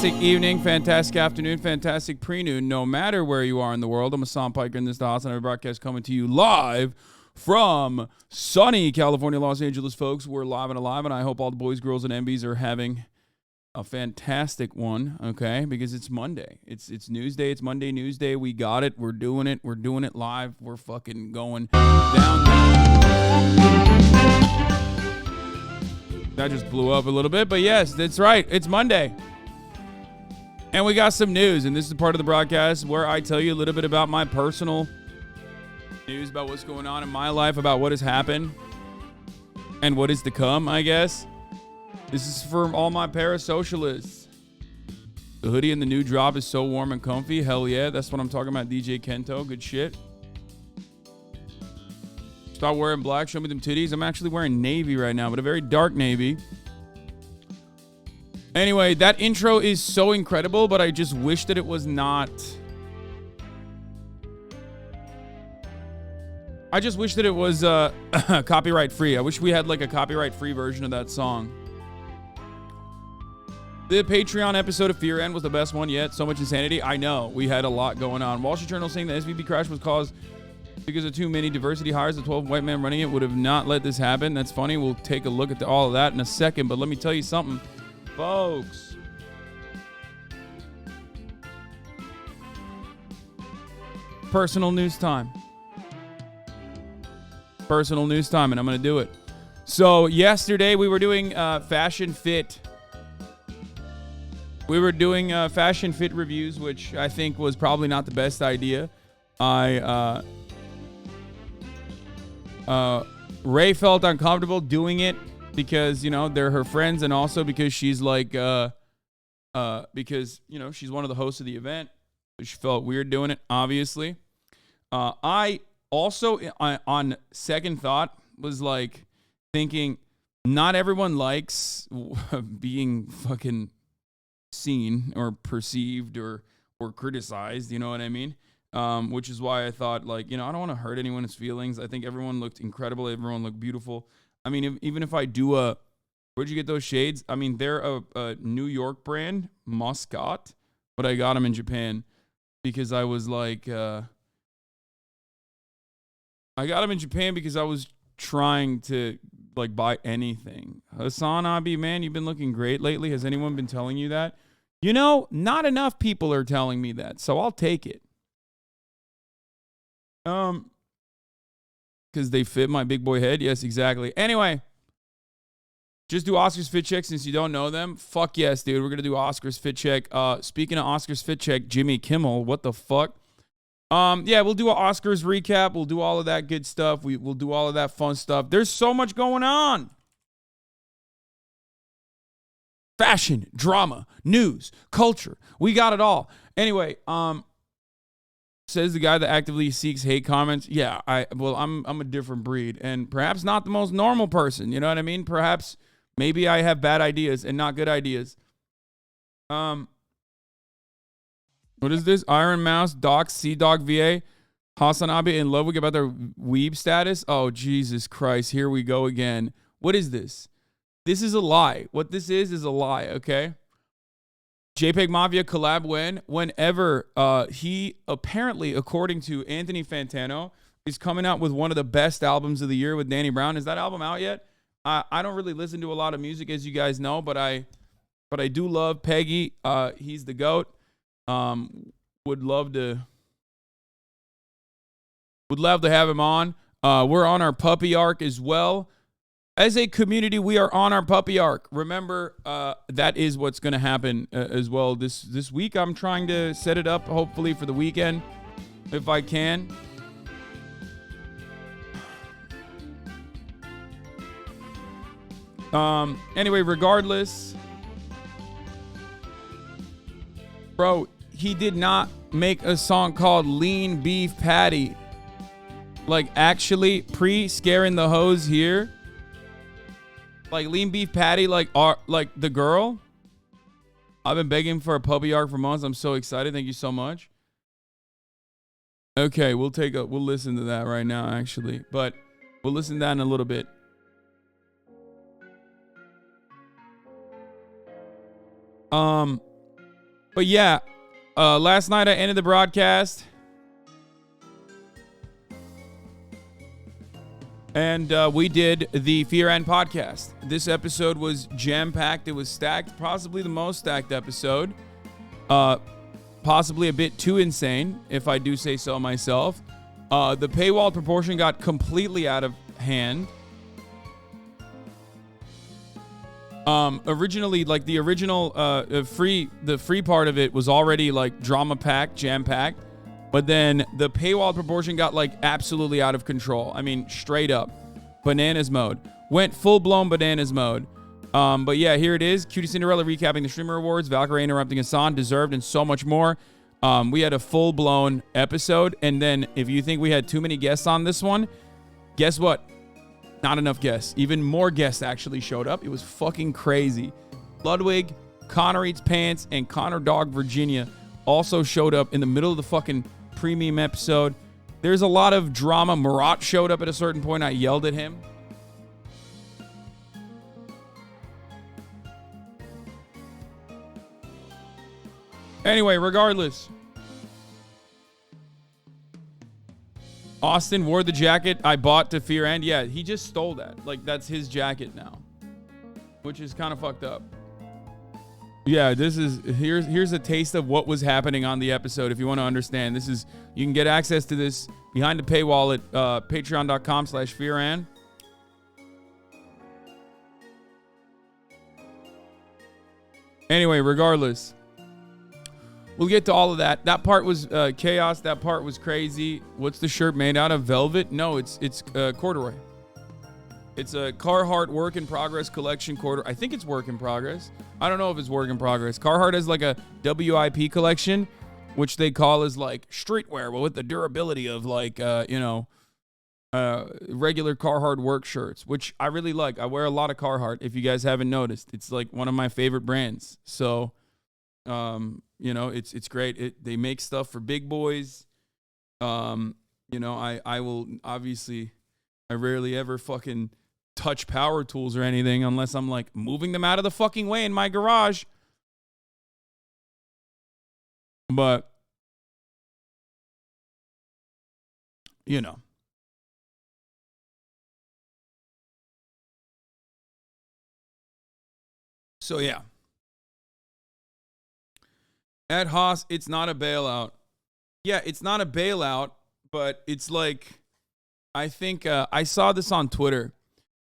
fantastic evening, fantastic afternoon, fantastic pre-noon, no matter where you are in the world. I'm Hasan Piker, and this is the HasanAbi broadcast coming to you live from sunny California, Los Angeles, folks. We're live and alive, and I hope all the boys, girls, and MBs are having a fantastic one, okay? Because it's Monday. It's news day. It's Monday news day. We got it. We're doing it. We're doing it live. We're fucking going down. That just blew up a little bit, but yes, that's right. It's Monday. And we got some news, and this is part of the broadcast where I tell you a little bit about my personal news, about what's going on in my life, about what has happened, and what is to come, I guess. This is for all my parasocialists. The hoodie in the new drop is so warm and comfy. Hell yeah, that's what I'm talking about, DJ Kento. Good shit. Stop wearing black, show me them titties. I'm actually wearing navy right now, but a very dark navy. Anyway, that intro is so incredible, but I just wish that it was not. I just wish that it was copyright free. I wish we had like a copyright free version of that song. The Patreon episode of Fear End was the best one yet. So much insanity. I know. We had a lot going on. Wall Street Journal saying the SVB crash was caused because of too many diversity hires. The 12 white men running it would have not let this happen. That's funny. We'll take a look at all of that in a second. But let me tell you something. Folks, personal news time. Personal news time, and I'm going to do it. So yesterday we were doing fashion fit. We were doing fashion fit reviews, which I think was probably not the best idea. Ray felt uncomfortable doing it because, you know, they're her friends, and also because she's like, because, you know, she's one of the hosts of the event. She felt weird doing it, obviously. I also, on second thought, was like thinking, not everyone likes being fucking seen or perceived or criticized, you know what I mean? Which is why I thought, like, you know, I don't want to hurt anyone's feelings. I think everyone looked incredible. Everyone looked beautiful. I mean, even if I do where'd you get those shades? I mean, they're a New York brand, Muscat, but I got them in Japan because I was like, I got them in Japan because I was trying to, like, buy anything. HasanAbi, man, you've been looking great lately. Has anyone been telling you that? You know, not enough people are telling me that, so I'll take it. Because they fit my big boy head. Yes, exactly. Anyway, just do Oscars fit check since you don't know them. Fuck yes, dude. We're going to do Oscars fit check. Speaking of Oscars fit check, Jimmy Kimmel, what the fuck? Yeah, we'll do an Oscars recap. We'll do all of that good stuff. We'll do all of that fun stuff. There's so much going on. Fashion, drama, news, culture. We got it all. Anyway, says the guy that actively seeks hate comments. Yeah, I'm a different breed, and perhaps not the most normal person. You know what I mean? Perhaps maybe I have bad ideas and not good ideas. What is this? Ironmouse, Doc, C-Dog, VA, HasanAbi in love with about their weeb status. Oh, Jesus Christ. Here we go again. What is this? This is a lie. What this is a lie, okay? JPEG Mafia collab whenever he apparently, according to Anthony Fantano, is coming out with one of the best albums of the year with Danny Brown. Is that album out yet? I don't really listen to a lot of music, as you guys know, but I do love Peggy. He's the GOAT. Would love to have him on. We're on our puppy arc as well. As a community, we are on our puppy arc. Remember, that is what's going to happen as well this week. I'm trying to set it up, hopefully, for the weekend, if I can. Anyway, regardless, bro, he did not make a song called Lean Beef Patty. Like, actually, pre-scaring the hoes here. Like, Lean Beef Patty, like the girl. I've been begging for a puppy arc for months. I'm so excited. Thank you so much. Okay, we'll listen to that right now, actually. But we'll listen to that in a little bit. But yeah, last night I ended the broadcast. And we did the Fear and podcast. This episode was jam-packed. It was stacked, possibly the most stacked episode. Possibly a bit too insane, if I do say so myself. The paywall proportion got completely out of hand. Originally, like the original the free part of it was already like drama-packed, jam-packed. But then the paywall proportion got like absolutely out of control. I mean, straight up. Bananas mode. Went full-blown bananas mode. But yeah, here it is. Cutie Cinderella recapping the streamer awards. Valkyrie interrupting Hasan. Deserved and so much more. We had a full-blown episode. And then if you think we had too many guests on this one, guess what? Not enough guests. Even more guests actually showed up. It was fucking crazy. Ludwig, Connor Eats Pants, and Connor Dog Virginia also showed up in the middle of the fucking premium episode. There's a lot of drama. Marat showed up at a certain point. I yelled at him. Anyway, regardless. Austin wore the jacket I bought to Fear and yeah, he just stole that. Like, that's his jacket now. Which is kind of fucked up. Yeah, here's a taste of what was happening on the episode. If you want to understand, you can get access to this behind the paywall at patreon.com/fearan. Anyway, regardless, we'll get to all of that. That part was chaos. That part was crazy. What's the shirt made out of? Velvet? No, it's corduroy. It's a Carhartt work in progress collection corduroy. I think it's work in progress. I don't know if it's work in progress. Carhartt has like a WIP collection, which they call as like streetwear, but with the durability of like, regular Carhartt work shirts, which I really like. I wear a lot of Carhartt. If you guys haven't noticed, it's like one of my favorite brands. So, it's great. They make stuff for big boys. I will obviously, I rarely ever fucking touch power tools or anything unless I'm like moving them out of the fucking way in my garage. But, So, yeah. At Haas, it's not a bailout. Yeah, it's not a bailout, but it's like, I think I saw this on Twitter,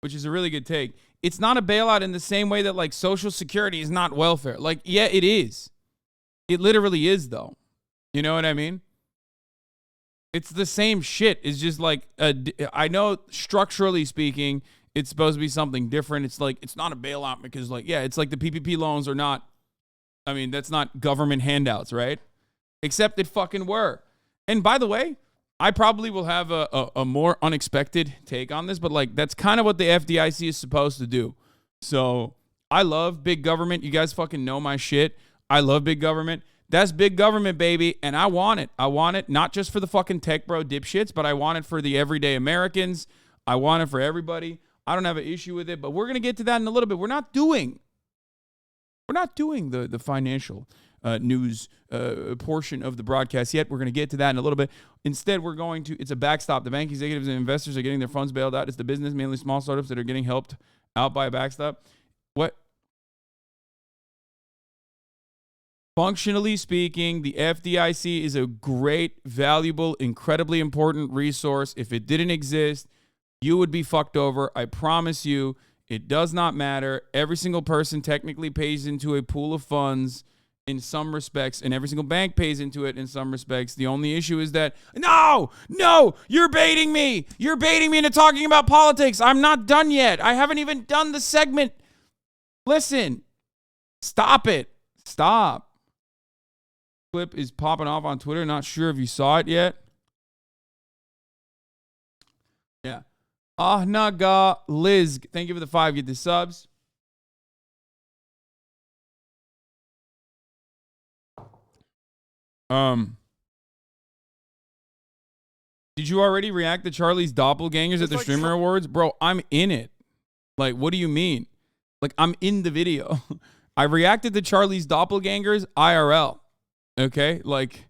which is a really good take. It's not a bailout in the same way that like Social Security is not welfare. Like, yeah, it is. It literally is, though. You know what I mean? It's the same shit. It's just like, I know structurally speaking, it's supposed to be something different. It's like, it's not a bailout because like, yeah, it's like the PPP loans are not, I mean, that's not government handouts, right? Except it fucking were. And by the way, I probably will have a more unexpected take on this, but like that's kind of what the FDIC is supposed to do. So I love big government. You guys fucking know my shit. I love big government. That's big government, baby. And I want it. I want it not just for the fucking tech bro dipshits, but I want it for the everyday Americans. I want it for everybody. I don't have an issue with it, but we're going to get to that in a little bit. We're not doing the financial news portion of the broadcast yet. We're going to get to that in a little bit. Instead, it's a backstop. The bank executives and investors are getting their funds bailed out. It's the business, mainly small startups, that are getting helped out by a backstop. What? Functionally speaking, the FDIC is a great, valuable, incredibly important resource. If it didn't exist, you would be fucked over. I promise you, it does not matter. Every single person technically pays into a pool of funds in some respects, and every single bank pays into it in some respects. The only issue is that, no, you're baiting me. You're baiting me into talking about politics. I'm not done yet. I haven't even done the segment. Listen, stop it. Stop. Clip is popping off on Twitter. Not sure if you saw it yet. Yeah. Ahnaga Liz, thank you for the 5. Get the subs. Did you already react to Charlie's doppelgangers at the streamer awards? Bro, I'm in it. Like, what do you mean? Like, I'm in the video. I reacted to Charlie's doppelgangers IRL. Okay, like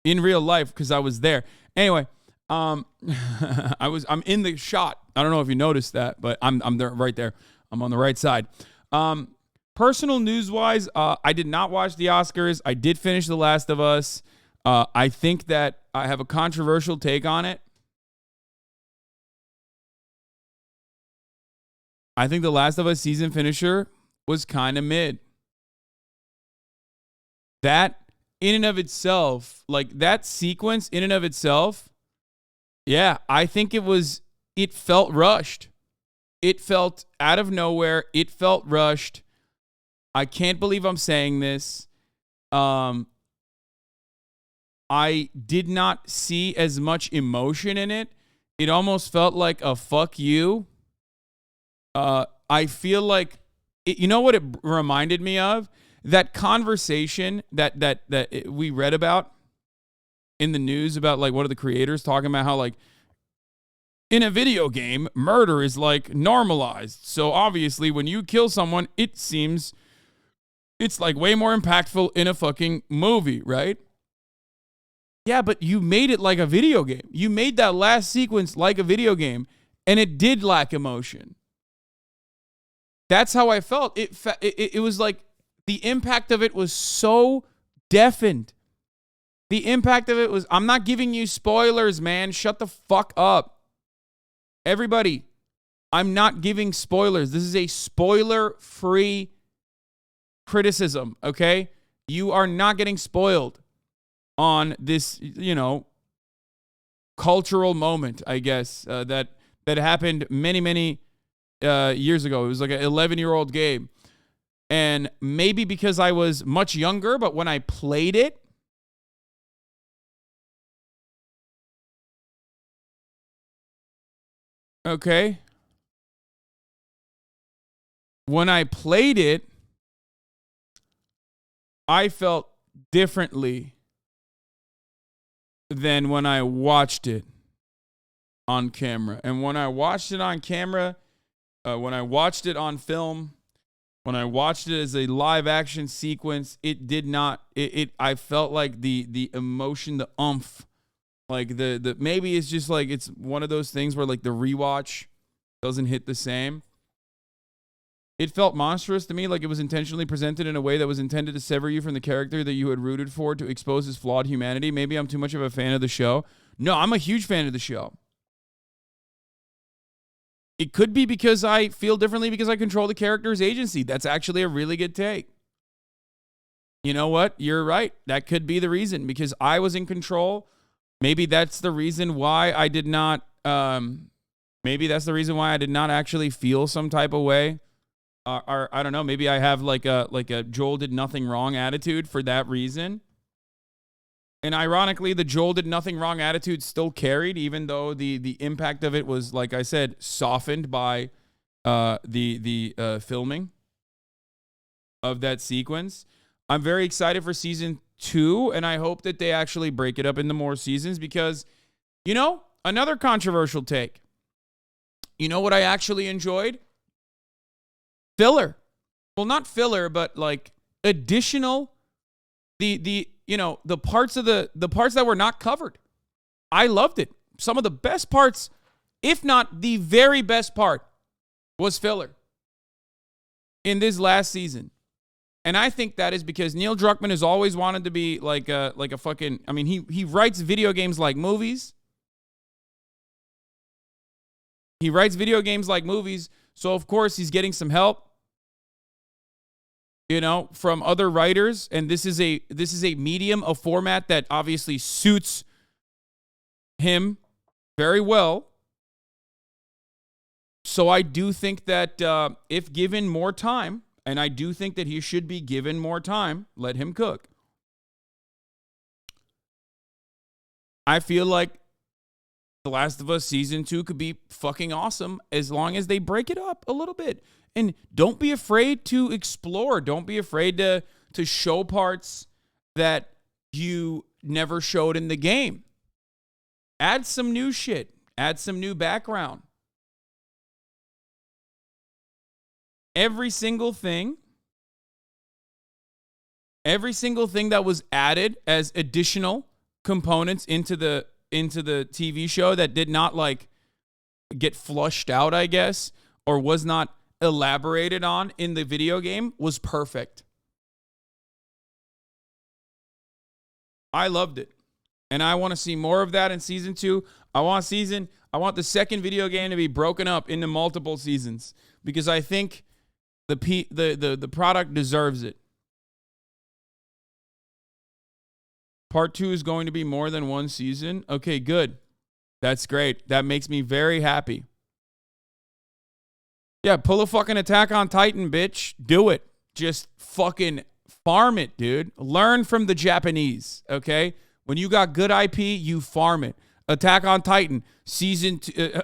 in real life, because I was there. Anyway, I'm in the shot. I don't know if you noticed that, but I'm there, right there. I'm on the right side. Personal news wise, I did not watch the Oscars. I did finish The Last of Us. I think that I have a controversial take on it. I think The Last of Us season finisher was kind of mid. That in and of itself, like that sequence in and of itself, yeah, I think it felt rushed. It felt out of nowhere. It felt rushed. I can't believe I'm saying this. I did not see as much emotion in it. It almost felt like a fuck you. I feel like, you know what it reminded me of? That conversation that we read about in the news about like one of the creators talking about how like in a video game, murder is like normalized. So obviously when you kill someone, it seems it's like way more impactful in a fucking movie, right? Yeah, but you made it like a video game. You made that last sequence like a video game, and it did lack emotion. That's how I felt. It was like the impact of it was so deafened. The impact of it was, I'm not giving you spoilers, man. Shut the fuck up. Everybody, I'm not giving spoilers. This is a spoiler-free criticism, okay? You are not getting spoiled on this, cultural moment, I guess, that happened many years ago. It was like an 11-year-old game. And maybe because I was much younger, but when I played it, okay, when I played it, I felt differently than when I watched it on camera. And when I watched it on camera, when I watched it on film, when I watched it as a live action sequence, it did not, I felt like the emotion, the oomph, like the maybe it's just like, it's one of those things where like the rewatch doesn't hit the same. It felt monstrous to me, like it was intentionally presented in a way that was intended to sever you from the character that you had rooted for, to expose his flawed humanity. Maybe I'm too much of a fan of the show. No, I'm a huge fan of the show. It could be because I feel differently because I control the character's agency. That's actually a really good take. You know what? You're right. That could be the reason, because I was in control. Maybe that's the reason why I did not, maybe that's the reason why I did not actually feel some type of way. Or I don't know, maybe I have like a Joel did nothing wrong attitude for that reason. And ironically, the Joel did nothing wrong attitude still carried, even though the impact of it was, like I said, softened by the filming of that sequence. I'm very excited for season 2, and I hope that they actually break it up into more seasons, because, another controversial take. You know what I actually enjoyed? Filler. Well, not filler, but like additional, the parts that were not covered. I loved it. Some of the best parts, if not the very best part, was filler in this last season. And I think that is because Neil Druckmann has always wanted to be like a fucking, I mean, he writes video games like movies. He writes video games like movies, so of course he's getting some help, from other writers, and this is a medium, a format that obviously suits him very well. So I do think that if given more time, and I do think that he should be given more time, let him cook. I feel like The Last of Us Season 2 could be fucking awesome as long as they break it up a little bit. And don't be afraid to explore. Don't be afraid to show parts that you never showed in the game. Add some new shit. Add some new background. Every single thing Every single thing that was added as additional components into the TV show that did not like get flushed out, I guess, or was not elaborated on in the video game was perfect. I loved it. And I want to see more of that in season 2. I want the second video game to be broken up into multiple seasons because I think the product deserves it. Part 2 is going to be more than one season. Okay, good. That's great. That makes me very happy. Yeah, pull a fucking Attack on Titan, bitch. Do it. Just fucking farm it, dude. Learn from the Japanese, okay? When you got good IP, you farm it. Attack on Titan,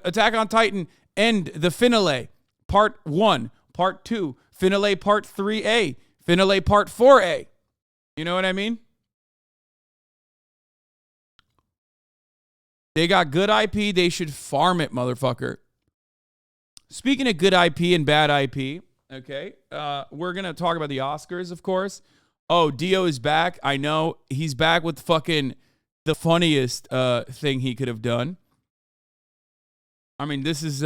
Attack on Titan, end the finale. Part 1, Part 2, finale Part 3A, finale Part 4A. You know what I mean? They got good IP. They should farm it, motherfucker. Speaking of good IP and bad IP, okay, we're going to talk about the Oscars, of course. Oh, Dio is back. I know. He's back with fucking the funniest thing he could have done. I mean, this is...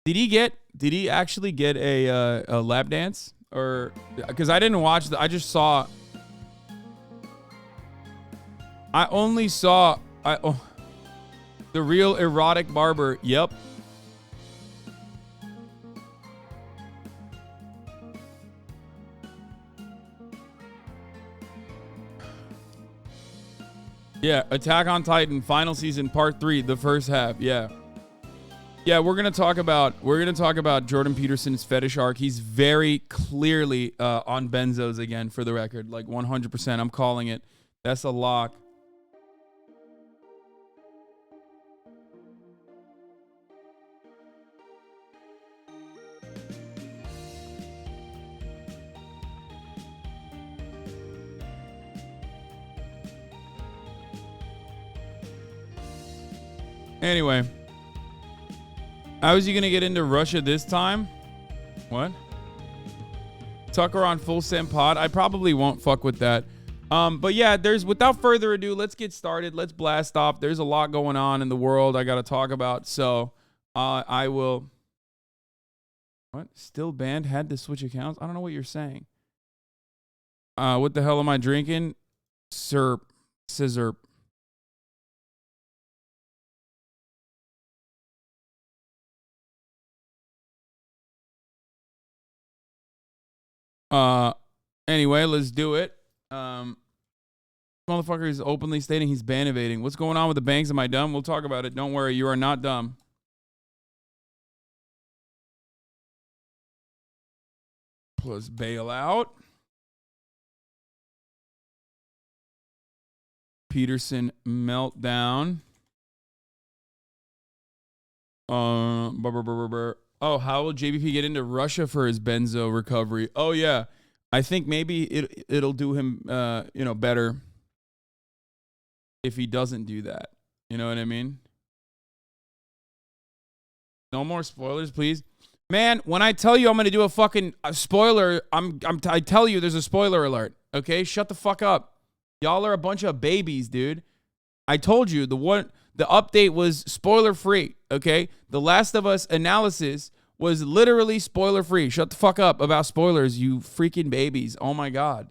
Did he actually get a lap dance? Or... Because I didn't watch... I just saw... I only saw the real erotic barber. Yep. Yeah, Attack on Titan final season part 3, the first half. Yeah. Yeah, we're going to talk about Jordan Peterson's fetish arc. He's very clearly on benzos again, for the record, like 100%. I'm calling it. That's a lock. Anyway, how is he going to get into Russia this time? What? Tucker on Full Send Pod? I probably won't fuck with that. But yeah, without further ado, let's get started. Let's blast off. There's a lot going on in the world I got to talk about. So I will... What? Still banned? Had to switch accounts? I don't know what you're saying. What the hell am I drinking? Scissor. Anyway, let's do it. Motherfucker is openly stating he's ban evading. What's going on with the banks? Am I dumb? We'll talk about it. Don't worry, you are not dumb. Plus bailout. Peterson meltdown. Oh, how will JBP get into Russia for his benzo recovery? Oh yeah, I think maybe it'll do him better if he doesn't do that. You know what I mean? No more spoilers, please. Man, when I tell you I'm going to do a fucking spoiler, I tell you there's a spoiler alert. Okay? Shut the fuck up. Y'all are a bunch of babies, dude. I told you the update was spoiler free, okay? The Last of Us analysis was literally spoiler free. Shut the fuck up about spoilers, you freaking babies. Oh my god.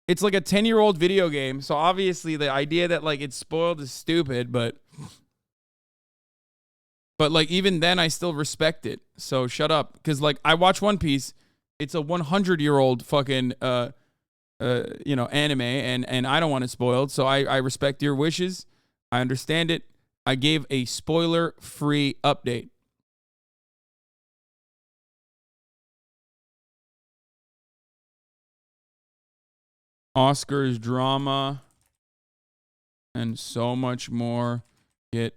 It's like a 10-year-old video game, so obviously the idea that like it's spoiled is stupid, but like even then I still respect it. So shut up, cuz like I watch One Piece. It's a 100-year-old fucking anime, and I don't want it spoiled, so I respect your wishes. I understand it. I gave a spoiler-free update. Oscars, drama, and so much more. Get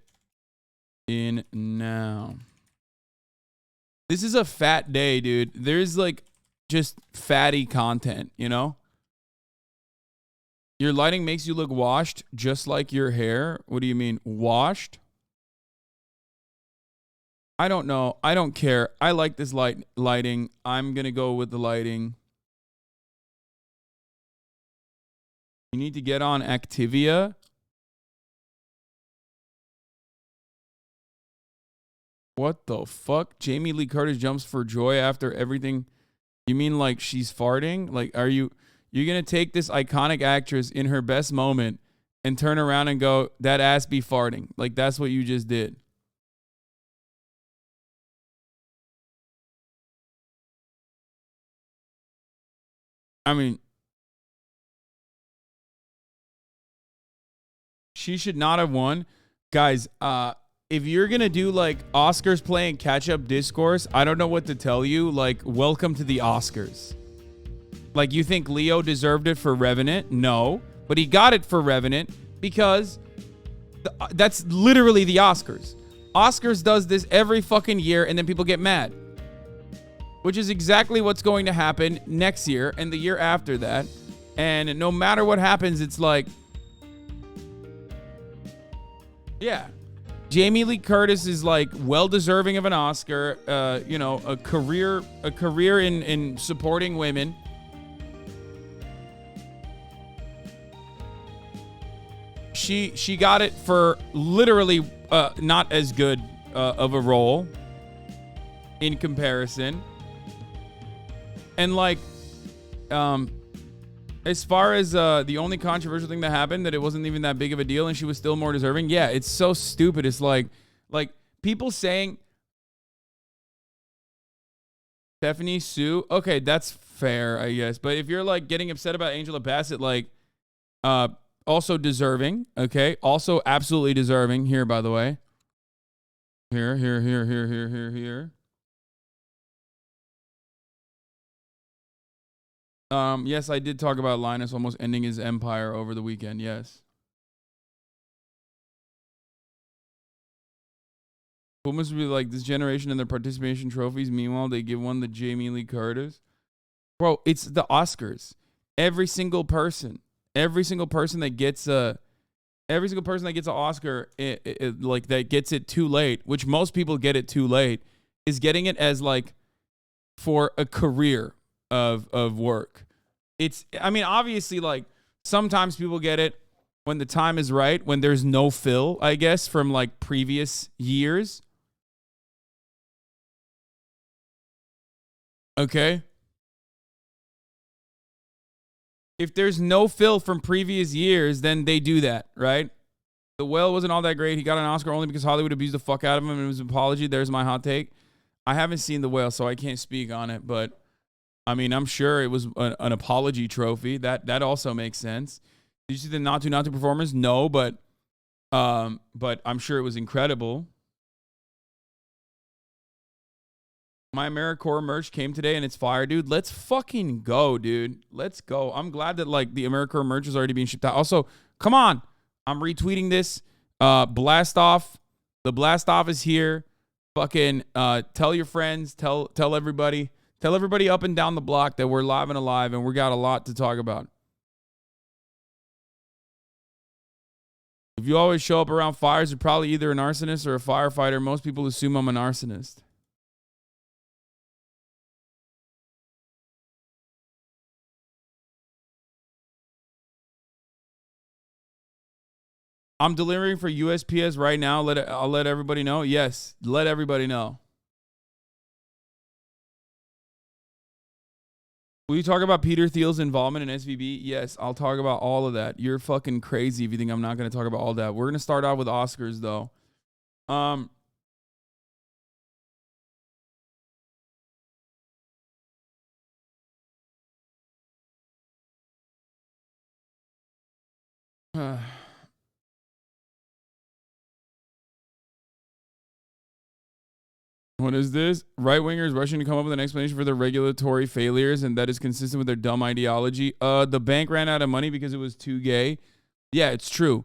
in now. This is a fat day, dude. There's like just fatty content, you know? Your lighting makes you look washed, just like your hair. What do you mean, washed? I don't know. I don't care. I like this lighting. I'm going to go with the lighting. You need to get on Activia. What the fuck? Jamie Lee Curtis jumps for joy after everything. You mean like she's farting? Like, are you're going to take this iconic actress in her best moment and turn around and go, that ass be farting? Like, that's what you just did. I mean, she should not have won. Guys, if you're going to do like Oscars playing catch-up discourse, I don't know what to tell you. Like, welcome to the Oscars. Like, you think Leo deserved it for Revenant? No. But he got it for Revenant because that's literally the Oscars. Oscars does this every fucking year and then people get mad. Which is exactly what's going to happen next year and the year after that. And no matter what happens, it's like, yeah. Jamie Lee Curtis is like well deserving of an Oscar, you know, a career in supporting women. She got it for literally not as good of a role in comparison. And like, as far as the only controversial thing that happened, that it wasn't even that big of a deal and she was still more deserving. Yeah, it's so stupid. It's like people saying Stephanie Sue. Okay, that's fair, I guess. But if you're like getting upset about Angela Bassett, like, also deserving. Okay, also absolutely deserving. Here, by the way. Here. Yes, I did talk about Linus almost ending his empire over the weekend. Yes. Who must be like this generation and their participation trophies? Meanwhile, they give one to Jamie Lee Curtis. Bro, it's the Oscars. Every single person that gets an Oscar, like that gets it too late, which most people get it too late, is getting it as like for a career of work. It's, I mean, obviously, like sometimes people get it when the time is right, when there's no fill, I guess, from like previous years. Okay. If there's no fill from previous years, then they do that, right? The Whale wasn't all that great. He got an Oscar only because Hollywood abused the fuck out of him and it was an apology. There's my hot take. I haven't seen The Whale, so I can't speak on it, but I mean, I'm sure it was an apology trophy. That also makes sense. Did you see the Not To performance? No, but I'm sure it was incredible. My AmeriCorps merch came today and it's fire, dude. Let's fucking go, dude. Let's go. I'm glad that like the AmeriCorps merch is already being shipped out. Also, come on. I'm retweeting this. Blast off. The blast off is here. Fucking tell your friends. Tell everybody. Tell everybody up and down the block that we're live and alive and we got a lot to talk about. If you always show up around fires, you're probably either an arsonist or a firefighter. Most people assume I'm an arsonist. I'm delivering for USPS right now. I'll let everybody know. Yes, let everybody know. Will you talk about Peter Thiel's involvement in SVB? Yes, I'll talk about all of that. You're fucking crazy if you think I'm not going to talk about all that. We're going to start out with Oscars, though. What is this? Right-wingers rushing to come up with an explanation for their regulatory failures, and that is consistent with their dumb ideology. The bank ran out of money because it was too gay. Yeah, it's true.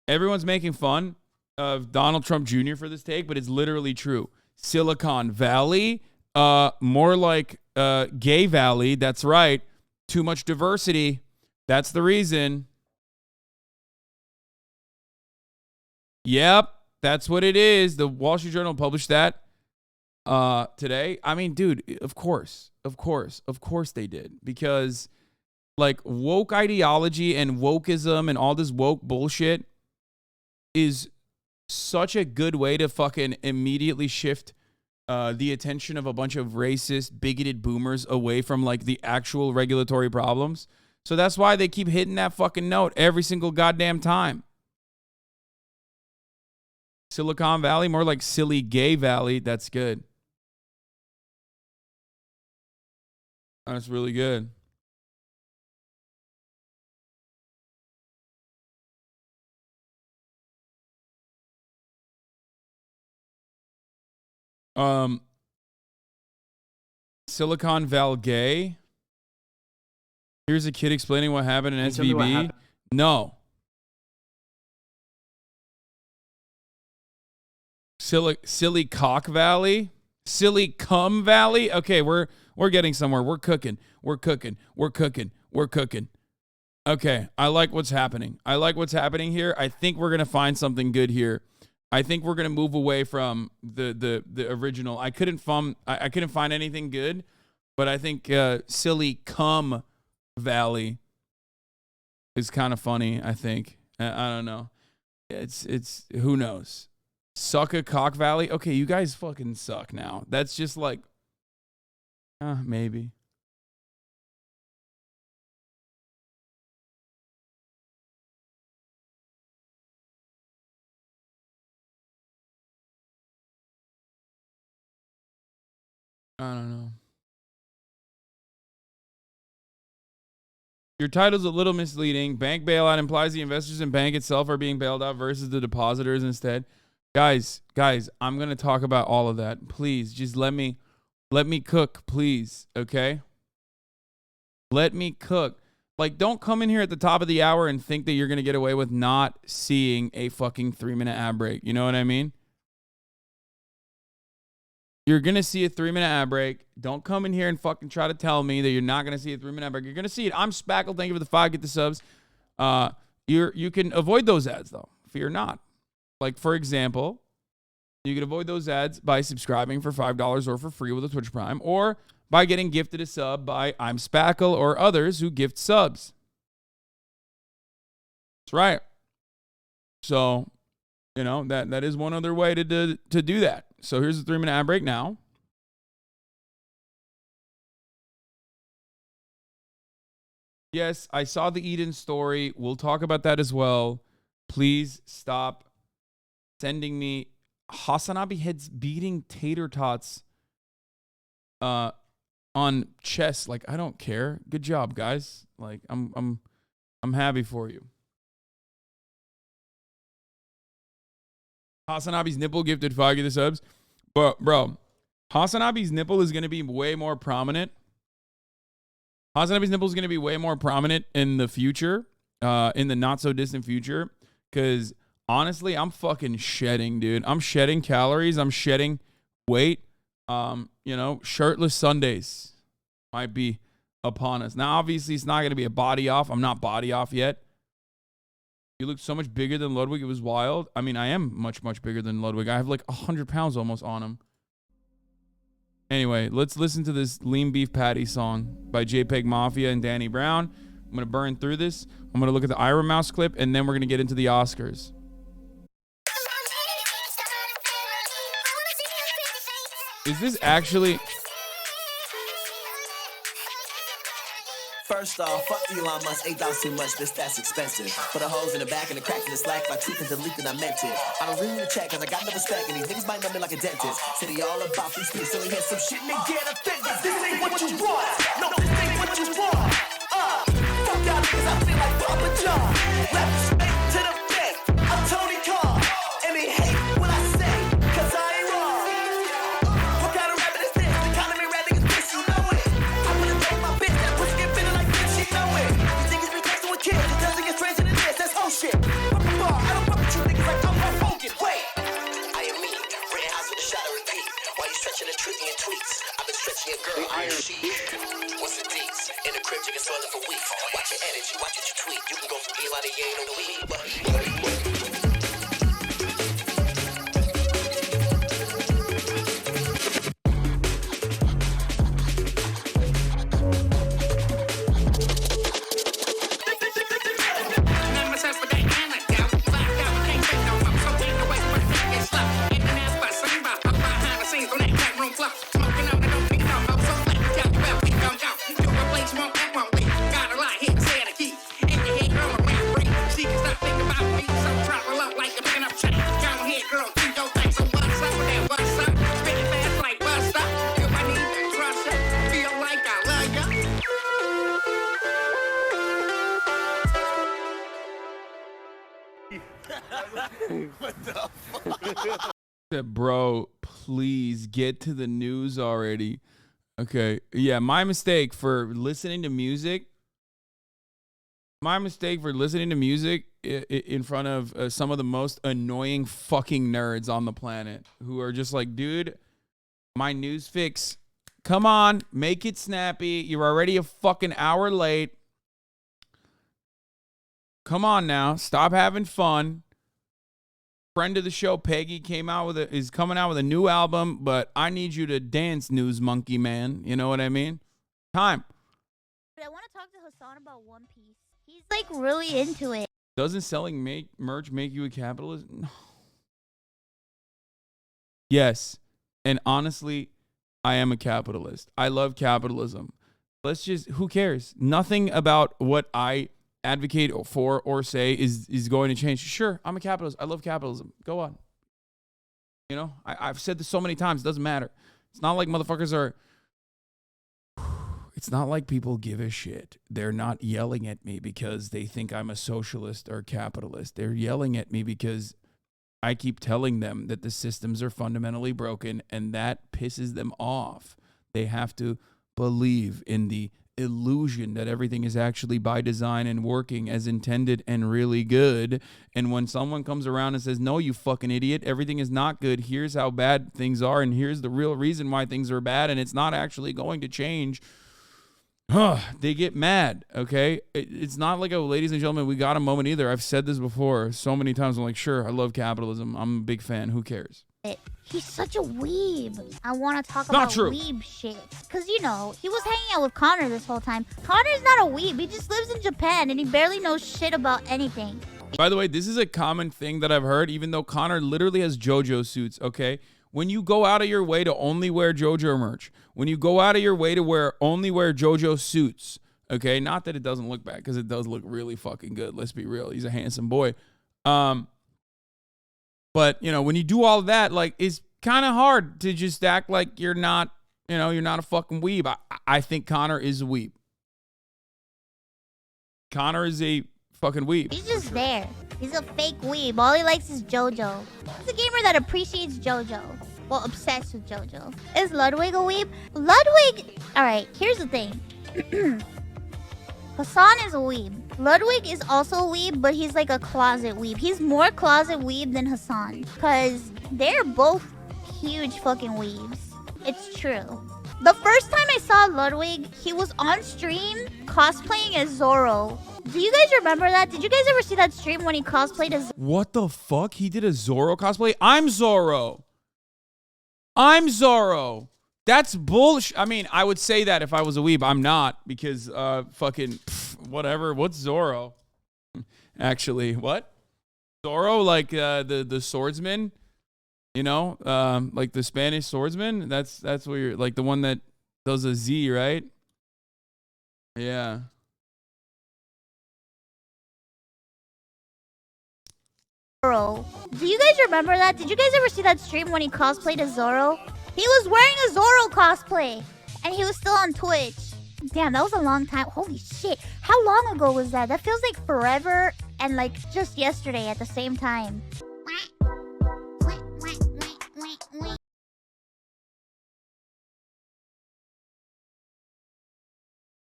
Everyone's making fun of Donald Trump Jr. for this take, but it's literally true. Silicon Valley, more like Gay Valley. That's right. Too much diversity. That's the reason. Yep, that's what it is. The Wall Street Journal published that. today. I mean, dude, of course they did, because like woke ideology and wokeism and all this woke bullshit is such a good way to fucking immediately shift the attention of a bunch of racist, bigoted boomers away from like the actual regulatory problems. So that's why they keep hitting that fucking note every single goddamn time. Silicon Valley, more like Silly Gay Valley. That's good. That's really good. Silicon Valley Gay. Here's a kid explaining what happened in SVB. No. Silly Cock Valley? Silly Cum Valley? Okay, we're getting somewhere. We're cooking. Okay, I like what's happening. Here. I think we're going to find something good here. I think we're going to move away from the original. I couldn't find anything good, but I think Silly Cum Valley is kind of funny, I think. I don't know. It's who knows. Suck a Cock Valley? Okay, you guys fucking suck now. That's just like maybe. I don't know. Your title's a little misleading. Bank bailout implies the investors and bank itself are being bailed out versus the depositors instead. Guys, I'm going to talk about all of that. Please, just let me cook, please, okay? Let me cook. Like, don't come in here at the top of the hour and think that you're going to get away with not seeing a fucking 3-minute ad break. You know what I mean? You're going to see a 3-minute ad break. Don't come in here and fucking try to tell me that you're not going to see a 3-minute ad break. You're going to see it. I'm Spackle. Thank you for the 5. Get the subs. You can avoid those ads, though. Fear not. Like, for example, you can avoid those ads by subscribing for $5 or for free with a Twitch Prime, or by getting gifted a sub by I'm Spackle or others who gift subs. That's right. So, you know, that is one other way to do that. So here's the 3-minute ad break now. Yes, I saw the Eden story. We'll talk about that as well. Please stop sending me HasanAbi heads beating tater tots on chess. Like, I don't care. Good job, guys. Like, I'm happy for you. HasanAbi's nipple gifted 5 of the subs. But bro, HasanAbi's nipple is going to be way more prominent. HasanAbi's nipple is going to be way more prominent in the future, in the not so distant future, because honestly, I'm fucking shedding, dude. I'm shedding calories. I'm shedding weight. You know, shirtless Sundays might be upon us. Now, obviously, it's not going to be a body off. I'm not body off yet. You look so much bigger than Ludwig. It was wild. I mean, I am much, much bigger than Ludwig. I have like 100 pounds almost on him. Anyway, let's listen to this lean beef patty song by JPEG Mafia and Danny Brown. I'm going to burn through this. I'm going to look at the Ironmouse clip, and then we're going to get into the Oscars. Is this actually... First off, fuck Elon Musk, $8 too much, that's expensive. Put the holes in the back and the cracks in the slack by tweaking the leak that I meant it. I don't really need to check cause I got no respect and these niggas might know me like a dentist. Said he all about free speech, so he had some shit and they get offended. This ain't what you want, no, this ain't what you want. Fuck y'all niggas, I feel like Papa John. Left straight to the bank, I'm Tony Khan. And they hate what I say, cause I ain't wrong. What kind of rapping is this? The economy rap niggas bitch, you know it. I wanna take my bitch, that pussy get feeling like bitch, she know it. You niggas be texting with kids, it doesn't get stranger than this, that's whole shit. Fuck the bar, I don't fuck with you niggas like I'm Hulk Hogan. Wait, I am me, red eyes with a shot of repeat. Why you stretching and tweaking your tweets? I've been stretching your girl, iron sheet. What's the deets? In the crib, chicken swelling for weeks. Watch your energy, watch what you tweet. You can go from Elon to Yang on the weed, but... What the fuck? Bro, please get to the news already. Okay. Yeah, my mistake for listening to music. My mistake for listening to music in front of some of the most annoying fucking nerds on the planet who are just like, dude, my news fix. Come on, make it snappy. You're already a fucking hour late. Come on now, stop having fun. Friend of the show, Peggy, is coming out with a new album, but I need you to dance, News Monkey Man. You know what I mean? Time. But I want to talk to Hasan about One Piece. He's like really into it. Doesn't selling merch make you a capitalist? No. Yes. And honestly, I am a capitalist. I love capitalism. Who cares? Nothing about what I advocate for or say is going to change. Sure, I'm a capitalist. I love capitalism. Go on. You know, I've said this so many times. It doesn't matter. It's not like motherfuckers are... It's not like people give a shit. They're not yelling at me because they think I'm a socialist or capitalist. They're yelling at me because I keep telling them that the systems are fundamentally broken, and that pisses them off. They have to believe in the illusion that everything is actually by design and working as intended and really good. And when someone comes around and says, no, you fucking idiot, everything is not good. Here's how bad things are, and here's the real reason why things are bad, and it's not actually going to change. They get mad, okay? It's not like, ladies and gentlemen, we got a moment either. I've said this before so many times. I'm like, sure, I love capitalism. I'm a big fan. Who cares? He's such a weeb. I want to talk about weeb shit. Because, you know, he was hanging out with Connor this whole time. Connor's not a weeb. He just lives in Japan, and he barely knows shit about anything. By the way, this is a common thing that I've heard, even though Connor literally has JoJo suits, okay? When you go out of your way to only wear JoJo merch, when you go out of your way to only wear JoJo suits, okay? Not that it doesn't look bad, because it does look really fucking good. Let's be real. He's a handsome boy. But, you know, when you do all of that, like, it's kind of hard to just act like you're not, you know, you're not a fucking weeb. I think Connor is a weeb. Connor is a fucking weeb. He's just there. He's a fake weeb. All he likes is JoJo. He's a gamer that appreciates JoJo. Well, obsessed with JoJo. Is Ludwig a weeb? Ludwig... Alright, here's the thing. Hasan is a weeb. Ludwig is also a weeb, but he's like a closet weeb. He's more closet weeb than Hasan. Because they're both huge fucking weebs. It's true. The first time I saw Ludwig, he was on stream cosplaying as Zoro. Do you guys remember that? Did you guys ever see that stream when he cosplayed as... What the fuck? He did a Zoro cosplay? I'm Zoro. I'm Zoro. That's bullshit. I mean, I would say that if I was a weeb. I'm not, because whatever. What's Zoro? Actually, what? Zoro, like the swordsman? You know, like the Spanish swordsman? That's where you're, like, the one that does a Z, right? Yeah. Zoro. Do you guys remember that? Did you guys ever see that stream when he cosplayed as Zoro? He was wearing a Zoro cosplay, and he was still on Twitch. Damn, that was a long time. Holy shit. How long ago was that? That feels like forever and like just yesterday at the same time.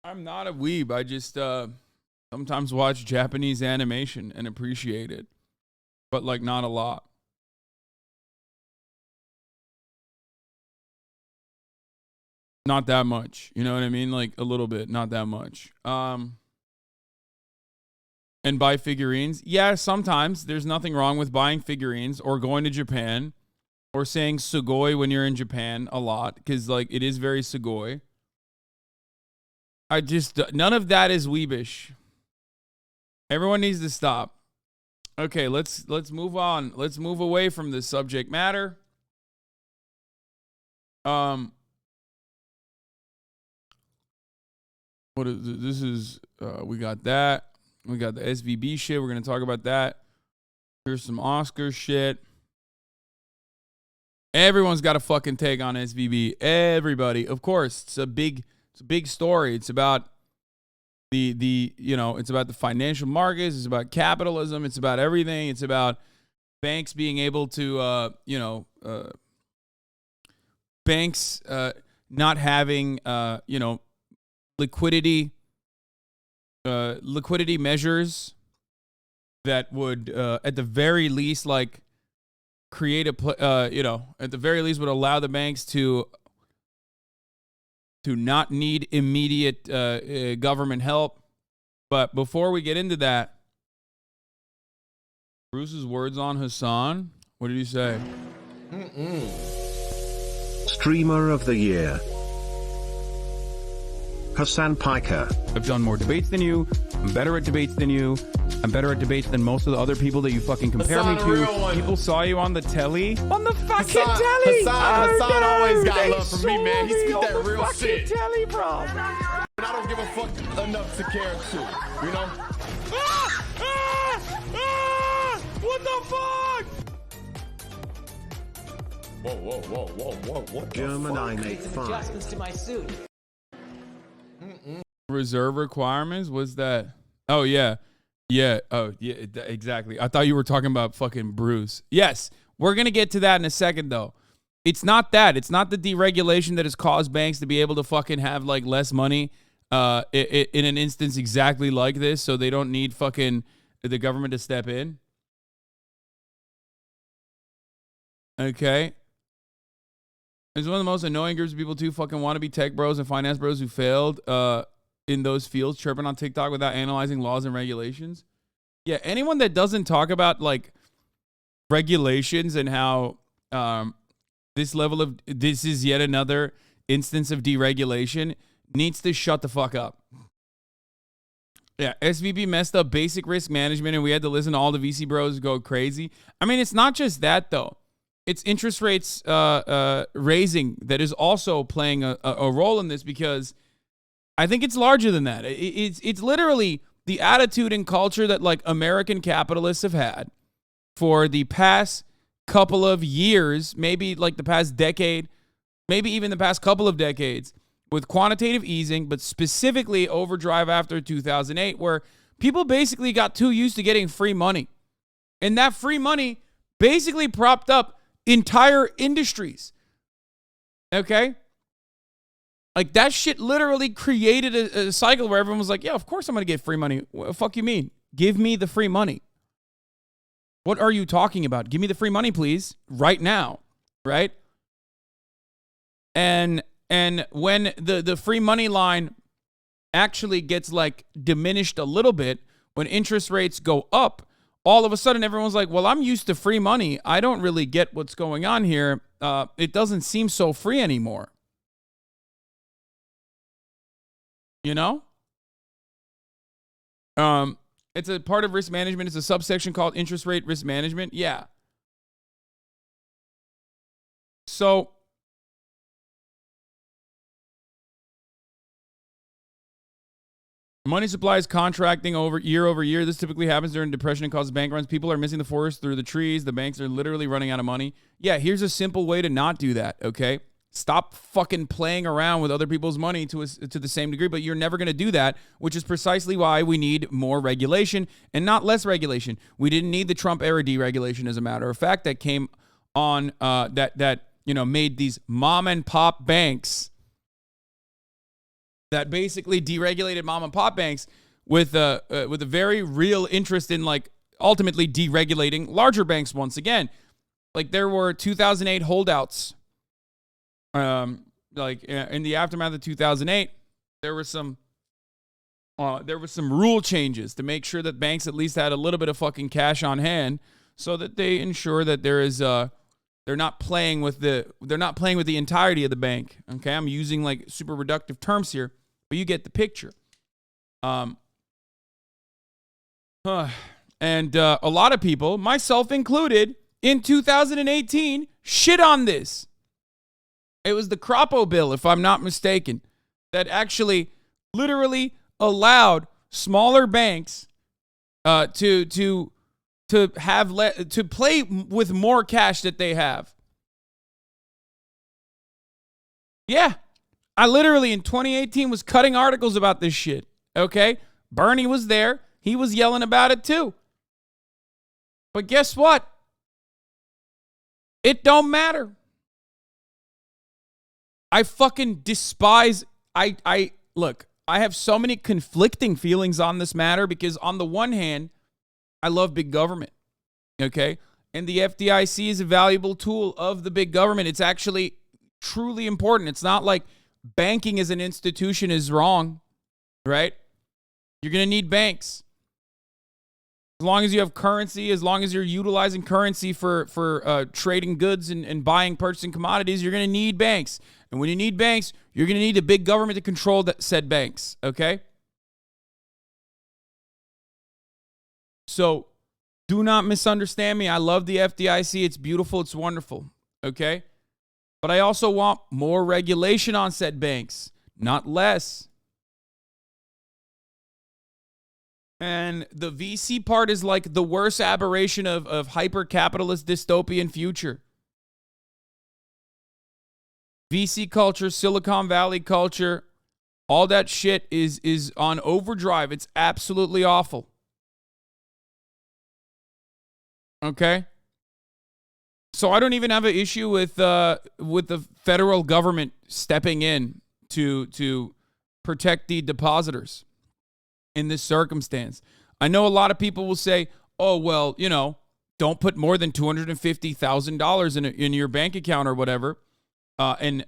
I'm not a weeb. I just sometimes watch Japanese animation and appreciate it. But, like, not a lot. Not that much. You know what I mean? Like, a little bit. Not that much. And buy figurines. Yeah, sometimes. There's nothing wrong with buying figurines or going to Japan or saying sugoi when you're in Japan a lot. Because, like, it is very sugoi. None of that is weebish. Everyone needs to stop. Okay, let's move on. Let's move away from this subject matter. What is this? We got that. We got the SVB shit. We're gonna talk about that. Here's some Oscar shit. Everyone's got a fucking take on SVB. Everybody, of course. It's a big story. It's about it's about the financial markets. It's about capitalism. It's about everything. It's about banks being able to, banks not having, liquidity measures that would, at the very least, like create at the very least would allow the banks to not need immediate government help. But before we get into that, Bruce's words on Hasan. What did he say? Streamer of the Year. Hasan Piker. I've done more debates than you. I'm better at debates than you. I'm better at debates than most of the other people that you fucking compare me to. People saw you on the telly. On the fucking telly. Hasan always got love for me, man. He spit that on the real fucking shit. telly, bro. And I don't give a fuck enough to care too, you know? What the fuck? Whoa, what German 985. Adjustments to my suit. Reserve requirements? What's that? Oh, yeah. Yeah. Oh, yeah, exactly. I thought you were talking about fucking Bruce. Yes. We're going to get to that in a second, though. It's not that. It's not the deregulation that has caused banks to be able to fucking have, like, less money in an instance exactly like this, so they don't need fucking the government to step in. Okay. It's one of the most annoying groups of people, too, fucking want to be tech bros and finance bros who failed in those fields, chirping on TikTok without analyzing laws and regulations. Yeah, anyone that doesn't talk about, like, regulations and how this is yet another instance of deregulation needs to shut the fuck up. Yeah, SVB messed up basic risk management, and we had to listen to all the VC bros go crazy. I mean, it's not just that, though. It's interest rates raising that is also playing a role in this, because I think it's larger than that. It's literally the attitude and culture that, like, American capitalists have had for the past couple of years, maybe like the past decade, maybe even the past couple of decades, with quantitative easing, but specifically overdrive after 2008, where people basically got too used to getting free money. And that free money basically propped up entire industries. Okay? Like, that shit literally created a cycle where everyone was like, yeah, of course I'm going to get free money. What the fuck you mean? Give me the free money. What are you talking about? Give me the free money, please, right now. Right? And when the free money line actually gets, like, diminished a little bit, when interest rates go up, all of a sudden everyone's like, well, I'm used to free money. I don't really get what's going on here. It doesn't seem so free anymore. You know? It's a part of risk management. It's a subsection called interest rate risk management. Yeah. So money supply is contracting over year. This typically happens during depression and causes bank runs. People are missing the forest through the trees. The banks are literally running out of money. Yeah, here's a simple way to not do that, okay? Stop fucking playing around with other people's money to the same degree, but you're never going to do that, which is precisely why we need more regulation and not less regulation. We didn't need the Trump-era deregulation, as a matter of fact, that came on, that made these mom-and-pop banks, that basically deregulated mom-and-pop banks with a very real interest in, like, ultimately deregulating larger banks once again. Like, there were 2008 holdouts. Like, in the aftermath of 2008, there were some rule changes to make sure that banks at least had a little bit of fucking cash on hand, so that they ensure that there is they're not playing with the entirety of the bank. Okay, I'm using, like, super reductive terms here, but you get the picture. And a lot of people, myself included, in 2018, shit on this. It was the Croppo bill, if I'm not mistaken, that actually literally allowed smaller banks to play with more cash that they have. Yeah, I literally in 2018 was cutting articles about this shit. Okay, Bernie was there; he was yelling about it too. But guess what? It don't matter. I fucking despise. I look. I have so many conflicting feelings on this matter because on the one hand, I love big government. Okay, and the FDIC is a valuable tool of the big government. It's actually truly important. It's not like banking as an institution is wrong, right? You're gonna need banks. As long as you have currency, as long as you're utilizing currency for trading goods and buying, purchasing commodities, you're going to need banks. And when you need banks, you're going to need a big government to control said banks, okay? So do not misunderstand me. I love the FDIC. It's beautiful. It's wonderful, okay? But I also want more regulation on said banks, not less. And the VC part is like the worst aberration of hyper-capitalist dystopian future. VC culture, Silicon Valley culture, all that shit is on overdrive. It's absolutely awful. Okay? So I don't even have an issue with the federal government stepping in to protect the depositors. In this circumstance, I know a lot of people will say, oh, well, you know, don't put more than $250,000 in your bank account or whatever. And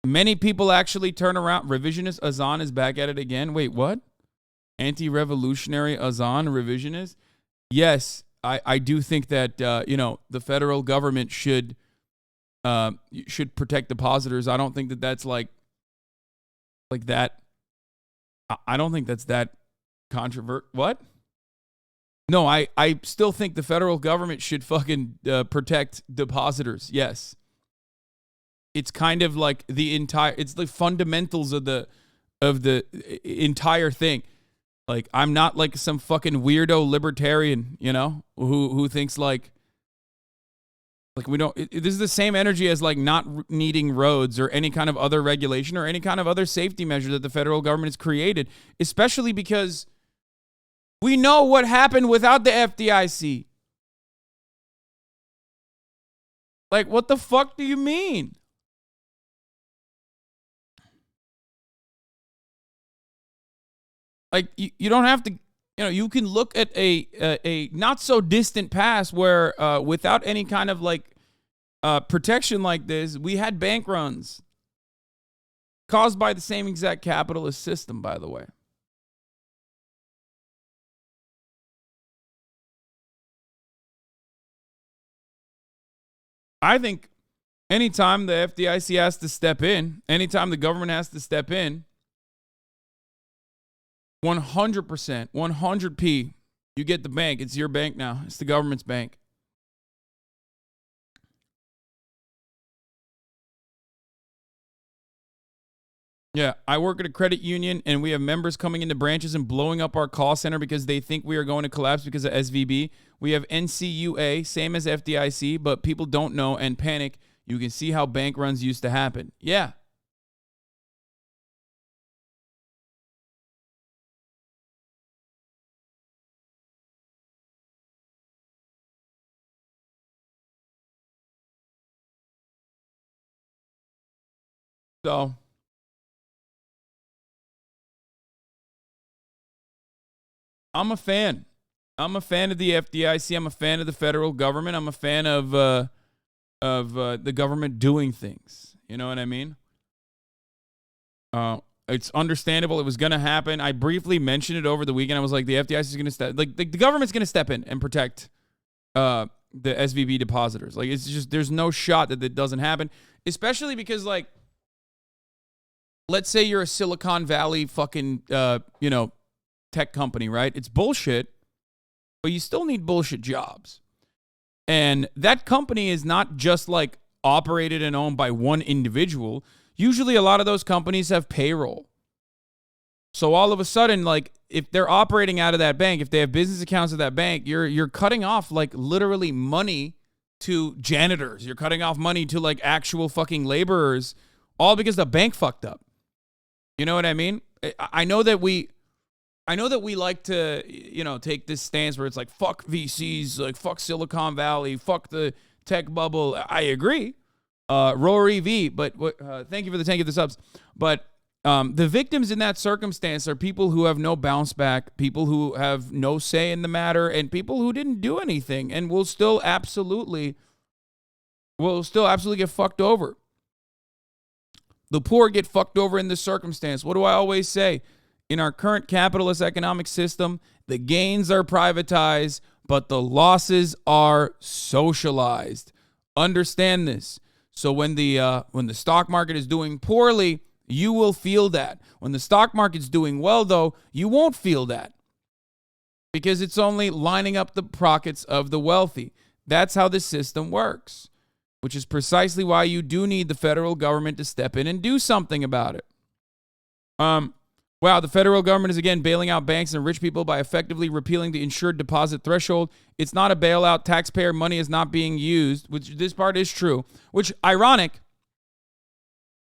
many people actually turn around. Revisionist Hasan is back at it again. Wait, what? Anti-revolutionary Hasan revisionist? Yes, I do think that, you know, the federal government should protect depositors. I don't think that that's like that. I don't think that's that what? No, I still think the federal government should fucking protect depositors. Yes. It's kind of like it's the fundamentals of the entire thing. Like, I'm not like some fucking weirdo libertarian, you know, who thinks like we don't, this is the same energy as like not needing roads or any kind of other regulation or any kind of other safety measure that the federal government has created, especially because we know what happened without the FDIC. Like, what the fuck do you mean? Like, you don't have to, you know, you can look at a not so distant past where without any kind of like protection like this, we had bank runs caused by the same exact capitalist system, by the way. I think anytime the FDIC has to step in, anytime the government has to step in, 100%, 100p, you get the bank. It's your bank now. It's the government's bank. Yeah, I work at a credit union, and we have members coming into branches and blowing up our call center because they think we are going to collapse because of SVB. We have NCUA, same as FDIC, but people don't know and panic. You can see how bank runs used to happen. Yeah. So I'm a fan. I'm a fan of the FDIC. I'm a fan of the federal government. I'm a fan of the government doing things. You know what I mean? It's understandable. It was going to happen. I briefly mentioned it over the weekend. I was like, the FDIC is going to step, like the government's going to step in and protect the SVB depositors. Like, it's just, there's no shot that it doesn't happen, especially because, like, let's say you're a Silicon Valley fucking, you know, tech company, right? It's bullshit, but you still need bullshit jobs. And that company is not just like operated and owned by one individual. Usually a lot of those companies have payroll. So all of a sudden, like, if they're operating out of that bank, if they have business accounts at that bank, you're cutting off like literally money to janitors. You're cutting off money to like actual fucking laborers, all because the bank fucked up. You know what I mean? I know that we like to, you know, take this stance where it's like, fuck VCs, like, fuck Silicon Valley, fuck the tech bubble. I agree. Rory V, but thank you for the 10 of the subs. But the victims in that circumstance are people who have no bounce back, people who have no say in the matter, and people who didn't do anything and will still absolutely get fucked over. The poor get fucked over in this circumstance. What do I always say? In our current capitalist economic system, the gains are privatized, but the losses are socialized. Understand this. So when the stock market is doing poorly, you will feel that. When the stock market's doing well, though, you won't feel that because it's only lining up the pockets of the wealthy. That's how the system works, which is precisely why you do need the federal government to step in and do something about it. Wow, the federal government is again bailing out banks and rich people by effectively repealing the insured deposit threshold. It's not a bailout. Taxpayer money is not being used, which this part is true, which ironic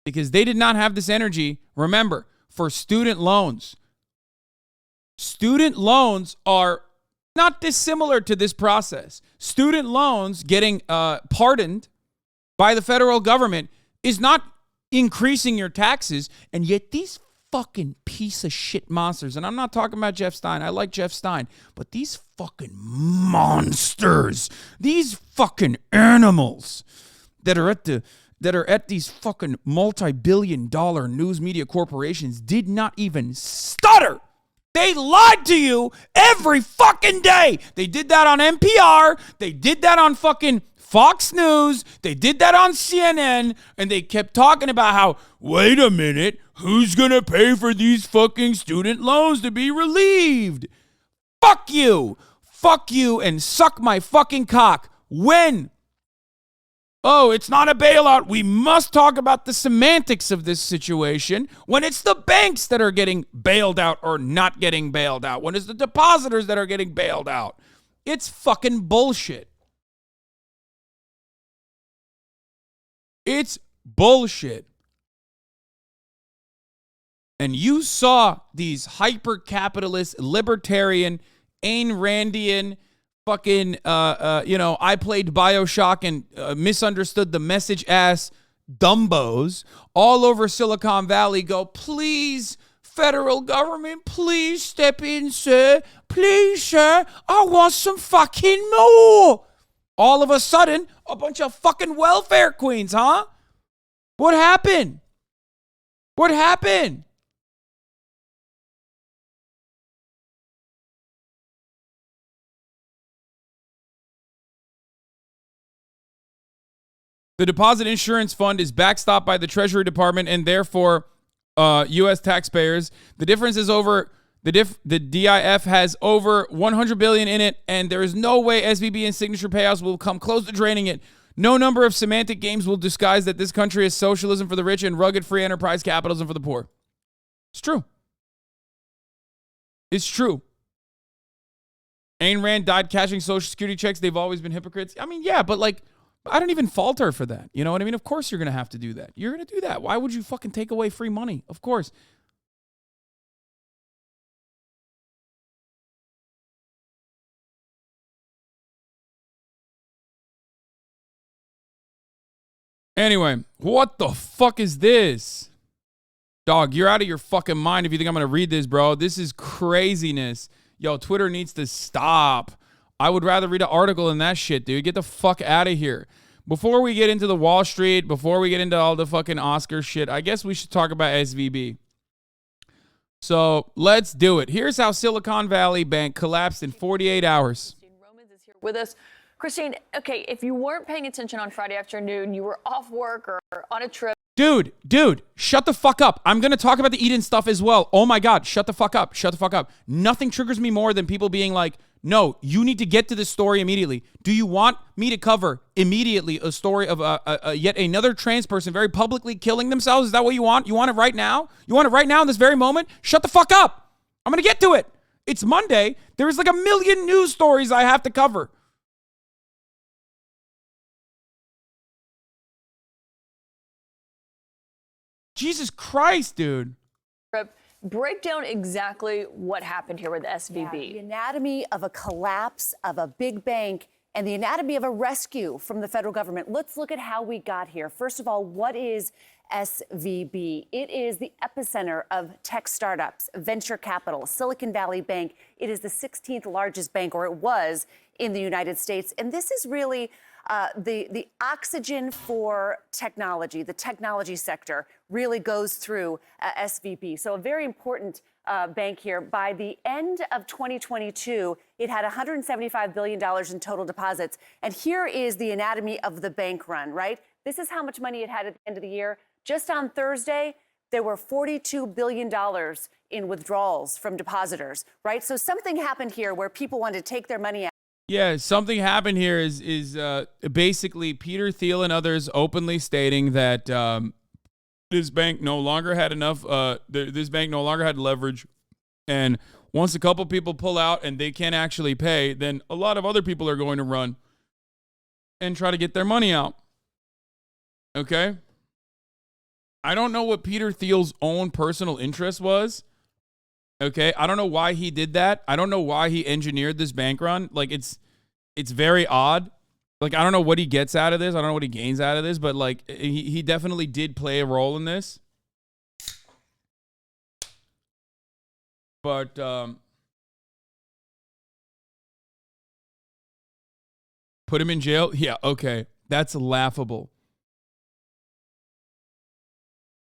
because they did not have this energy, remember, for student loans. Student loans are not dissimilar to this process. Student loans getting pardoned by the federal government is not increasing your taxes, and yet these fucking piece of shit monsters, and I'm not talking about Jeff Stein. I like Jeff Stein, but these fucking monsters, these fucking animals that are at these fucking multi-billion-dollar news media corporations did not even stutter. They lied to you every fucking day. They did that on NPR. They did that on fucking Fox News. They did that on CNN. And they kept talking about how, wait a minute, who's going to pay for these fucking student loans to be relieved? Fuck you. Fuck you and suck my fucking cock. When? Oh, it's not a bailout. We must talk about the semantics of this situation when it's the banks that are getting bailed out or not getting bailed out, when it's the depositors that are getting bailed out. It's fucking bullshit. It's bullshit. And you saw these hyper-capitalist, libertarian, Ayn Randian, fucking, I played Bioshock and misunderstood the message ass dumbos all over Silicon Valley go, please, federal government, please step in, sir. Please, sir, I want some fucking more. All of a sudden, a bunch of fucking welfare queens, huh? What happened? What happened? The Deposit Insurance Fund is backstopped by the Treasury Department and therefore U.S. taxpayers. The difference is over. The DIF has over $100 billion in it, and there is no way SVB and signature payouts will come close to draining it. No number of semantic games will disguise that this country is socialism for the rich and rugged free enterprise capitalism for the poor. It's true. It's true. Ayn Rand died cashing Social Security checks. They've always been hypocrites. I mean, yeah, but like, I don't even fault her for that. You know what I mean? Of course you're going to have to do that. You're going to do that. Why would you fucking take away free money? Of course. Anyway, what the fuck is this? Dog, you're out of your fucking mind if you think I'm going to read this, bro. This is craziness. Yo, Twitter needs to stop. I would rather read an article than that shit, dude. Get the fuck out of here. Before we get into the Wall Street, before we get into all the fucking Oscar shit, I guess we should talk about SVB. So let's do it. Here's how Silicon Valley Bank collapsed in 48 hours. Romans is here with us. Christine, okay, if you weren't paying attention on Friday afternoon, you were off work or on a trip. Dude, shut the fuck up. I'm going to talk about the Eden stuff as well. Oh my God, shut the fuck up. Shut the fuck up. Nothing triggers me more than people being like, no, you need to get to this story immediately. Do you want me to cover immediately a story of yet another trans person very publicly killing themselves? Is that what you want? You want it right now? You want it right now in this very moment? Shut the fuck up. I'm going to get to it. It's Monday. There's like a million news stories I have to cover. Jesus Christ, dude. Break down exactly what happened here with SVB. Yeah, the anatomy of a collapse of a big bank and the anatomy of a rescue from the federal government. Let's look at how we got here. First of all, what is SVB? It is the epicenter of tech startups, venture capital, Silicon Valley Bank. It is the 16th largest bank, or it was, in the United States. And this is really the oxygen for technology. The technology sector really goes through SVB. So a very important bank here. By the end of 2022, it had $175 billion in total deposits. And here is the anatomy of the bank run, right? This is how much money it had at the end of the year. Just on Thursday, there were $42 billion in withdrawals from depositors, right? So something happened here where people wanted to take their money out. Yeah, something happened here is basically Peter Thiel and others openly stating that this bank no longer had enough. This bank no longer had leverage, and once a couple people pull out and they can't actually pay, then a lot of other people are going to run and try to get their money out. Okay, I don't know what Peter Thiel's own personal interest was. Okay, I don't know why he did that. I don't know why he engineered this bank run. Like, it's very odd. Like, I don't know what he gets out of this. I don't know what he gains out of this, but like he definitely did play a role in this. But put him in jail? Yeah, okay. That's laughable.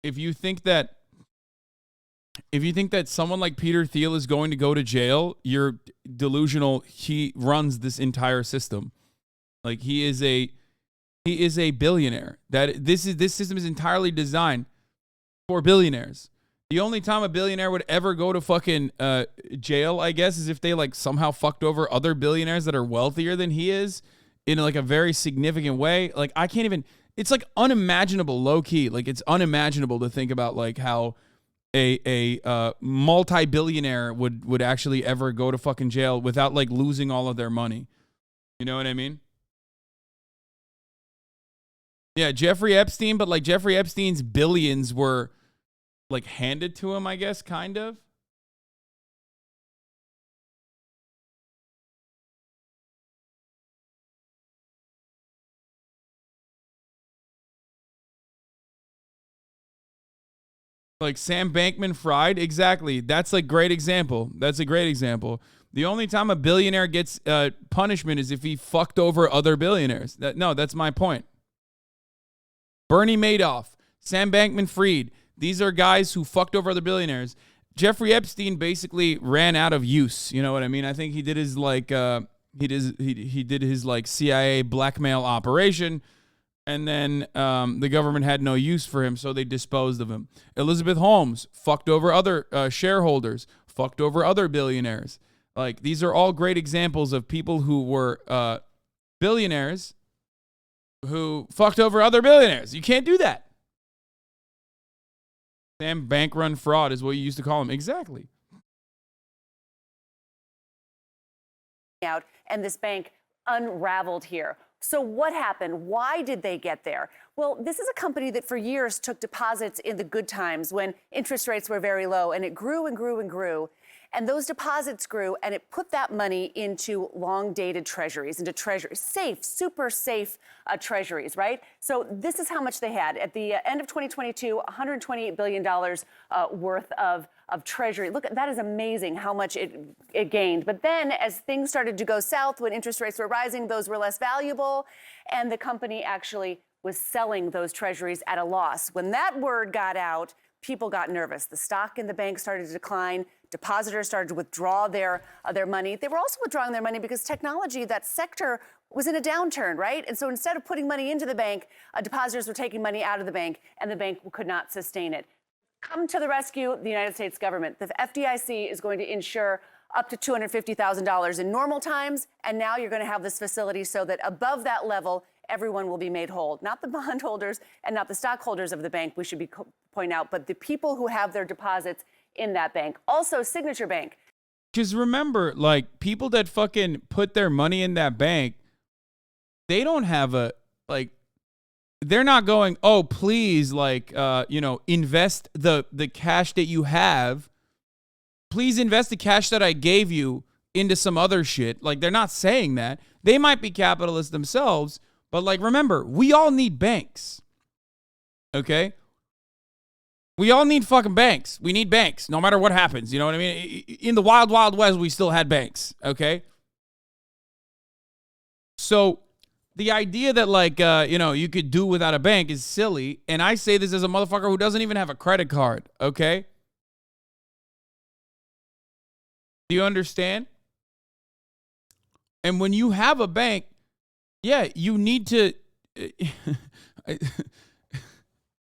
If you think that someone like Peter Thiel is going to go to jail, you're delusional. He runs this entire system. Like, he is a billionaire. This system is entirely designed for billionaires. The only time a billionaire would ever go to fucking jail, I guess, is if they like somehow fucked over other billionaires that are wealthier than he is in like a very significant way. Like, I can't even. It's like unimaginable, low key. Like, it's unimaginable to think about like how a multi-billionaire would actually ever go to fucking jail without like losing all of their money. You know what I mean? Yeah, Jeffrey Epstein, but like Jeffrey Epstein's billions were like handed to him, I guess, kind of. Like Sam Bankman-Fried, exactly. That's like great example. That's a great example. The only time a billionaire gets punishment is if he fucked over other billionaires. That's my point. Bernie Madoff, Sam Bankman-Fried, these are guys who fucked over other billionaires. Jeffrey Epstein basically ran out of use. You know what I mean? I think he did his like he did his like CIA blackmail operation. And then the government had no use for him, so they disposed of him. Elizabeth Holmes fucked over other shareholders, fucked over other billionaires. Like, these are all great examples of people who were billionaires who fucked over other billionaires. You can't do that. Sam bank run fraud is what you used to call him. Exactly. Out, and this bank unraveled here. So what happened? Why did they get there? Well, this is a company that for years took deposits in the good times when interest rates were very low, and it grew and grew and grew. And those deposits grew, and it put that money into long-dated treasuries, into treasuries, safe, super safe treasuries, right? So this is how much they had. At the end of 2022, $128 billion worth of treasury. Look, that is amazing how much it gained. But then as things started to go south, when interest rates were rising, those were less valuable, and the company actually was selling those treasuries at a loss. When that word got out, people got nervous. The stock in the bank started to decline. Depositors started to withdraw their money. They were also withdrawing their money because technology, that sector, was in a downturn, right? And so instead of putting money into the bank, depositors were taking money out of the bank, and the bank could not sustain it. Come to the rescue, the United States government. The FDIC is going to insure up to $250,000 in normal times, and now you're going to have this facility so that above that level, everyone will be made whole. Not the bondholders and not the stockholders of the bank, we should be point out, but the people who have their deposits in that bank. Also, Signature Bank. Because remember, like, people that fucking put their money in that bank, they don't have a, like, they're not going, oh, please, like, invest the cash that you have. Please invest the cash that I gave you into some other shit. Like, they're not saying that. They might be capitalists themselves, but like, remember, we all need banks. Okay? We all need fucking banks. We need banks, no matter what happens. You know what I mean? In the wild, wild west, we still had banks. Okay? So the idea that, like, you could do without a bank is silly. And I say this as a motherfucker who doesn't even have a credit card. Okay? Do you understand? And when you have a bank, yeah, you need to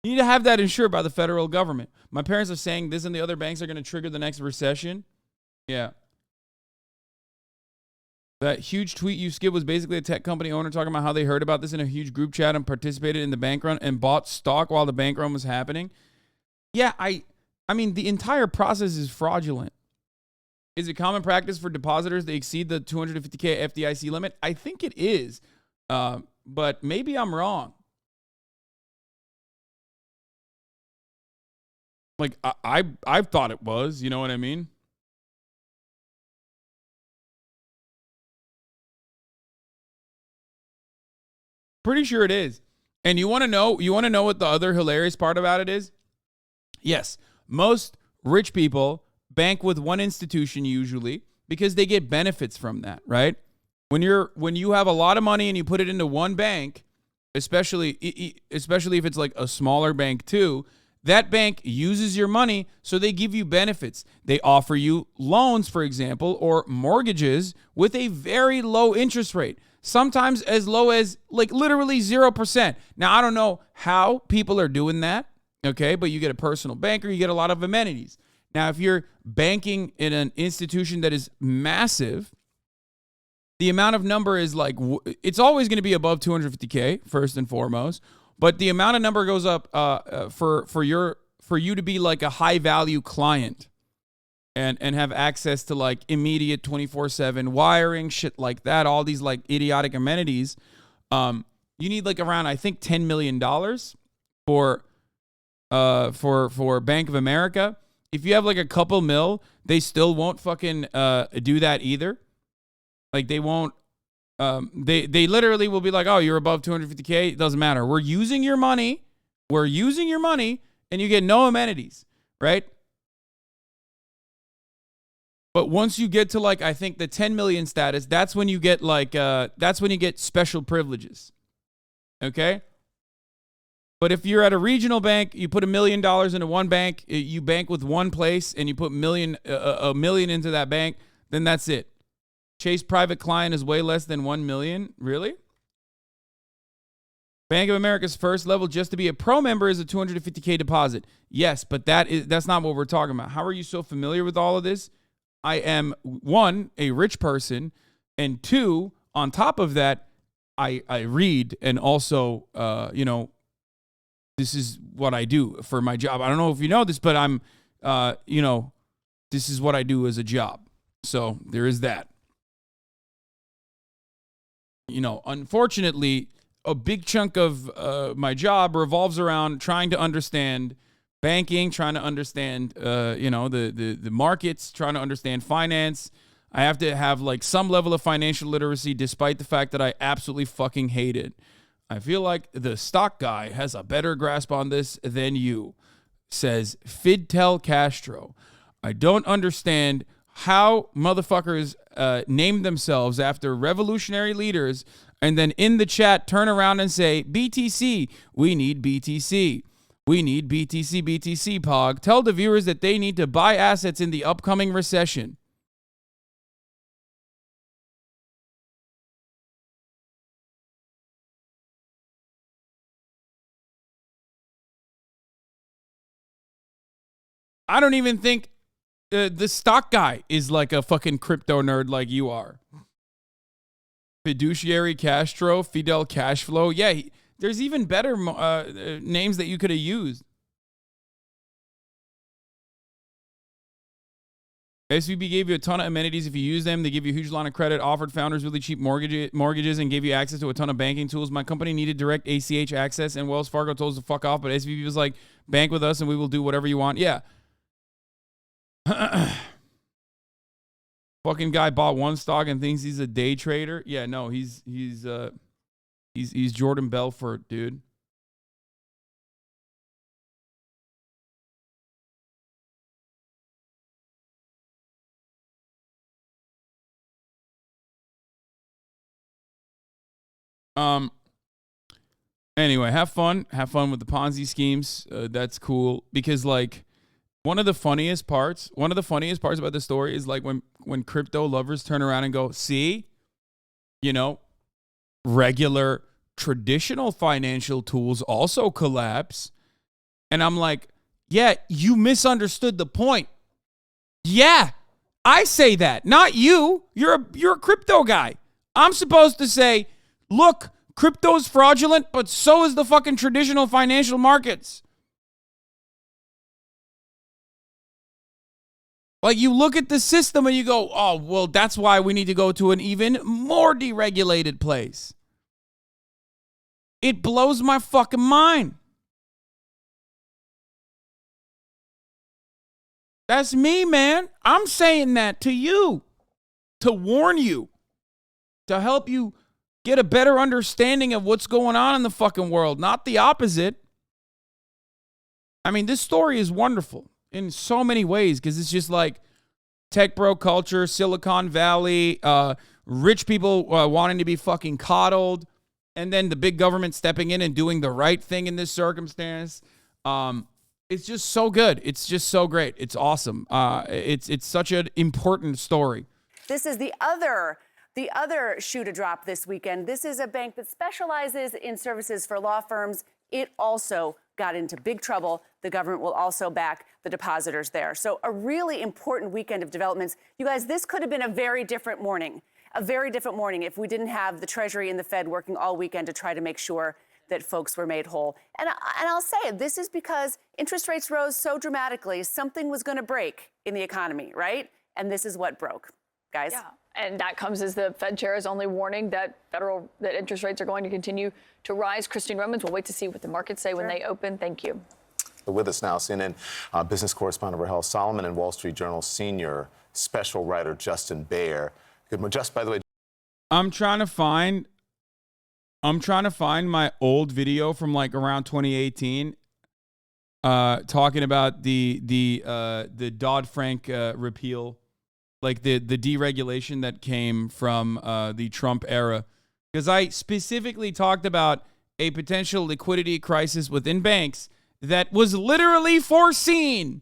you need to have that insured by the federal government. My parents are saying this and the other banks are going to trigger the next recession. Yeah. That huge tweet you skipped was basically a tech company owner talking about how they heard about this in a huge group chat and participated in the bank run and bought stock while the bank run was happening. Yeah, I mean, the entire process is fraudulent. Is it common practice for depositors to exceed the $250K FDIC limit? I think it is, but maybe I'm wrong. Like, I've thought it was, you know what I mean? Pretty sure it is. And you want to know what the other hilarious part about it is? Yes, most rich people bank with one institution usually because they get benefits from that, right? When you have a lot of money and you put it into one bank, especially if it's like a smaller bank too, that bank uses your money, so they give you benefits. They offer you loans, for example, or mortgages with a very low interest rate, sometimes as low as like literally 0%. Now, I don't know how people are doing that, okay, but you get a personal banker, you get a lot of amenities. Now, if you're banking in an institution that is massive, the amount of number is like, it's always going to be above 250K, first and foremost. But the amount of number goes up for you to be like a high value client and have access to like immediate 24/7 wiring, shit like that, all these like idiotic amenities. You need like around, I think, $10 million for Bank of America. If you have like a couple mil, they still won't fucking do that either. Like they won't. They literally will be like, oh, you're above 250K. It doesn't matter. We're using your money, and you get no amenities, right? But once you get to like, I think the 10 million status, that's when you get like, that's when you get special privileges. Okay? But if you're at a regional bank, you put $1 million into one bank, you bank with one place, and you put a million into that bank, then that's it. Chase private client is way less than 1 million. Really? Bank of America's first level just to be a pro member is a 250K deposit. Yes, but that's not what we're talking about. How are you so familiar with all of this? I am, one, a rich person, and two, on top of that, I read, and also, this is what I do for my job. I don't know if you know this, but I'm, this is what I do as a job. So there is that. Unfortunately, a big chunk of my job revolves around trying to understand banking, trying to understand, the markets, trying to understand finance. I have to have like some level of financial literacy, despite the fact that I absolutely fucking hate it. I feel like the stock guy has a better grasp on this than you, says Fidel Castro. I don't understand how motherfuckers name themselves after revolutionary leaders and then in the chat turn around and say, BTC, we need BTC. We need BTC, Pog. Tell the viewers that they need to buy assets in the upcoming recession. I don't even think the stock guy is like a fucking crypto nerd like you are. Fiduciary Castro, Fidel Cashflow. Yeah, there's even better names that you could have used. SVB gave you a ton of amenities if you use them. They give you a huge line of credit, offered founders really cheap mortgages, and gave you access to a ton of banking tools. My company needed direct ACH access, and Wells Fargo told us to fuck off, but SVB was like, bank with us and we will do whatever you want. Yeah. Fucking guy bought one stock and thinks he's a day trader. Yeah, no, he's Jordan Belfort, dude. Anyway, have fun with the Ponzi schemes. That's cool because like one of the funniest parts about the story is like when crypto lovers turn around and go, see, you know, regular traditional financial tools also collapse. And I'm like, yeah, you misunderstood the point. Yeah, I say that, not you. You're a crypto guy. I'm supposed to say, look, crypto's fraudulent, but so is the fucking traditional financial markets. Like, you look at the system and you go, oh, well, that's why we need to go to an even more deregulated place. It blows my fucking mind. That's me, man. I'm saying that to you, to warn you, to help you get a better understanding of what's going on in the fucking world, not the opposite. I mean, this story is wonderful in so many ways because it's just like tech bro culture, Silicon Valley, rich people wanting to be fucking coddled, and then the big government stepping in and doing the right thing in this circumstance. It's just so good. It's just so great. It's awesome. It's such an important story. This is the other shoe to drop this weekend. This is a bank that specializes in services for law firms. It also got into big trouble. The government will also back the depositors there. So a really important weekend of developments. You guys, this could have been a very different morning if we didn't have the Treasury and the Fed working all weekend to try to make sure that folks were made whole. And I'll say it, this is because interest rates rose so dramatically, something was going to break in the economy, right? And this is what broke, guys. Yeah, and that comes as the Fed chair is only warning that interest rates are going to continue to rise. Christine Romans, we'll wait to see what the markets say when they open. Thank you. With us now, CNN business correspondent Rahel Solomon and Wall Street Journal senior special writer Justin Baer. Good morning. Just by the way, I'm trying to find my old video from like around 2018 talking about the Dodd-Frank repeal, like the deregulation that came from the Trump era, because I specifically talked about a potential liquidity crisis within banks that was literally foreseen.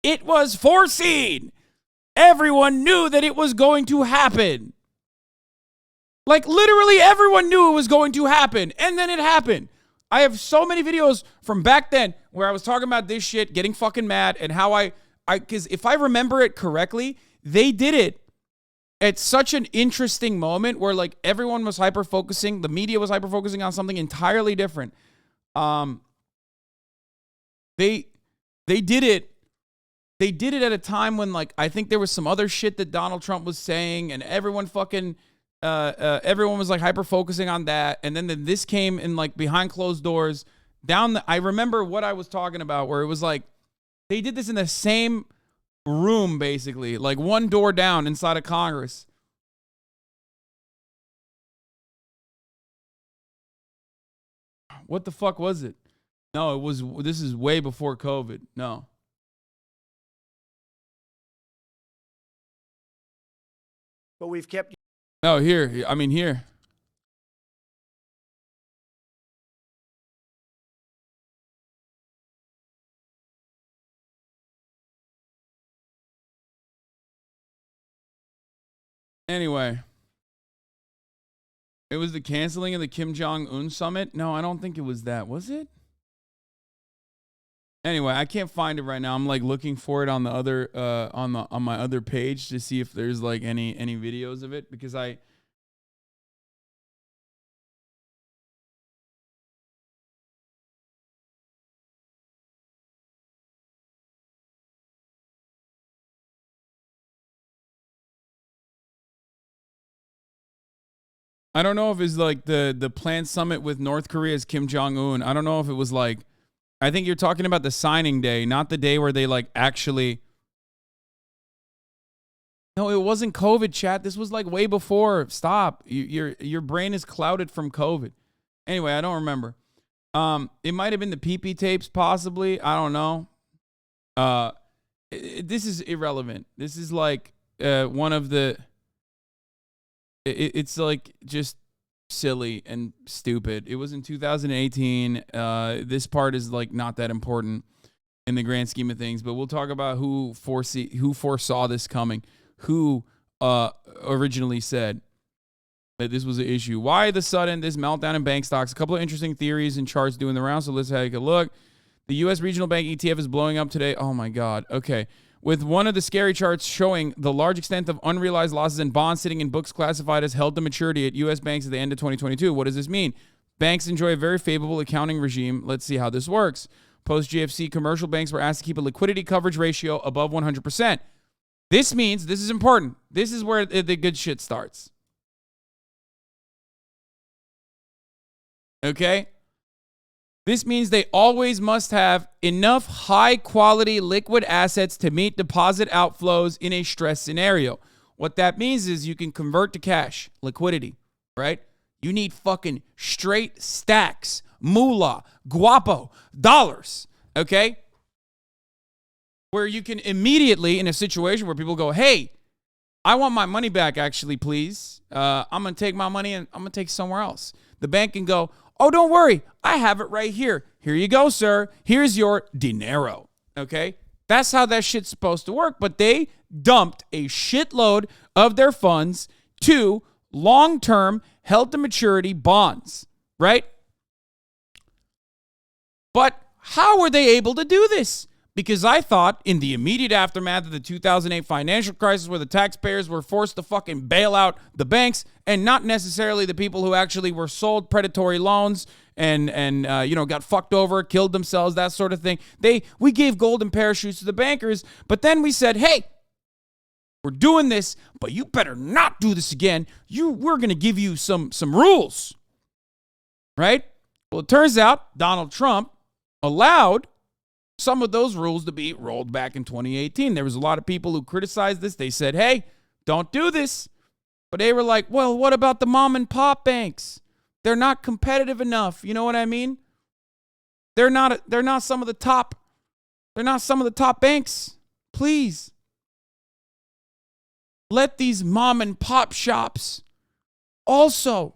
It was foreseen. Everyone knew that it was going to happen. Like, literally everyone knew it was going to happen, and then it happened. I have so many videos from back then where I was talking about this shit, getting fucking mad, and how because if I remember it correctly, they did it at such an interesting moment where, like, everyone was hyper-focusing, the media was hyper-focusing on something entirely different. They did it. They did it at a time when, like, I think there was some other shit that Donald Trump was saying, and everyone fucking... everyone was like hyper focusing on that, and then this came in like behind closed doors I remember what I was talking about, where it was like they did this in the same room, basically, like one door down inside of Congress. What the fuck was it? No, this is way before COVID. No. But we've kept... No, here. I mean, here. Anyway. It was the canceling of the Kim Jong-un summit? No, I don't think it was that. Was it? Anyway, I can't find it right now. I'm like looking for it on the other on my other page to see if there's like any videos of it, because I don't know if it's like the planned summit with North Korea's Kim Jong-un. I don't know if it was like, I think you're talking about the signing day, not the day where they like actually. No, it wasn't COVID, chat. This was like way before. Stop. Your brain is clouded from COVID. Anyway, I don't remember. It might have been the PP tapes, possibly. I don't know. This is irrelevant. This is like one of the. It's like just silly and stupid. It was in 2018. This part is like not that important in the grand scheme of things. But we'll talk about who foresaw this coming. Who originally said that this was an issue. Why this meltdown in bank stocks? A couple of interesting theories and charts doing the round, so let's take a look. The U.S. regional bank ETF is blowing up today. Oh, my God. Okay. With one of the scary charts showing the large extent of unrealized losses in bonds sitting in books classified as held to maturity at U.S. banks at the end of 2022. What does this mean? Banks enjoy a very favorable accounting regime. Let's see how this works. Post-GFC, commercial banks were asked to keep a liquidity coverage ratio above 100%. This means, this is important, this is where the good shit starts. Okay? This means they always must have enough high-quality liquid assets to meet deposit outflows in a stress scenario. What that means is you can convert to cash, liquidity, right? You need fucking straight stacks, moolah, guapo, dollars, okay? Where you can immediately, in a situation where people go, hey, I want my money back, actually, please. I'm going to take my money and I'm going to take it somewhere else. The bank can go, oh, don't worry. I have it right here. Here you go, sir. Here's your dinero. Okay? That's how that shit's supposed to work. But they dumped a shitload of their funds to long-term held-to-maturity bonds, right? But how were they able to do this? Because I thought in the immediate aftermath of the 2008 financial crisis where the taxpayers were forced to fucking bail out the banks and not necessarily the people who actually were sold predatory loans and got fucked over, killed themselves, that sort of thing. We gave golden parachutes to the bankers, but then we said, hey, we're doing this, but you better not do this again. We're going to give you some rules, right? Well, it turns out Donald Trump allowed some of those rules to be rolled back in 2018. There was a lot of people who criticized this. They said, hey, don't do this. But they were like, well, what about the mom and pop banks? They're not competitive enough. You know what I mean? They're not some of the top banks. Please. Let these mom and pop shops also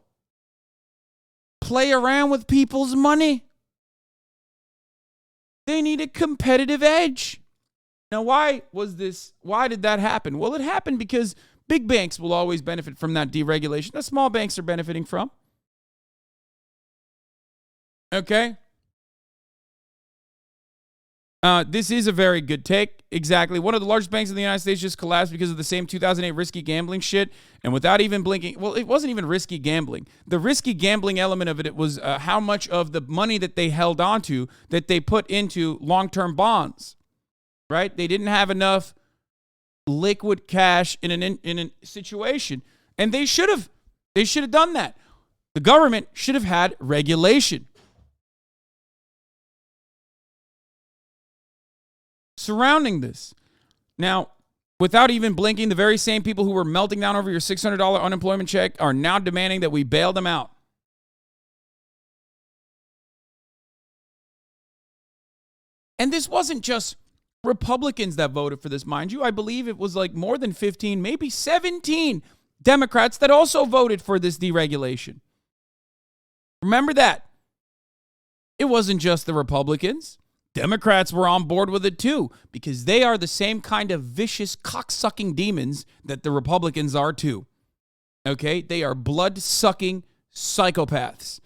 play around with people's money. They need a competitive edge. Now, why did that happen? Well, it happened because big banks will always benefit from that deregulation that small banks are benefiting from. Okay? This is a very good take. Exactly. One of the largest banks in the United States just collapsed because of the same 2008 risky gambling shit. And without even blinking, well, it wasn't even risky gambling. The risky gambling element of it was how much of the money that they held onto that they put into long-term bonds, right? They didn't have enough liquid cash in a situation. And they should have done that. The government should have had regulation surrounding this. Now, without even blinking, the very same people who were melting down over your $600 unemployment check are now demanding that we bail them out. And this wasn't just Republicans that voted for this, mind you. I believe it was like more than 15, maybe 17 Democrats that also voted for this deregulation. Remember that. It wasn't just the Republicans. Democrats were on board with it too, because they are the same kind of vicious cock-sucking demons that the Republicans are too. Okay? They are blood-sucking psychopaths,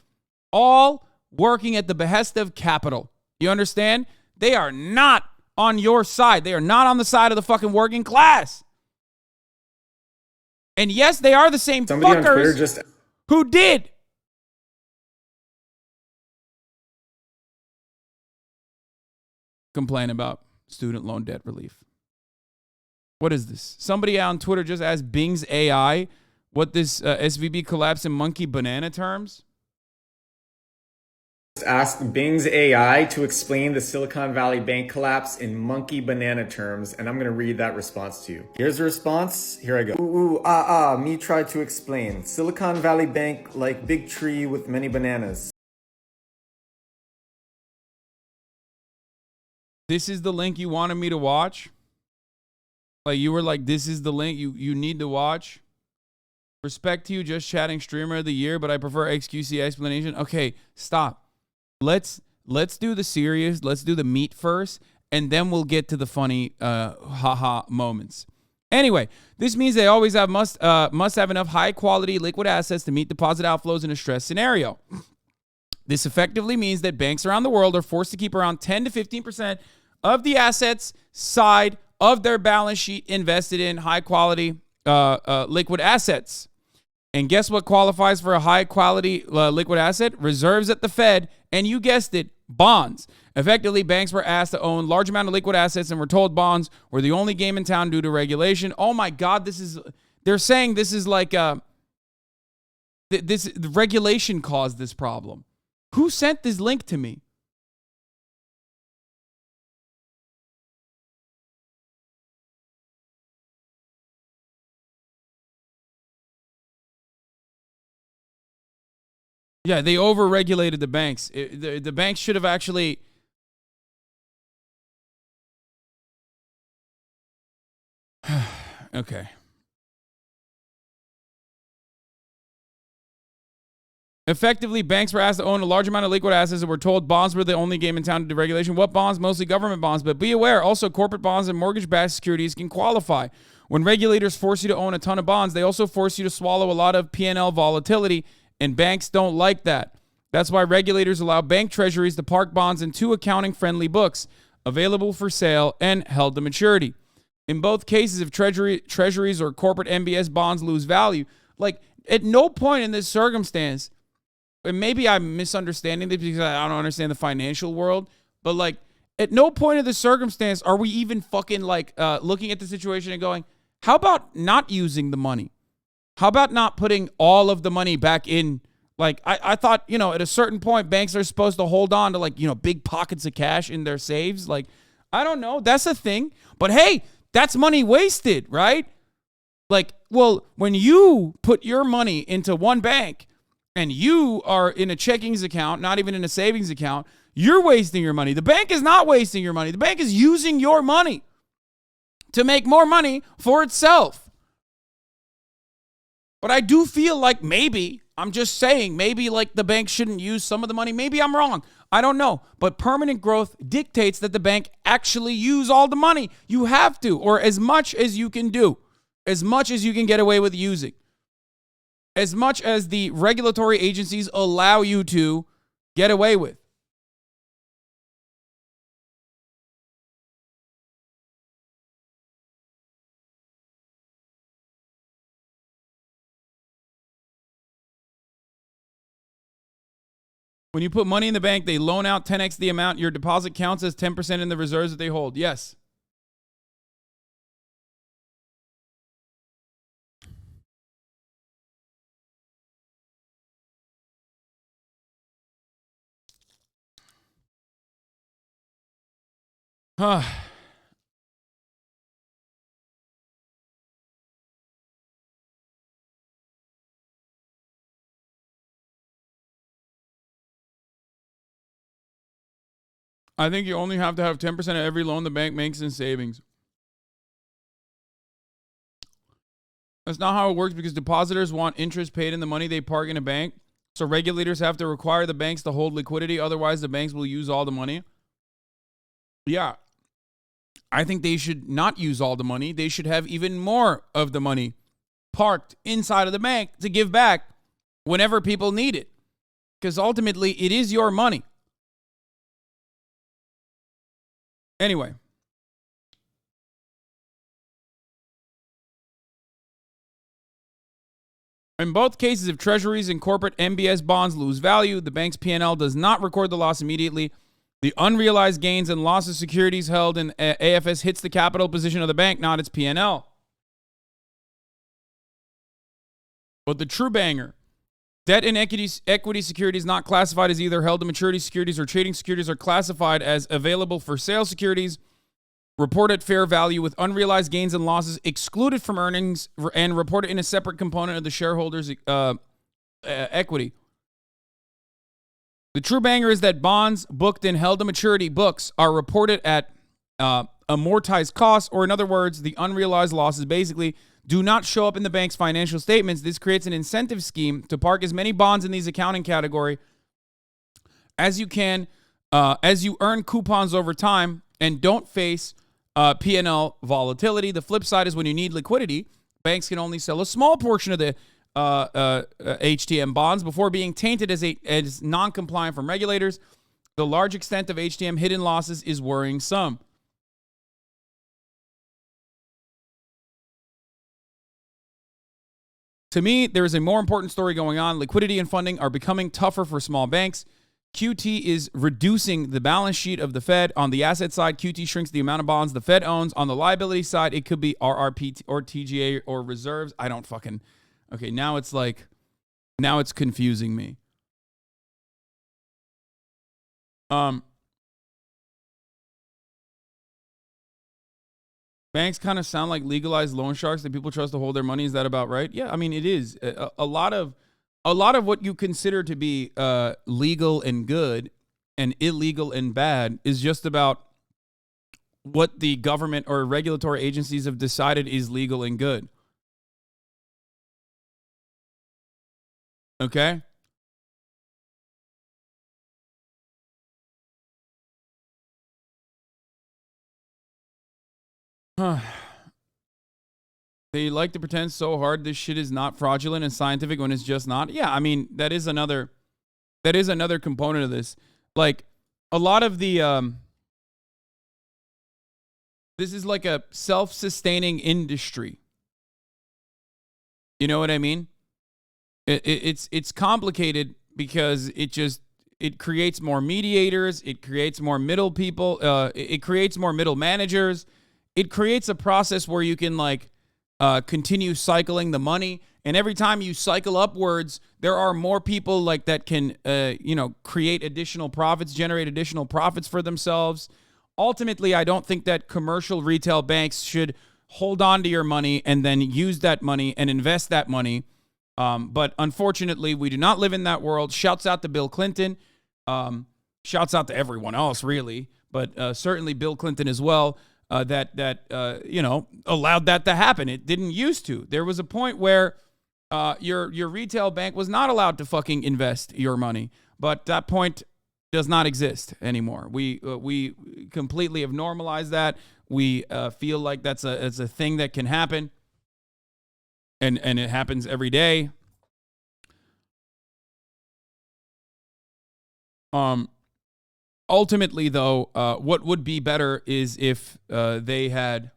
all working at the behest of capital. You understand? They are not on your side. They are not on the side of the fucking working class. And yes, they are the same fuckers who did complain about student loan debt relief. What is this? Somebody on Twitter just asked Bing's AI what this SVB collapse in monkey banana terms. Asked Bing's AI to explain the Silicon Valley Bank collapse in monkey banana terms, and I'm going to read that response to you. Here's the response. Here I go. Me try to explain. Silicon Valley Bank like big tree with many bananas. This is the link you wanted me to watch? Like, you were like, this is the link you need to watch? Respect to you, just chatting streamer of the year, but I prefer XQC explanation. Okay, stop. Let's do the serious, let's do the meat first, and then we'll get to the funny haha moments. Anyway, this means they always must have enough high quality liquid assets to meet deposit outflows in a stress scenario. This effectively means that banks around the world are forced to keep around 10 to 15% of the assets side of their balance sheet invested in high quality liquid assets. And guess what qualifies for a high quality liquid asset? Reserves at the Fed, and you guessed it, bonds. Effectively, banks were asked to own large amount of liquid assets and were told bonds were the only game in town due to regulation. Oh my God, they're saying this is like the regulation caused this problem. Who sent this link to me? Yeah, they overregulated the banks. The banks should have actually... Okay. Effectively, banks were asked to own a large amount of liquid assets and were told bonds were the only game in town to deregulation. What bonds? Mostly government bonds. But be aware, also corporate bonds and mortgage-backed securities can qualify. When regulators force you to own a ton of bonds, they also force you to swallow a lot of P&L volatility, and banks don't like that. That's why regulators allow bank treasuries to park bonds in two accounting-friendly books, available for sale and held to maturity. In both cases, if treasuries or corporate MBS bonds lose value, like at no point in this circumstance, and maybe I'm misunderstanding this because I don't understand the financial world, but like at no point of the circumstance are we even fucking like looking at the situation and going, how about not using the money? How about not putting all of the money back in? Like, I thought, at a certain point, banks are supposed to hold on to, like, big pockets of cash in their saves. Like, I don't know. That's a thing. But, hey, that's money wasted, right? Like, well, when you put your money into one bank and you are in a checkings account, not even in a savings account, you're wasting your money. The bank is not wasting your money. The bank is using your money to make more money for itself. But I do feel like maybe, I'm just saying, maybe like the bank shouldn't use some of the money. Maybe I'm wrong. I don't know. But permanent growth dictates that the bank actually use all the money. You have to, or as much as you can do, as much as you can get away with using, as much as the regulatory agencies allow you to get away with. When you put money in the bank, they loan out 10x the amount. Your deposit counts as 10% in the reserves that they hold. Yes. Huh. I think you only have to have 10% of every loan the bank makes in savings. That's not how it works because depositors want interest paid in the money they park in a bank. So regulators have to require the banks to hold liquidity. Otherwise, the banks will use all the money. Yeah. I think they should not use all the money. They should have even more of the money parked inside of the bank to give back whenever people need it. Because ultimately, it is your money. Anyway. In both cases, if treasuries and corporate MBS bonds lose value, the bank's P&L does not record the loss immediately. The unrealized gains and loss of securities held in AFS hits the capital position of the bank, not its P&L. But the true banger, Debt and equity securities not classified as either held to maturity securities or trading securities are classified as available for sale securities, report at fair value with unrealized gains and losses excluded from earnings, and reported in a separate component of the shareholders' equity. The true banger is that bonds booked in held to maturity books are reported at amortized costs, or in other words, the unrealized losses basically do not show up in the bank's financial statements. This creates an incentive scheme to park as many bonds in these accounting category as you can, as you earn coupons over time and don't face P&L volatility. The flip side is when you need liquidity, banks can only sell a small portion of the HTM bonds before being tainted as non-compliant from regulators. The large extent of HTM hidden losses is worrying some. To me, there is a more important story going on. Liquidity and funding are becoming tougher for small banks. QT is reducing the balance sheet of the Fed. On the asset side, QT shrinks the amount of bonds the Fed owns. On the liability side, it could be RRP or TGA or reserves. I don't fucking... Okay, now it's confusing me. Banks kind of sound like legalized loan sharks that people trust to hold their money. Is that about right? Yeah, I mean, it is. A lot of what you consider to be legal and good and illegal and bad is just about what the government or regulatory agencies have decided is legal and good. Okay? They like to pretend so hard this shit is not fraudulent and scientific when it's just not. Yeah, I mean, that is another component of this. Like, a lot of the this is like a self-sustaining industry. You know what I mean? It's complicated because it creates more mediators, it creates more middle people, it creates more middle managers. It creates a process where you can continue cycling the money, and every time you cycle upwards, there are more people that can create additional profits, generate additional profits for themselves. Ultimately, I don't think that commercial retail banks should hold on to your money and then use that money and invest that money. But unfortunately, we do not live in that world. Shouts out to Bill Clinton. Shouts out to everyone else, really, but certainly Bill Clinton as well. That allowed that to happen. It didn't used to. There was a point where your retail bank was not allowed to fucking invest your money, but that point does not exist anymore. We completely have normalized that. We feel like it's a thing that can happen, and it happens every day. Ultimately, though, what would be better is if they had...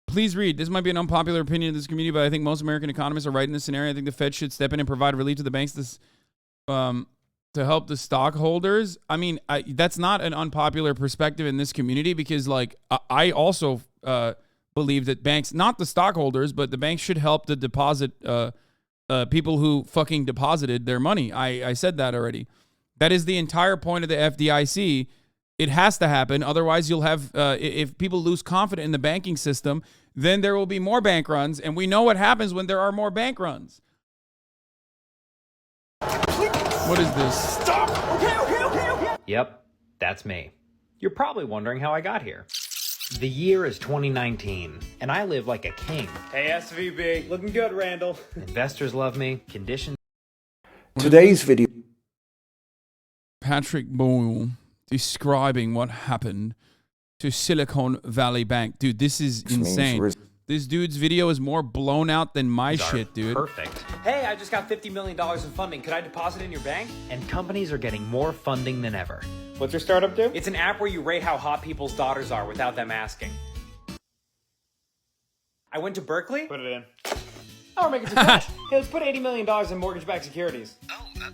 Please read. This might be an unpopular opinion in this community, but I think most American economists are right in this scenario. I think the Fed should step in and provide relief to the banks to help the stockholders. I mean, that's not an unpopular perspective in this community because, I also believe that banks, not the stockholders, but the banks should help the deposit people who fucking deposited their money. I said that already. That is the entire point of the FDIC. It has to happen. Otherwise, you'll have, if people lose confidence in the banking system, then there will be more bank runs. And we know what happens when there are more bank runs. What is this? Stop! Okay. Yep, that's me. You're probably wondering how I got here. The year is 2019, and I live like a king. Hey, SVB. Looking good, Randall. Investors love me. Conditions. Today's video. Patrick Boyle describing what happened to Silicon Valley Bank. Dude, this is insane. This dude's video is more blown out than my shit, dude. Perfect. Hey, I just got $50 million in funding. Could I deposit in your bank? And companies are getting more funding than ever. What's your startup do? It's an app where you rate how hot people's daughters are without them asking. I went to Berkeley. Put it in. Oh, we're making some cash. Hey, let's put $80 million in mortgage-backed securities. Oh, that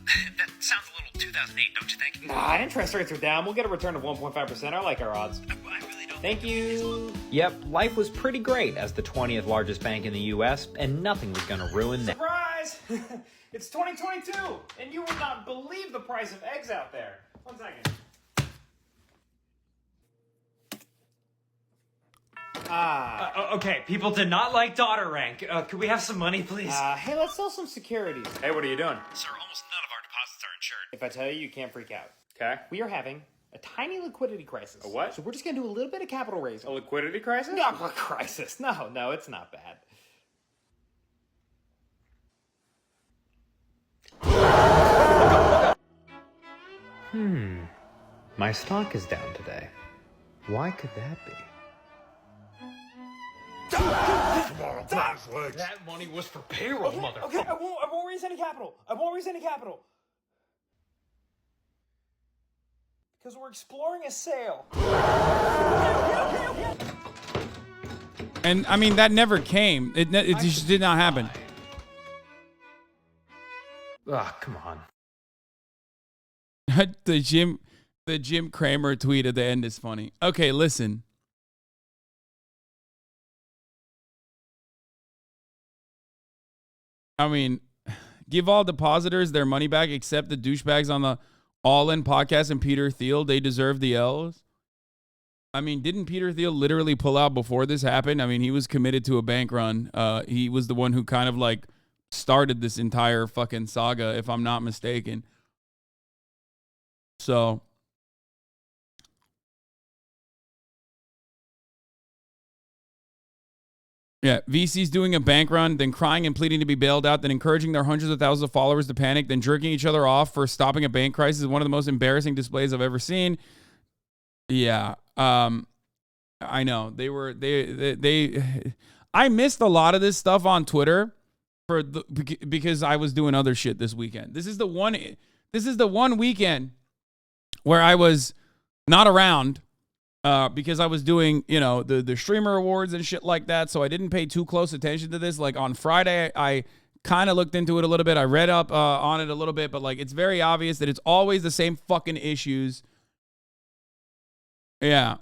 sounds a little 2008, don't you think? Nah, interest rates are down. We'll get a return of 1.5%. I like our odds. I really don't. Thank you. Yep, life was pretty great as the 20th largest bank in the U.S., and nothing was going to ruin that. Surprise! guys. It's 2022, and you would not believe the price of eggs out there. 1 second. Okay, people did not like daughter rank. Could we have some money, please? Hey, let's sell some securities. Hey, what are you doing? Sir, almost none of our deposits are insured. If I tell you, you can't freak out. Okay. We are having a tiny liquidity crisis. A what? So we're just going to do a little bit of capital raising. A liquidity crisis? No, a crisis. No, it's not bad. My stock is down today. Why could that be? That money was for payroll, motherfucker. Okay, I won't raise any capital. Because we're exploring a sale. And I mean, that never came. It just did not happen. Come on. The Jim Cramer tweet at the end is funny. Okay, listen. I mean, give all depositors their money back except the douchebags on the All In podcast and Peter Thiel. They deserve the L's. I mean, didn't Peter Thiel literally pull out before this happened? I mean, he was committed to a bank run. He was the one who kind of like started this entire fucking saga, if I'm not mistaken. So, yeah, VC's doing a bank run, then crying and pleading to be bailed out, then encouraging their hundreds of thousands of followers to panic, then jerking each other off for stopping a bank crisis is one of the most embarrassing displays I've ever seen. Yeah, I know I missed a lot of this stuff on Twitter because I was doing other shit this weekend. This is the one weekend where I was not around because I was doing, the streamer awards and shit like that. So I didn't pay too close attention to this. Like on Friday, I kind of looked into it a little bit. I read up on it a little bit, but like it's very obvious that it's always the same fucking issues. Yeah.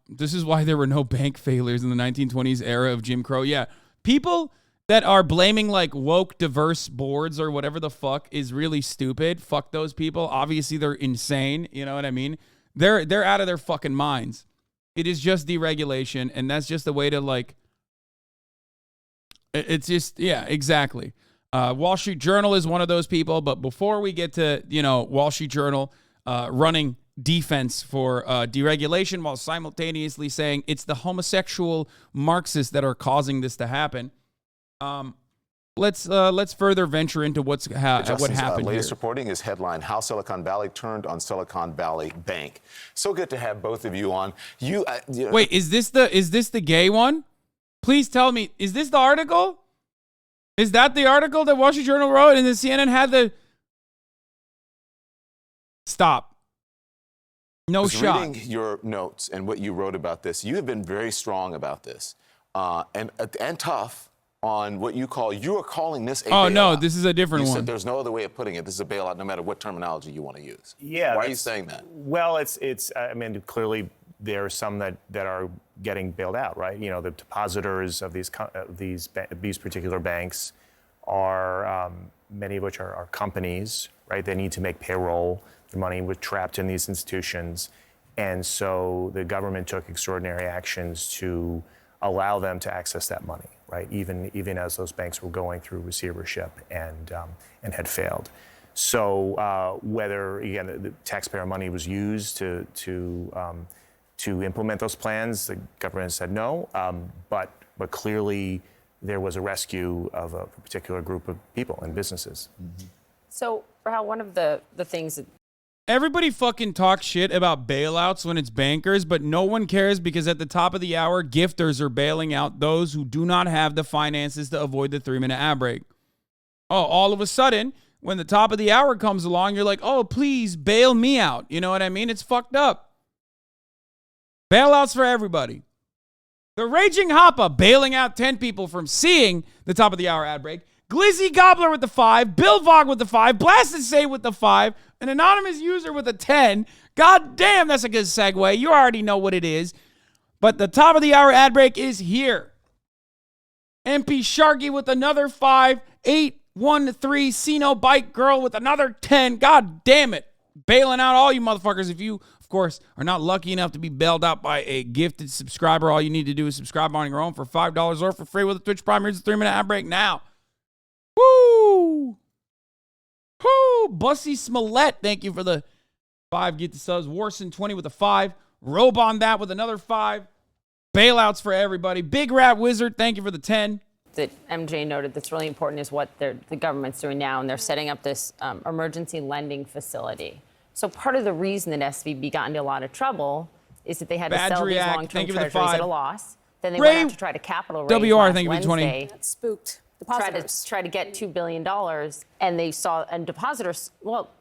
This is why there were no bank failures in the 1920s era of Jim Crow. Yeah. People that are blaming like woke diverse boards or whatever the fuck is really stupid. Fuck those people. Obviously they're insane. You know what I mean? They're out of their fucking minds. It is just deregulation, and that's just the way to like. It's just, yeah, exactly. Wall Street Journal is one of those people, but before we get to Wall Street Journal running defense for deregulation while simultaneously saying it's the homosexual Marxists that are causing this to happen. Let's further venture into what happened. Latest here. reporting is headline: How Silicon Valley Turned on Silicon Valley Bank. So good to have both of you on. Wait, is this the gay one? Please tell me, is this the article? Is that the article that Wall Street Journal wrote and then CNN had the? Stop. No shot. Reading your notes and what you wrote about this, you have been very strong about this, and tough on what you are calling this a bailout. Oh, no, this is a different one. Said there's no other way of putting it. This is a bailout, no matter what terminology you want to use. Yeah. Why are you saying that? Well, it's. I mean, clearly there are some that are getting bailed out, right? The depositors of these particular banks are many of which are companies, right? They need to make payroll. The money was trapped in these institutions, and so the government took extraordinary actions to allow them to access that money, right? Even as those banks were going through receivership and had failed. So whether again the taxpayer money was used to implement those plans, the government said no. But clearly there was a rescue of a particular group of people and businesses. Mm-hmm. So, Rahul, one of the things that everybody fucking talks shit about bailouts when it's bankers, but no one cares because at the top of the hour, gifters are bailing out those who do not have the finances to avoid the 3-minute ad break. Oh, all of a sudden, when the top of the hour comes along, you're like, oh, please bail me out. You know what I mean? It's fucked up. Bailouts for everybody. The Raging Hoppa bailing out 10 people from seeing the top of the hour ad break. Glizzy Gobbler with the 5, Bill Vog with the 5, Blasted Say with the 5, an anonymous user with a 10. God damn, that's a good segue. You already know what it is. But the top of the hour ad break is here. MP Sharky with another 5, 8 813 see no bike girl with another 10. God damn it. Bailing out all you motherfuckers. If you, of course, are not lucky enough to be bailed out by a gifted subscriber, all you need to do is subscribe on your own for $5 or for free with a Twitch Prime. Here's a 3-minute ad break now. Woo! Woo! Bussy Smollett, thank you for the 5. Get the subs. Warson 20 with a 5. Robe on that with another 5. Bailouts for everybody. Big Rat Wizard, thank you for the 10. That MJ noted that's really important is what the government's doing now, and they're setting up this emergency lending facility. So part of the reason that SVB got into a lot of trouble is that they had to sell these long-term treasuries at a loss. Then they went out to try to capital raise WR, thank you for last 20. Wednesday. That spooked Try to get $2 billion, and they saw, and depositors,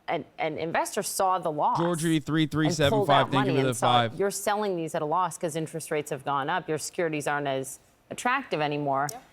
and investors saw the loss. Georgie 3375, thank you for the 5. You're selling these at a loss because interest rates have gone up. Your securities aren't as attractive anymore. Yep.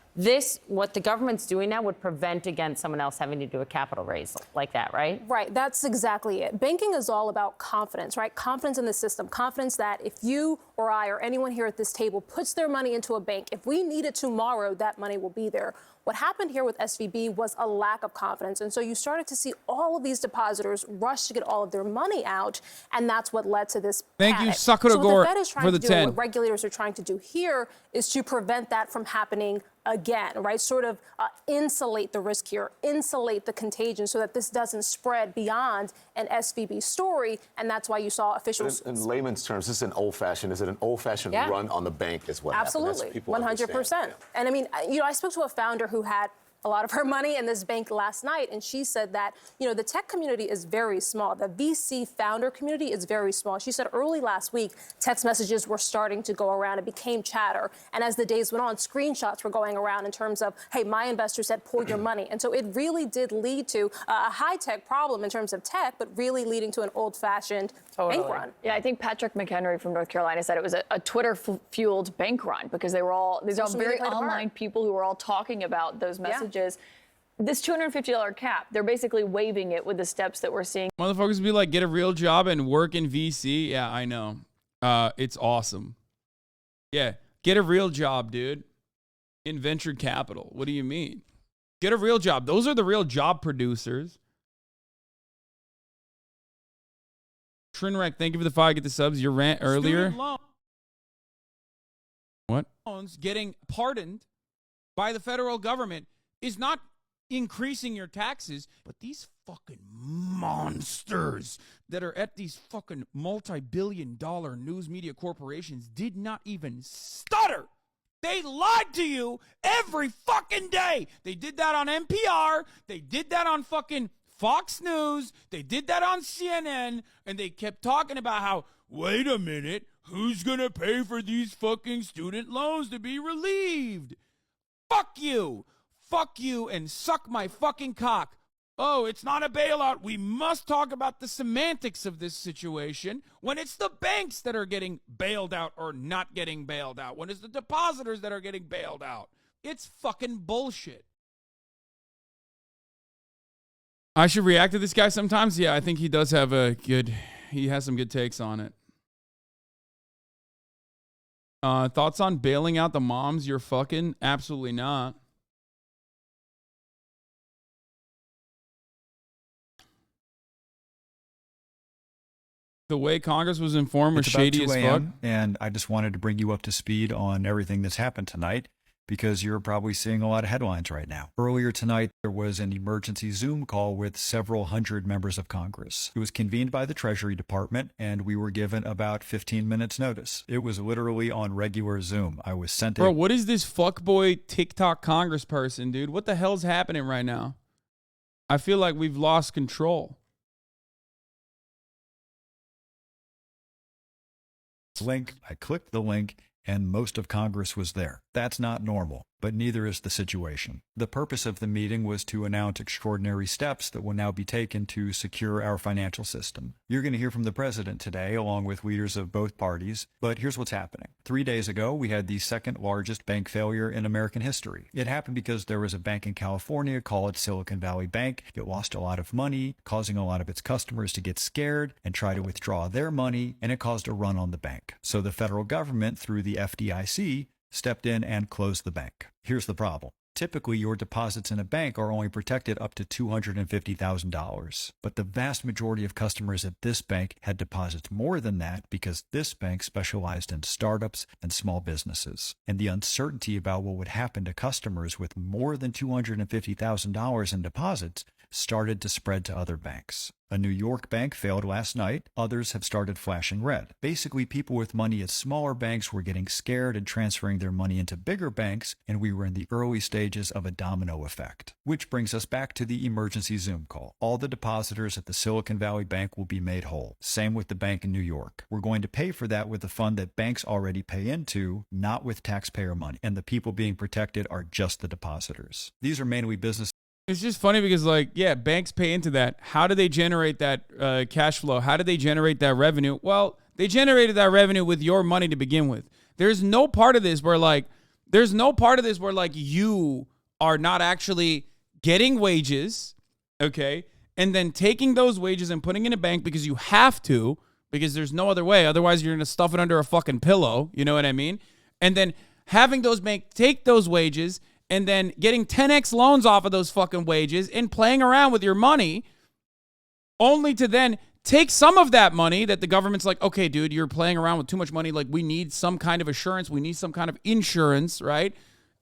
What the government's doing now would prevent against someone else having to do a capital raise like that, right? Right, that's exactly it. Banking is all about confidence, right? Confidence in the system, confidence that if you or I or anyone here at this table puts their money into a bank, if we need it tomorrow, that money will be there. What happened here with SVB was a lack of confidence. And so you started to see all of these depositors rush to get all of their money out. And that's what led to this Thank panic. you, Sakura So what Gore, the Fed is trying for the to do, 10. what regulators are trying to do here is to prevent that from happening again, right? Sort of insulate the risk here, insulate the contagion so that this doesn't spread beyond an SVB story. And that's why you saw officials. In layman's terms, this is an old-fashioned, is it an old-fashioned run on the bank is what Absolutely, happened? 100%. And I mean, I spoke to a founder who had a lot of her money in this bank last night, and she said that, the tech community is very small. The VC founder community is very small. She said early last week, text messages were starting to go around. It became chatter. And as the days went on, screenshots were going around in terms of, hey, my investor said, pull your money. And so it really did lead to a high-tech problem in terms of tech, but really leading to an old-fashioned bank run. Yeah, I think Patrick McHenry from North Carolina said it was a Twitter-fueled bank run because these are all very online people who were all talking about those messages. This $250 cap, they're basically waiving it with the steps that we're seeing. Motherfuckers be like, get a real job and work in VC. Yeah, I know. It's awesome. Yeah, get a real job, dude. In venture capital. What do you mean? Get a real job. Those are the real job producers. Trinrec, thank you for the 5. Get the subs. Your rant earlier. What? Getting pardoned by the federal government is not increasing your taxes, but these fucking monsters that are at these fucking multi-billion-dollar news media corporations did not even stutter. They lied to you every fucking day. They did that on NPR. They did that on fucking Fox News. They did that on CNN. And they kept talking about how, wait a minute, who's gonna pay for these fucking student loans to be relieved? Fuck you. Fuck you and suck my fucking cock. Oh, it's not a bailout. We must talk about the semantics of this situation when it's the banks that are getting bailed out or not getting bailed out, when it's the depositors that are getting bailed out. It's fucking bullshit. I should react to this guy sometimes. Yeah, I think he does have he has some good takes on it. Thoughts on bailing out the moms you're fucking? Absolutely not. The way Congress was informed was shady as fuck. And I just wanted to bring you up to speed on everything that's happened tonight because you're probably seeing a lot of headlines right now. Earlier tonight, there was an emergency Zoom call with several hundred members of Congress. It was convened by the Treasury Department, and we were given about 15 minutes notice. It was literally on regular Zoom. I was sent Bro, what is this fuckboy TikTok congressperson, dude? What the hell's happening right now? I feel like we've lost control. Link. I clicked the link, and most of Congress was there. That's not normal, but neither is the situation. The purpose of the meeting was to announce extraordinary steps that will now be taken to secure our financial system. You're going to hear from the president today, along with leaders of both parties, but here's what's happening. 3 days ago, we had the second largest bank failure in American history. It happened because there was a bank in California called Silicon Valley Bank. It lost a lot of money, causing a lot of its customers to get scared and try to withdraw their money, and it caused a run on the bank. So the federal government, through the FDIC, stepped in and closed the bank. Here's the problem. Typically, your deposits in a bank are only protected up to $250,000. But the vast majority of customers at this bank had deposits more than that because this bank specialized in startups and small businesses. And the uncertainty about what would happen to customers with more than $250,000 in deposits started to spread to other banks. A New York bank failed last night. Others have started flashing red. Basically, people with money at smaller banks were getting scared and transferring their money into bigger banks, and we were in the early stages of a domino effect. Which brings us back to the emergency Zoom call. All the depositors at the Silicon Valley Bank will be made whole. Same with the bank in New York. We're going to pay for that with the fund that banks already pay into, not with taxpayer money. And the people being protected are just the depositors. These are mainly business. It's just funny because, like, yeah, banks pay into that. How do they generate that cash flow? How do they generate that revenue? Well, they generated that revenue with your money to begin with. There's no part of this where, like, you are not actually getting wages, okay, and then taking those wages and putting in a bank because you have to, because there's no other way. Otherwise, you're going to stuff it under a fucking pillow. You know what I mean? And then having those banks take those wages and then getting 10x loans off of those fucking wages and playing around with your money, only to then take some of that money that the government's like, okay, dude, you're playing around with too much money. Like, we need some kind of assurance. We need some kind of insurance, right?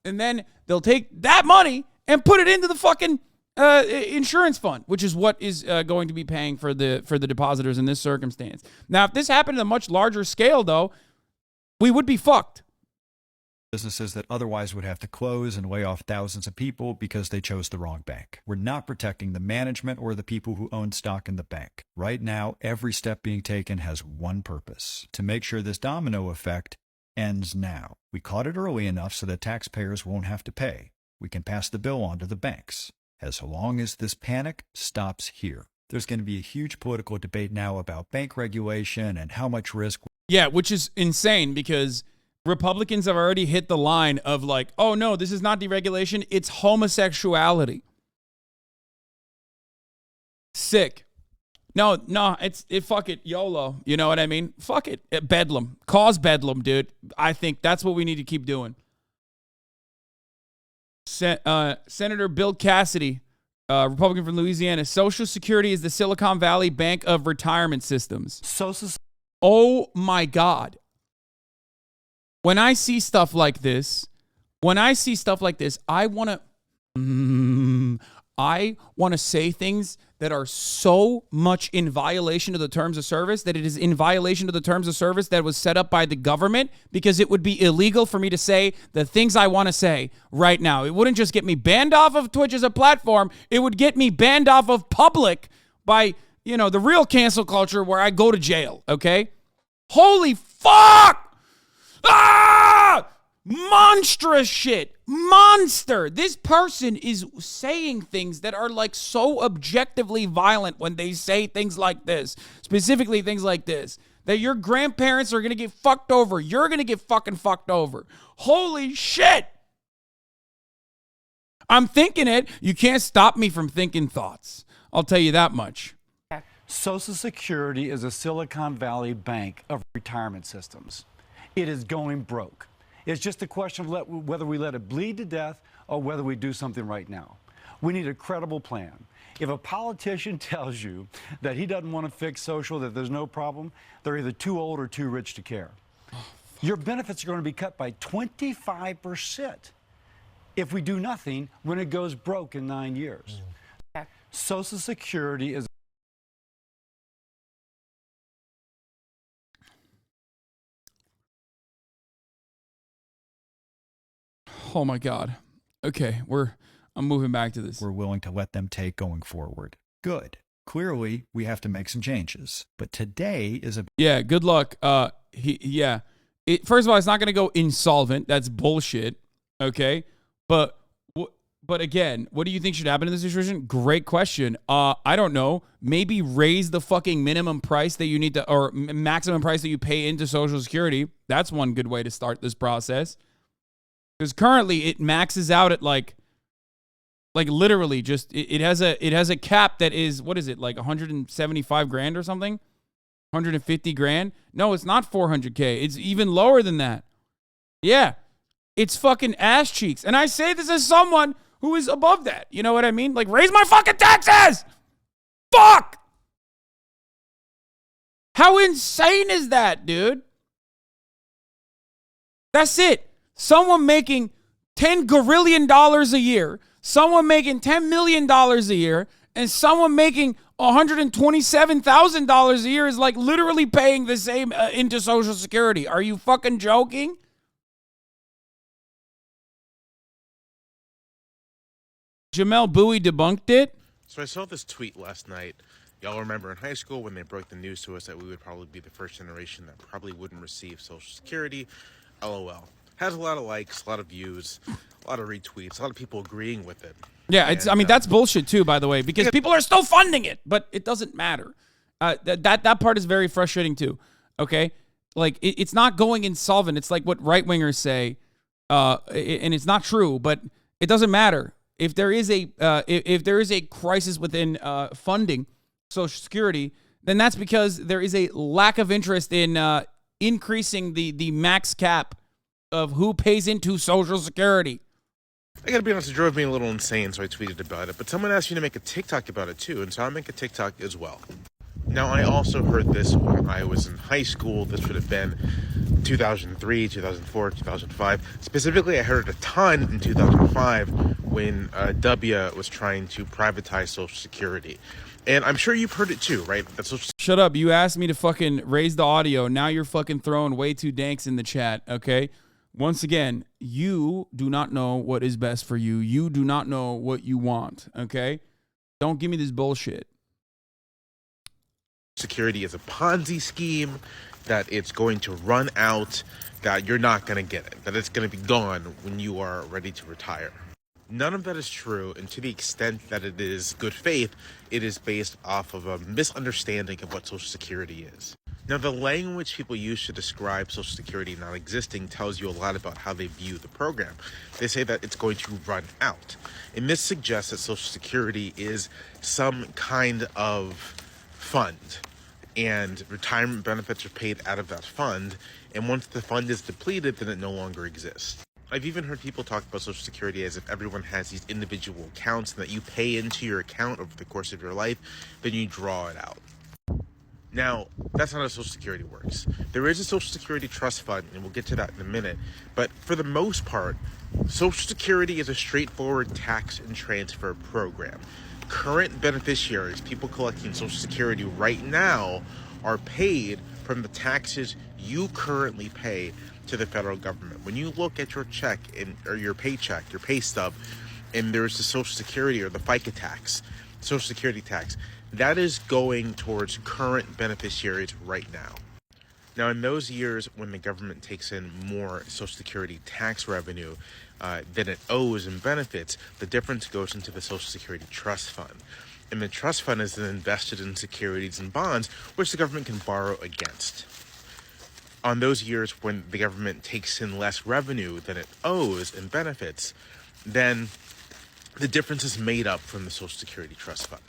And then they'll take that money and put it into the fucking insurance fund, which is what is going to be paying for the depositors in this circumstance. Now, if this happened at a much larger scale, though, we would be fucked. Businesses that otherwise would have to close and lay off thousands of people because they chose the wrong bank. We're not protecting the management or the people who own stock in the bank. Right now, every step being taken has one purpose: to make sure this domino effect ends now. We caught it early enough so that taxpayers won't have to pay. We can pass the bill on to the banks, as long as this panic stops here. There's going to be a huge political debate now about bank regulation and how much risk. Yeah, which is insane because Republicans have already hit the line of like, oh no, this is not deregulation, it's homosexuality. Sick. No, fuck it, YOLO. You know what I mean? Fuck it. Bedlam. Cause bedlam, dude. I think that's what we need to keep doing. Senator Bill Cassidy, Republican from Louisiana. Social Security is the Silicon Valley Bank of retirement systems. Oh my God. When I see stuff like this, I want to say things that are so much in violation of the terms of service that it is in violation of the terms of service that was set up by the government, because it would be illegal for me to say the things I want to say right now. It wouldn't just get me banned off of Twitch as a platform. It would get me banned off of public by, the real cancel culture where I go to jail, okay? Holy fuck! Ah! Monstrous shit. Monster. This person is saying things that are like so objectively violent when they say things like this. Specifically things like this. That your grandparents are going to get fucked over. You're going to get fucking fucked over. Holy shit. I'm thinking it. You can't stop me from thinking thoughts. I'll tell you that much. Social Security is a Silicon Valley Bank of retirement systems. It is going broke. It's just a question of whether we let it bleed to death or whether we do something right now. We need a credible plan. If a politician tells you that he doesn't want to fix social, that there's no problem, they're either too old or too rich to care. Your benefits are going to be cut by 25% if we do nothing when it goes broke in 9 years. Social Security is Oh my God. Okay, I'm moving back to this. We're willing to let them take going forward. Good. Clearly, we have to make some changes. But today is a... Yeah, good luck. First of all, it's not going to go insolvent. That's bullshit. Okay? But again, what do you think should happen in this situation? Great question. I don't know. Maybe raise the fucking minimum price that you need to, or maximum price that you pay into Social Security. That's one good way to start this process. Because currently it maxes out at like literally just it has a cap that is, what is it, like 175 grand or something? 150 grand? No, it's not 400K. It's even lower than that. Yeah. It's fucking ass cheeks. And I say this as someone who is above that. You know what I mean? Like, raise my fucking taxes! Fuck! How insane is that, dude? That's it. Someone making $10 gorillion a year, someone making $10 million a year, and someone making $127,000 a year is like literally paying the same into Social Security. Are you fucking joking? Jamel Bowie debunked it. So I saw this tweet last night. Y'all remember in high school when they broke the news to us that we would probably be the first generation that probably wouldn't receive Social Security? LOL. Has a lot of likes, a lot of views, a lot of retweets, a lot of people agreeing with it. Yeah, it's. I mean, that's bullshit too, by the way, because people are still funding it, but it doesn't matter. That part is very frustrating too. Okay, like it's not going insolvent. It's like what right wingers say, and it's not true, but it doesn't matter if there is a crisis within funding Social Security, then that's because there is a lack of interest in increasing the max cap of who pays into Social Security. I gotta be honest, it drove me a little insane, so I tweeted about it. But someone asked me to make a TikTok about it too, and so I'll make a TikTok as well. Now, I also heard this when I was in high school. This would have been 2003, 2004, 2005. Specifically, I heard it a ton in 2005 when W was trying to privatize Social Security. And I'm sure you've heard it too, right? Shut up. You asked me to fucking raise the audio. Now you're fucking throwing way too danks in the chat, okay? Once again, you do not know what is best for you. You do not know what you want, okay? Don't give me this bullshit. Security is a Ponzi scheme, that it's going to run out, that you're not going to get it, that it's going to be gone when you are ready to retire. None of that is true, and to the extent that it is good faith, it is based off of a misunderstanding of what Social Security is. Now, the language people use to describe Social Security not existing tells you a lot about how they view the program. They say that it's going to run out. And this suggests that Social Security is some kind of fund, and retirement benefits are paid out of that fund. And once the fund is depleted, then it no longer exists. I've even heard people talk about Social Security as if everyone has these individual accounts and that you pay into your account over the course of your life, then you draw it out. Now, that's not how Social Security works. There is a Social Security trust fund, and we'll get to that in a minute. But for the most part, Social Security is a straightforward tax and transfer program. Current beneficiaries, people collecting Social Security right now, are paid from the taxes you currently pay to the federal government. When you look at your check or your paycheck, your pay stub, and there's the Social Security or the FICA tax, Social Security tax, that is going towards current beneficiaries right now. Now, in those years when the government takes in more Social Security tax revenue than it owes in benefits, the difference goes into the Social Security Trust Fund. And the trust fund is then invested in securities and bonds, which the government can borrow against. On those years when the government takes in less revenue than it owes in benefits, then the difference is made up from the Social Security Trust Fund.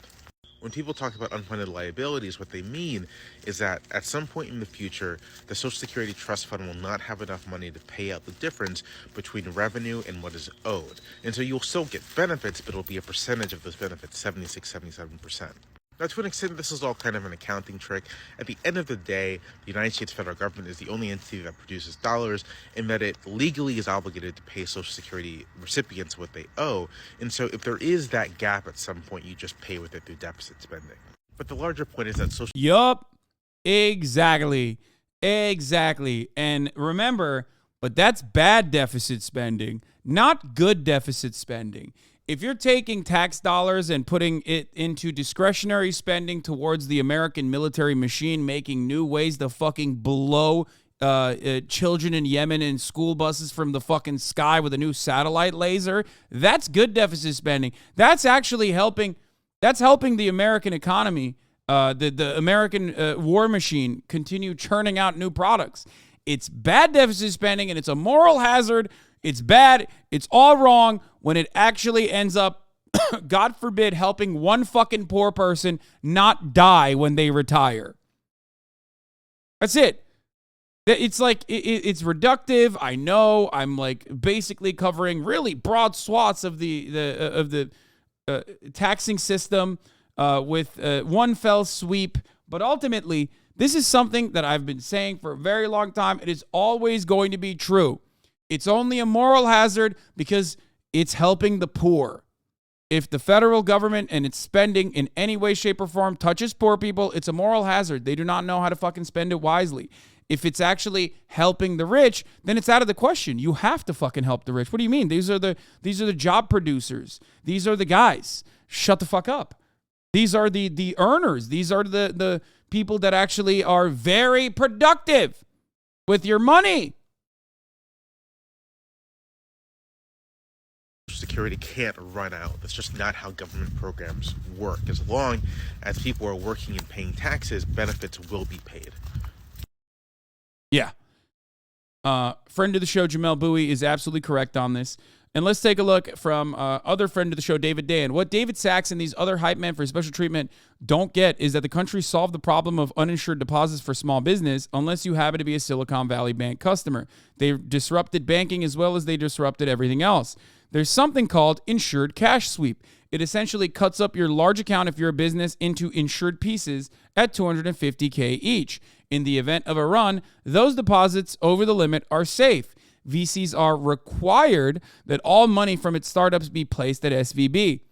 When people talk about unfunded liabilities, what they mean is that at some point in the future, the Social Security Trust Fund will not have enough money to pay out the difference between revenue and what is owed. And so you'll still get benefits, but it'll be a percentage of those benefits, 76, 77%. Now, to an extent, this is all kind of an accounting trick. At the end of the day, the United States federal government is the only entity that produces dollars, and that it legally is obligated to pay Social Security recipients what they owe. And so if there is that gap at some point, you just pay with it through deficit spending. But the larger point is that Social... Yup. Exactly. And remember, but that's bad deficit spending, not good deficit spending. If you're taking tax dollars and putting it into discretionary spending towards the American military machine, making new ways to fucking blow children in Yemen in school buses from the fucking sky with a new satellite laser, that's good deficit spending. That's actually helping. That's helping the American economy, the American war machine continue churning out new products. It's bad deficit spending, and it's a moral hazard. It's bad. It's all wrong when it actually ends up, God forbid, helping one fucking poor person not die when they retire. That's it. It's like it's reductive. I know I'm like basically covering really broad swaths of the taxing system with one fell sweep. But ultimately, this is something that I've been saying for a very long time. It is always going to be true. It's only a moral hazard because it's helping the poor. If the federal government and its spending in any way, shape, or form touches poor people, it's a moral hazard. They do not know how to fucking spend it wisely. If it's actually helping the rich, then it's out of the question. You have to fucking help the rich. What do you mean? These are the job producers. These are the guys. Shut the fuck up. These are the earners. These are the people that actually are very productive with your money. Security can't run out. That's just not how government programs work. As long as people are working and paying taxes, benefits will be paid. Yeah. Friend of the show, Jamel Bowie, is absolutely correct on this. And let's take a look from other friend of the show, David Dan. What David Sachs and these other hype men for special treatment don't get is that the country solved the problem of uninsured deposits for small business unless you happen to be a Silicon Valley Bank customer. They disrupted banking as well as they disrupted everything else. There's something called insured cash sweep. It essentially cuts up your large account if you're a business into insured pieces at $250K each. In the event of a run, those deposits over the limit are safe. VCs are required that all money from its startups be placed at SVB,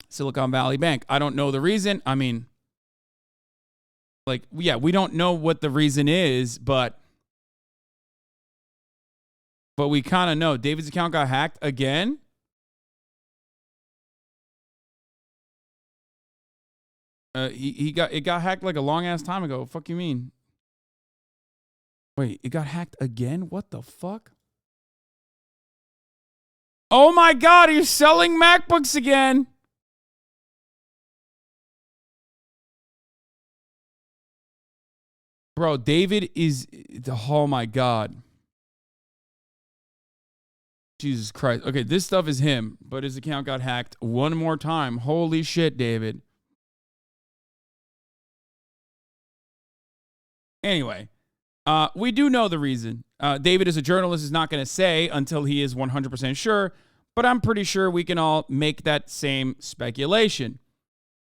Silicon Valley Bank. I don't know the reason. I mean, like, yeah, we don't know what the reason is, but we kind of know. David's account got hacked again. It got hacked like a long ass time ago. Fuck you mean? Wait, it got hacked again? What the fuck? Oh my God, you're selling MacBooks again. Bro, David is, oh my God. Jesus Christ. Okay, this stuff is him, but his account got hacked one more time. Holy shit, David. Anyway, we do know the reason. David, as a journalist, is not going to say until he is 100% sure, but I'm pretty sure we can all make that same speculation.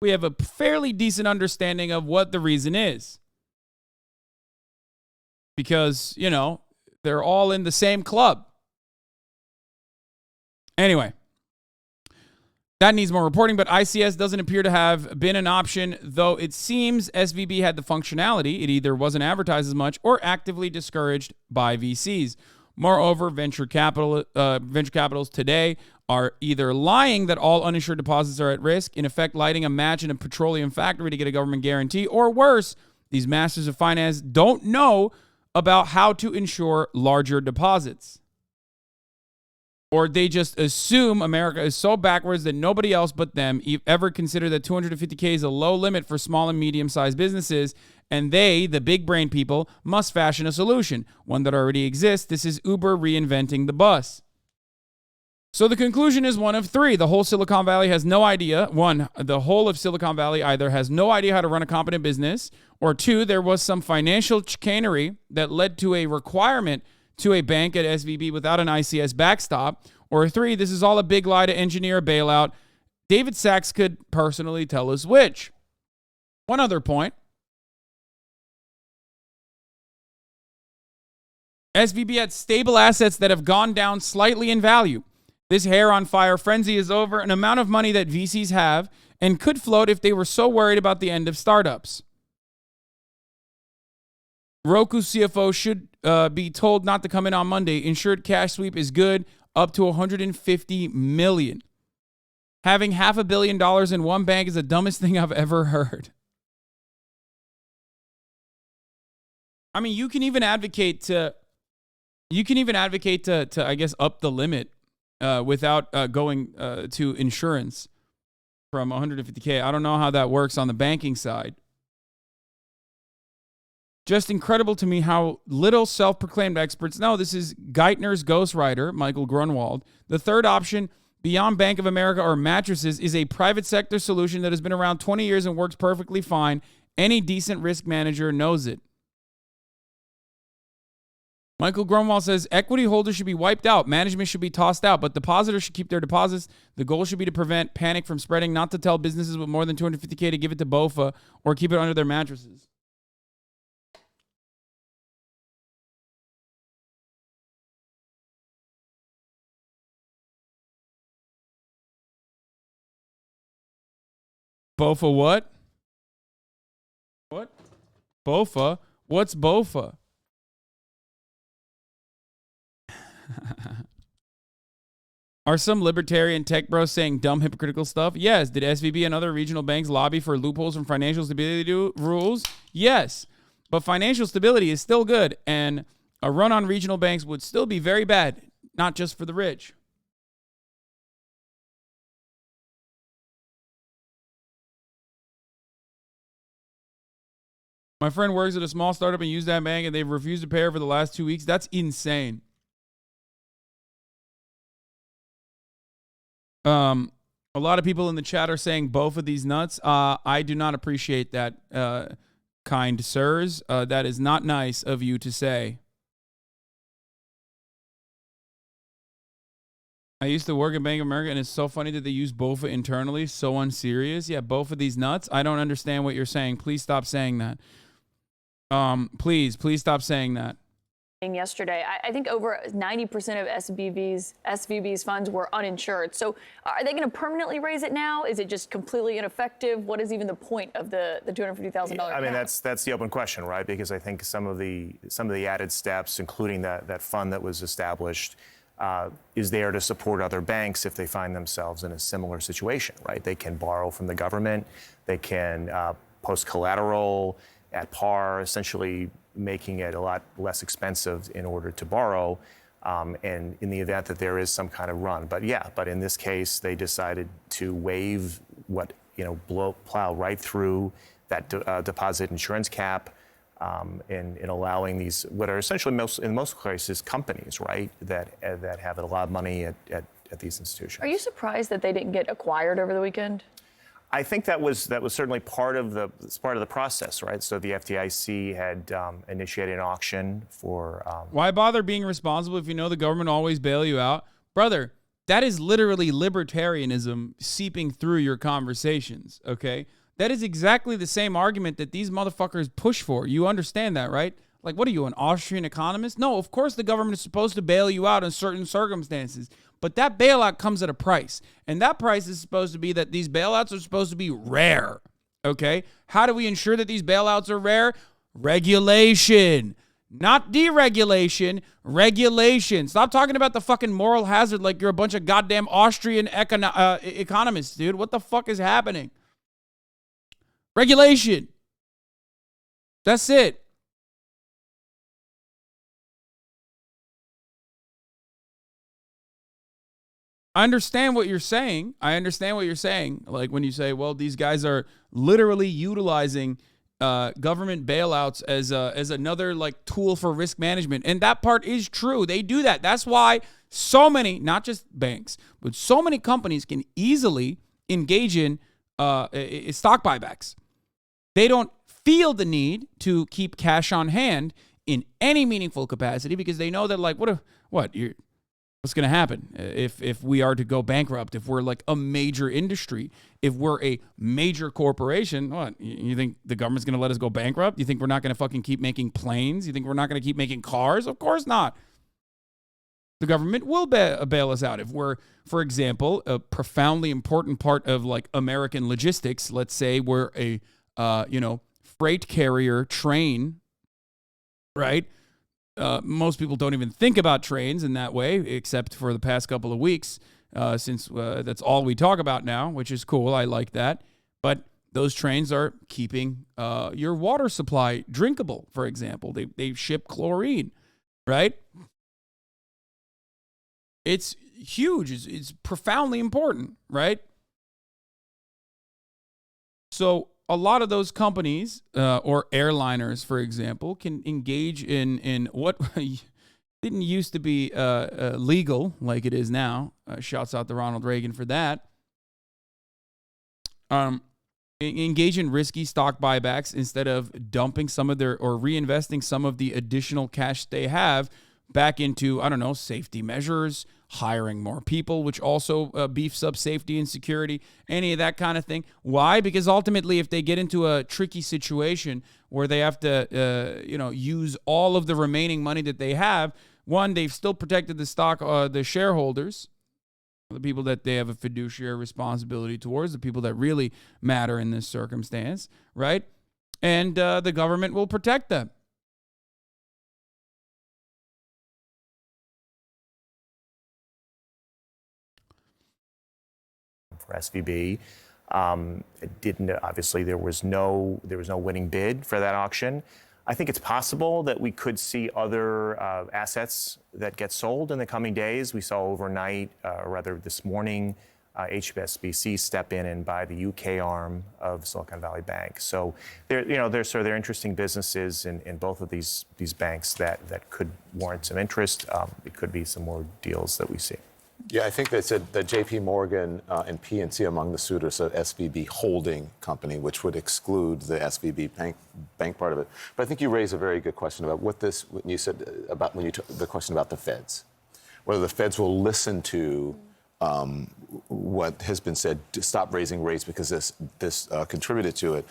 We have a fairly decent understanding of what the reason is. Because, you know, they're all in the same club. Anyway, that needs more reporting, but ICS doesn't appear to have been an option, though it seems SVB had the functionality. It either wasn't advertised as much or actively discouraged by VCs. Moreover, venture capitals today are either lying that all uninsured deposits are at risk, in effect lighting a match in a petroleum factory to get a government guarantee, or worse, these masters of finance don't know about how to insure larger deposits. Or they just assume America is so backwards that nobody else but them ever consider that $250K is a low limit for small and medium-sized businesses, and they, the big brain people, must fashion a solution, one that already exists. This is Uber reinventing the bus. So the conclusion is one of three. The whole Silicon Valley has no idea. One, the whole of Silicon Valley either has no idea how to run a competent business, or two, there was some financial chicanery that led to a requirement to a bank at SVB without an ICS backstop, or three, this is all a big lie to engineer a bailout. David Sachs could personally tell us which. One other point. SVB had stable assets that have gone down slightly in value. This hair on fire frenzy is over an amount of money that VCs have and could float if they were so worried about the end of startups. Roku CFO should be told not to come in on Monday. Insured cash sweep is good, up to $150 million. Having $500 million in one bank is the dumbest thing I've ever heard. I mean, you can even advocate to I guess up the limit without going to insurance from $150K. I don't know how that works on the banking side. Just incredible to me how little self-proclaimed experts know. This is Geithner's ghostwriter, Michael Grunwald. The third option, beyond Bank of America or mattresses, is a private sector solution that has been around 20 years and works perfectly fine. Any decent risk manager knows it. Michael Grunwald says equity holders should be wiped out. Management should be tossed out, but depositors should keep their deposits. The goal should be to prevent panic from spreading, not to tell businesses with more than $250K to give it to BOFA or keep it under their mattresses. BOFA what? What? BOFA? What's BOFA? Are some libertarian tech bros saying dumb, hypocritical stuff? Yes. Did SVB and other regional banks lobby for loopholes from financial stability rules? Yes. But financial stability is still good, and a run on regional banks would still be very bad, not just for the rich. My friend works at a small startup and used that bank, and they've refused to pay her for the last 2 weeks. That's insane. A lot of people in the chat are saying both of these nuts. I do not appreciate that, kind sirs. That is not nice of you to say. I used to work at Bank of America, and it's so funny that they use BOFA internally. So unserious. Yeah, both of these nuts. I don't understand what you're saying. Please stop saying that. Please stop saying that. Yesterday, I think over 90% of SVB's funds were uninsured. So are they going to permanently raise it now? Is it just completely ineffective? What is even the point of the $250,000? I mean, that's the open question, right? Because I think some of the added steps, including that fund that was established, is there to support other banks if they find themselves in a similar situation, right? They can borrow from the government, they can post collateral at par, essentially making it a lot less expensive in order to borrow, and in the event that there is some kind of run. But in this case, they decided to waive plow right through that deposit insurance cap, in allowing these, what are essentially in most cases companies, right, that have a lot of money at these institutions. Are you surprised that they didn't get acquired over the weekend? I think that was certainly part of the process, right? So the FDIC had initiated an auction for. Why bother being responsible if you know the government will always bail you out, brother? That is literally libertarianism seeping through your conversations. Okay, that is exactly the same argument that these motherfuckers push for. You understand that, right? Like, what are you, an Austrian economist? No, of course the government is supposed to bail you out in certain circumstances. But that bailout comes at a price. And that price is supposed to be that these bailouts are supposed to be rare. Okay? How do we ensure that these bailouts are rare? Regulation. Not deregulation. Regulation. Stop talking about the fucking moral hazard like you're a bunch of goddamn Austrian economists, dude. What the fuck is happening? Regulation. That's it. I understand what you're saying. Like when you say, well, these guys are literally utilizing government bailouts as another like tool for risk management. And that part is true. They do that. That's why so many, not just banks, but so many companies can easily engage in stock buybacks. They don't feel the need to keep cash on hand in any meaningful capacity because they know that like, what's going to happen if we are to go bankrupt, if we're like a major industry, if we're a major corporation? What, you think the government's going to let us go bankrupt? You think we're not going to fucking keep making planes? You think we're not going to keep making cars? Of course not. The government will bail us out. If we're, for example, a profoundly important part of like American logistics, let's say we're a, freight carrier train, right? Most people don't even think about trains in that way, except for the past couple of weeks, since that's all we talk about now, which is cool. I like that. But those trains are keeping your water supply drinkable, for example. They ship chlorine, right? It's huge. It's profoundly important, right? So a lot of those companies or airliners, for example, can engage in what didn't used to be legal like it is now. Shouts out to Ronald Reagan for that. engage in risky stock buybacks instead of dumping some of their or reinvesting some of the additional cash they have back into, I don't know, safety measures, hiring more people, which also beefs up safety and security, any of that kind of thing. Why? Because ultimately, if they get into a tricky situation where they have to, use all of the remaining money that they have, one, they've still protected the stock, the shareholders, the people that they have a fiduciary responsibility towards, the people that really matter in this circumstance, right? And the government will protect them. For SVB, it didn't. Obviously, there was no winning bid for that auction. I think it's possible that we could see other assets that get sold in the coming days. We saw overnight, or rather this morning, HSBC step in and buy the UK arm of Silicon Valley Bank. So there are interesting businesses in both of these banks that could warrant some interest. It could be some more deals that we see. Yeah, I think they said that J.P. Morgan and PNC among the suitors, so SVB holding company, which would exclude the SVB bank part of it. But I think you raised a very good question about the question about the Feds, whether the Feds will listen to what has been said to stop raising rates because this contributed to it.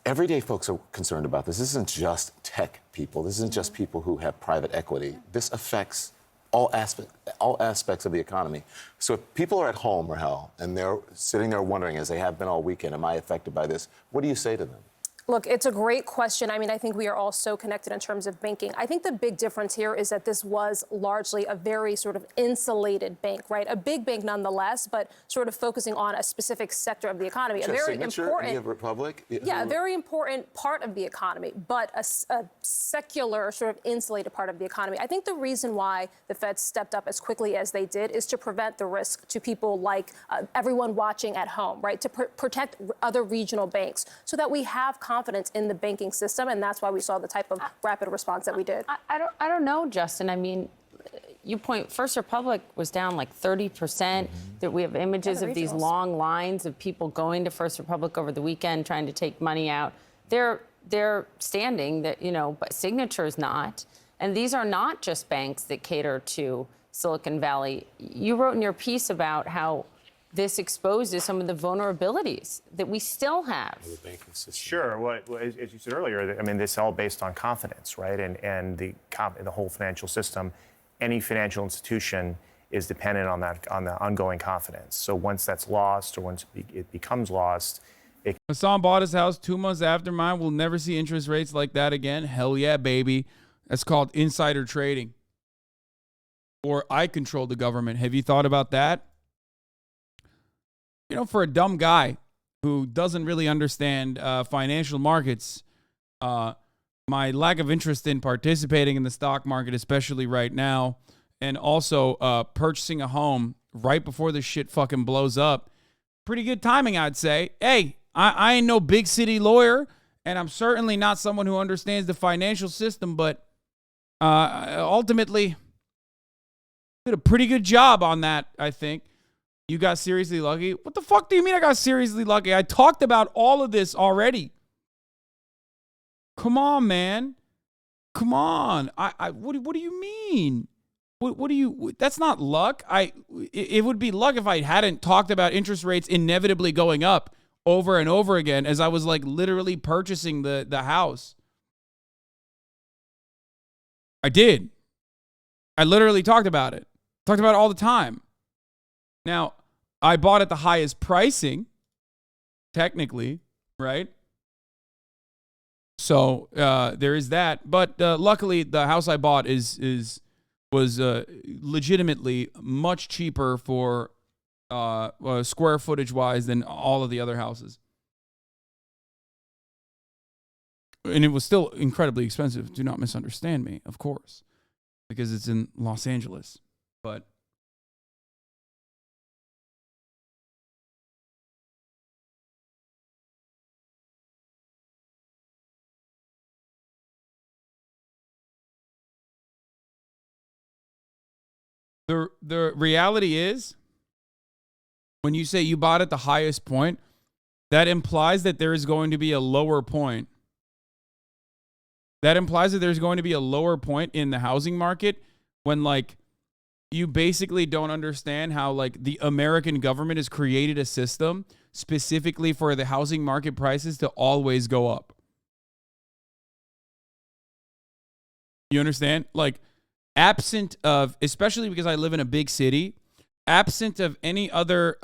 Everyday folks are concerned about this. This isn't just tech people. This isn't just people who have private equity. This affects all aspects of the economy. So if people are at home, Rahel, and they're sitting there wondering, as they have been all weekend, am I affected by this? What do you say to them? Look, it's a great question. I mean, I think we are all so connected in terms of banking. I think the big difference here is that this was largely a very sort of insulated bank, right? A big bank nonetheless, but sort of focusing on a specific sector of the economy. Just a very Signature, important Republic? Yeah, a very important part of the economy, but a secular sort of insulated part of the economy. I think the reason why the Fed stepped up as quickly as they did is to prevent the risk to people like everyone watching at home, right? To protect other regional banks so that we have confidence in the banking system, and that's why we saw the type of rapid response that we did. I don't know, Justin. I mean, you point First Republic was down like 30%. That we have images of these long lines of people going to First Republic over the weekend trying to take money out. They're standing, that but Signature is not. And these are not just banks that cater to Silicon Valley. You wrote in your piece about how this exposes some of the vulnerabilities that we still have. The banking system. Sure. Well, as you said earlier, I mean, this is all based on confidence, right? And the whole financial system, any financial institution is dependent on the ongoing confidence. So once that's lost, or once it becomes lost, Hasan bought his house 2 months after mine. We'll never see interest rates like that again. Hell yeah, baby. That's called insider trading. Or I control the government. Have you thought about that? For a dumb guy who doesn't really understand financial markets, my lack of interest in participating in the stock market, especially right now, and also purchasing a home right before this shit fucking blows up, pretty good timing, I'd say. Hey, I ain't no big city lawyer, and I'm certainly not someone who understands the financial system, but ultimately did a pretty good job on that, I think. You got seriously lucky? What the fuck do you mean I got seriously lucky? I talked about all of this already. Come on, man. Come on. What do you mean? What do you? That's not luck. It would be luck if I hadn't talked about interest rates inevitably going up over and over again as I was like literally purchasing the house. I did. I literally talked about it. Talked about it all the time. Now, I bought at the highest pricing, technically, right? So there is that. But luckily, the house I bought was legitimately much cheaper for square footage wise than all of the other houses. And it was still incredibly expensive. Do not misunderstand me, of course, because it's in Los Angeles. But the reality is, when you say you bought at the highest point, that implies that there is going to be a lower point. That implies that there's going to be a lower point in the housing market when, like, you basically don't understand how, like, the American government has created a system specifically for the housing market prices to always go up. You understand? Like, absent of, especially because I live in a big city, absent of any other,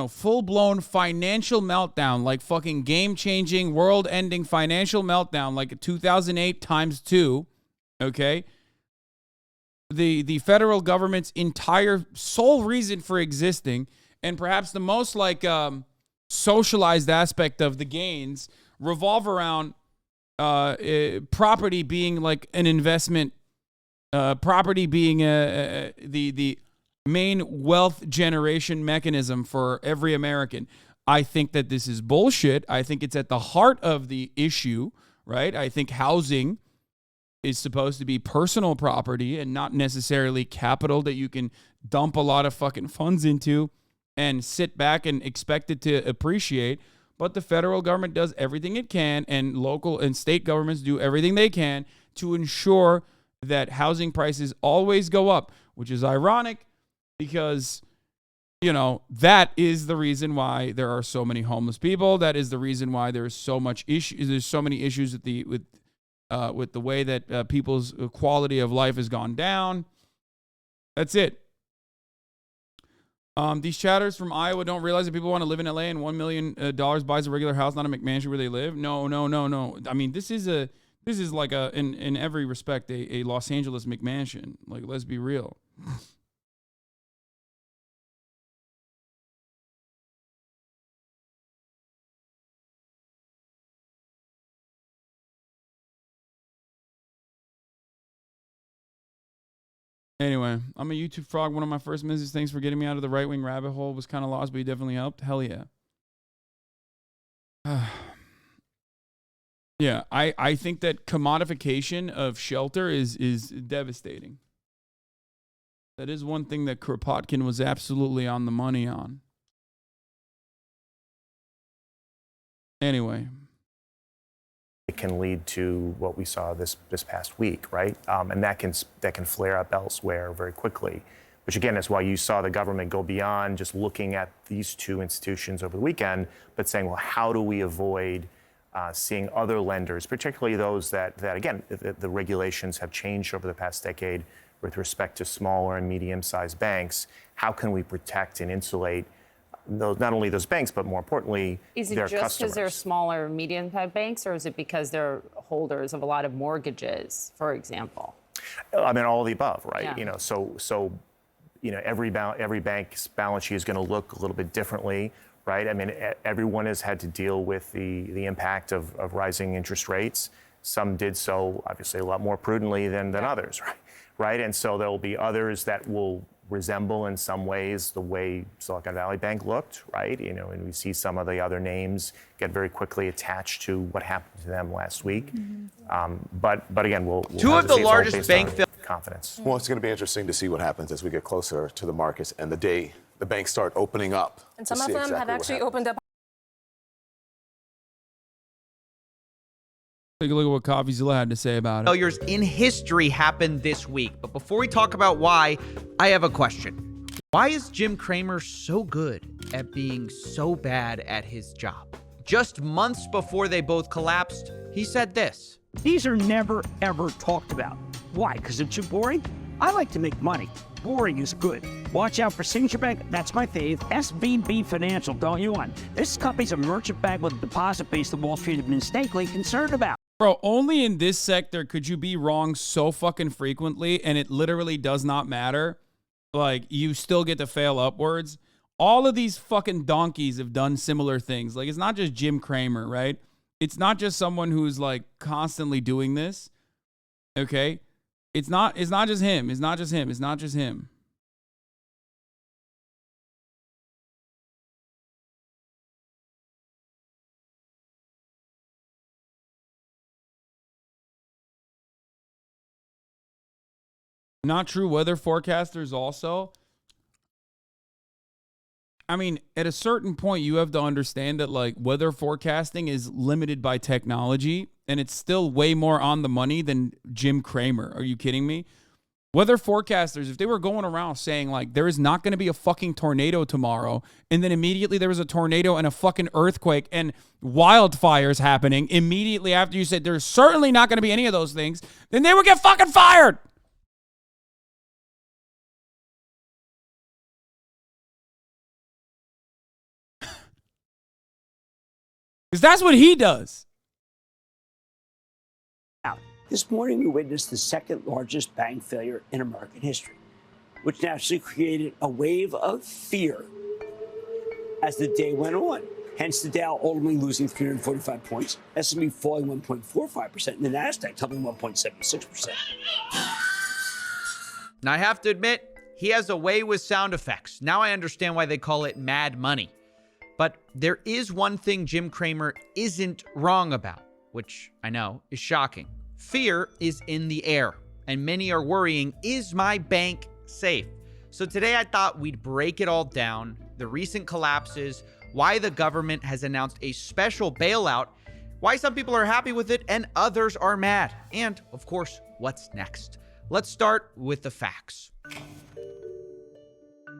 full-blown financial meltdown, like fucking game-changing, world-ending financial meltdown, like 2008 times 2, okay? The federal government's entire sole reason for existing, and perhaps the most, like, socialized aspect of the gains, revolve around property being like an investment, property being the main wealth generation mechanism for every American. I think that this is bullshit. I think it's at the heart of the issue, right? I think housing is supposed to be personal property and not necessarily capital that you can dump a lot of fucking funds into and sit back and expect it to appreciate. But the federal government does everything it can, and local and state governments do everything they can to ensure that housing prices always go up, which is ironic because, that is the reason why there are so many homeless people. That is the reason why there's so much issues. There's so many issues with the way that people's quality of life has gone down. That's it. These chatters from Iowa don't realize that people want to live in LA and $1 million buys a regular house, not a McMansion where they live. No. I mean, this is like in every respect, a Los Angeles McMansion. Like, let's be real. Anyway, I'm a YouTube frog. One of my first messages. Thanks for getting me out of the right-wing rabbit hole. Was kind of lost, but you definitely helped. Hell yeah. Yeah, I think that commodification of shelter is devastating. That is one thing that Kropotkin was absolutely on the money on. Anyway. It can lead to what we saw this past week, right? And that can flare up elsewhere very quickly. Which again is why you saw the government go beyond just looking at these two institutions over the weekend, but saying, well, how do we avoid seeing other lenders, particularly those that again, the regulations have changed over the past decade with respect to smaller and medium-sized banks. How can we protect and insulate those, not only those banks, but more importantly, is it their just customers? because they're smaller, medium-sized banks, or is it because they're holders of a lot of mortgages, for example? I mean, all of the above, right? Yeah. Every bank's balance sheet is going to look a little bit differently, right? I mean, everyone has had to deal with the impact of rising interest rates. Some did so, obviously, a lot more prudently than others, right? And so there will be others that will resemble in some ways the way Silicon Valley Bank looked, right? And we see some of the other names get very quickly attached to what happened to them last week. Mm-hmm. But again, we'll two of the largest bank confidence. Well, it's going to be interesting to see what happens as we get closer to the markets and the day the banks start opening up. And some of them have actually opened up. Take a look at what Coffezilla had to say about it. Failures in history happened this week. But before we talk about why, I have a question. Why is Jim Cramer so good at being so bad at his job? Just months before they both collapsed, he said this. These are never, ever talked about. Why? Because it's too boring? I like to make money. Boring is good. Watch out for Signature Bank. That's my fave. SVB Financial, don't you want? This company's a merchant bank with a deposit base that Wall Street has been mistakenly concerned about. Bro, only in this sector could you be wrong so fucking frequently, and it literally does not matter. Like, you still get to fail upwards. All of these fucking donkeys have done similar things. Like, it's not just Jim Cramer, right? It's not just someone who's, like, constantly doing this. Okay? It's not just him. It's not just him. It's not just him. Not true weather forecasters also. I mean, at a certain point, you have to understand that like weather forecasting is limited by technology, and it's still way more on the money than Jim Cramer. Are you kidding me? Weather forecasters, if they were going around saying like there is not going to be a fucking tornado tomorrow, and then immediately there was a tornado and a fucking earthquake and wildfires happening immediately after you said there's certainly not going to be any of those things, then they would get fucking fired. Because that's what he does. This morning, we witnessed the second largest bank failure in American history, which naturally created a wave of fear as the day went on. Hence, the Dow ultimately losing 345 points, S&P falling 1.45%, and the Nasdaq tumbling 1.76%. Now, I have to admit, he has a way with sound effects. Now I understand why they call it mad money. But there is one thing Jim Cramer isn't wrong about, which I know is shocking. Fear is in the air, and many are worrying, is my bank safe? So today I thought we'd break it all down, the recent collapses, why the government has announced a special bailout, why some people are happy with it and others are mad, and of course, what's next. Let's start with the facts.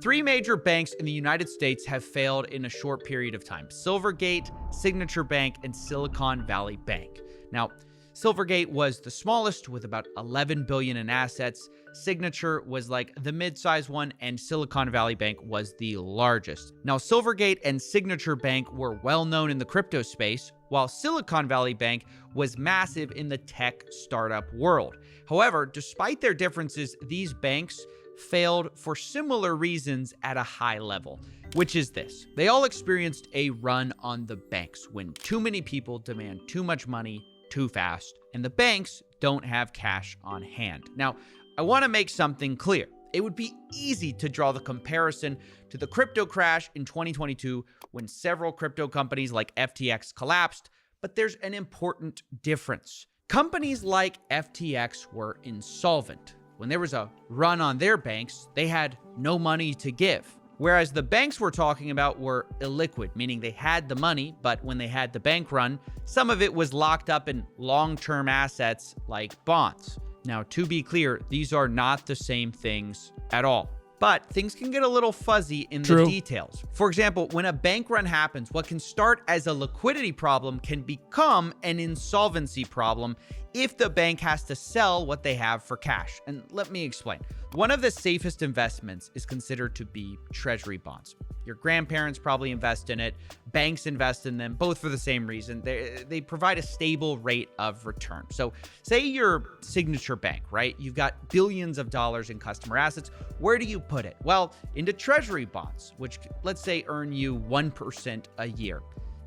3 major banks in the United States have failed in a short period of time: Silvergate, Signature Bank, and Silicon Valley Bank. Now, Silvergate was the smallest with about $11 billion in assets. Signature was like the mid-sized one, and Silicon Valley Bank was the largest. Now, Silvergate and Signature Bank were well known in the crypto space, while Silicon Valley Bank was massive in the tech startup world. However, despite their differences, these banks failed for similar reasons at a high level, which is this: they all experienced a run on the banks when too many people demand too much money too fast, and the banks don't have cash on hand. Now, I want to make something clear. It would be easy to draw the comparison to the crypto crash in 2022 when several crypto companies like FTX collapsed, but there's an important difference. Companies like FTX were insolvent. When there was a run on their banks, they had no money to give. Whereas the banks we're talking about were illiquid, meaning they had the money, but when they had the bank run, some of it was locked up in long-term assets like bonds. Now, to be clear, these are not the same things at all. But things can get a little fuzzy in the details. For example, when a bank run happens, what can start as a liquidity problem can become an insolvency problem if the bank has to sell what they have for cash. And let me explain. One of the safest investments is considered to be treasury bonds. Your grandparents probably invest in it. Banks invest in them, both for the same reason. They provide a stable rate of return. So say you're Signature Bank, right? You've got billions of dollars in customer assets. Where do you put it? Well, into treasury bonds, which let's say earn you 1% a year.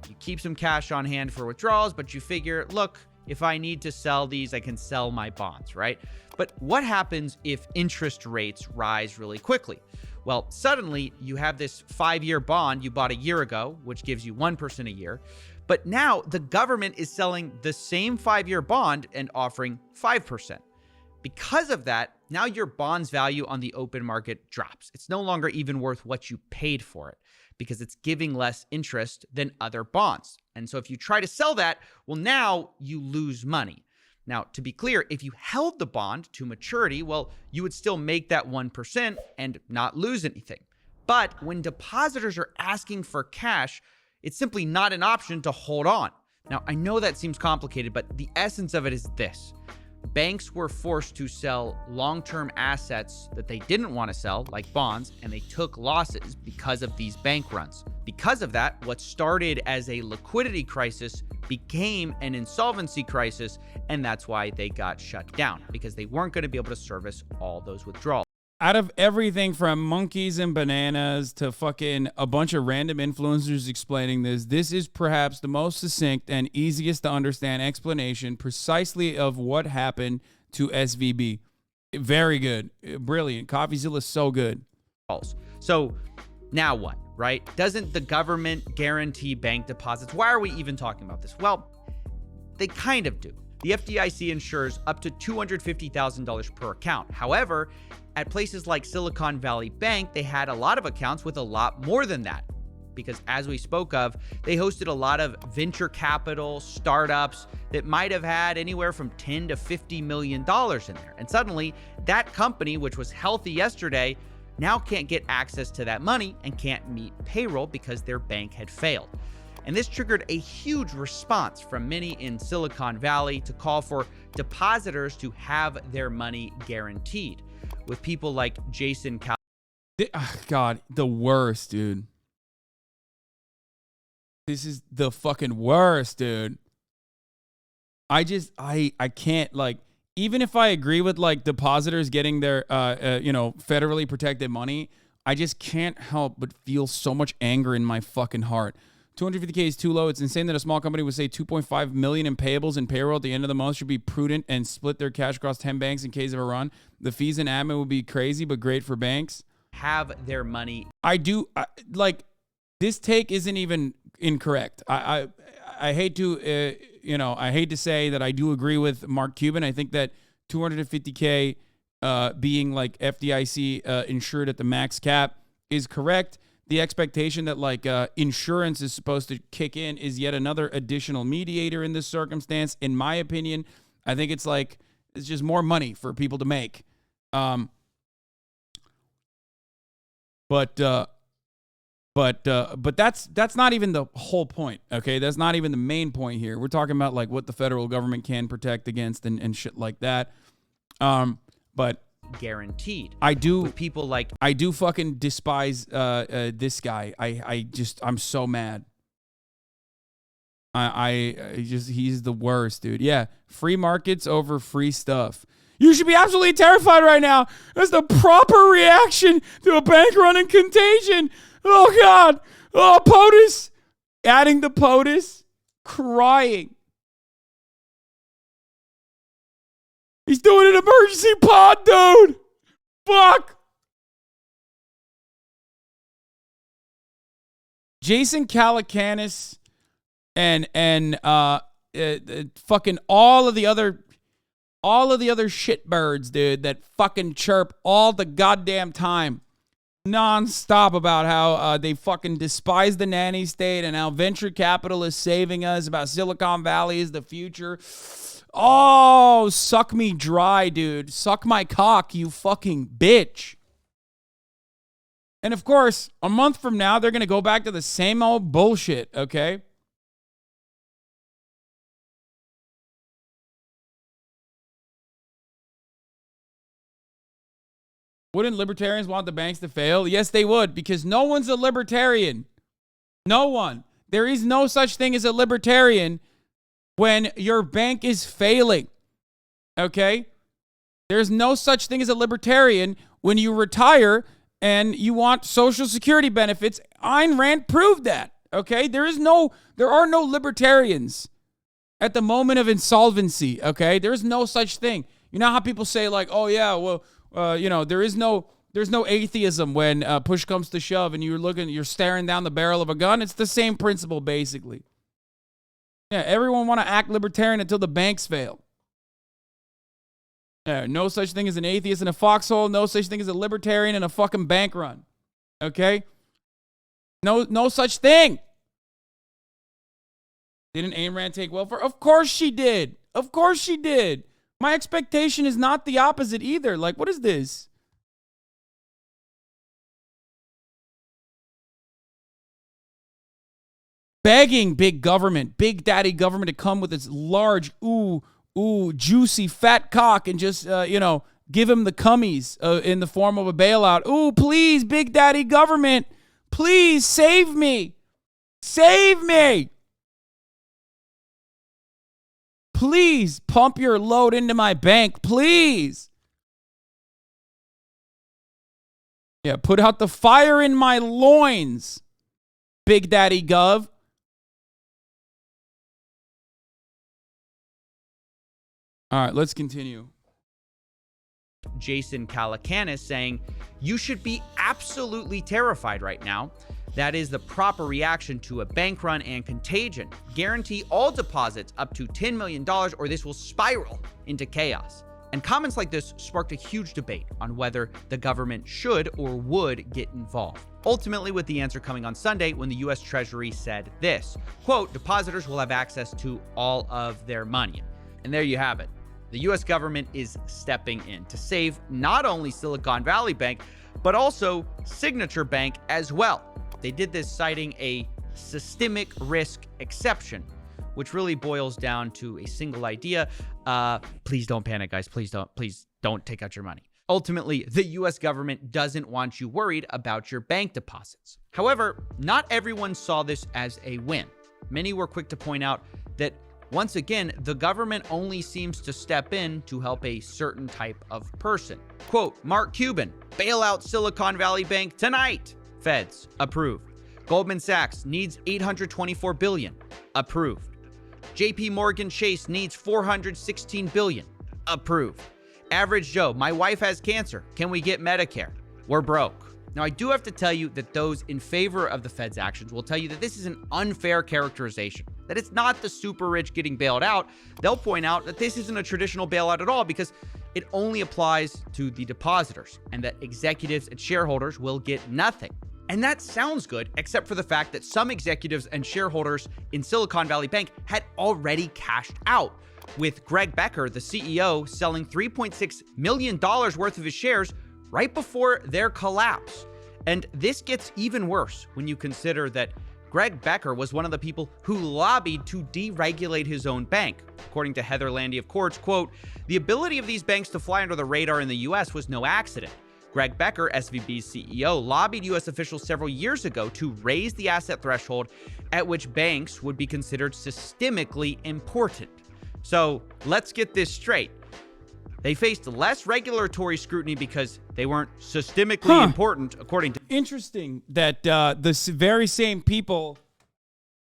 You keep some cash on hand for withdrawals, but you figure, look, if I need to sell these, I can sell my bonds, right? But what happens if interest rates rise really quickly? Well, suddenly you have this 5-year bond you bought a year ago, which gives you 1% a year. But now the government is selling the same 5-year bond and offering 5%. Because of that, now your bond's value on the open market drops. It's no longer even worth what you paid for it because it's giving less interest than other bonds. And so if you try to sell that, well, now you lose money. Now, to be clear, if you held the bond to maturity, well, you would still make that 1% and not lose anything. But when depositors are asking for cash, it's simply not an option to hold on. Now, I know that seems complicated, but the essence of it is this. Banks were forced to sell long-term assets that they didn't want to sell, like bonds, and they took losses because of these bank runs. Because of that, what started as a liquidity crisis became an insolvency crisis, and that's why they got shut down, because they weren't going to be able to service all those withdrawals. Out of everything from monkeys and bananas to fucking a bunch of random influencers explaining this is perhaps the most succinct and easiest to understand explanation precisely of what happened to SVB. Very good. Brilliant. Coffezilla is so good. So now what, right? Doesn't the government guarantee bank deposits? Why are we even talking about this? Well, they kind of do. The FDIC insures up to $250,000 per account. However, at places like Silicon Valley Bank, they had a lot of accounts with a lot more than that. because as we spoke of, they hosted a lot of venture capital startups that might have had anywhere from $10 to $50 million in there. And suddenly that company, which was healthy yesterday, now can't get access to that money and can't meet payroll because their bank had failed. And this triggered a huge response from many in Silicon Valley to call for depositors to have their money guaranteed, with people like Jason God, the worst, dude. This is the fucking worst, dude. I can't, like, even if I agree with, like, depositors getting their, federally protected money, I just can't help but feel so much anger in my fucking heart. 250K is too low. It's insane that a small company would say 2.5 million in payables and payroll at the end of the month should be prudent and split their cash across 10 banks in case of a run. The fees and admin would be crazy, but great for banks. Have their money. This take isn't even incorrect. I hate to, I hate to say that I do agree with Mark Cuban. I think that 250K being like FDIC insured at the max cap is correct. The expectation that like insurance is supposed to kick in is yet another additional mediator in this circumstance. In my opinion, I think it's just more money for people to make. But that's not even the whole point. Okay, that's not even the main point here. We're talking about like what the federal government can protect against and shit like that. But guaranteed. I do with people like I do fucking despise this guy. I'm so mad. He's the worst, dude. Yeah, free markets over free stuff. You should be absolutely terrified right now. That's the proper reaction to a bank run and contagion. Oh God. Oh, POTUS. Adding the POTUS. Crying. He's doing an emergency pod, dude. Fuck. Jason Calacanis and fucking all of the other shitbirds, dude, that fucking chirp all the goddamn time, nonstop about how they fucking despise the nanny state and how venture capital is saving us, about Silicon Valley is the future. Oh, suck me dry, dude. Suck my cock, you fucking bitch. And of course, a month from now, they're going to go back to the same old bullshit, okay? Wouldn't libertarians want the banks to fail? Yes, they would, because no one's a libertarian. No one. There is no such thing as a libertarian when your bank is failing, okay? There's no such thing as a libertarian when you retire and you want Social Security benefits. Ayn Rand proved that, okay? There are no libertarians at the moment of insolvency, okay? There is no such thing. You know how people say like, oh yeah, well, there's no atheism when push comes to shove and you're staring down the barrel of a gun. It's the same principle, basically. Yeah, everyone want to act libertarian until the banks fail. Yeah, no such thing as an atheist in a foxhole. No such thing as a libertarian in a fucking bank run. Okay? No such thing. Didn't Ayn Rand take welfare? Of course she did. Of course she did. My expectation is not the opposite either. Like, what is this? Begging big government, big daddy government to come with its large, juicy, fat cock and just, give him the cummies in the form of a bailout. Ooh, please, big daddy government, please save me. Save me. Please pump your load into my bank, please. Yeah, put out the fire in my loins, big daddy gov. All right, let's continue. Jason Calacanis saying, you should be absolutely terrified right now. That is the proper reaction to a bank run and contagion. Guarantee all deposits up to $10 million or this will spiral into chaos. And comments like this sparked a huge debate on whether the government should or would get involved. Ultimately, with the answer coming on Sunday when the U.S. Treasury said this, quote, depositors will have access to all of their money. And there you have it. The U.S. government is stepping in to save not only Silicon Valley Bank, but also Signature Bank as well. They did this citing a systemic risk exception, which really boils down to a single idea. Please don't panic, guys. Please don't take out your money. Ultimately, the U.S. government doesn't want you worried about your bank deposits. However, not everyone saw this as a win. Many were quick to point out that once again, the government only seems to step in to help a certain type of person. Quote, Mark Cuban, bail out Silicon Valley Bank tonight. Feds, approved. Goldman Sachs needs $824 billion. Approved. JP Morgan Chase needs $416 billion. Approved. Average Joe, my wife has cancer. Can we get Medicare? We're broke. Now, I do have to tell you that those in favor of the Fed's actions will tell you that this is an unfair characterization, that it's not the super rich getting bailed out. They'll point out that this isn't a traditional bailout at all because it only applies to the depositors and that executives and shareholders will get nothing. And that sounds good, except for the fact that some executives and shareholders in Silicon Valley Bank had already cashed out, with Greg Becker, the CEO, selling $3.6 million worth of his shares right before their collapse. And this gets even worse when you consider that Greg Becker was one of the people who lobbied to deregulate his own bank. According to Heather Landy of Quartz, quote, the ability of these banks to fly under the radar in the U.S. was no accident. Greg Becker, SVB's CEO, lobbied U.S. officials several years ago to raise the asset threshold at which banks would be considered systemically important. So let's get this straight. They faced less regulatory scrutiny because they weren't systemically important, according to... Interesting that the very same people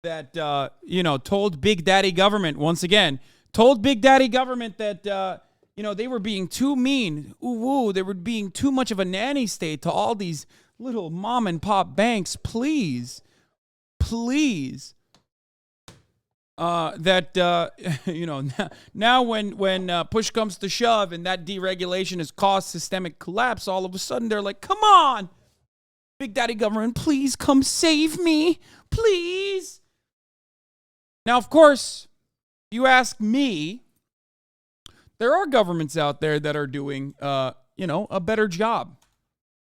that, told Big Daddy government, once again, told Big Daddy government that, they were being too mean. They were being too much of a nanny state to all these little mom and pop banks. Please. Now when push comes to shove and that deregulation has caused systemic collapse, all of a sudden they're like, come on, Big Daddy government, please come save me, please. Now, of course, you ask me, there are governments out there that are doing, a better job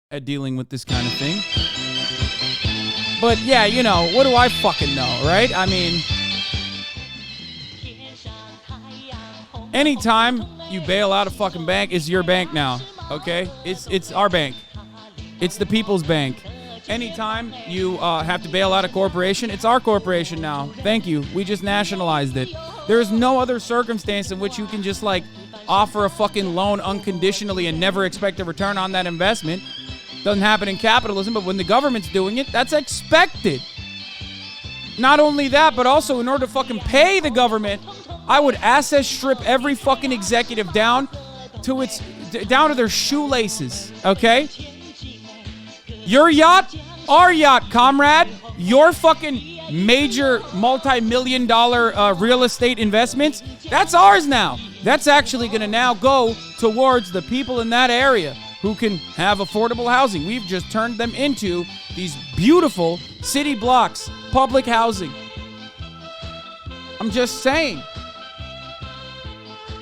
at dealing with this kind of thing. But yeah, what do I fucking know, right? I mean... Anytime you bail out a fucking bank, it's your bank now, okay? It's our bank. It's the people's bank. Anytime you have to bail out a corporation, it's our corporation now. Thank you. We just nationalized it. There is no other circumstance in which you can just, offer a fucking loan unconditionally and never expect a return on that investment. Doesn't happen in capitalism, but when the government's doing it, that's expected. Not only that, but also in order to fucking pay the government, I would asset strip every fucking executive down to their shoelaces, okay? Your yacht, our yacht, comrade. Your fucking major multi-million dollar real estate investments, that's ours now. That's actually going to now go towards the people in that area who can have affordable housing. We've just turned them into these beautiful city blocks, public housing. I'm just saying.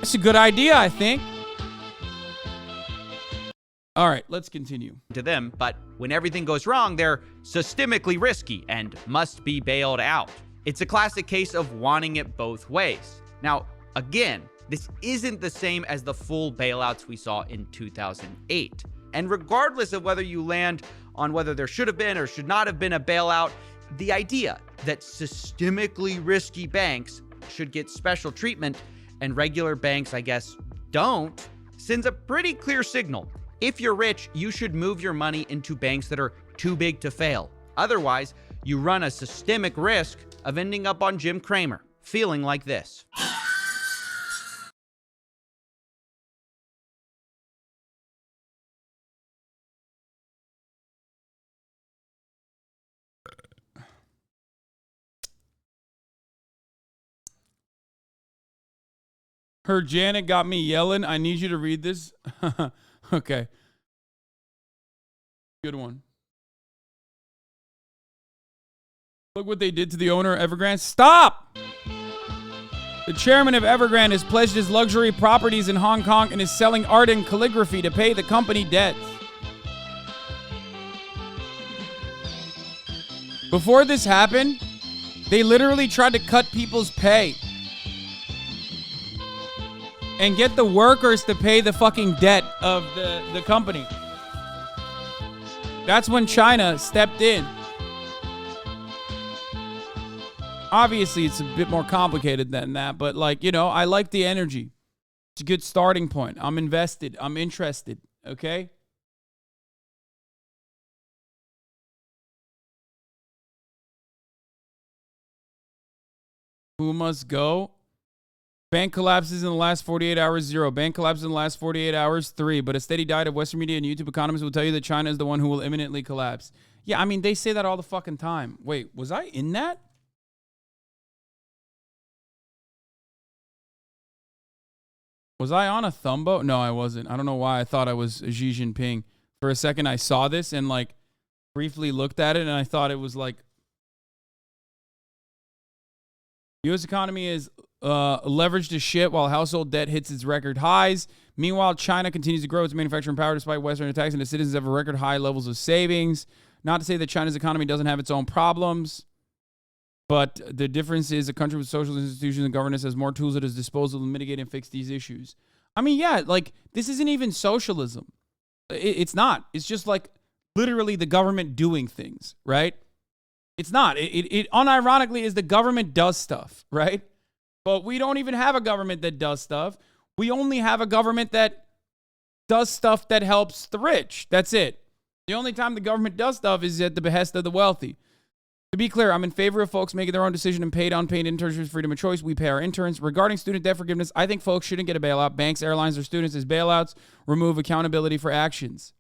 It's a good idea, I think. All right, let's continue. To them, but when everything goes wrong, they're systemically risky and must be bailed out. It's a classic case of wanting it both ways. Now, again, this isn't the same as the full bailouts we saw in 2008. And regardless of whether you land on whether there should have been or should not have been a bailout, the idea that systemically risky banks should get special treatment and regular banks, I guess, don't, sends a pretty clear signal. If you're rich, you should move your money into banks that are too big to fail. Otherwise, you run a systemic risk of ending up on Jim Cramer, feeling like this. Her Janet got me yelling. I need you to read this. Okay. Good one. Look what they did to the owner of Evergrande. Stop! The chairman of Evergrande has pledged his luxury properties in Hong Kong and is selling art and calligraphy to pay the company debts. Before this happened, they literally tried to cut people's pay and get the workers to pay the fucking debt of the company. That's when China stepped in. Obviously, it's a bit more complicated than that, but like, you know, I like the energy. It's a good starting point. I'm invested. I'm interested. Okay? Who must go? Bank collapses in the last 48 hours, 0. Bank collapses in the last 48 hours, 3. But a steady diet of Western media and YouTube economists will tell you that China is the one who will imminently collapse. Yeah, I mean, they say that all the fucking time. Wait, was I in that? Was I on a thumbo? No, I wasn't. I don't know why I thought I was Xi Jinping. For a second, I saw this and like briefly looked at it and I thought it was like U.S. economy is leveraged to shit while household debt hits its record highs. Meanwhile, China continues to grow its manufacturing power despite Western attacks, and its citizens have record high levels of savings. Not to say that China's economy doesn't have its own problems, but the difference is a country with social institutions and governance has more tools at its disposal to mitigate and fix these issues. I mean, yeah, like this isn't even socialism. It's not. It's just like literally the government doing things, right? It's not. It unironically is the government does stuff, right? But we don't even have a government that does stuff. We only have a government that does stuff that helps the rich. That's it. The only time the government does stuff is at the behest of the wealthy. To be clear, I'm in favor of folks making their own decision and paid unpaid internships, freedom of choice. We pay our interns. Regarding student debt forgiveness, I think folks shouldn't get a bailout. Banks, airlines, or students as bailouts remove accountability for actions.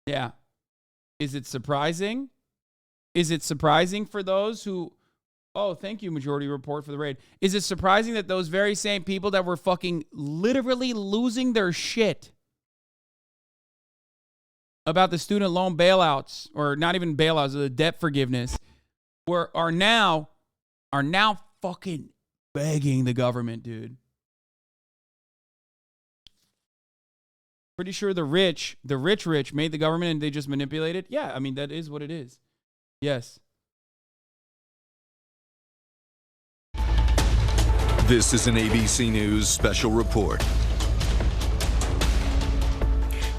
Yeah. Is it surprising? Is it surprising for those who... Oh, thank you, Majority Report, for the raid. Is it surprising that those very same people that were fucking literally losing their shit about the student loan bailouts, or not even bailouts, the debt forgiveness, are now fucking begging the government, dude? Pretty sure the rich made the government and they just manipulate it. Yeah, I mean, that is what it is. Yes. This is an ABC News special report.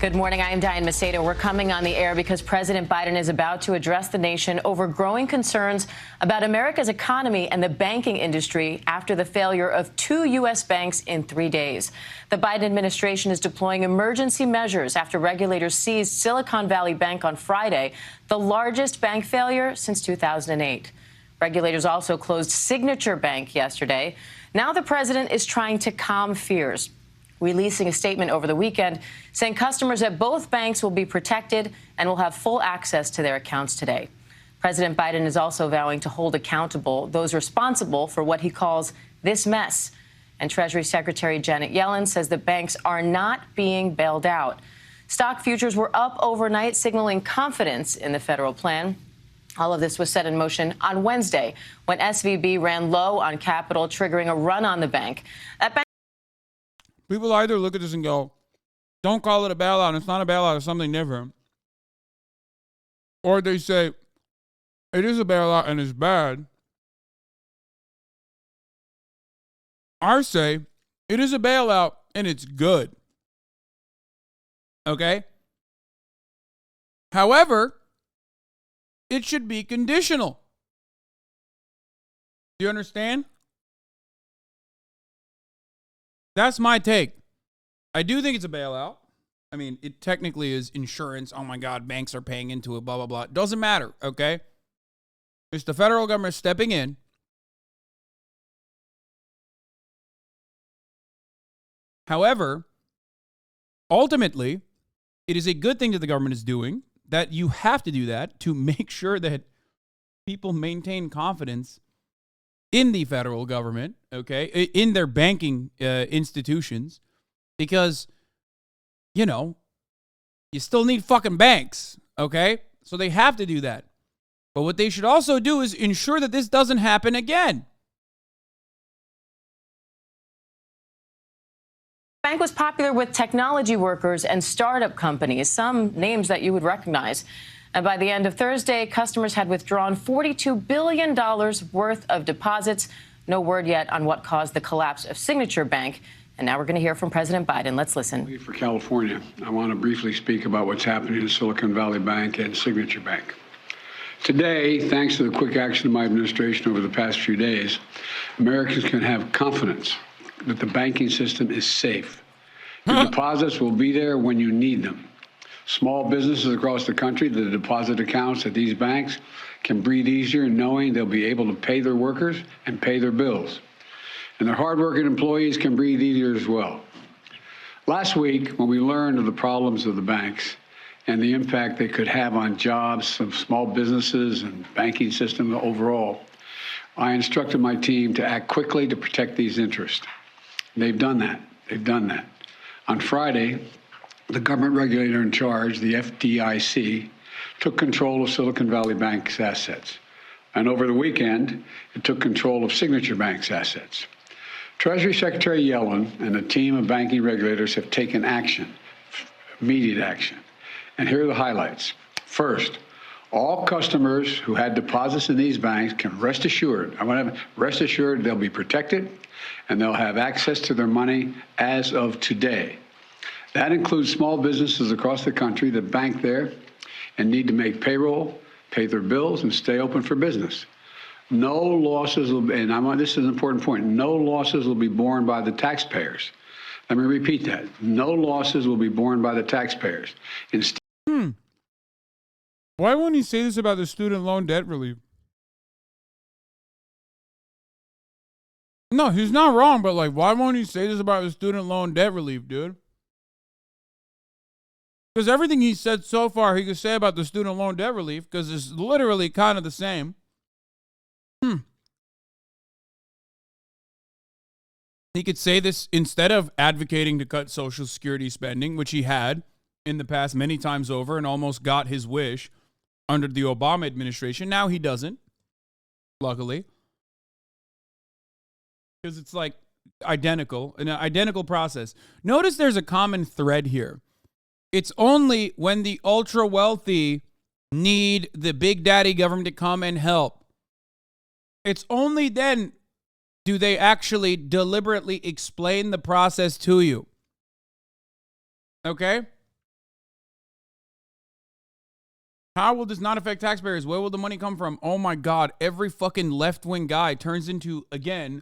Good morning. I am Diane Macedo. We're coming on the air because President Biden is about to address the nation over growing concerns about America's economy and the banking industry after the failure of 2 U.S. banks in 3 days. The Biden administration is deploying emergency measures after regulators seized Silicon Valley Bank on Friday, the largest bank failure since 2008. Regulators also closed Signature Bank yesterday. Now the president is trying to calm fears, releasing a statement over the weekend saying customers at both banks will be protected and will have full access to their accounts today. President Biden is also vowing to hold accountable those responsible for what he calls this mess. And Treasury Secretary Janet Yellen says the banks are not being bailed out. Stock futures were up overnight, signaling confidence in the federal plan. All of this was set in motion on Wednesday when SVB ran low on capital, triggering a run on the bank. People either look at this and go, don't call it a bailout. It's not a bailout. It's something different. Or they say, it is a bailout and it's bad. I say, it is a bailout and it's good. Okay? However, it should be conditional. Do you understand? That's my take. I do think it's a bailout. I mean, it technically is insurance. Oh my God, banks are paying into it, blah, blah, blah. It doesn't matter, okay? It's the federal government stepping in. However, ultimately, it is a good thing that the government is doing, that you have to do that to make sure that people maintain confidence in the federal government, okay, in their banking institutions, because, you know, you still need fucking banks, okay? So they have to do that. But what they should also do is ensure that this doesn't happen again. The bank was popular with technology workers and startup companies, some names that you would recognize. And by the end of Thursday, customers had withdrawn $42 billion worth of deposits. No word yet on what caused the collapse of Signature Bank. And now we're going to hear from President Biden. Let's listen. For California, I want to briefly speak about what's happening in Silicon Valley Bank and Signature Bank. Today, thanks to the quick action of my administration over the past few days, Americans can have confidence that the banking system is safe. Your deposits will be there when you need them. Small businesses across the country, the deposit accounts at these banks can breathe easier knowing they'll be able to pay their workers and pay their bills. And their hardworking employees can breathe easier as well. Last week, when we learned of the problems of the banks and the impact they could have on jobs of small businesses and banking system overall, I instructed my team to act quickly to protect these interests. They've done that. They've done that. On Friday, the government regulator in charge, the FDIC, took control of Silicon Valley Bank's assets. And over the weekend, it took control of Signature Bank's assets. Treasury Secretary Yellen and a team of banking regulators have taken action, immediate action. And here are the highlights. First, all customers who had deposits in these banks can rest assured, rest assured they'll be protected and they'll have access to their money as of today. That includes small businesses across the country that bank there and need to make payroll, pay their bills, and stay open for business. No losses will be, and this is an important point, no losses will be borne by the taxpayers. Let me repeat that. No losses will be borne by the taxpayers. Instead, Why won't he say this about the student loan debt relief? No, he's not wrong, but like, why won't he say this about the student loan debt relief, dude? Because everything he said so far, he could say about the student loan debt relief, because it's literally kind of the same. He could say this instead of advocating to cut Social Security spending, which he had in the past many times over and almost got his wish under the Obama administration. Now he doesn't, luckily. Because it's like identical, an identical process. Notice there's a common thread here. It's only when the ultra wealthy need the big daddy government to come and help. It's only then do they actually deliberately explain the process to you. Okay? How will this not affect taxpayers? Where will the money come from? Oh my God, every fucking left-wing guy turns into, again,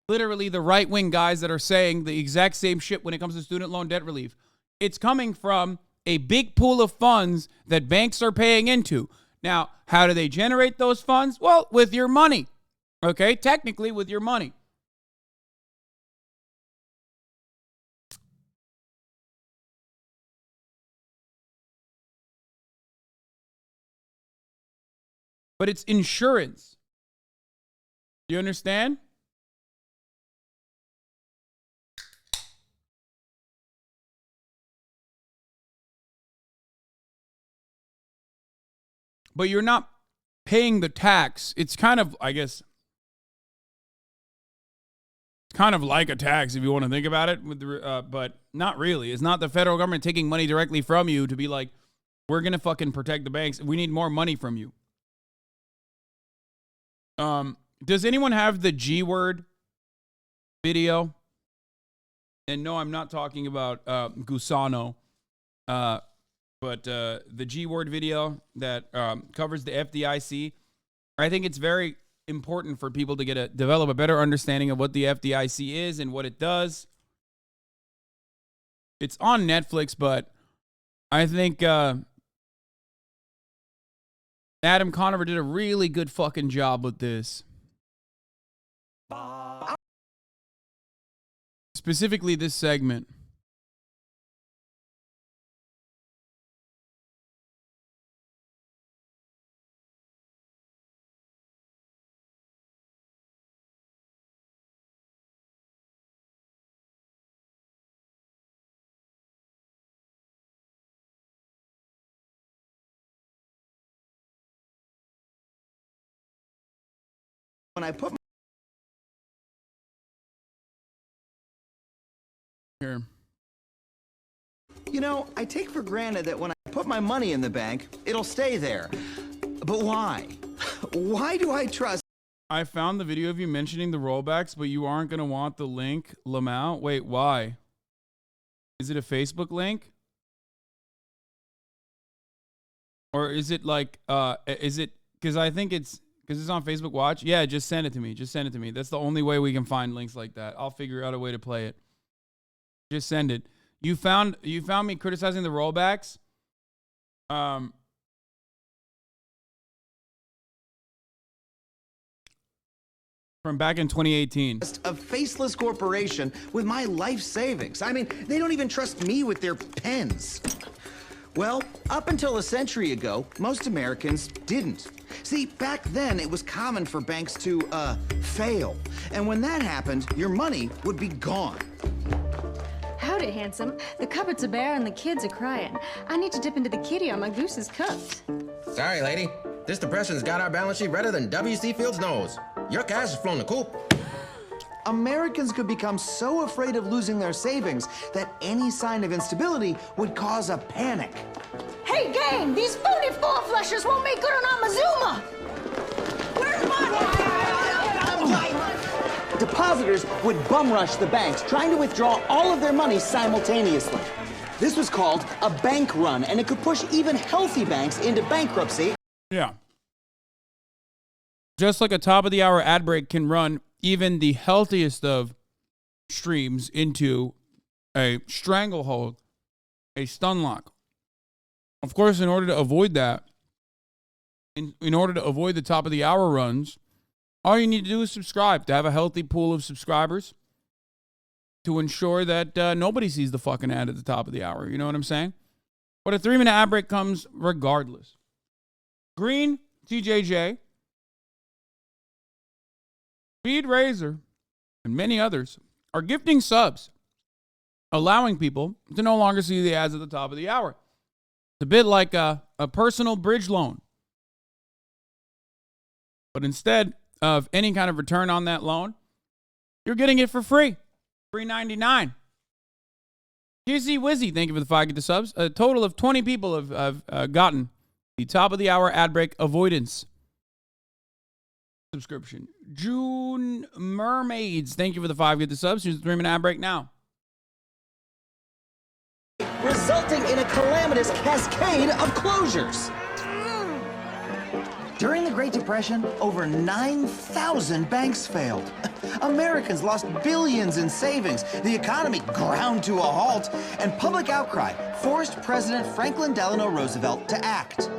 literally the right-wing guys that are saying the exact same shit when it comes to student loan debt relief. It's coming from a big pool of funds that banks are paying into. Now, how do they generate those funds? Well, with your money. Okay, technically with your money. But it's insurance. You understand? But you're not paying the tax. It's kind of, I guess, it's kind of like a tax if you want to think about it, with the, but not really. It's not the federal government taking money directly from you to be like, we're going to fucking protect the banks. We need more money from you. Does anyone have the G word video? And no, I'm not talking about Gusano, but the G word video that covers the FDIC. I think it's very important for people to develop a better understanding of what the FDIC is and what it does. It's on Netflix, but I think Adam Conover did a really good fucking job with this. Specifically this segment. when I put Here. You know, I take for granted that when I put my money in the bank, it'll stay there. But why? Why do I trust? I found the video of you mentioning the rollbacks, but you aren't going to want the link, lmao. Wait, why? Is it a Facebook link? Or is it like, is it, because I think it's, because it's on Facebook Watch. Yeah, just send it to me. Just send it to me. That's the only way we can find links like that. I'll figure out a way to play it. Just send it. You found me criticizing the rollbacks. From back in 2018. A faceless corporation with my life savings. I mean, they don't even trust me with their pens. Well, up until a century ago, most Americans didn't. See, back then it was common for banks to, fail. And when that happened, your money would be gone. Howdy, handsome. The cupboard's are bare and the kids are crying. I need to dip into the kitty or my goose is cooked. Sorry, lady. This depression's got our balance sheet redder than W.C. Field's nose. Your cash has flown the coop. Americans could become so afraid of losing their savings that any sign of instability would cause a panic. Hey, gang! These phony four-flushers won't make good on our Mazuma! Where's my... Depositors would bum rush the banks, trying to withdraw all of their money simultaneously. This was called a bank run, and it could push even healthy banks into bankruptcy. Yeah. Just like a top-of-the-hour ad break can run even the healthiest of streams into a stranglehold, a stun lock. Of course, in order to avoid that, in order to avoid the top-of-the-hour runs, all you need to do is subscribe to have a healthy pool of subscribers to ensure that nobody sees the fucking ad at the top of the hour. You know what I'm saying? But a 3-minute ad break comes regardless. Green, TJJ, Speed Razor, and many others are gifting subs, allowing people to no longer see the ads at the top of the hour. It's a bit like a personal bridge loan. But instead of any kind of return on that loan, you're getting it for free. $3.99. Kizzy Wizzy, thank you for the 5 gift subs. A total of 20 people have gotten the top of the hour ad break avoidance subscription. June Mermaids, thank you for the 5 gift subs. Here's the 3-minute ad break now. Resulting in a calamitous cascade of closures. During the Great Depression, over 9,000 banks failed. Americans lost billions in savings, the economy ground to a halt, and public outcry forced President Franklin Delano Roosevelt to act.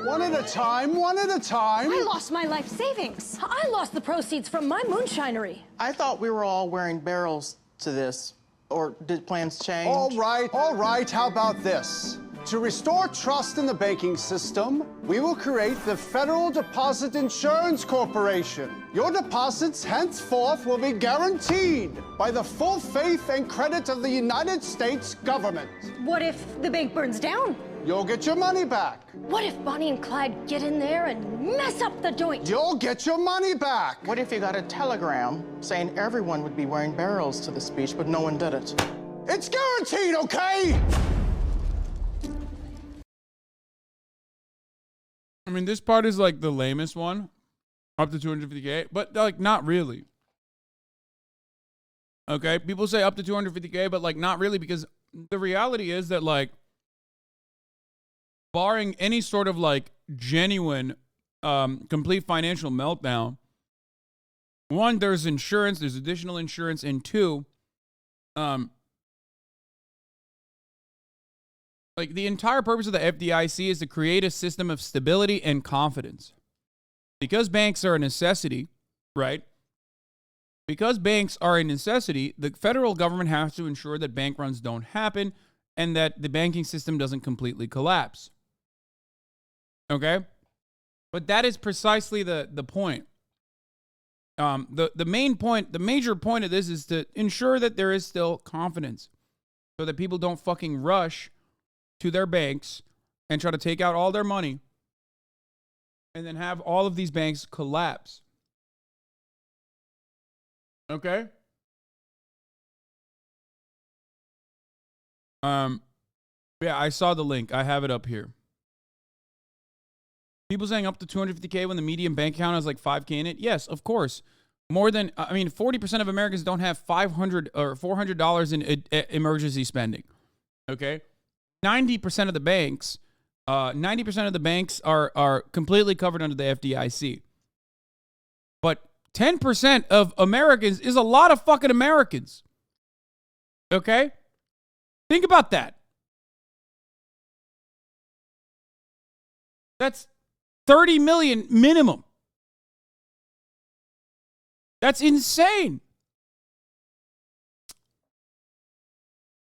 One at a time, one at a time. I lost my life savings. I lost the proceeds from my moonshinery. I thought we were all wearing barrels to this. Or did plans change? All right, how about this? To restore trust in the banking system, we will create the Federal Deposit Insurance Corporation. Your deposits henceforth will be guaranteed by the full faith and credit of the United States government. What if the bank burns down? You'll get your money back. What if Bonnie and Clyde get in there and mess up the joint? You'll get your money back. What if you got a telegram saying everyone would be wearing barrels to the speech, but no one did it? It's guaranteed, okay? I mean, this part is like the lamest one, up to 250K, but like not really. Okay, people say up to 250K, but like not really, because the reality is that like, barring any sort of like genuine, complete financial meltdown, one, there's insurance, there's additional insurance, and two, like the entire purpose of the FDIC is to create a system of stability and confidence. Because banks are a necessity, right? Because banks are a necessity, the federal government has to ensure that bank runs don't happen and that the banking system doesn't completely collapse. Okay? But that is precisely the point. The main point, the major point of this is to ensure that there is still confidence so that people don't fucking rush to their banks and try to take out all their money and then have all of these banks collapse. Okay? Yeah, I saw the link. I have it up here. People saying up to $250K when the median bank account has like $5K in it. Yes, of course. More than, 40% of Americans don't have $500 or $400 in emergency spending. Okay? 90% of the banks, are completely covered under the FDIC. But 10% of Americans is a lot of fucking Americans. Okay? Think about that. That's 30 million minimum. That's insane.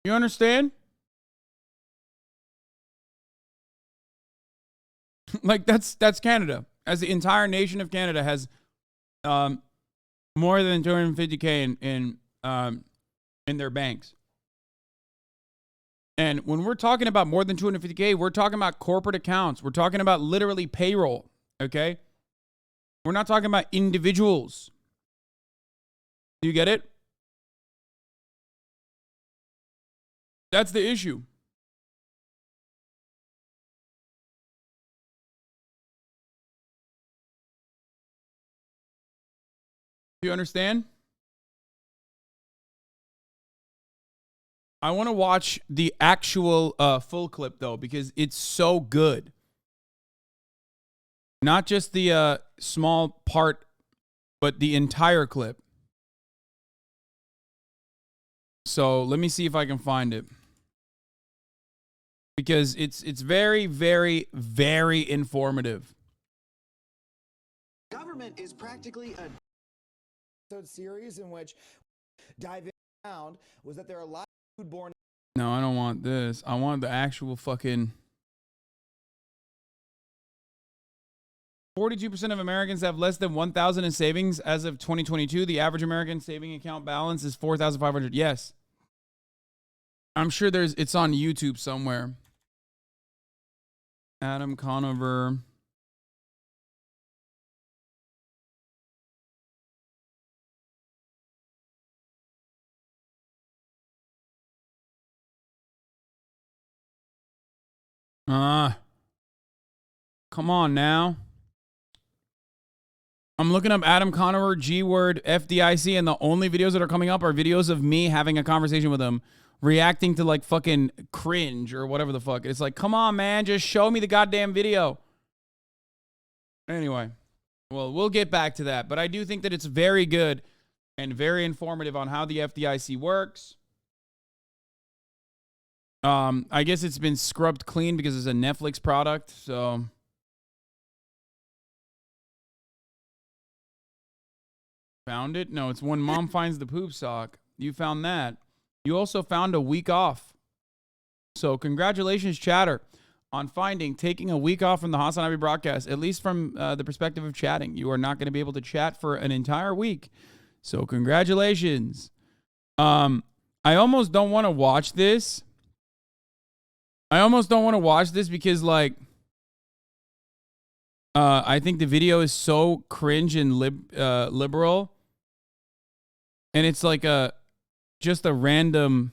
You understand? Like that's Canada. As the entire nation of Canada has more than 250K in their banks. And when we're talking about more than 250K, we're talking about corporate accounts. We're talking about literally payroll, okay? We're not talking about individuals. Do you get it? That's the issue. Do you understand? I want to watch the actual full clip, though, because it's so good. Not just the small part, but the entire clip. So let me see if I can find it. Because it's very, very, very informative. Government is practically a series in which diving around was that there are a lot of foodborne. No, I don't want this. I want the actual fucking. 42% of Americans have less than $1,000 in savings as of 2022. The average American saving account balance is $4,500. Yes. I'm sure it's on YouTube somewhere. Adam Conover. Come on now. I'm looking up Adam Conover, G-word, FDIC, and the only videos that are coming up are videos of me having a conversation with him, reacting to like fucking cringe or whatever the fuck. It's like, come on, man, just show me the goddamn video. Anyway, well, we'll get back to that. But I do think that it's very good and very informative on how the FDIC works. I guess it's been scrubbed clean because it's a Netflix product, so. Found it? No, it's when mom finds the poop sock. You found that. You also found a week off. So congratulations, chatter, on taking a week off from the HasanAbi broadcast, at least from the perspective of chatting. You are not going to be able to chat for an entire week. So congratulations. I almost don't want to watch this. Because, like, I think the video is so cringe and liberal. And it's like just a random.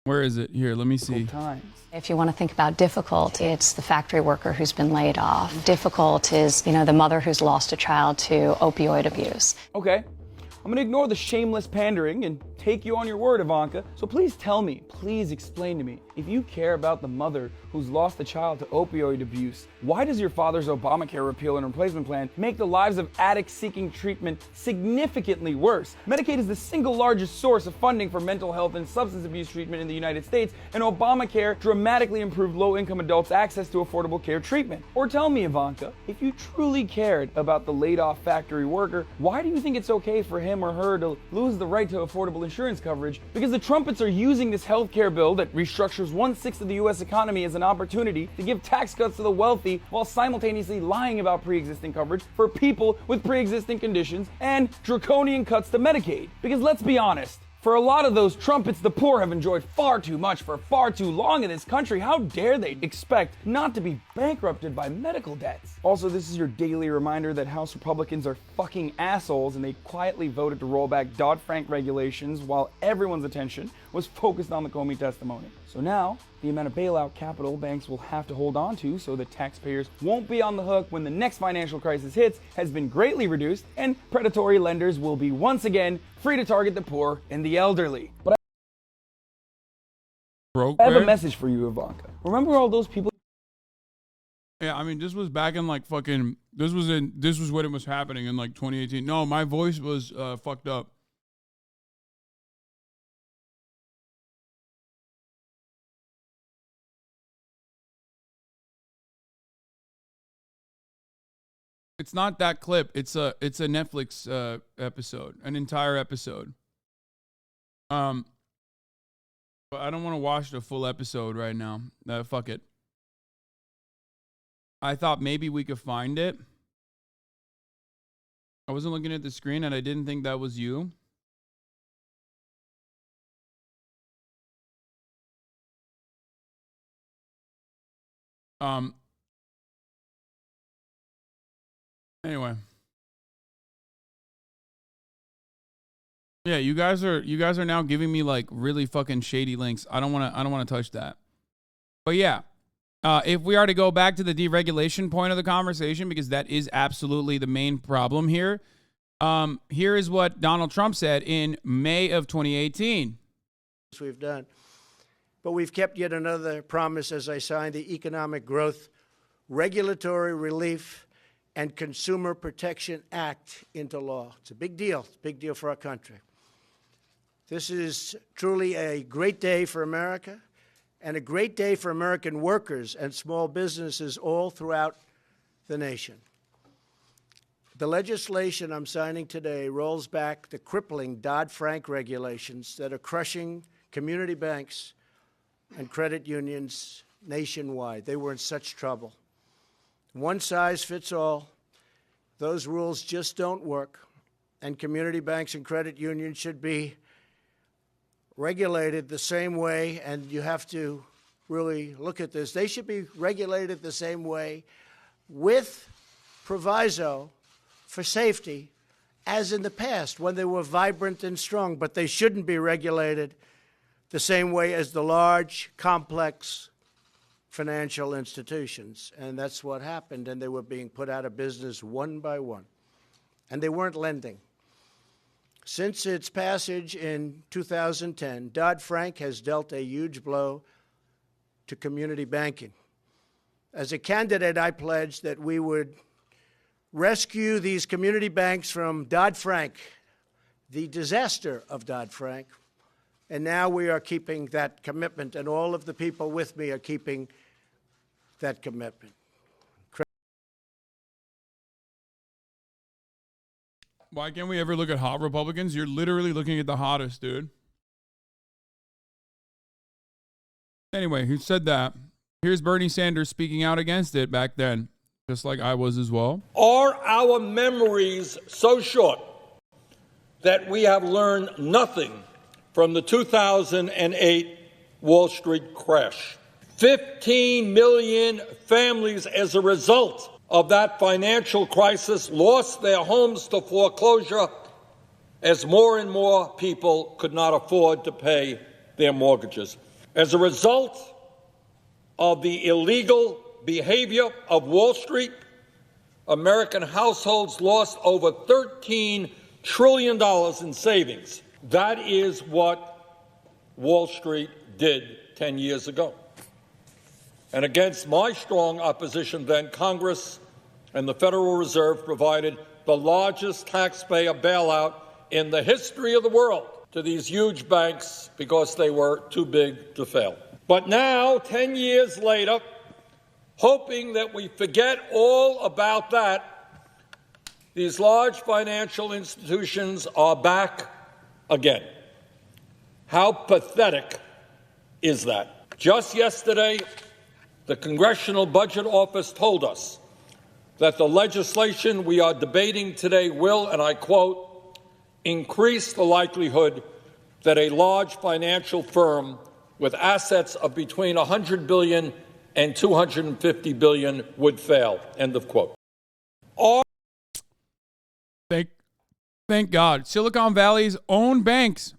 Where is it? Here, let me see. If you want to think about difficult, it's the factory worker who's been laid off. Difficult is, the mother who's lost a child to opioid abuse. Okay. I'm going to ignore the shameless pandering and take you on your word, Ivanka. So please tell me, please explain to me, if you care about the mother who's lost a child to opioid abuse, why does your father's Obamacare repeal and replacement plan make the lives of addicts seeking treatment significantly worse? Medicaid is the single largest source of funding for mental health and substance abuse treatment in the United States, and Obamacare dramatically improved low-income adults' access to affordable care treatment. Or tell me, Ivanka, if you truly cared about the laid-off factory worker, why do you think it's okay for him or her to lose the right to affordable insurance coverage? Because the trumpets are using this healthcare bill that restructures 1/6 of the U.S. economy as an opportunity to give tax cuts to the wealthy while simultaneously lying about pre-existing coverage for people with pre-existing conditions and draconian cuts to Medicaid. Because let's be honest, For a lot of those trumpets, the poor have enjoyed far too much for far too long in this country. How dare they expect not to be bankrupted by medical debts? Also, this is your daily reminder that House Republicans are fucking assholes and they quietly voted to roll back Dodd-Frank regulations while everyone's attention was focused on the Comey testimony. So now, the amount of bailout capital banks will have to hold on to so that taxpayers won't be on the hook when the next financial crisis hits has been greatly reduced, and predatory lenders will be once again free to target the poor and the elderly. But I have a message for you, Ivanka. Remember all those people? Yeah, I mean, this was back in like fucking, this was when it was happening in like 2018. No, my voice was fucked up. It's not that clip. It's a Netflix episode, an entire episode. But I don't want to watch the full episode right now. Fuck it. I thought maybe we could find it. I wasn't looking at the screen and I didn't think that was you. Anyway. Yeah, you guys are now giving me like really fucking shady links. I don't want to touch that. But yeah, if we are to go back to the deregulation point of the conversation, because that is absolutely the main problem here. Here is what Donald Trump said in May of 2018. We've done. But we've kept yet another promise as I signed the Economic Growth, Regulatory Relief, and Consumer Protection Act into law. It's a big deal. It's a big deal for our country. This is truly a great day for America and a great day for American workers and small businesses all throughout the nation. The legislation I'm signing today rolls back the crippling Dodd-Frank regulations that are crushing community banks and credit unions nationwide. They were in such trouble. One size fits all. Those rules just don't work. And community banks and credit unions should be regulated the same way, and you have to really look at this. They should be regulated the same way with proviso for safety as in the past when they were vibrant and strong, but they shouldn't be regulated the same way as the large, complex financial institutions. And that's what happened, and they were being put out of business one by one. And they weren't lending. Since its passage in 2010, Dodd-Frank has dealt a huge blow to community banking. As a candidate, I pledged that we would rescue these community banks from Dodd-Frank, the disaster of Dodd-Frank. And now we are keeping that commitment, and all of the people with me are keeping that commitment. Why can't we ever look at hot Republicans? You're literally looking at the hottest, dude. Anyway, who said that? Here's Bernie Sanders speaking out against it back then, just like I was as well. Are our memories so short that we have learned nothing from the 2008 Wall Street crash? 15 million families as a result of that financial crisis lost their homes to foreclosure as more and more people could not afford to pay their mortgages. As a result of the illegal behavior of Wall Street, American households lost over $13 trillion in savings. That is what Wall Street did 10 years ago. And against my strong opposition then, Congress and the Federal Reserve provided the largest taxpayer bailout in the history of the world to these huge banks because they were too big to fail. But now, 10 years later, hoping that we forget all about that, these large financial institutions are back again. How pathetic is that? Just yesterday, the Congressional Budget Office told us that the legislation we are debating today will, and I quote, increase the likelihood that a large financial firm with assets of between $100 billion and $250 billion would fail, end of quote. Thank God. Silicon Valley's own banks,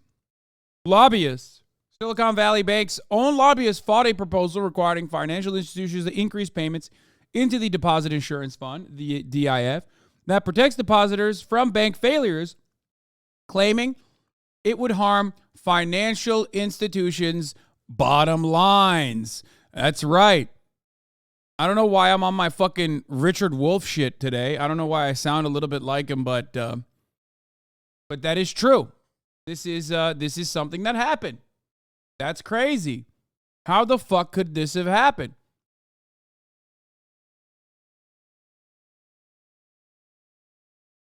lobbyists, Silicon Valley Bank's own lobbyists fought a proposal requiring financial institutions to increase payments into the Deposit Insurance Fund, the DIF, that protects depositors from bank failures, claiming it would harm financial institutions' bottom lines. That's right. I don't know why I'm on my fucking Richard Wolff shit today. I don't know why I sound a little bit like him, but that is true. This is something that happened. That's crazy. How the fuck could this have happened?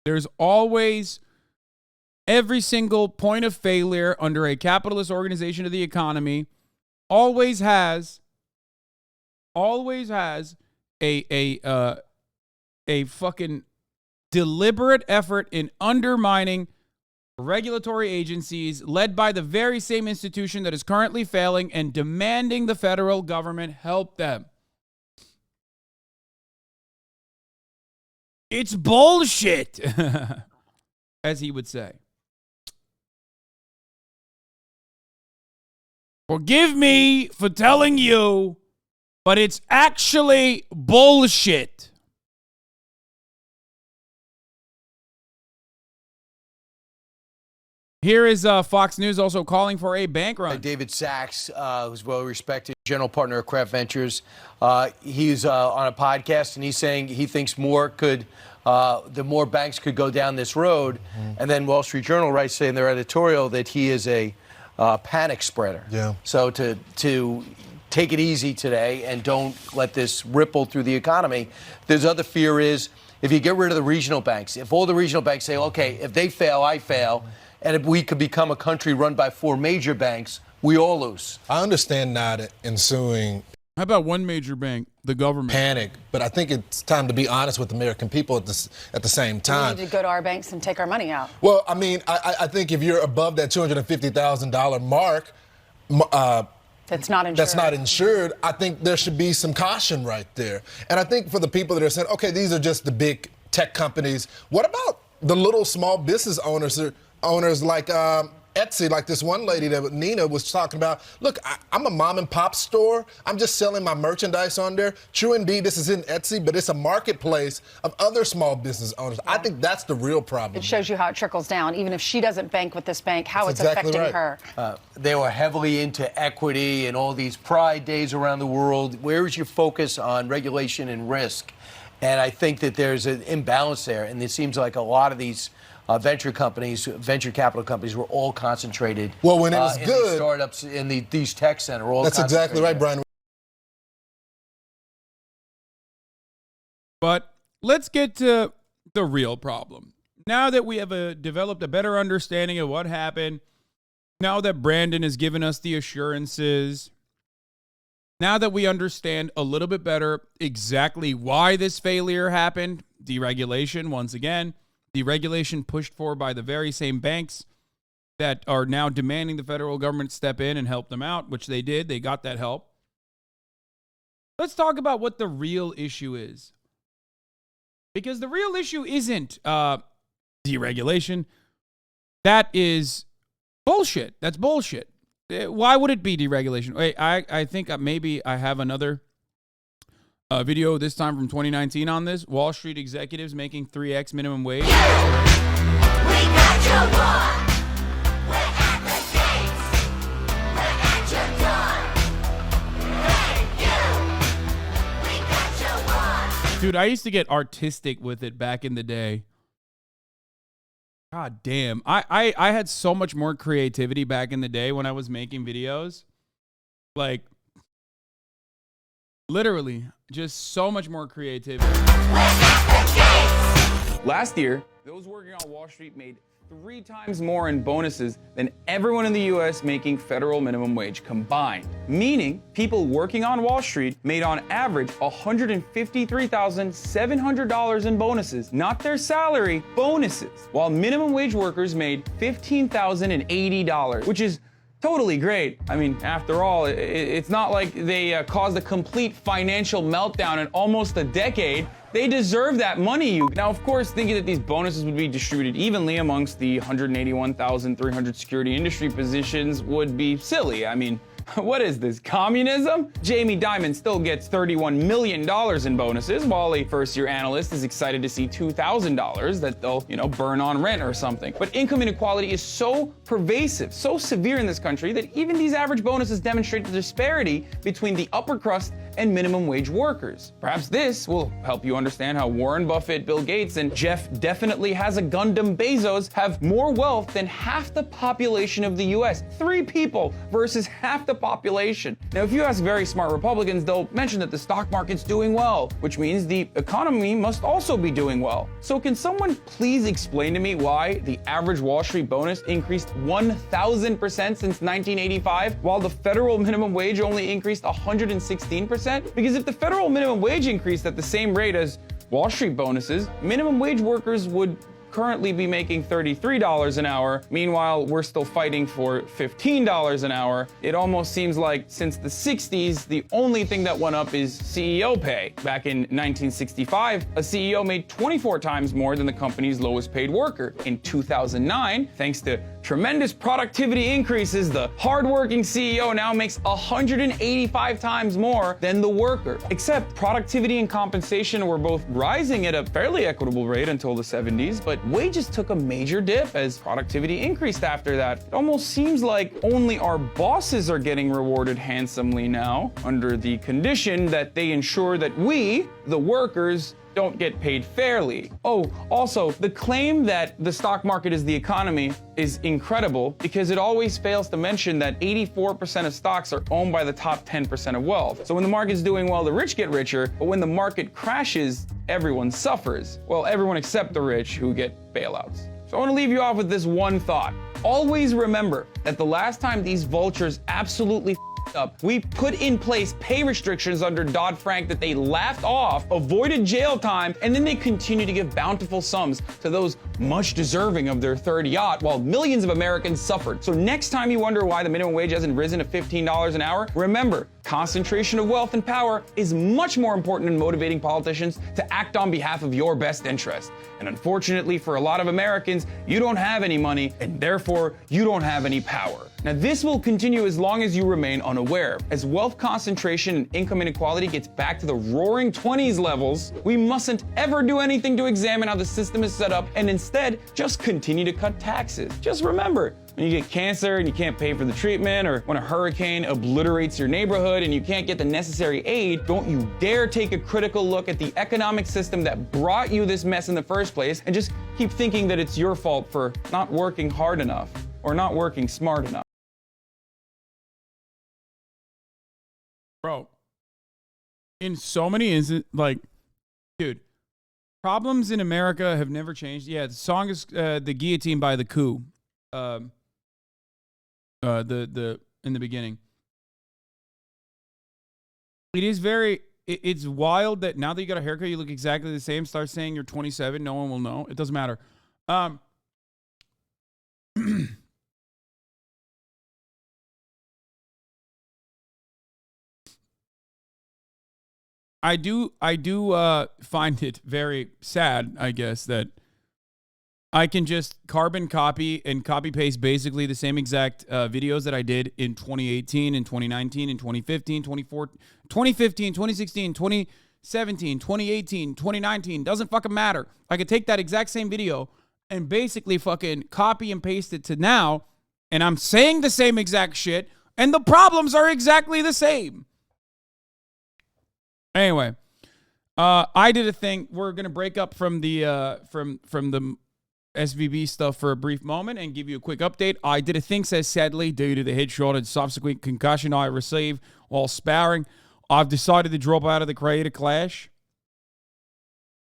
There's always every single point of failure under a capitalist organization of the economy always has a fucking deliberate effort in undermining regulatory agencies led by the very same institution that is currently failing and demanding the federal government help them. It's bullshit, as he would say. Forgive me for telling you, but it's actually bullshit. Here is Fox News also calling for a bank run. David Sachs, who's well-respected general partner of Kraft Ventures, he's on a podcast, and he's saying he thinks the more banks could go down this road. And then Wall Street Journal writes, saying in their editorial, that he is a panic spreader. Yeah. So to take it easy today and don't let this ripple through the economy. There's other fear is if you get rid of the regional banks, if all the regional banks say, okay, if they fail, I fail, and if we could become a country run by 4 major banks, we all lose. I understand not ensuing. How about one major bank, the government? Panic, but I think it's time to be honest with the American people at the same time. We need to go to our banks and take our money out. Well, I mean, I think if you're above that $250,000 mark, that's not insured, I think there should be some caution right there. And I think for the people that are saying, okay, these are just the big tech companies, what about the little small business owners like Etsy, like this one lady that Nina was talking about? Look, I'm a mom and pop store. I'm just selling my merchandise on there. True indeed, this is in Etsy, but it's a marketplace of other small business owners. Yeah. I think that's the real problem. It shows you how it trickles down. Even if she doesn't bank with this bank, how it's affecting her. They were heavily into equity and all these pride days around the world. Where is your focus on regulation and risk? And I think that there's an imbalance there. And it seems like a lot of these venture capital companies were all concentrated. Well, when it was in good, these startups in these tech centers. All that's exactly right, Brian. But let's get to the real problem. Now that we have developed a better understanding of what happened, now that Brandon has given us the assurances, now that we understand a little bit better exactly why this failure happened, deregulation, once again, deregulation pushed for by the very same banks that are now demanding the federal government step in and help them out, which they did. They got that help. Let's talk about what the real issue is. Because the real issue isn't deregulation. That is bullshit. That's bullshit. Why would it be deregulation? Wait, I think maybe I have another video this time from 2019 on this. Wall Street executives making 3x minimum wage. We got your boy. We're at the gates. We're at your door. Thank you. We got your boy. Dude, I used to get artistic with it back in the day. God damn. I had so much more creativity back in the day when I was making videos. Like, literally, just so much more creativity. Last year, those working on Wall Street made 3 times more in bonuses than everyone in the U.S. making federal minimum wage combined. Meaning, people working on Wall Street made on average $153,700 in bonuses, not their salary, bonuses, while minimum wage workers made $15,080, which is totally great. I mean, after all, it's not like they caused a complete financial meltdown in almost a decade. They deserve that money. Now, of course, thinking that these bonuses would be distributed evenly amongst the 181,300 security industry positions would be silly. I mean, what is this, communism? Jamie Dimon still gets $31 million in bonuses, while a first-year analyst is excited to see $2,000 that they'll, burn on rent or something. But income inequality is so pervasive, so severe in this country that even these average bonuses demonstrate the disparity between the upper crust and minimum wage workers. Perhaps this will help you understand how Warren Buffett, Bill Gates, and Jeff definitely has a Gundam Bezos have more wealth than half the population of the US. 3 people versus half the population. Now, if you ask very smart Republicans, they'll mention that the stock market's doing well, which means the economy must also be doing well. So can someone please explain to me why the average Wall Street bonus increased 1,000% since 1985, while the federal minimum wage only increased 116%? Because if the federal minimum wage increased at the same rate as Wall Street bonuses, minimum wage workers would currently be making $33 an hour. Meanwhile, we're still fighting for $15 an hour. It almost seems like since the 60s, the only thing that went up is CEO pay. Back in 1965, a CEO made 24 times more than the company's lowest paid worker. In 2009, thanks to tremendous productivity increases, the hardworking CEO now makes 185 times more than the worker. Except productivity and compensation were both rising at a fairly equitable rate until the 70s, but wages took a major dip as productivity increased after that. It almost seems like only our bosses are getting rewarded handsomely now, under the condition that they ensure that we, the workers, don't get paid fairly. Oh, also, the claim that the stock market is the economy is incredible because it always fails to mention that 84% of stocks are owned by the top 10% of wealth. So when the market's doing well, the rich get richer, but when the market crashes, everyone suffers. Well, everyone except the rich who get bailouts. So I want to leave you off with this one thought. Always remember that the last time these vultures absolutely up, we put in place pay restrictions under Dodd-Frank that they laughed off, avoided jail time, and then they continue to give bountiful sums to those much deserving of their third yacht while millions of Americans suffered. So next time you wonder why the minimum wage hasn't risen to $15 an hour, remember, concentration of wealth and power is much more important than motivating politicians to act on behalf of your best interest. And unfortunately for a lot of Americans, you don't have any money and therefore you don't have any power. Now this will continue as long as you remain unaware. As wealth concentration and income inequality gets back to the roaring 20s levels, we mustn't ever do anything to examine how the system is set up and instead just continue to cut taxes. Just remember, when you get cancer and you can't pay for the treatment, or when a hurricane obliterates your neighborhood and you can't get the necessary aid, don't you dare take a critical look at the economic system that brought you this mess in the first place and just keep thinking that it's your fault for not working hard enough or not working smart enough. Bro, in so many instances, like, dude, problems in America have never changed. Yeah, the song is The Guillotine by The Coup. In the beginning. It is very, it's wild that now that you got a haircut, you look exactly the same. Start saying you're 27, no one will know. It doesn't matter. I do find it very sad, I guess, that I can just carbon copy and copy paste basically the same exact videos that I did in 2018, in 2019, in 2015, 2015, 2016, 2017, 2018, 2019. Doesn't fucking matter. I could take that exact same video and basically fucking copy and paste it to now, and I'm saying the same exact shit, and the problems are exactly the same. Anyway, I did a thing. We're gonna break up from the from the SVB stuff for a brief moment and give you a quick update. I did a thing, says sadly, due to the headshot and subsequent concussion I received while sparring, I've decided to drop out of the Creator Clash.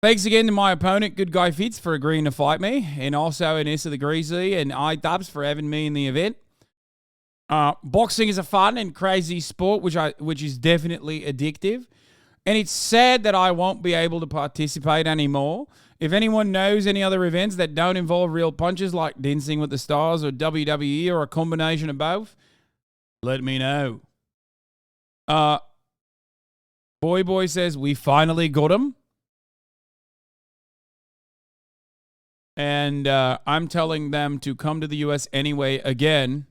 Thanks again to my opponent, Good Guy Fitz, for agreeing to fight me, and also Anissa the Greasy and iDubbbz for having me in the event. Boxing is a fun and crazy sport, which is definitely addictive, and it's sad that I won't be able to participate anymore. If anyone knows any other events that don't involve real punches like Dancing with the Stars or WWE or a combination of both, let me know. Boy says, we finally got him. And I'm telling them to come to the U.S. anyway again,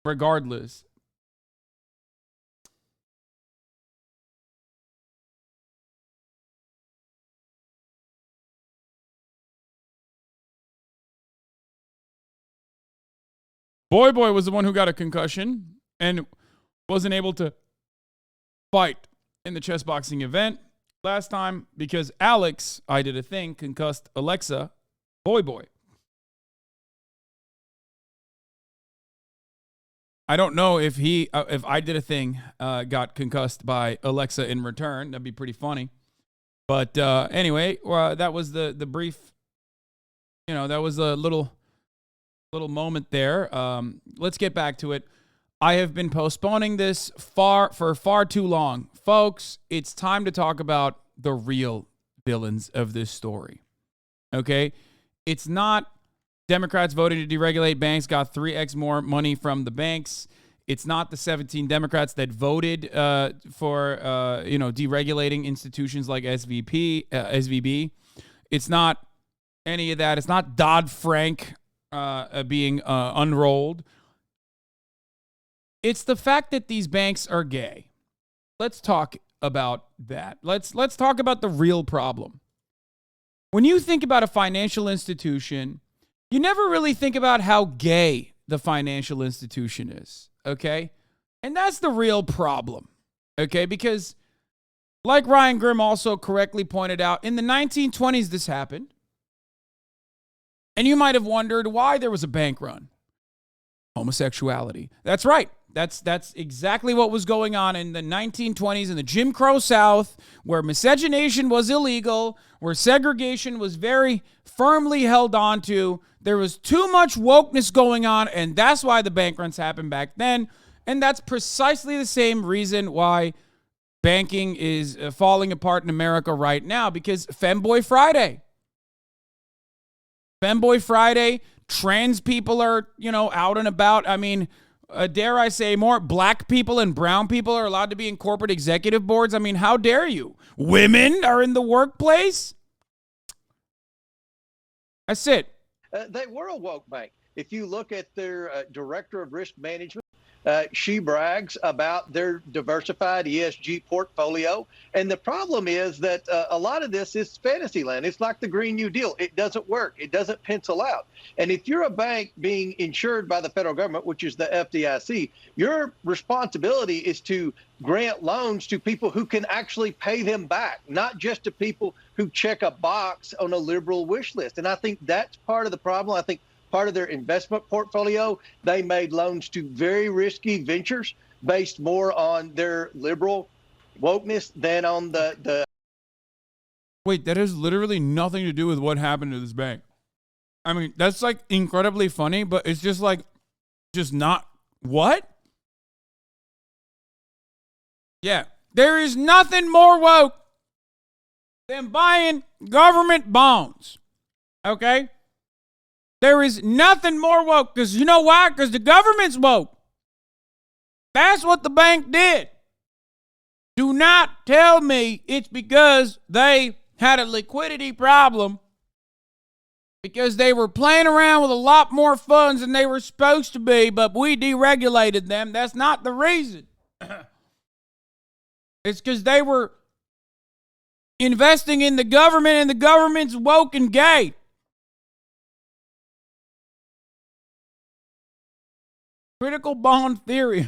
regardless. Boy was the one who got a concussion and wasn't able to fight in the chess boxing event last time because Alex, I did a thing, concussed Alexa, Boy. I don't know if if I did a thing, got concussed by Alexa in return. That'd be pretty funny. But anyway, that was the brief, that was a little moment there. Let's get back to it. I have been postponing this for far too long. Folks, it's time to talk about the real villains of this story. Okay? It's not Democrats voting to deregulate banks got 3x more money from the banks. It's not the 17 Democrats that voted for deregulating institutions like SVB. It's not any of that. It's not Dodd-Frank being unrolled. It's the fact that these banks are gay. Let's talk about that. Let's talk about the real problem. When you think about a financial institution, you never really think about how gay the financial institution is, okay? And that's the real problem, okay? Because like Ryan Grimm also correctly pointed out, in the 1920s this happened. And you might have wondered why there was a bank run. Homosexuality. That's right. That's exactly what was going on in the 1920s in the Jim Crow South, where miscegenation was illegal, where segregation was very firmly held on to. There was too much wokeness going on, and that's why the bank runs happened back then. And that's precisely the same reason why banking is falling apart in America right now, because Femboy Friday. Femboy Friday, trans people are, out and about. I mean, dare I say more, black people and brown people are allowed to be in corporate executive boards. I mean, how dare you? Women are in the workplace? That's it. They were a woke bank. If you look at their director of risk management, she brags about their diversified ESG portfolio. And the problem is that a lot of this is fantasy land. It's like the Green New Deal. It doesn't work. It doesn't pencil out. And if you're a bank being insured by the federal government, which is the FDIC, your responsibility is to grant loans to people who can actually pay them back, not just to people who check a box on a liberal wish list. And I think that's part of the problem. I think part of their investment portfolio, they made loans to very risky ventures based more on their liberal wokeness than on the Wait, that has literally nothing to do with what happened to this bank. I mean, that's like incredibly funny, but it's just like, just not what? Yeah, there is nothing more woke than buying government bonds. Okay? There is nothing more woke, because you know why? Because the government's woke. That's what the bank did. Do not tell me it's because they had a liquidity problem, because they were playing around with a lot more funds than they were supposed to be, but we deregulated them. That's not the reason. It's because they were investing in the government, and the government's woke and gay. Critical bond theory.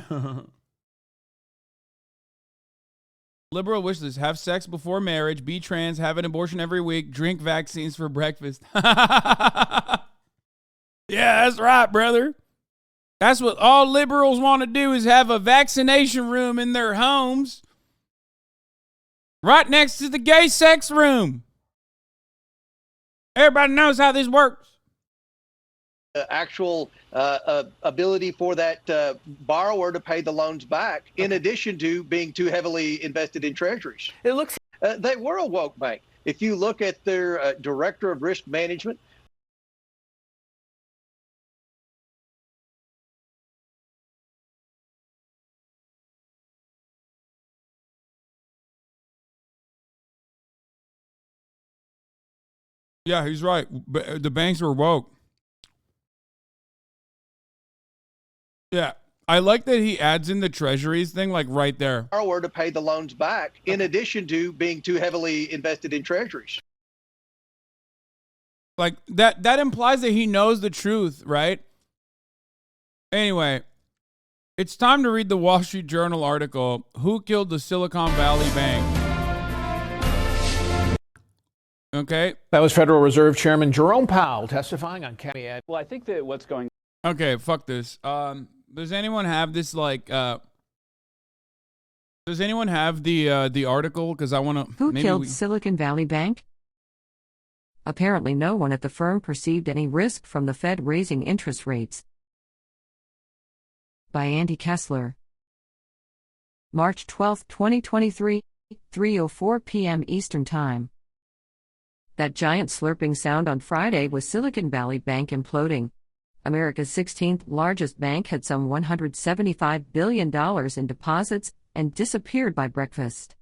Liberal wish list: have sex before marriage, be trans, have an abortion every week, drink vaccines for breakfast. Yeah, that's right, brother. That's what all liberals want to do, is have a vaccination room in their homes. Right next to the gay sex room. Everybody knows how this works. Actual ability for that borrower to pay the loans back, in addition to being too heavily invested in treasuries. It looks they were a woke bank. If you look at their director of risk management, Yeah, he's right. The banks were woke. Yeah. I like that he adds in the treasuries thing, like right there. Borrower to pay the loans back, in addition to being too heavily invested in treasuries. Like that implies that he knows the truth, right? Anyway, it's time to read the Wall Street Journal article, Who Killed the Silicon Valley Bank? Okay. That was Federal Reserve Chairman Jerome Powell testifying on Cammy. Well, I think that what's going. Okay, fuck this. Does anyone have this does anyone have the article? Because I want to. Who killed Silicon Valley Bank? Apparently, no one at the firm perceived any risk from the Fed raising interest rates. By Andy Kessler. March 12, 2023, 3:04 p.m. Eastern Time. That giant slurping sound on Friday was Silicon Valley Bank imploding. America's 16th largest bank had some $175 billion in deposits and disappeared by breakfast.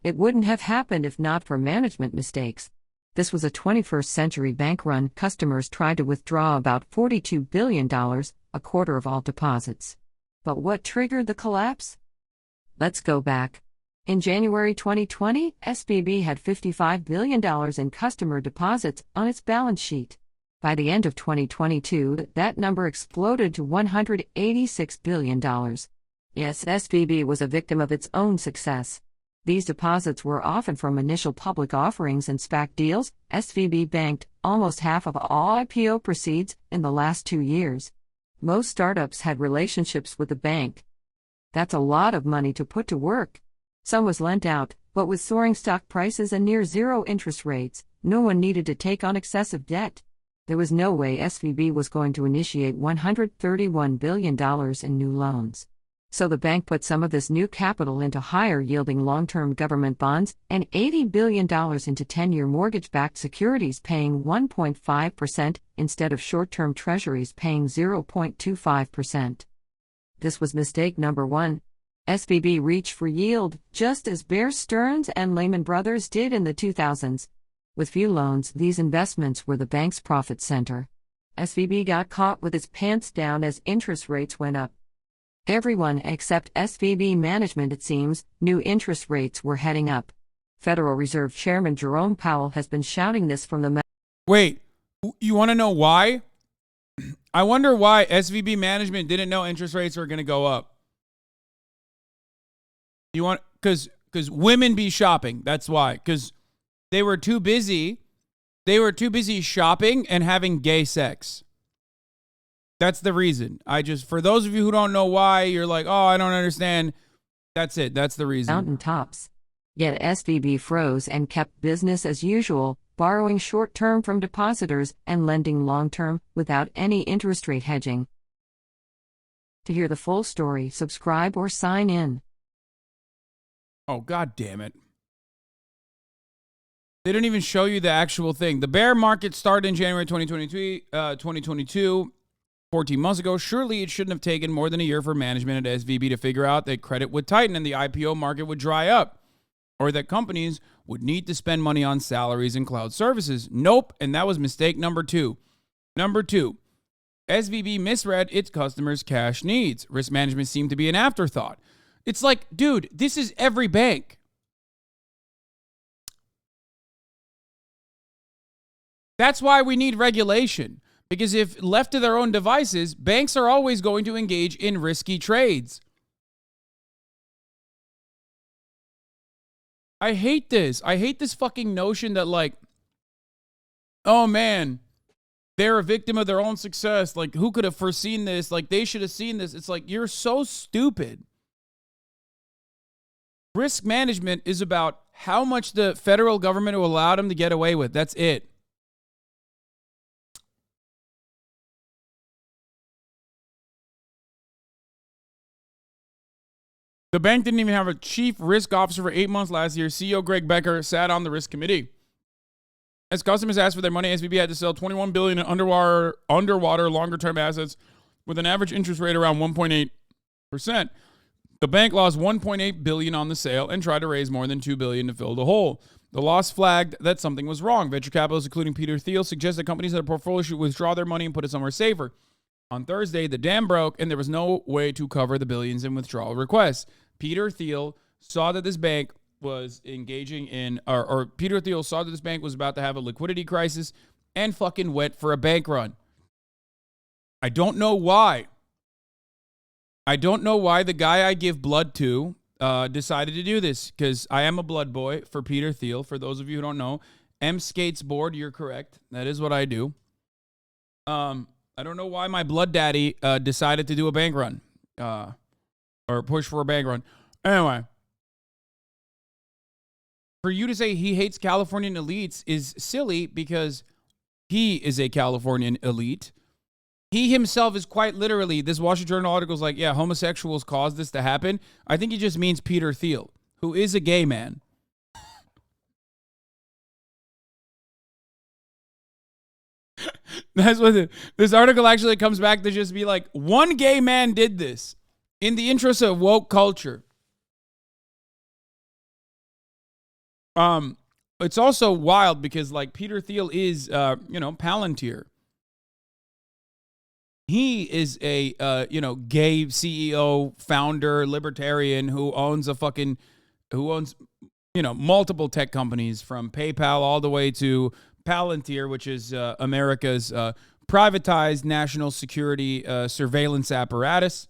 It wouldn't have happened if not for management mistakes. This was a 21st century bank run. Customers tried to withdraw about $42 billion, a quarter of all deposits. But what triggered the collapse? Let's go back. In January 2020, SVB had $55 billion in customer deposits on its balance sheet. By the end of 2022, that number exploded to $186 billion. Yes, SVB was a victim of its own success. These deposits were often from initial public offerings and SPAC deals. SVB banked almost half of all IPO proceeds in the last 2 years. Most startups had relationships with the bank. That's a lot of money to put to work. Some was lent out, but with soaring stock prices and near zero interest rates, no one needed to take on excessive debt. There was no way SVB was going to initiate $131 billion in new loans. So the bank put some of this new capital into higher-yielding long-term government bonds and $80 billion into 10-year mortgage-backed securities paying 1.5% instead of short-term treasuries paying 0.25%. This was mistake number one. SVB reached for yield, just as Bear Stearns and Lehman Brothers did in the 2000s. With few loans, these investments were the bank's profit center. SVB got caught with its pants down as interest rates went up. Everyone except SVB management, it seems, knew interest rates were heading up. Federal Reserve Chairman Jerome Powell has been shouting this from the... Wait, you want to know why? I wonder why SVB management didn't know interest rates were going to go up. You want, because women be shopping. That's why. Because they were too busy. They were too busy shopping and having gay sex. That's the reason. For those of you who don't know why, you're like, oh, I don't understand. That's it. That's the reason. Mountaintops. Yet SVB froze and kept business as usual, borrowing short-term from depositors and lending long-term without any interest rate hedging. To hear the full story, subscribe or sign in. Oh, God damn it. They didn't even show you the actual thing. The bear market started in January 2022, 14 months ago. Surely it shouldn't have taken more than a year for management at SVB to figure out that credit would tighten and the IPO market would dry up, or that companies would need to spend money on salaries and cloud services. Nope, and that was mistake number two. Number two, SVB misread its customers' cash needs. Risk management seemed to be an afterthought. It's like, dude, this is every bank. That's why we need regulation. Because if left to their own devices, banks are always going to engage in risky trades. I hate this. I hate this fucking notion that, like, oh man, they're a victim of their own success. Like, who could have foreseen this? Like, they should have seen this. It's like, you're so stupid. Risk management is about how much the federal government will allow them to get away with. That's it. The bank didn't even have a chief risk officer for 8 months last year. CEO Greg Becker sat on the risk committee. As customers asked for their money, SVB had to sell $21 billion in underwater longer-term assets with an average interest rate around 1.8%. The bank lost $1.8 billion on the sale and tried to raise more than $2 billion to fill the hole. The loss flagged that something was wrong. Venture capitalists, including Peter Thiel, suggest that companies that have a portfolio should withdraw their money and put it somewhere safer. On Thursday, the dam broke, and there was no way to cover the billions in withdrawal requests. Peter Thiel saw that this bank was engaging in, or Peter Thiel saw that this bank was about to have a liquidity crisis and fucking went for a bank run. I don't know why. I don't know why the guy I give blood to decided to do this, because I am a blood boy for Peter Thiel. For those of you who don't know, M Skates board, you're correct. That is what I do. I don't know why my blood daddy decided to do a bank run. Or push for a bank run. Anyway, for you to say he hates Californian elites is silly because he is a Californian elite. He himself is quite literally, this Wall Street Journal article is like, yeah, homosexuals caused this to happen. I think he just means Peter Thiel, who is a gay man. That's what this article actually comes back to, just be like, one gay man did this. In the interest of woke culture. It's also wild because, like, Peter Thiel is, Palantir. He is a, gay CEO, founder, libertarian who owns multiple tech companies, from PayPal all the way to Palantir, which is America's privatized national security surveillance apparatus.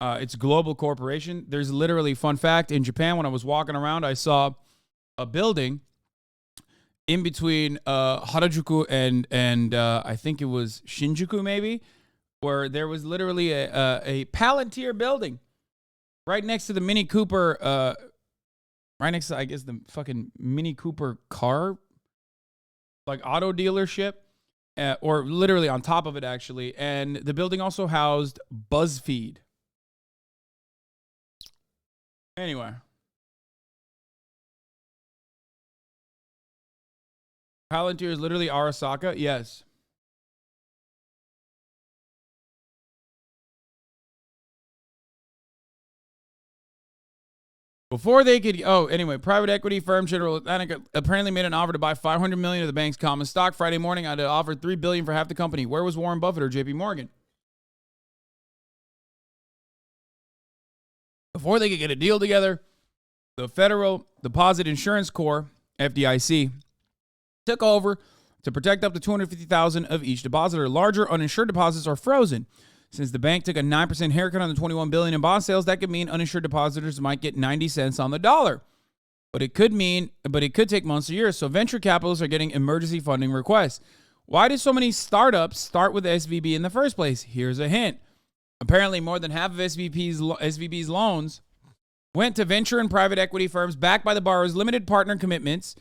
It's a global corporation. There's literally, fun fact, in Japan, when I was walking around, I saw a building in between Harajuku and I think it was Shinjuku maybe, where there was literally a Palantir building right next to the Mini Cooper, right next to, I guess, the fucking Mini Cooper car, like, auto dealership, or literally on top of it, actually. And the building also housed BuzzFeed. Anyway. Palantir is literally Arasaka? Yes. Before they could, private equity firm General Atlantic apparently made an offer to buy $500 million of the bank's common stock Friday morning. I'd offered $3 billion for half the company. Where was Warren Buffett or JP Morgan? Before they could get a deal together, the Federal Deposit Insurance Corps, FDIC, took over to protect up to $250,000 of each depositor. Larger uninsured deposits are frozen. Since the bank took a 9% haircut on the $21 billion in bond sales, that could mean uninsured depositors might get 90 cents on the dollar. But it could take months or years. So venture capitalists are getting emergency funding requests. Why do so many startups start with SVB in the first place? Here's a hint. Apparently, more than half of SVB's loans went to venture and private equity firms backed by the borrower's limited partner commitments,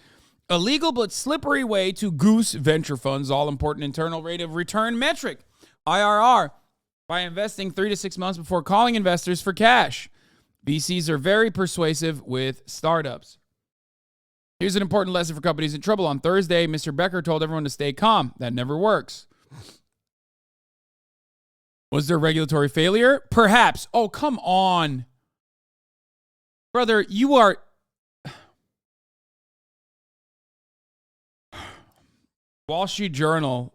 a legal but slippery way to goose venture funds' all-important internal rate of return metric, IRR, by investing 3 to 6 months before calling investors for cash. VCs are very persuasive with startups. Here's an important lesson for companies in trouble. On Thursday, Mr. Becker told everyone to stay calm. That never works. Was there regulatory failure? Perhaps. Oh, come on. Brother, you are... Wall Street Journal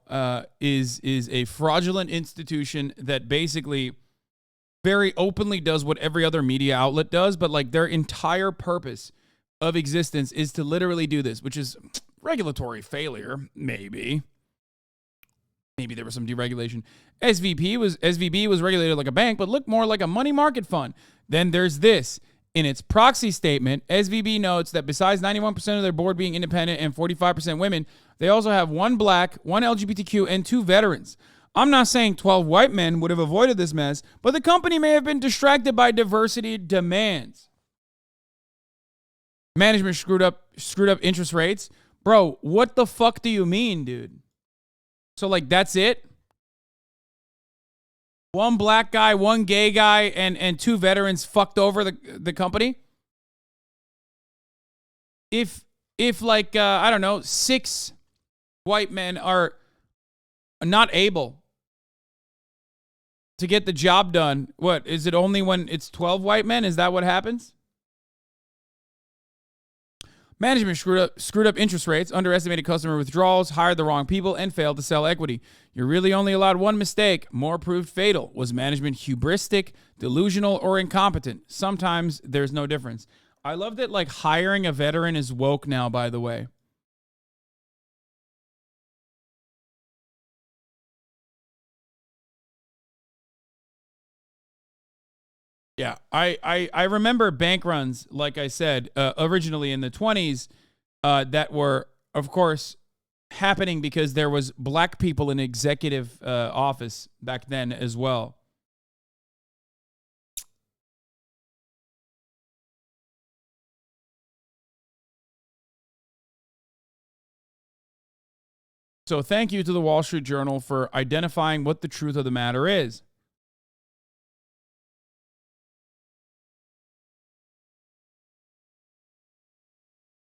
is a fraudulent institution that basically very openly does what every other media outlet does, but like their entire purpose of existence is to literally do this, which is regulatory failure, maybe. Maybe there was some deregulation. SVB was regulated like a bank, but looked more like a money market fund. Then there's this. In its proxy statement, SVB notes that besides 91% of their board being independent and 45% women, they also have 1 black, 1 LGBTQ, and 2 veterans. I'm not saying 12 white men would have avoided this mess, but the company may have been distracted by diversity demands. Management screwed up interest rates. Bro, what the fuck do you mean, dude? So, like, that's it? One black guy, one gay guy, and two veterans fucked over the company? If like, I don't know, 6 white men are not able to get the job done, what, is it only when it's 12 white men? Is that what happens? Management screwed up interest rates, underestimated customer withdrawals, hired the wrong people, and failed to sell equity. You're really only allowed one mistake. More proved fatal. Was management hubristic, delusional, or incompetent? Sometimes there's no difference. I love that, like, hiring a veteran is woke now, by the way. Yeah, I remember bank runs, like I said, originally in the 20s that were, of course, happening because there was black people in executive office back then as well. So thank you to the Wall Street Journal for identifying what the truth of the matter is.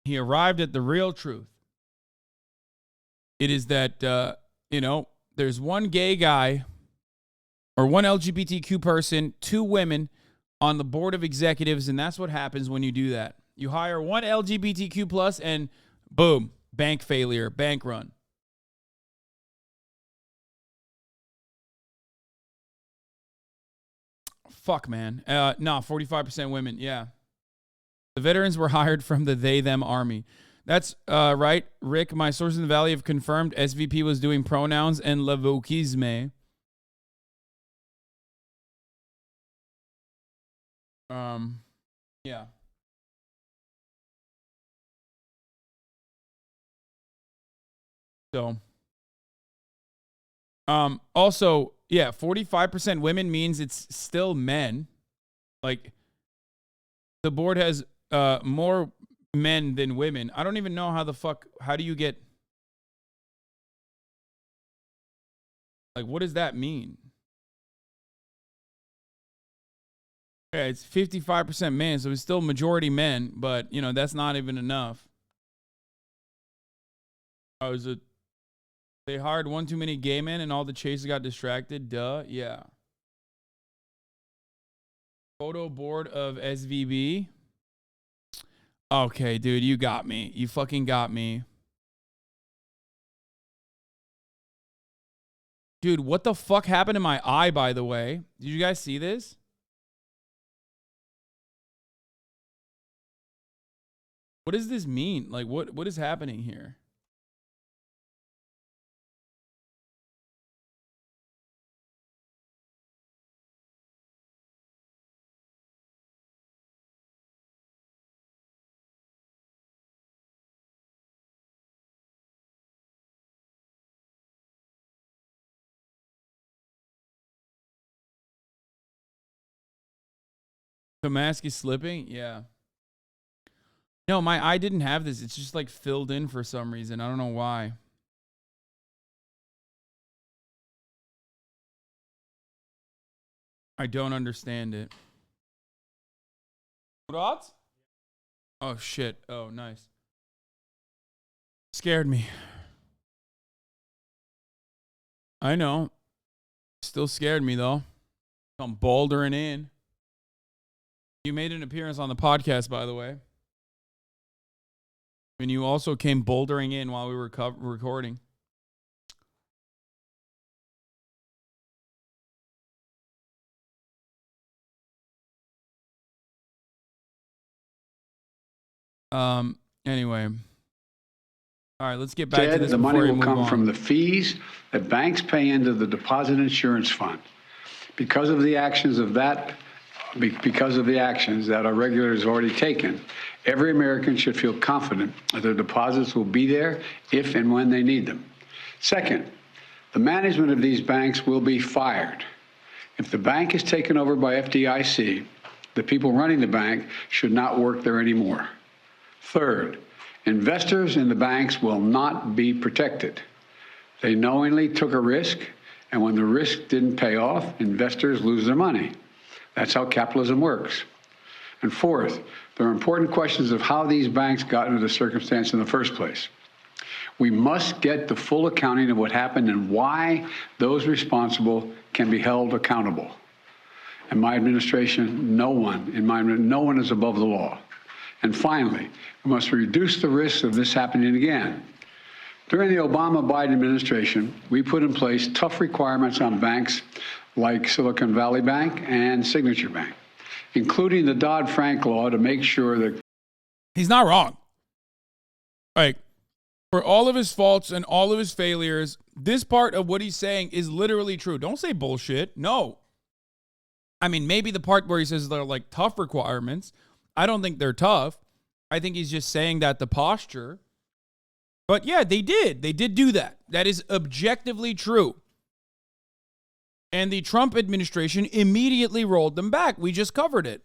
He arrived at the real truth. It is that, there's one gay guy or one LGBTQ person, 2 women on the board of executives, and that's what happens when you do that. You hire one LGBTQ plus and boom, bank failure, bank run. Fuck, man. 45% women, yeah. The veterans were hired from the they-them army. That's right, Rick. My sources in the Valley have confirmed SVP was doing pronouns and le wokisme. Yeah. So, also, yeah, 45% women means it's still men. Like, the board has more men than women. I don't even know how do you get, like, what does that mean? Yeah, it's 55% men, so it's still majority men, but, that's not even enough. Oh, is it, they hired one too many gay men and all the chases got distracted? Duh, yeah. Photo board of SVB. Okay, dude, you got me. You fucking got me. Dude, what the fuck happened to my eye, by the way? Did you guys see this? What does this mean? Like, what is happening here? The mask is slipping? Yeah. No, my eye didn't have this. It's just like filled in for some reason. I don't know why. I don't understand it. What? Oh, shit. Oh, nice. Scared me. I know. Still scared me, though. I'm bouldering in. You made an appearance on the podcast, by the way. And you also came bouldering in while we were recording. Anyway. All right, let's get back to this. The money will come from the fees that banks pay into the deposit insurance fund. Because of the actions that our regulators have already taken, every American should feel confident that their deposits will be there if and when they need them. Second, the management of these banks will be fired. If the bank is taken over by FDIC, the people running the bank should not work there anymore. Third, investors in the banks will not be protected. They knowingly took a risk, and when the risk didn't pay off, investors lose their money. That's how capitalism works. And fourth, there are important questions of how these banks got into the circumstance in the first place. We must get the full accounting of what happened and why those responsible can be held accountable. In my administration, no one is above the law. And finally, we must reduce the risk of this happening again. During the Obama-Biden administration, we put in place tough requirements on banks like Silicon Valley Bank and Signature Bank, including the Dodd-Frank law to make sure that... He's not wrong. Like, for all of his faults and all of his failures, this part of what he's saying is literally true. Don't say bullshit. No. I mean, maybe the part where he says they're like tough requirements, I don't think they're tough. I think he's just saying that the posture... But yeah, they did. They did do that. That is objectively true. And the Trump administration immediately rolled them back. We just covered it.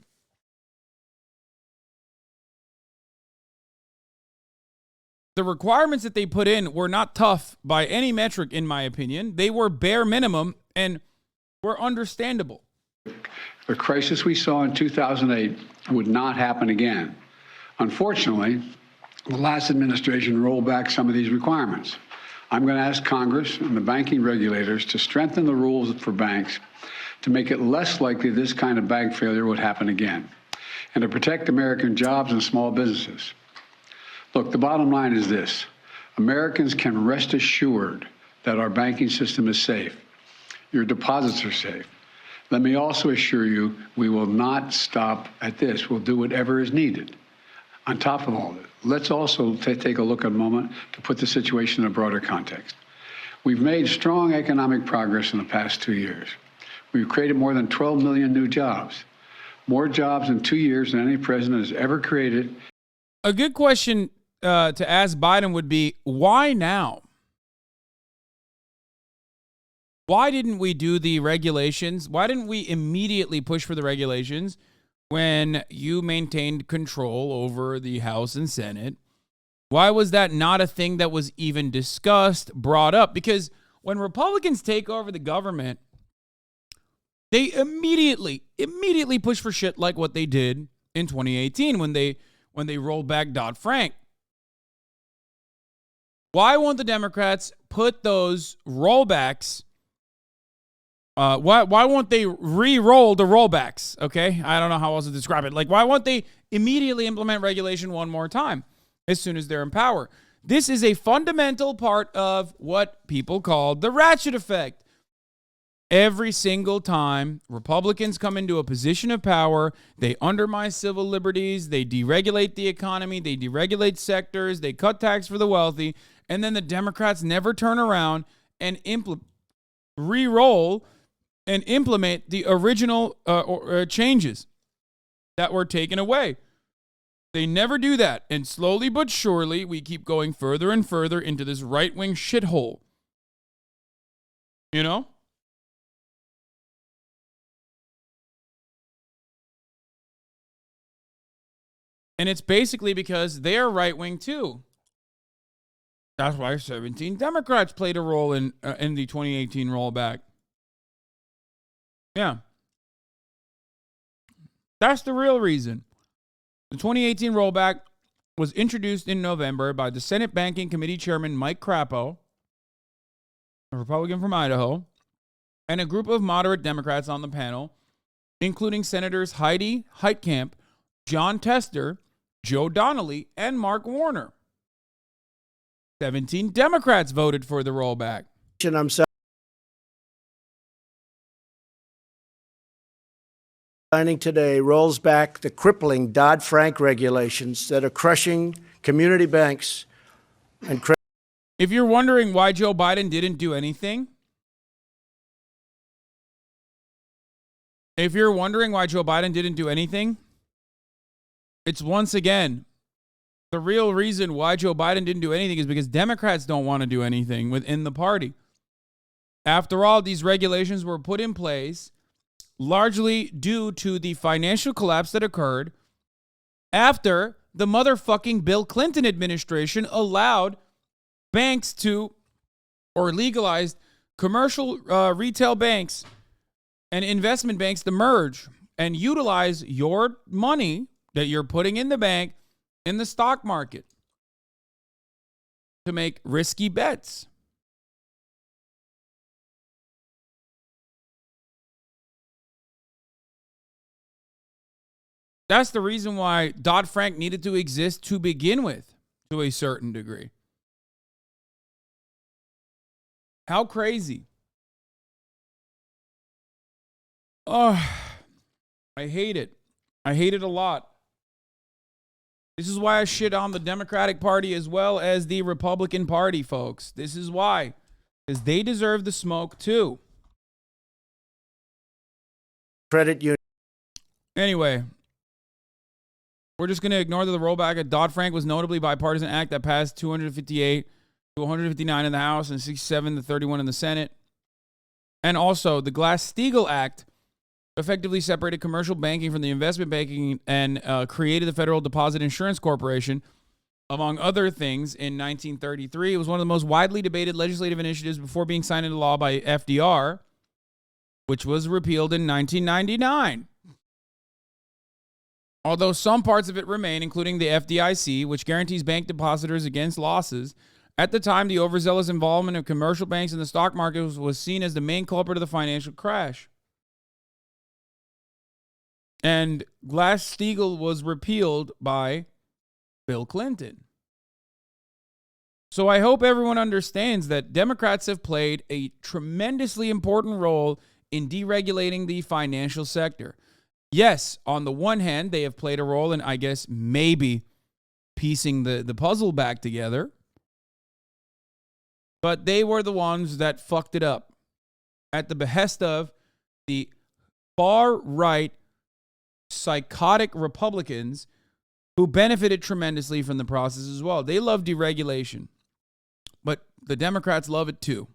The requirements that they put in were not tough by any metric, in my opinion. They were bare minimum and were understandable. The crisis we saw in 2008 would not happen again. Unfortunately, the last administration rolled back some of these requirements. I'm going to ask Congress and the banking regulators to strengthen the rules for banks to make it less likely this kind of bank failure would happen again, and to protect American jobs and small businesses. Look, the bottom line is this. Americans can rest assured that our banking system is safe. Your deposits are safe. Let me also assure you, we will not stop at this. We'll do whatever is needed. On top of all this, let's also take a look at a moment to put the situation in a broader context. We've made strong economic progress in the past 2 years. We've created more than 12 million new jobs, more jobs in 2 years than any president has ever created. A good question to ask Biden would be, why now? Why didn't we do the regulations? Why didn't we immediately push for the regulations when you maintained control over the House and Senate? Why was that not a thing that was even discussed, brought up? Because when Republicans take over the government, they immediately push for shit like what they did in 2018 when they rolled back Dodd-Frank. Why won't the Democrats put those rollbacks? Why won't they re-roll the rollbacks? Okay, I don't know how else to describe it. Like, why won't they immediately implement regulation one more time as soon as they're in power? This is a fundamental part of what people call the ratchet effect. Every single time Republicans come into a position of power, they undermine civil liberties, they deregulate the economy, they deregulate sectors, they cut tax for the wealthy, and then the Democrats never turn around and re-roll and implement the original changes that were taken away. They never do that. And slowly but surely, we keep going further and further into this right-wing shithole. You know? And it's basically because they're right-wing too. That's why 17 Democrats played a role in the 2018 rollback. Yeah. That's the real reason. The 2018 rollback was introduced in November by the Senate Banking Committee Chairman Mike Crapo, a Republican from Idaho, and a group of moderate Democrats on the panel, including Senators Heidi Heitkamp, John Tester, Joe Donnelly, and Mark Warner. 17 Democrats voted for the rollback. I'm signing today rolls back the crippling Dodd-Frank regulations that are crushing community banks and credit. If you're wondering why Joe Biden didn't do anything, it's once again, the real reason why Joe Biden didn't do anything is because Democrats don't want to do anything within the party. After all, these regulations were put in place largely due to the financial collapse that occurred after the motherfucking Bill Clinton administration allowed banks to, or legalized commercial retail banks and investment banks to merge and utilize your money that you're putting in the bank in the stock market to make risky bets. That's the reason why Dodd-Frank needed to exist to begin with, to a certain degree. How crazy. Oh, I hate it. I hate it a lot. This is why I shit on the Democratic Party as well as the Republican Party, folks. This is why. Because they deserve the smoke too. Credit union. Anyway, we're just going to ignore that the rollback of Dodd-Frank was notably bipartisan act that passed 258 to 159 in the House and 67 to 31 in the Senate. And also, the Glass-Steagall Act effectively separated commercial banking from the investment banking and created the Federal Deposit Insurance Corporation, among other things, in 1933. It was one of the most widely debated legislative initiatives before being signed into law by FDR, which was repealed in 1999. Although some parts of it remain, including the FDIC, which guarantees bank depositors against losses, at the time, the overzealous involvement of commercial banks in the stock market was seen as the main culprit of the financial crash. And Glass-Steagall was repealed by Bill Clinton. So I hope everyone understands that Democrats have played a tremendously important role in deregulating the financial sector. Yes, on the one hand, they have played a role in, I guess, maybe piecing the puzzle back together. But they were the ones that fucked it up at the behest of the far-right psychotic Republicans who benefited tremendously from the process as well. They love deregulation, but the Democrats love it too.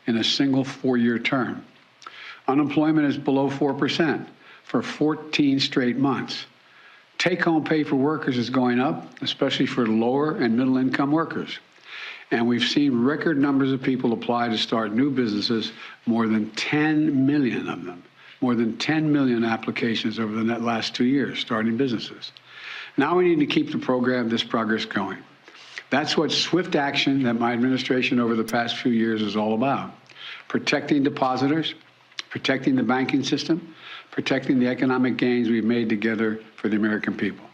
In a single 4-year term. Unemployment is below 4% for 14 straight months. Take-home pay for workers is going up, especially for lower and middle-income workers. And we've seen record numbers of people apply to start new businesses, more than 10 million of them. More than 10 million applications over the last 2 years, starting businesses. Now we need to keep this progress going. That's what swift action that my administration over the past few years is all about. Protecting depositors, protecting the banking system, protecting the economic gains we've made together for the American people.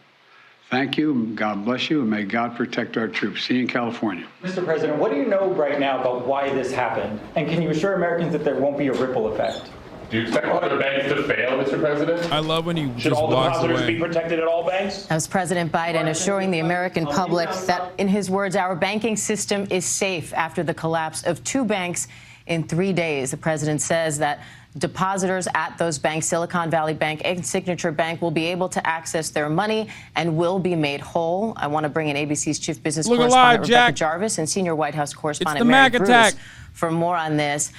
Thank you, God bless you, and may God protect our troops. See you in California. Mr. President, what do you know right now about why this happened? And can you assure Americans that there won't be a ripple effect? Do you expect other banks to fail, Mr. President? I love when he Should just all walks depositors away. be protected at all banks? That was President Biden assuring the American public that, in his words, our banking system is safe after the collapse of 2 banks in 3 days. The president says that depositors at those banks, Silicon Valley Bank and Signature Bank, will be able to access their money and will be made whole. I want to bring in ABC's chief business correspondent, Rebecca Jarvis, and senior White House correspondent Mary Bruce for more on this.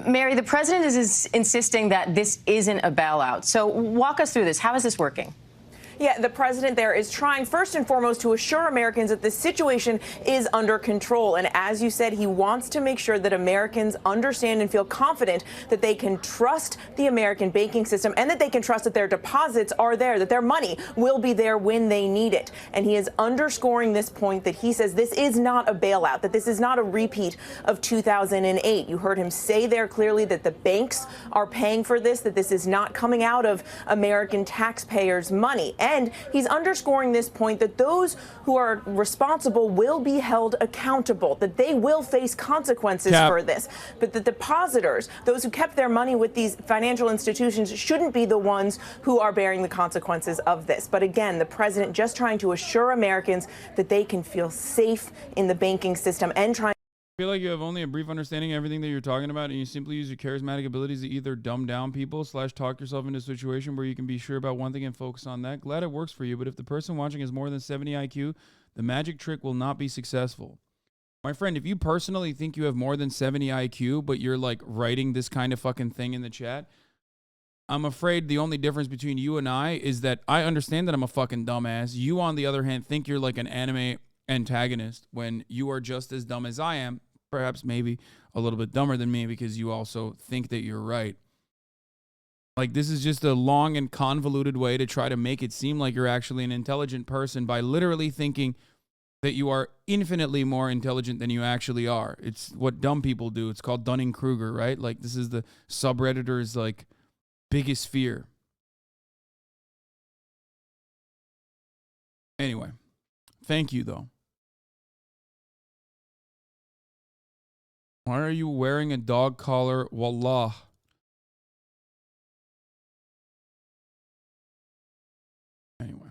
Mary, the president is insisting that this isn't a bailout. So walk us through this. How is this working? Yeah, the president there is trying first and foremost to assure Americans that the situation is under control. And as you said, he wants to make sure that Americans understand and feel confident that they can trust the American banking system and that they can trust that their deposits are there, that their money will be there when they need it. And he is underscoring this point that he says this is not a bailout, that this is not a repeat of 2008. You heard him say there clearly that the banks are paying for this, that this is not coming out of American taxpayers' money. And he's underscoring this point that those who are responsible will be held accountable, that they will face consequences for this. But the depositors, those who kept their money with these financial institutions, shouldn't be the ones who are bearing the consequences of this. But again, the president just trying to assure Americans that they can feel safe in the banking system and trying. I feel like you have only a brief understanding of everything that you're talking about, and you simply use your charismatic abilities to either dumb down people / talk yourself into a situation where you can be sure about one thing and focus on that. Glad it works for you, but if the person watching has more than 70 IQ, the magic trick will not be successful. My friend, if you personally think you have more than 70 IQ, but you're like writing this kind of fucking thing in the chat, I'm afraid the only difference between you and I is that I understand that I'm a fucking dumbass. You, on the other hand, think you're like an anime antagonist when you are just as dumb as I am, perhaps maybe a little bit dumber than me because you also think that you're right. Like, this is just a long and convoluted way to try to make it seem like you're actually an intelligent person by literally thinking that you are infinitely more intelligent than you actually are. It's what dumb people do. It's called Dunning-Kruger, right? Like, this is the subredditor's, like, biggest fear. Anyway, thank you, though. Why are you wearing a dog collar? Wallah. Anyway.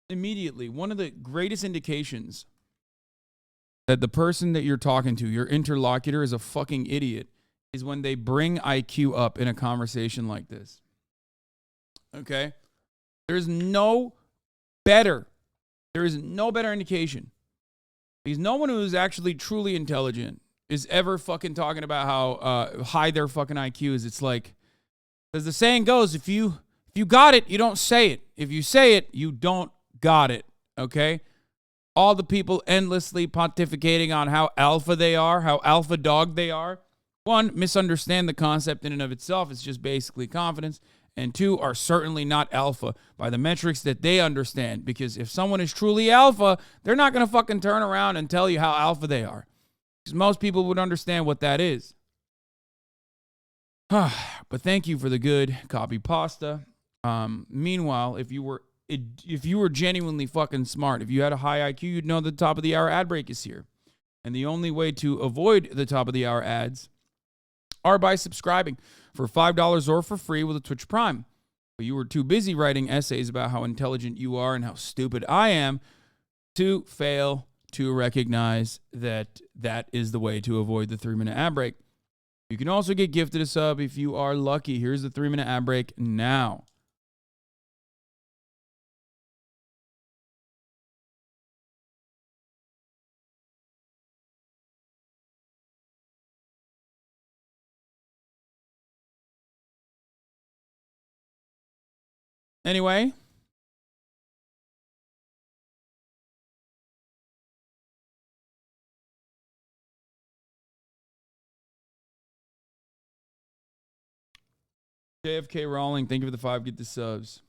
Immediately, one of the greatest indications that the person that you're talking to, your interlocutor, is a fucking idiot, is when they bring IQ up in a conversation like this. Okay? There is no better indication. Because no one who is actually truly intelligent is ever fucking talking about how high their fucking IQ is. It's like, as the saying goes, if you got it, you don't say it. If you say it, you don't got it. Okay? All the people endlessly pontificating on how alpha they are, how alpha dog they are. One, misunderstand the concept in and of itself. It's just basically confidence. And two, are certainly not alpha by the metrics that they understand. Because if someone is truly alpha, they're not going to fucking turn around and tell you how alpha they are. Because most people would understand what that is. But thank you for the good copy pasta. Meanwhile, if you were genuinely fucking smart, if you had a high IQ, you'd know the top of the hour ad break is here. And the only way to avoid the top of the hour ads are by subscribing for $5 or for free with a Twitch Prime. But you were too busy writing essays about how intelligent you are and how stupid I am to fail to recognize that that is the way to avoid the 3-minute ad break. You can also get gifted a sub if you are lucky. Here's the 3-minute ad break now. Anyway, JFK Rowling, thank you for the 5. Get the subs.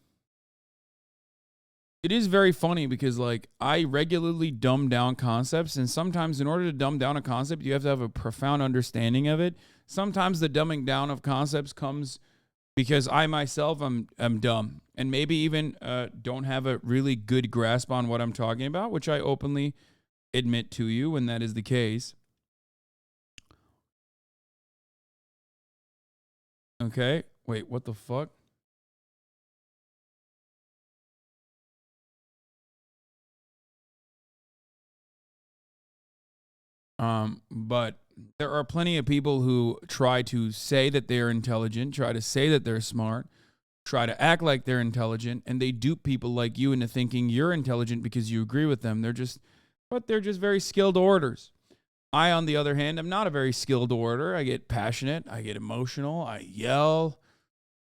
It is very funny because, like, I regularly dumb down concepts, and sometimes in order to dumb down a concept, you have to have a profound understanding of it. Sometimes the dumbing down of concepts comes because I myself am dumb and maybe even don't have a really good grasp on what I'm talking about, which I openly admit to you when that is the case. Okay, wait, what the fuck? But there are plenty of people who try to say that they're intelligent, try to say that they're smart, try to act like they're intelligent, and they dupe people like you into thinking you're intelligent because you agree with them. They're just very skilled orators. I, on the other hand, am not a very skilled orator. I get passionate, I get emotional, I yell,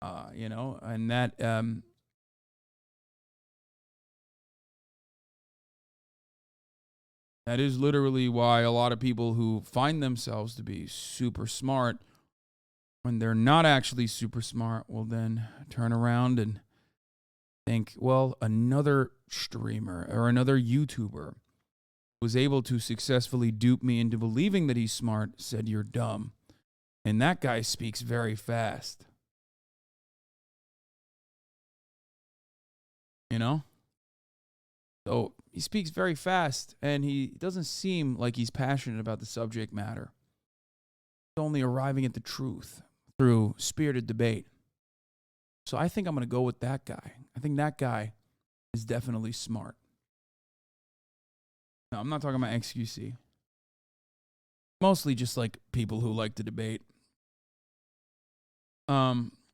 and that, that is literally why a lot of people who find themselves to be super smart, when they're not actually super smart, will then turn around and think, well, another streamer or another YouTuber was able to successfully dupe me into believing that he's smart, said you're dumb. And that guy speaks very fast. You know? So he speaks very fast, and he doesn't seem like he's passionate about the subject matter. He's only arriving at the truth through spirited debate. So I think I'm going to go with that guy. I think that guy is definitely smart. No, I'm not talking about XQC. Mostly just like people who like to debate.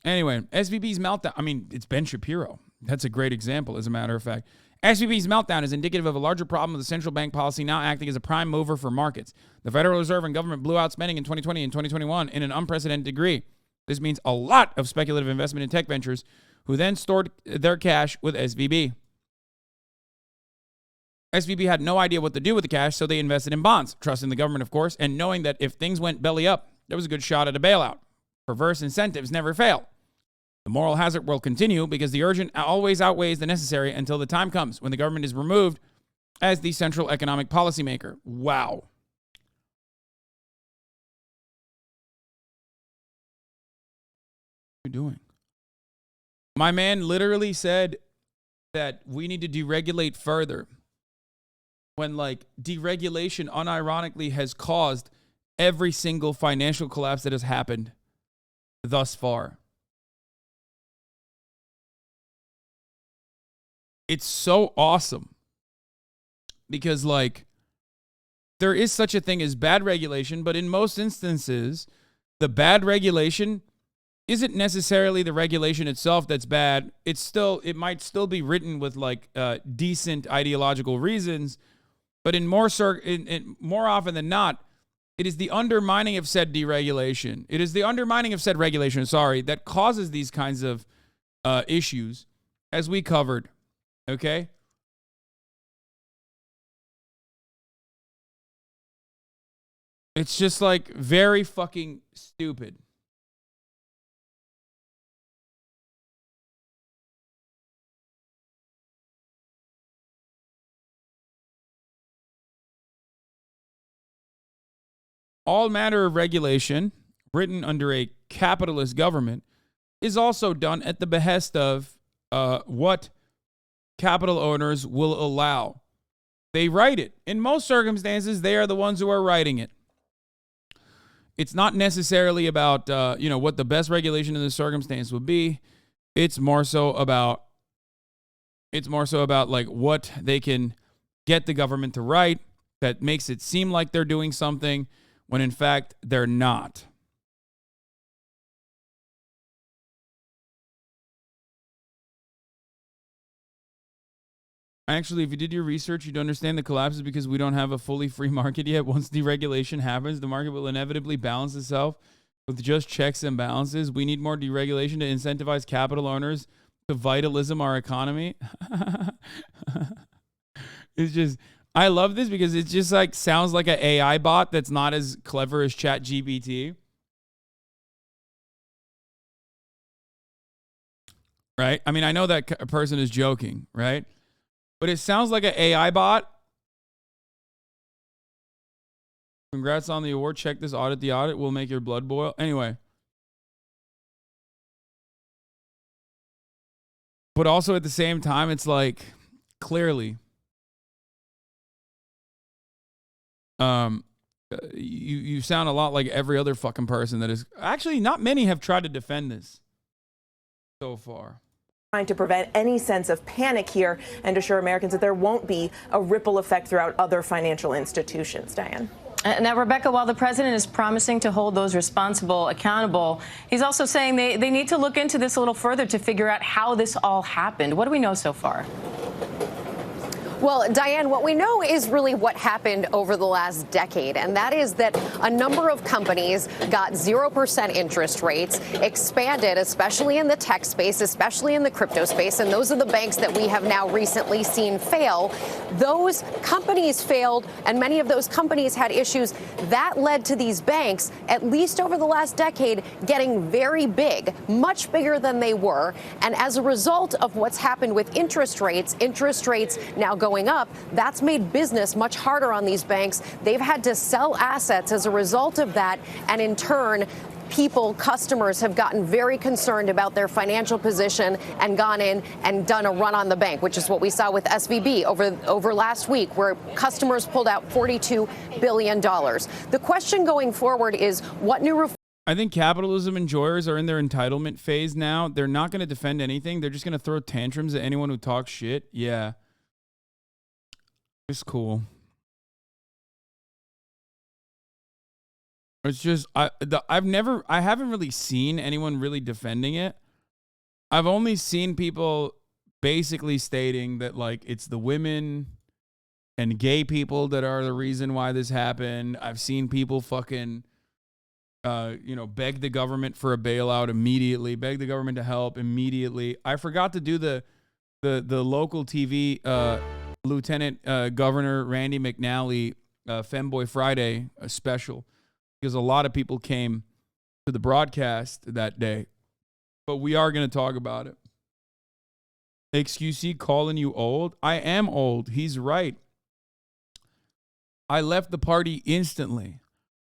Anyway, SVB's meltdown. I mean, it's Ben Shapiro. That's a great example, as a matter of fact. SVB's meltdown is indicative of a larger problem with the central bank policy now acting as a prime mover for markets. The Federal Reserve and government blew out spending in 2020 and 2021 in an unprecedented degree. This means a lot of speculative investment in tech ventures who then stored their cash with SVB. SVB had no idea what to do with the cash, so they invested in bonds, trusting the government, of course, and knowing that if things went belly up, there was a good shot at a bailout. Perverse incentives never fail. The moral hazard will continue because the urgent always outweighs the necessary until the time comes when the government is removed as the central economic policymaker. Wow. What are you doing? My man literally said that we need to deregulate further when, like, deregulation unironically has caused every single financial collapse that has happened thus far. It's so awesome because, like, there is such a thing as bad regulation, but in most instances, the bad regulation isn't necessarily the regulation itself that's bad. It might still be written with, like, decent ideological reasons, but more often than not, it is the undermining of said deregulation. It is the undermining of said regulation, that causes these kinds of issues, as we covered. Okay? It's just, like, very fucking stupid. All matter of regulation written under a capitalist government is also done at the behest of what capital owners will allow. They write it. In most circumstances, they are the ones who are writing it. It's not necessarily about what the best regulation in the circumstance would be. It's more so about like what they can get the government to write that makes it seem like they're doing something when in fact they're not. Actually, if you did your research, you'd understand the collapse is because we don't have a fully free market yet. Once deregulation happens, the market will inevitably balance itself with just checks and balances. We need more deregulation to incentivize capital owners to vitalism our economy. It's just, I love this because it just like sounds like an AI bot that's not as clever as ChatGPT. Right? I mean, I know that a person is joking, right? But it sounds like an AI bot. Congrats on the award. Check this audit. The audit will make your blood boil. Anyway. But also at the same time, it's like, clearly, you sound a lot like every other fucking person that is... Actually, not many have tried to defend this so far. Trying to prevent any sense of panic here and assure Americans that there won't be a ripple effect throughout other financial institutions. Diane. Now, Rebecca, while the president is promising to hold those responsible accountable, he's also saying they need to look into this a little further to figure out how this all happened. What do we know so far? Well, Diane, what we know is really what happened over the last decade, and that is that a number of companies got 0% interest rates, expanded, especially in the tech space, especially in the crypto space, and those are the banks that we have now recently seen fail. Those companies failed, and many of those companies had issues. That led to these banks, at least over the last decade, getting very big, much bigger than they were, and as a result of what's happened with interest rates now going up, that's made business much harder on these banks. They've had to sell assets as a result of that, and in turn, customers have gotten very concerned about their financial position and gone in and done a run on the bank, which is what we saw with SVB over last week, where customers pulled out $42 billion. The question going forward is what new I think capitalism enjoyers are in their entitlement phase now. They're not going to defend anything. They're just going to throw tantrums at anyone who talks shit. Yeah. It's cool. It's just I haven't really seen anyone really defending it. I've only seen people basically stating that like it's the women and gay people that are the reason why this happened. I've seen people fucking, beg the government for a bailout immediately, beg the government to help immediately. I forgot to do the local TV Lieutenant Governor Randy McNally Femboy Friday special, because a lot of people came to the broadcast that day. But we are going to talk about it. XQC calling you old? I am old. He's right. I left the party instantly.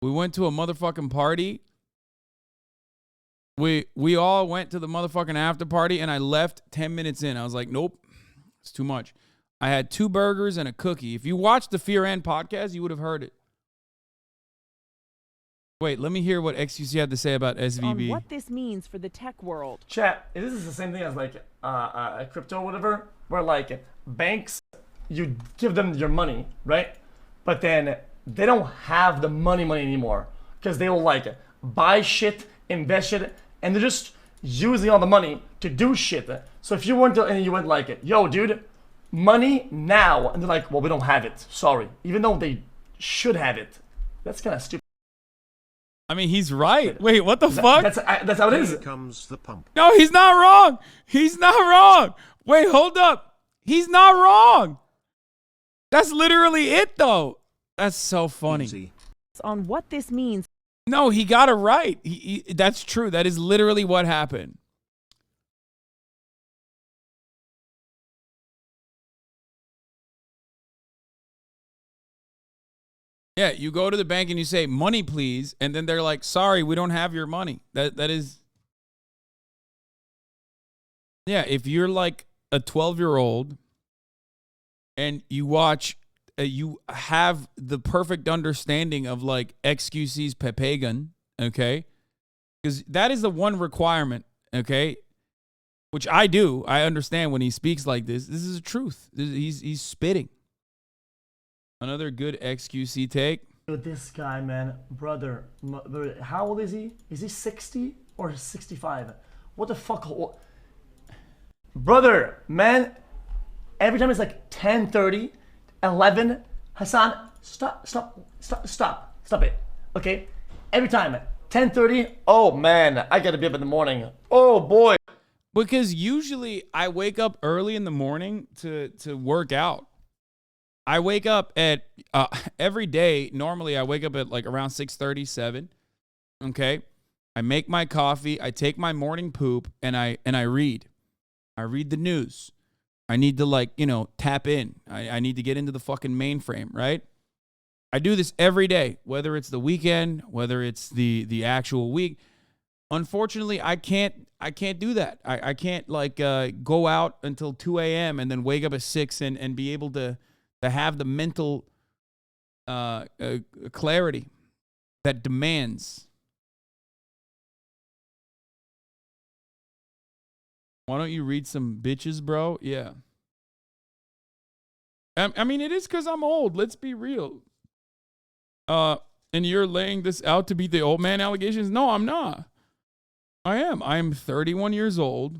We went to a motherfucking party. We all went to the motherfucking after party, and I left 10 minutes in. I was like, nope, it's too much. I had 2 burgers and a cookie. If you watched the Fear and podcast, you would have heard it. Wait, let me hear what XQC had to say about SVB. On what this means for the tech world. Chat, this is the same thing as like crypto or whatever, where like banks, you give them your money, right? But then they don't have the money anymore because they will like buy shit, invest it, and they're just using all the money to do shit. So if you went to, and you went like, yo, dude, money now, and they're like, well, we don't have it. Sorry. Even though they should have it. That's kind of stupid. I mean, he's right. Wait, what the fuck? That's how it is. Here comes the pump. No, he's not wrong. He's not wrong. Wait, hold up. He's not wrong. That's literally it, though. That's so funny. Easy. On what this means. No, he got it right. That's true. That is literally what happened. Yeah, you go to the bank and you say, money, please. And then they're like, sorry, we don't have your money. That is. Yeah, if you're like a 12-year-old and you watch, you have the perfect understanding of like XQC's Pepegan, okay? Because that is the one requirement, okay? Which I do. I understand when he speaks like this. This is the truth. He's spitting. Another good XQC take. This guy, man, brother, how old is he? Is he 60 or 65? What the fuck? Brother, man, every time it's like 10:30, 11, Hasan, stop it, okay? Every time, 10:30, oh man, I gotta be up in the morning. Oh boy. Because usually I wake up early in the morning to work out. I wake up at, every day, normally I wake up at like around 6:30, 7, okay? I make my coffee, I take my morning poop, and I read. I read the news. I need to like, tap in. I need to get into the fucking mainframe, right? I do this every day, whether it's the weekend, whether it's the actual week. Unfortunately, I can't do that. I can't like go out until 2 a.m. and then wake up at 6 and be able to have the mental clarity that demands. Why don't you read some bitches, bro? Yeah. I mean, it is because I'm old. Let's be real. And you're laying this out to be the old man allegations? No, I'm not. I am. I am 31 years old.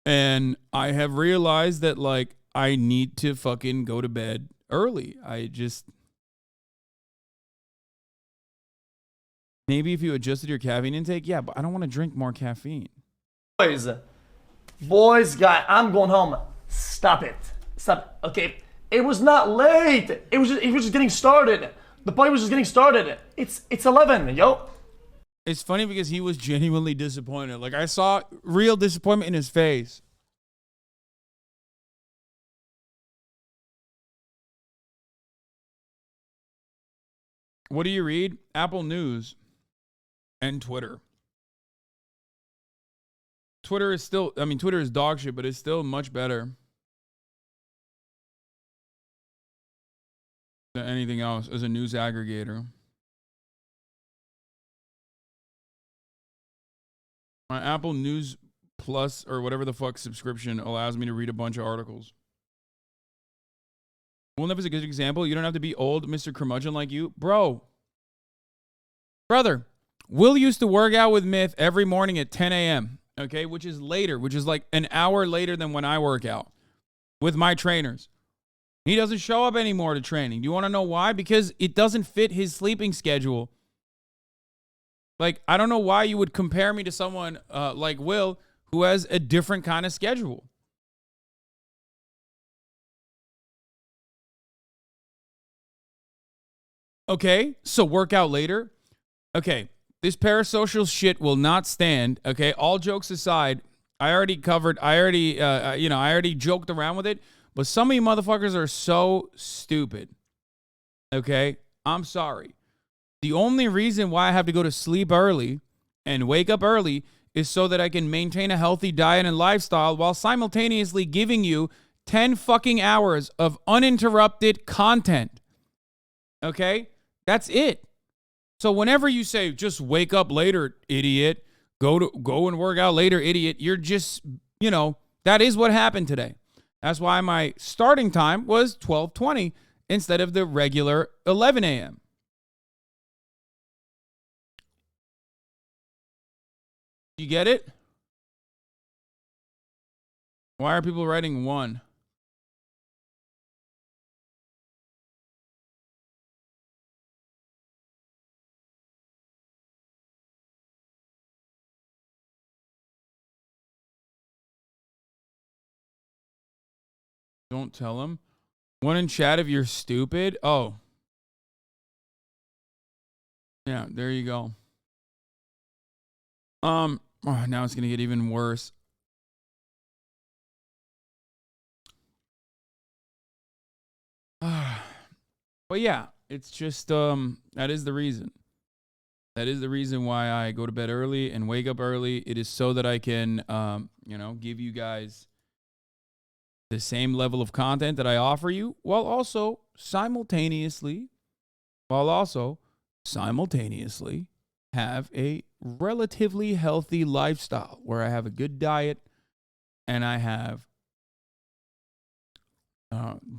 And I have realized that, like, I need to fucking go to bed early. Maybe if you adjusted your caffeine intake, yeah, but I don't want to drink more caffeine. Boys, guy, I'm going home. Stop it. Okay, it was not late. It was just getting started. The party was just getting started. It's 11, yo. It's funny because he was genuinely disappointed. Like, I saw real disappointment in his face. What do you read? Apple News and Twitter. Twitter is dog shit, but it's still much better than anything else as a news aggregator. My Apple News Plus or whatever the fuck subscription allows me to read a bunch of articles. Wolf is a good example. You don't have to be old, Mr. Curmudgeon like you. Brother, Will used to work out with Myth every morning at 10 a.m., okay, which is later, which is like an hour later than when I work out with my trainers. He doesn't show up anymore to training. Do you want to know why? Because it doesn't fit his sleeping schedule. Like, I don't know why you would compare me to someone like Will, who has a different kind of schedule. Okay, so work out later. Okay, this parasocial shit will not stand. Okay, all jokes aside, I already joked around with it, but some of you motherfuckers are so stupid. Okay, I'm sorry. The only reason why I have to go to sleep early and wake up early is so that I can maintain a healthy diet and lifestyle while simultaneously giving you 10 fucking hours of uninterrupted content. Okay? That's it. So whenever you say, just wake up later, idiot, go and work out later, idiot, you're just, that is what happened today. That's why my starting time was 12:20 instead of the regular 11 a.m. You get it? Why are people writing 1? Don't tell him. 1 in chat if you're stupid. Oh. Yeah, there you go. Now it's going to get even worse. But yeah, it's just, that is the reason. That is the reason why I go to bed early and wake up early. It is so that I can, give you guys the same level of content that I offer you, while also simultaneously have a relatively healthy lifestyle where I have a good diet and I have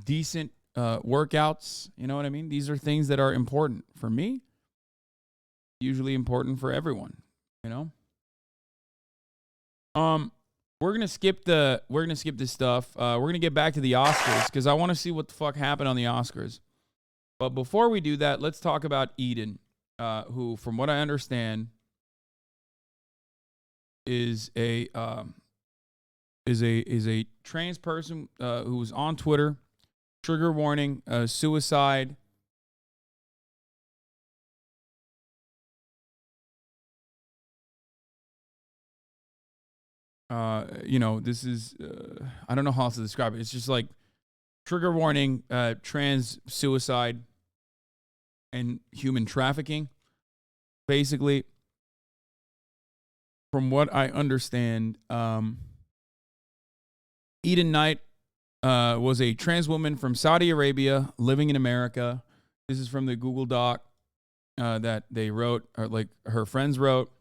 decent workouts. You know what I mean? These are things that are important for me, usually important for everyone, We're gonna skip this stuff. We're gonna get back to the Oscars because I want to see what the fuck happened on the Oscars. But before we do that, let's talk about Eden, who, from what I understand, is a trans person who was on Twitter. Trigger warning: suicide. This is, I don't know how else to describe it. It's just like trigger warning, trans suicide and human trafficking. Basically, from what I understand, Eden Knight was a trans woman from Saudi Arabia living in America. This is from the Google Doc that they wrote, or like her friends wrote.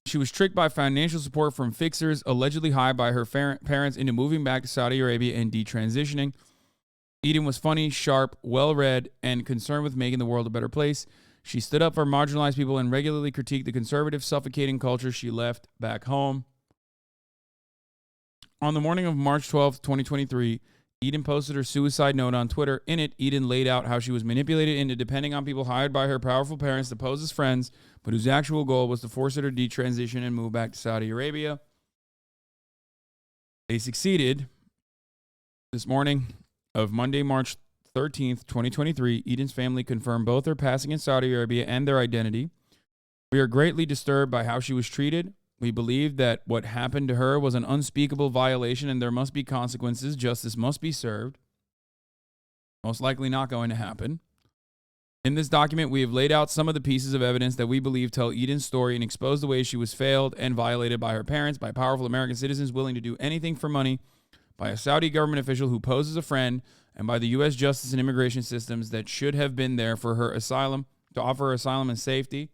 She was tricked by financial support from fixers, allegedly hired by her parents, into moving back to Saudi Arabia and detransitioning. Eden was funny, sharp, well-read, and concerned with making the world a better place. She stood up for marginalized people and regularly critiqued the conservative, suffocating culture she left back home. On the morning of March 12th, 2023, Eden posted her suicide note on Twitter. In it, Eden laid out how she was manipulated into depending on people hired by her powerful parents to pose as friends, but whose actual goal was to force her to detransition and move back to Saudi Arabia. They succeeded. This morning of Monday, March 13th, 2023, Eden's family confirmed both her passing in Saudi Arabia and their identity. We are greatly disturbed by how she was treated. We believe that what happened to her was an unspeakable violation and there must be consequences. Justice must be served. Most likely not going to happen. In this document, we have laid out some of the pieces of evidence that we believe tell Eden's story and expose the way she was failed and violated by her parents, by powerful American citizens willing to do anything for money, by a Saudi government official who poses a friend, and by the U.S. justice and immigration systems that should have been there for her asylum, to offer her asylum and safety.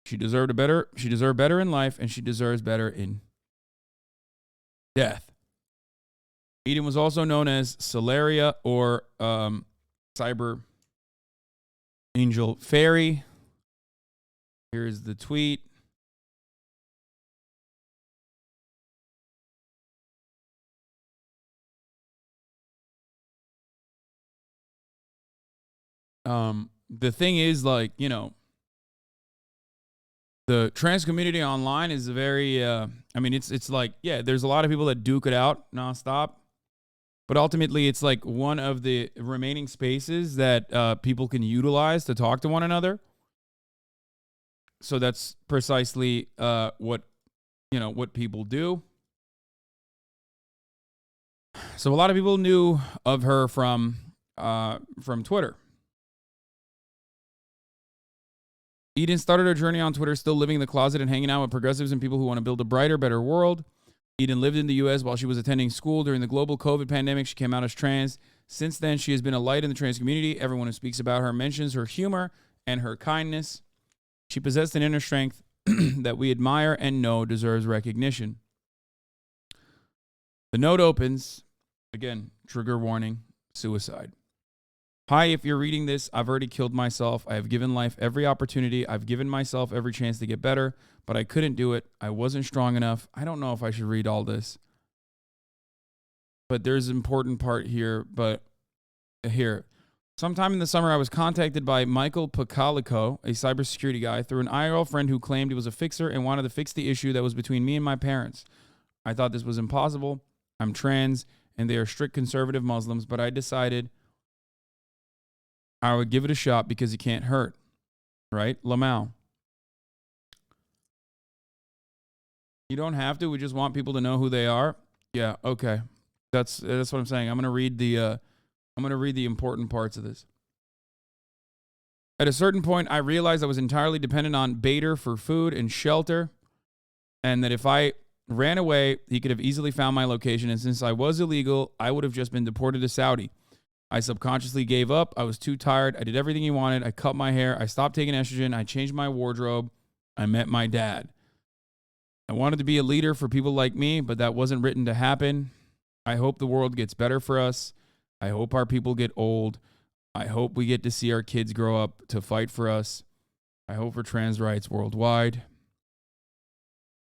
She deserved better in life, and she deserves better in death. Eden was also known as Celeria or Cyber Angel Fairy. Here's the tweet. The thing is, like, you know, the trans community online is a very, I mean, it's like, yeah, there's a lot of people that duke it out nonstop, but ultimately it's like one of the remaining spaces that people can utilize to talk to one another. So that's precisely what, you know, what people do. So a lot of people knew of her from Twitter. Eden started her journey on Twitter, still living in the closet and hanging out with progressives and people who want to build a brighter, better world. Eden lived in the U.S. while she was attending school. During the global COVID pandemic, she came out as trans. Since then, she has been a light in the trans community. Everyone who speaks about her mentions her humor and her kindness. She possessed an inner strength that we admire and know deserves recognition. The note opens, again, trigger warning, suicide. Hi, if you're reading this, I've already killed myself. I have given life every opportunity. I've given myself every chance to get better, but I couldn't do it. I wasn't strong enough. I don't know if I should read all this. But there's an important part here, here. Sometime in the summer, I was contacted by Michael Pacalico, a cybersecurity guy, through an IRL friend who claimed he was a fixer and wanted to fix the issue that was between me and my parents. I thought this was impossible. I'm trans, and they are strict conservative Muslims, but I decided I would give it a shot because it can't hurt, right? lmao. You don't have to. We just want people to know who they are. Yeah, okay. That's what I'm saying. I'm gonna read the important parts of this. At a certain point, I realized I was entirely dependent on Bader for food and shelter, and that if I ran away, he could have easily found my location. And since I was illegal, I would have just been deported to Saudi. I subconsciously gave up. I was too tired. I did everything he wanted. I cut my hair. I stopped taking estrogen. I changed my wardrobe. I met my dad. I wanted to be a leader for people like me, but that wasn't written to happen. I hope the world gets better for us. I hope our people get old. I hope we get to see our kids grow up to fight for us. I hope for trans rights worldwide.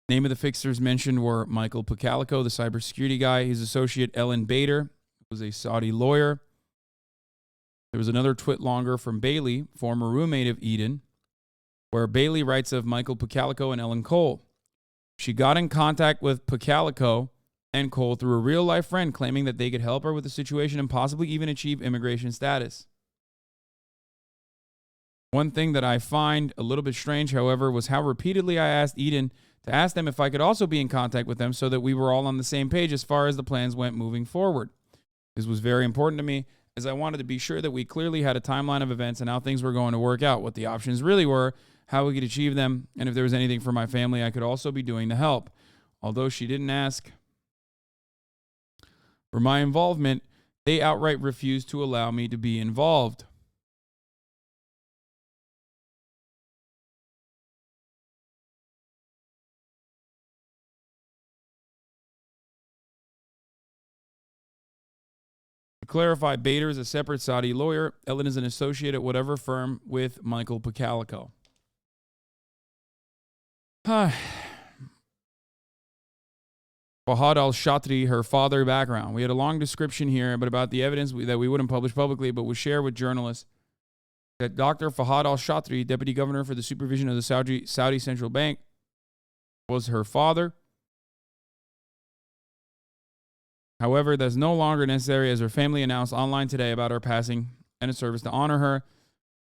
Name of the fixers mentioned were Michael Pacalico, the cybersecurity guy, his associate Ellen Bader, who was a Saudi lawyer. There was another twit longer from Bailey, former roommate of Eden, where Bailey writes of Michael Pacalico and Ellen Cole. She got in contact with Pacalico and Cole through a real-life friend claiming that they could help her with the situation and possibly even achieve immigration status. One thing that I find a little bit strange, however, was how repeatedly I asked Eden to ask them if I could also be in contact with them so that we were all on the same page as far as the plans went moving forward. This was very important to me, as I wanted to be sure that we clearly had a timeline of events and how things were going to work out, what the options really were, how we could achieve them, and if there was anything for my family I could also be doing to help. Although she didn't ask for my involvement, they outright refused to allow me to be involved. To clarify, Bader is a separate Saudi lawyer. Ellen is an associate at whatever firm with Michael Pacalico. Fahad al-Shatri, her father background. We had a long description here, but about the evidence that we wouldn't publish publicly, but would share with journalists, that Dr. Fahad al-Shatri, deputy governor for the supervision of the Saudi Central Bank, was her father. However, that's no longer necessary, as her family announced online today about her passing and a service to honor her.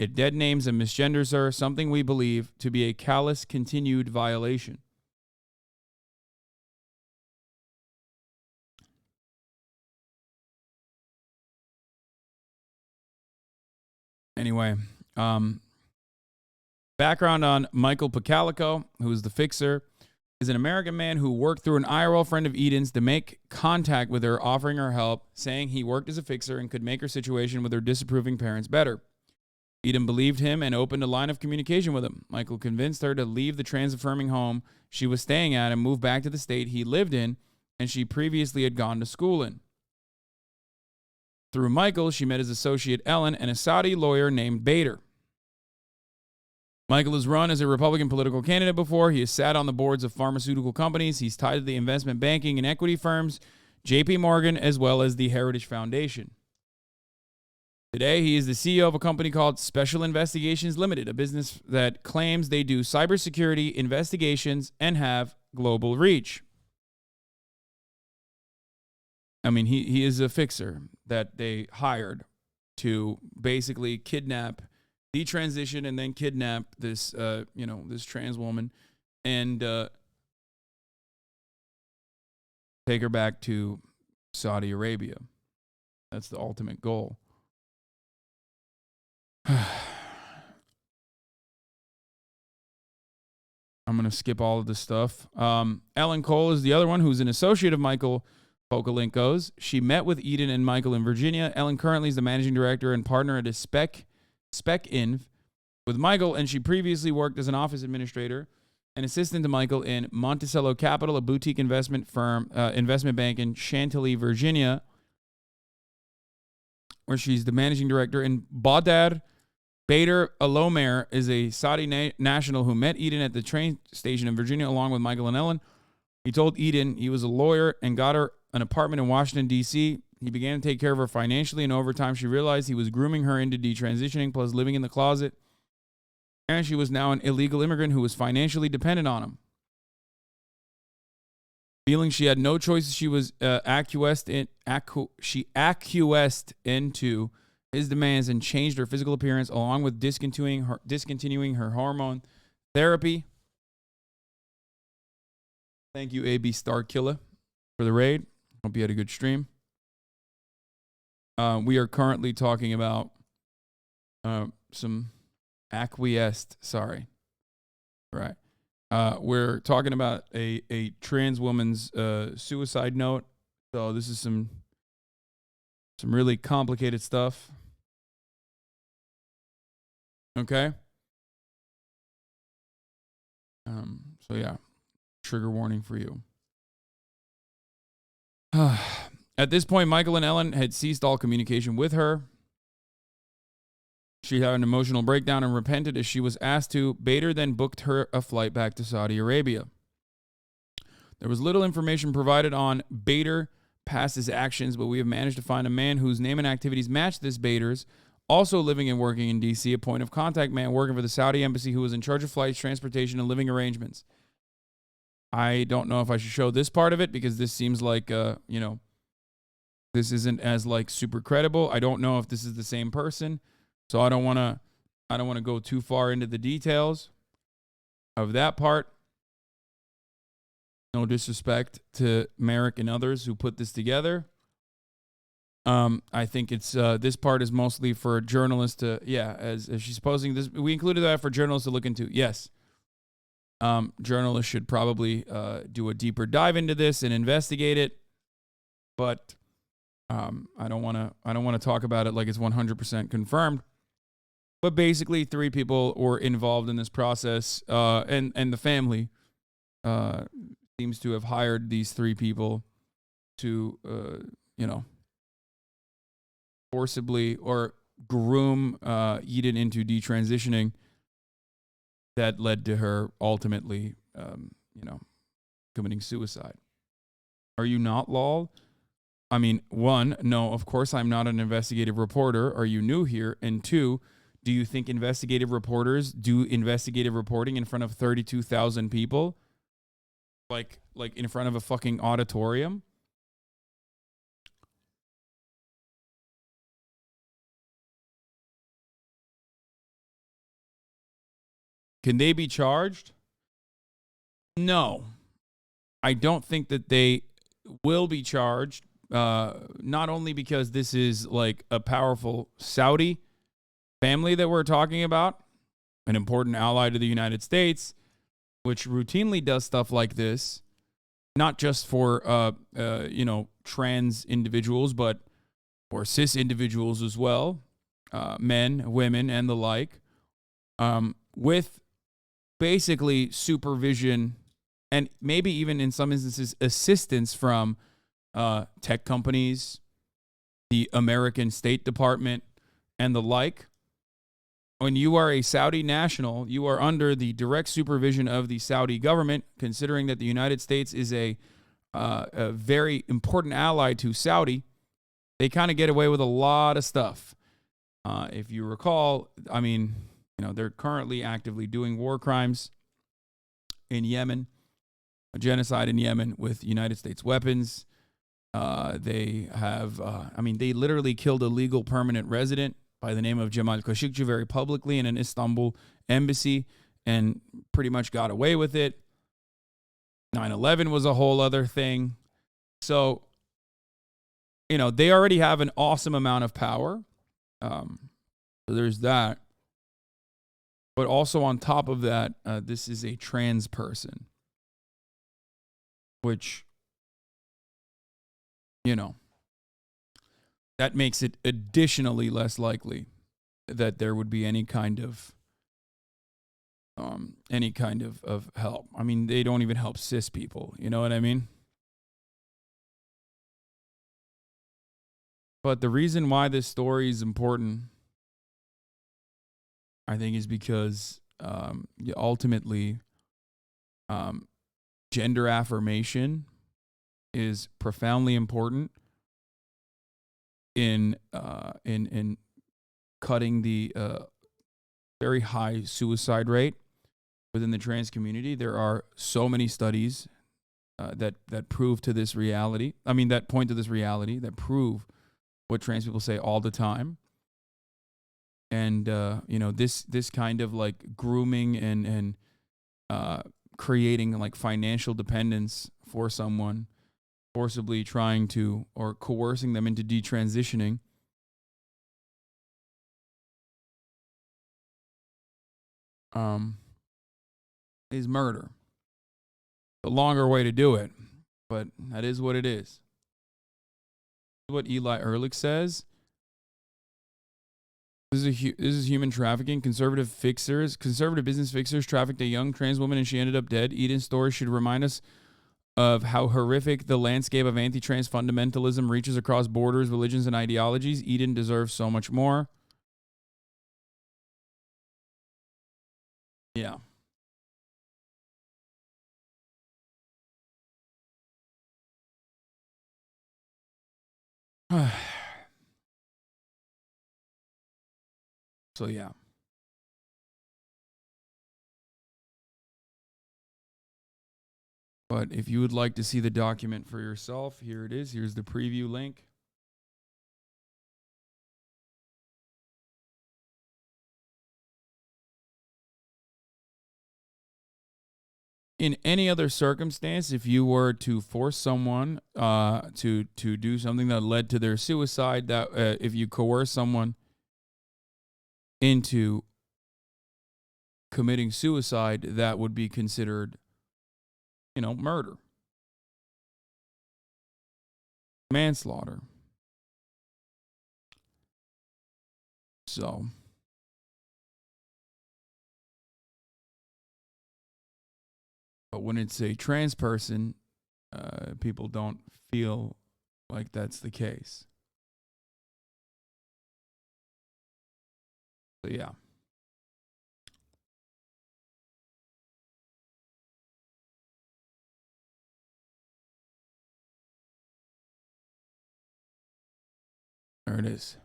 It dead names and misgenders her, something we believe to be a callous continued violation. Anyway, background on Michael Pacalico, who is the fixer, is an American man who worked through an IRL friend of Eden's to make contact with her, offering her help, saying he worked as a fixer and could make her situation with her disapproving parents better. Eden believed him and opened a line of communication with him. Michael convinced her to leave the trans-affirming home she was staying at and move back to the state he lived in and she previously had gone to school in. Through Michael, she met his associate Ellen and a Saudi lawyer named Bader. Michael has run as a Republican political candidate before. He has sat on the boards of pharmaceutical companies. He's tied to the investment banking and equity firms, J.P. Morgan, as well as the Heritage Foundation. Today, he is the CEO of a company called Special Investigations Limited, a business that claims they do cybersecurity investigations and have global reach. I mean, he is a fixer that they hired to basically kidnap, detransition, and then kidnap this, this trans woman and take her back to Saudi Arabia. That's the ultimate goal. I'm going to skip all of this stuff. Ellen Cole is the other one who's an associate of Michael Pocalinko's. She met with Eden and Michael in Virginia. Ellen currently is the managing director and partner at a Spec Inv with Michael, and she previously worked as an office administrator and assistant to Michael in Monticello Capital, a boutique investment bank in Chantilly, Virginia, where she's the managing director. And Badr Bader Alomer is a Saudi national who met Eden at the train station in Virginia along with Michael and Ellen. He told Eden he was a lawyer and got her an apartment in Washington, D.C. He began to take care of her financially, and over time she realized he was grooming her into detransitioning plus living in the closet. And she was now an illegal immigrant who was financially dependent on him. Feeling she had no choice, she was acquiesced into his demands and changed her physical appearance along with discontinuing her hormone therapy. Thank you, AB Star Killer, for the raid. Hope you had a good stream. We are currently talking about some acquiesced. Sorry. Right. We're talking about a trans woman's suicide note. So this is some really complicated stuff. Okay. So yeah, trigger warning for you. At this point, Michael and Ellen had ceased all communication with her. She had an emotional breakdown and repented as she was asked to. Bader then booked her a flight back to Saudi Arabia. There was little information provided on Bader past his actions, but we have managed to find a man whose name and activities match this Bader's, also living and working in D.C., a point of contact man working for the Saudi embassy who was in charge of flights, transportation, and living arrangements. I don't know if I should show this part of it because this seems like, this isn't as super credible. I don't know if this is the same person, so I don't want to go too far into the details of that part. No disrespect to Merrick and others who put this together. I think it's this part is mostly for journalists to, as she's posting this. We included that for journalists to look into. Yes. Journalists should probably do a deeper dive into this and investigate it. But I don't want to talk about it like it's 100% confirmed. But basically, 3 people were involved in this process, and the family seems to have hired these 3 people to, forcibly or groom Eden into detransitioning. That led to her ultimately, committing suicide. Are you not, lol? I mean, 1, no, of course I'm not an investigative reporter. Are you new here? And 2, do you think investigative reporters do investigative reporting in front of 32,000 people? Like in front of a fucking auditorium? Can they be charged? No. I don't think that they will be charged, not only because this is like a powerful Saudi family that we're talking about, an important ally to the United States, which routinely does stuff like this, not just for, trans individuals, but for cis individuals as well, men, women, and the like, with basically supervision and maybe even in some instances assistance from tech companies, the American State Department, and the like. when you are a Saudi national, you are under the direct supervision of the Saudi government, considering that the United States is a very important ally to Saudi. They kind of get away with a lot of stuff. If you recall, I mean, they're currently actively doing war crimes in Yemen, a genocide in Yemen with United States weapons. They have, they literally killed a legal permanent resident by the name of Jamal Khashoggi very publicly in an Istanbul embassy and pretty much got away with it. 9/11 was a whole other thing. So, they already have an awesome amount of power. So there's that. But also on top of that, this is a trans person, which, that makes it additionally less likely that there would be any kind of help. I mean, they don't even help cis people. You know what I mean? But the reason why this story is important, I think, is because ultimately gender affirmation is profoundly important in cutting the very high suicide rate within the trans community. There are so many studies that prove to this reality. I mean, that point to this reality, that prove what trans people say all the time. And this kind of like grooming and creating like financial dependence for someone, forcibly trying to or coercing them into detransitioning, is murder. The longer way to do it, but that is what it is. What Eli Ehrlich says. This is human trafficking. Conservative business fixers trafficked a young trans woman and she ended up dead. Eden's story should remind us of how horrific the landscape of anti-trans fundamentalism reaches across borders, religions, and ideologies. Eden deserves so much more. Yeah. So, yeah. But if you would like to see the document for yourself, here it is. Here's the preview link. In any other circumstance, if you were to force someone to do something that led to their suicide, that if you coerce someone into committing suicide, that would be considered, murder, manslaughter. So, but when it's a trans person, people don't feel like that's the case. So, yeah. There it is.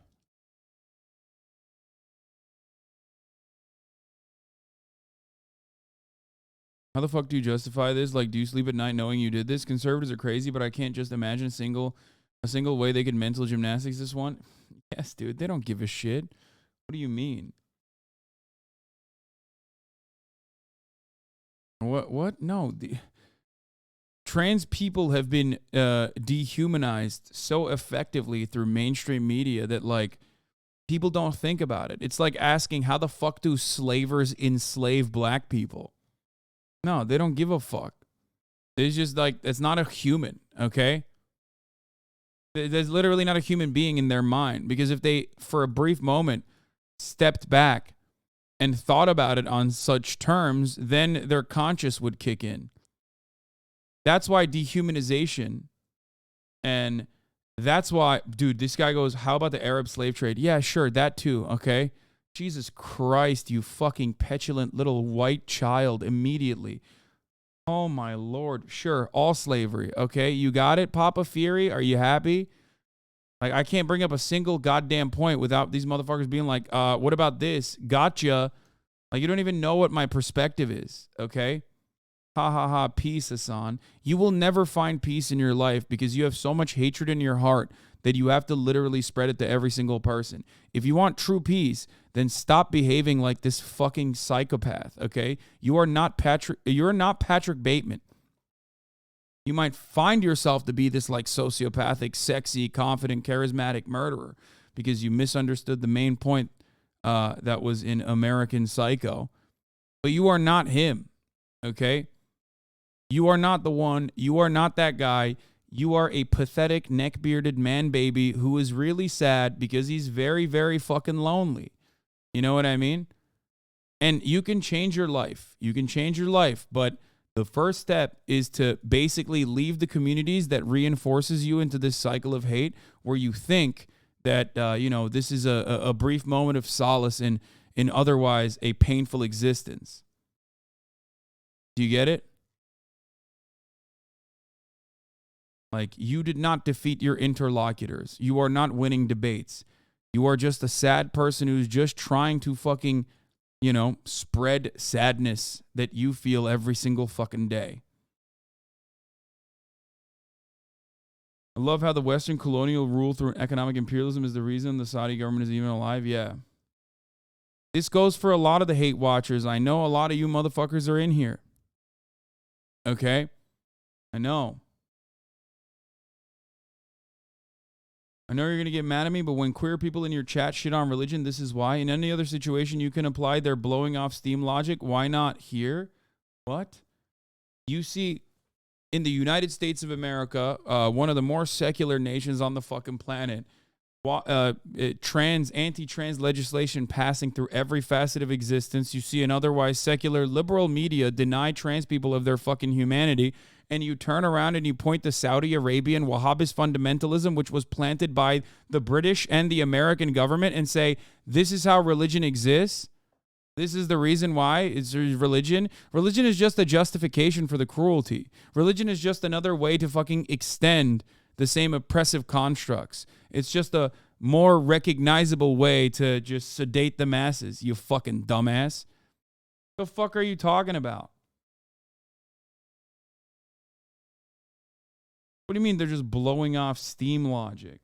How the fuck do you justify this? Like, do you sleep at night knowing you did this? Conservatives are crazy, but I can't just imagine a single way they could mental gymnastics this one. Yes, dude, they don't give a shit. What do you mean? What? No. Trans people have been dehumanized so effectively through mainstream media that, like, people don't think about it. It's like asking, how the fuck do slavers enslave black people? No, they don't give a fuck. It's just like, it's not a human, okay? There's literally not a human being in their mind, because if they, for a brief moment, stepped back and thought about it on such terms, then their conscience would kick in. That's why dehumanization, and that's why, dude, this guy goes, how about the Arab slave trade? Yeah, sure, that too, okay? Jesus Christ, you fucking petulant little white child, immediately. Oh, my Lord. Sure, all slavery. Okay, you got it, Papa Fury? Are you happy? Like, I can't bring up a single goddamn point without these motherfuckers being like, what about this? Gotcha. Like, you don't even know what my perspective is, okay? Ha ha ha, peace, Hasan. You will never find peace in your life because you have so much hatred in your heart that you have to literally spread it to every single person. If you want true peace, then stop behaving like this fucking psychopath, okay? You're not Patrick Bateman. You might find yourself to be this like sociopathic, sexy, confident, charismatic murderer because you misunderstood the main point that was in American Psycho. But you are not him, okay? You are not the one. You are not that guy. You are a pathetic, neck-bearded man baby who is really sad because he's very, very fucking lonely. You know what I mean? And you can change your life. You can change your life, but the first step is to basically leave the communities that reinforces you into this cycle of hate where you think that, this is a brief moment of solace in otherwise a painful existence. Do you get it? Like, you did not defeat your interlocutors. You are not winning debates. You are just a sad person who's just trying to fucking, spread sadness that you feel every single fucking day. I love how the Western colonial rule through economic imperialism is the reason the Saudi government is even alive. Yeah. This goes for a lot of the hate watchers. I know a lot of you motherfuckers are in here. Okay? I know. I know you're going to get mad at me, but when queer people in your chat shit on religion, this is why. In any other situation, you can apply their blowing off steam logic. Why not here? What? You see, in the United States of America, one of the more secular nations on the fucking planet, anti-trans legislation passing through every facet of existence. You see an otherwise secular liberal media deny trans people of their fucking humanity. And you turn around and you point to Saudi Arabian Wahhabist fundamentalism, which was planted by the British and the American government, and say, this is how religion exists. This is the reason why it's religion. Religion is just a justification for the cruelty. Religion is just another way to fucking extend the same oppressive constructs. It's just a more recognizable way to just sedate the masses, you fucking dumbass. The fuck are you talking about? What do you mean they're just blowing off steam logic?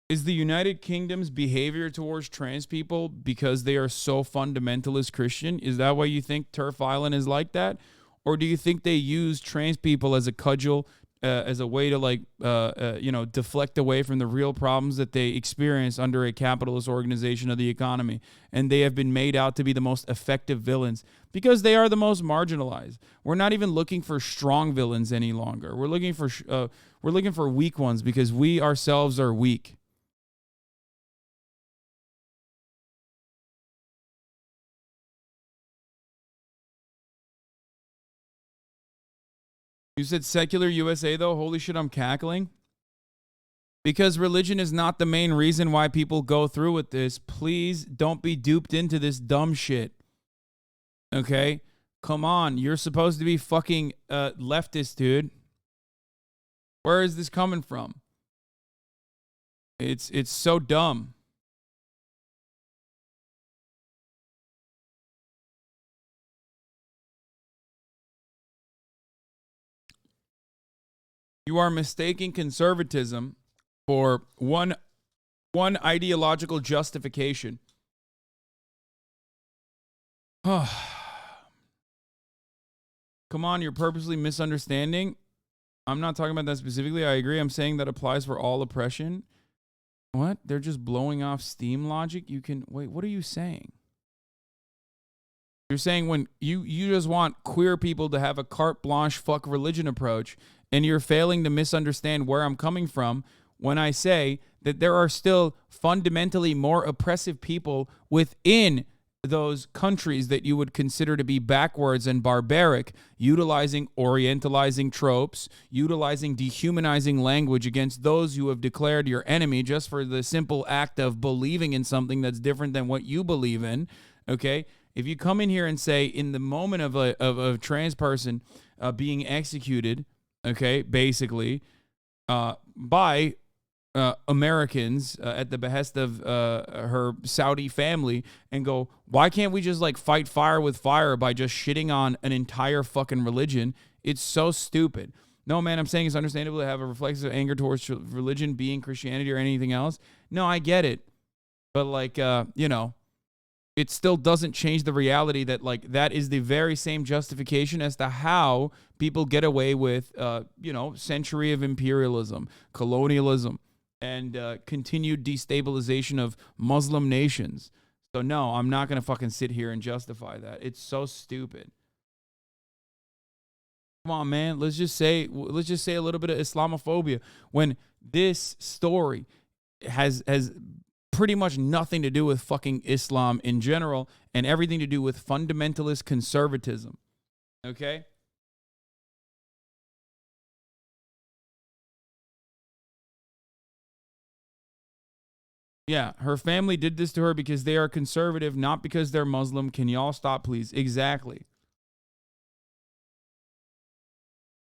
Is the United Kingdom's behavior towards trans people because they are so fundamentalist Christian? Is that why you think Turf Island is like that? Or do you think they use trans people as a cudgel, as a way to deflect away from the real problems that they experience under a capitalist organization of the economy? And they have been made out to be the most effective villains because they are the most marginalized. We're not even looking for strong villains any longer. We're looking for weak ones because we ourselves are weak. You said secular USA, though? Holy shit, I'm cackling. Because religion is not the main reason why people go through with this. Please don't be duped into this dumb shit. Okay? Come on. You're supposed to be fucking leftist, dude. Where is this coming from? It's so dumb. You are mistaking conservatism for one ideological justification. Come on, you're purposely misunderstanding. I'm not talking about that specifically. I agree. I'm saying that applies for all oppression. What? They're just blowing off steam logic? Wait, what are you saying? You're saying when you just want queer people to have a carte blanche fuck religion approach, and you're failing to misunderstand where I'm coming from when I say that there are still fundamentally more oppressive people within those countries that you would consider to be backwards and barbaric, utilizing orientalizing tropes, utilizing dehumanizing language against those you have declared your enemy just for the simple act of believing in something that's different than what you believe in, okay? If you come in here and say in the moment of a trans person being executed, okay, basically, by Americans at the behest of her Saudi family, and go, why can't we just like fight fire with fire by just shitting on an entire fucking religion? It's so stupid. No, man, I'm saying it's understandable to have a reflexive anger towards religion being Christianity or anything else. No, I get it. But like, you know, it still doesn't change the reality that like that is the very same justification as to how people get away with, you know, century of imperialism, colonialism, and continued destabilization of Muslim nations. So no, I'm not going to fucking sit here and justify that. It's so stupid. Come on, man. Let's just say a little bit of Islamophobia when this story has pretty much nothing to do with fucking Islam in general and everything to do with fundamentalist conservatism. Okay? Yeah, her family did this to her because they are conservative, not because they're Muslim. Can y'all stop, please? Exactly.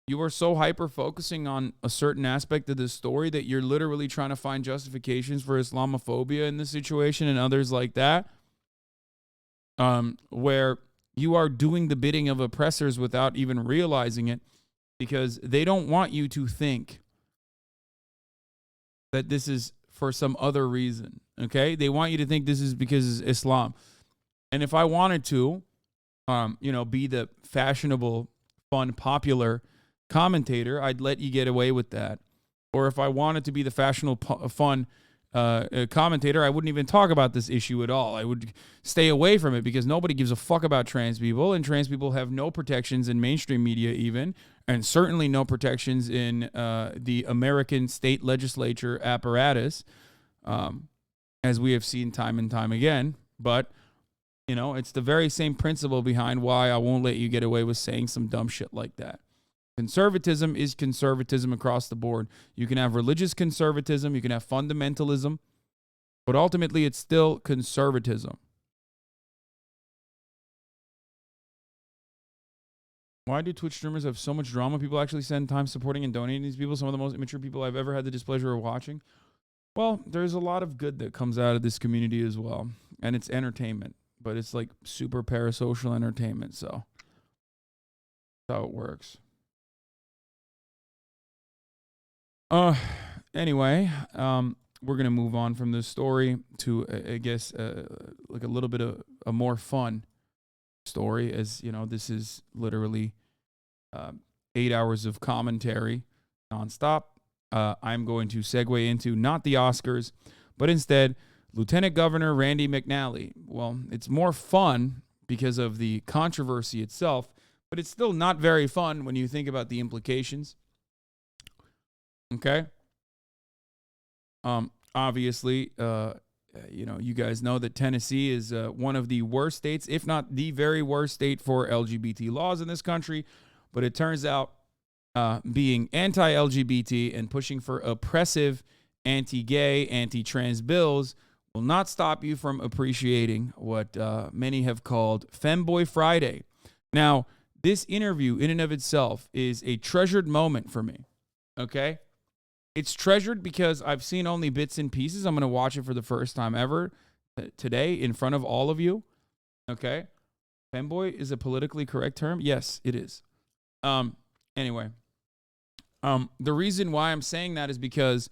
You are so hyper-focusing on a certain aspect of this story that you're literally trying to find justifications for Islamophobia in this situation and others like that, where you are doing the bidding of oppressors without even realizing it because they don't want you to think that this is for some other reason, okay? They want you to think this is because it's Islam. And if I wanted to, you know, be the fashionable, fun, popular commentator, I'd let you get away with that. Or if I wanted to be the fashionable, fun commentator, I wouldn't even talk about this issue at all. I would stay away from it because nobody gives a fuck about trans people, and trans people have no protections in mainstream media even, and certainly no protections in the American state legislature apparatus, as we have seen time and time again. But, you know, it's the very same principle behind why I won't let you get away with saying some dumb shit like that. Conservatism is conservatism across the board. You can have religious conservatism, you can have fundamentalism, but ultimately it's still conservatism. Why do Twitch streamers have so much drama? People actually spend time supporting and donating these people. Some of the most immature people I've ever had the displeasure of watching. Well, there's a lot of good that comes out of this community as well. And it's entertainment. But it's like super parasocial entertainment. So that's how it works. Anyway, we're going to move on from this story to, I guess, like a little bit of a more fun story, as you know, this is literally 8 hours of commentary nonstop. I'm going to segue into not the Oscars, but instead Lieutenant Governor Randy McNally. Well, it's more fun because of the controversy itself, but it's still not very fun when you think about the implications. Okay. Obviously, you know, you guys know that Tennessee is one of the worst states, if not the very worst state for LGBT laws in this country. But it turns out being anti-LGBT and pushing for oppressive anti-gay, anti-trans bills will not stop you from appreciating what many have called Femboy Friday. Now, this interview in and of itself is a treasured moment for me. Okay? It's treasured because I've seen only bits and pieces. I'm going to watch it for the first time ever today in front of all of you. Okay? Femboy is a politically correct term? Yes, it is. Anyway. The reason why I'm saying that is because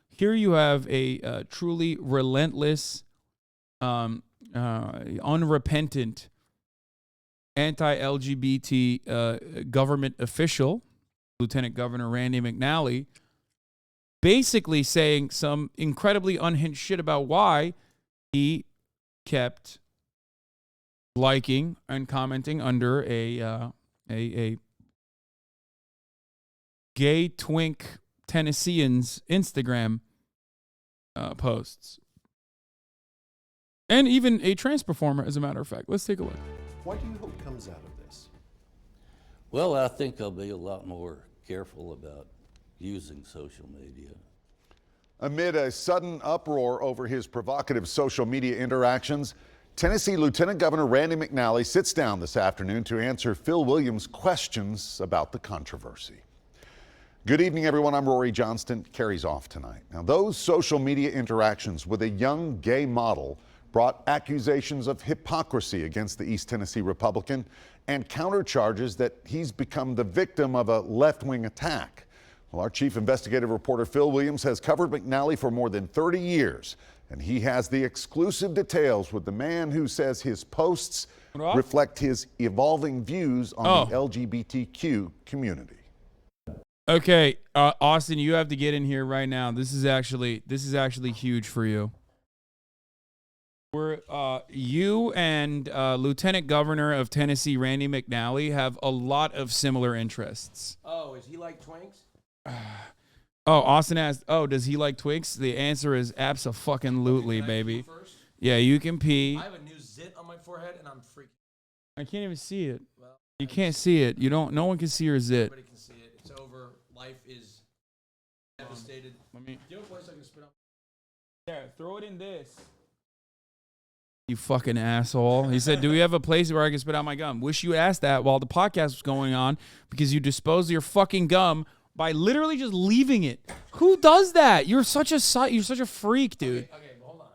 here you have a truly relentless, unrepentant, anti-LGBT government official, Lieutenant Governor Randy McNally, basically saying some incredibly unhinged shit about why he kept liking and commenting under a gay twink Tennessean's Instagram posts. And even a trans performer, as a matter of fact. Let's take a look. What do you hope comes out of this? Well, I think I'll be a lot more careful about using social media. Amid a sudden uproar over his provocative social media interactions, Tennessee Lieutenant Governor Randy McNally sits down this afternoon to answer Phil Williams' questions about the controversy. Good evening, everyone. I'm Rory Johnston. Carrie's off tonight. Now, those social media interactions with a young gay model brought accusations of hypocrisy against the East Tennessee Republican and countercharges that he's become the victim of a left-wing attack. Well, our chief investigative reporter Phil Williams has covered McNally for more than 30 years, and he has the exclusive details with the man who says his posts reflect his evolving views on the LGBTQ community. Okay, Austin, you have to get in here right now. This is actually huge for you. You and Lieutenant Governor of Tennessee Randy McNally have a lot of similar interests. Oh, is he like Twinks? Austin asked, does he like Twinks? The answer is abso-fucking-lutely, baby. Yeah, you can pee. I have a new zit on my forehead, and I'm freaking. I can't even see it. Well, you can't see it. No one can see your zit. Everybody can see it. It's over. Life is devastated. Let me. Do you have a place I can spit out? Yeah, throw it in this. You fucking asshole. He said, do we have a place where I can spit out my gum? Wish you asked that while the podcast was going on because you disposed of your fucking gum by literally just leaving it. Who does that? You're such a freak, dude. Okay, but hold on.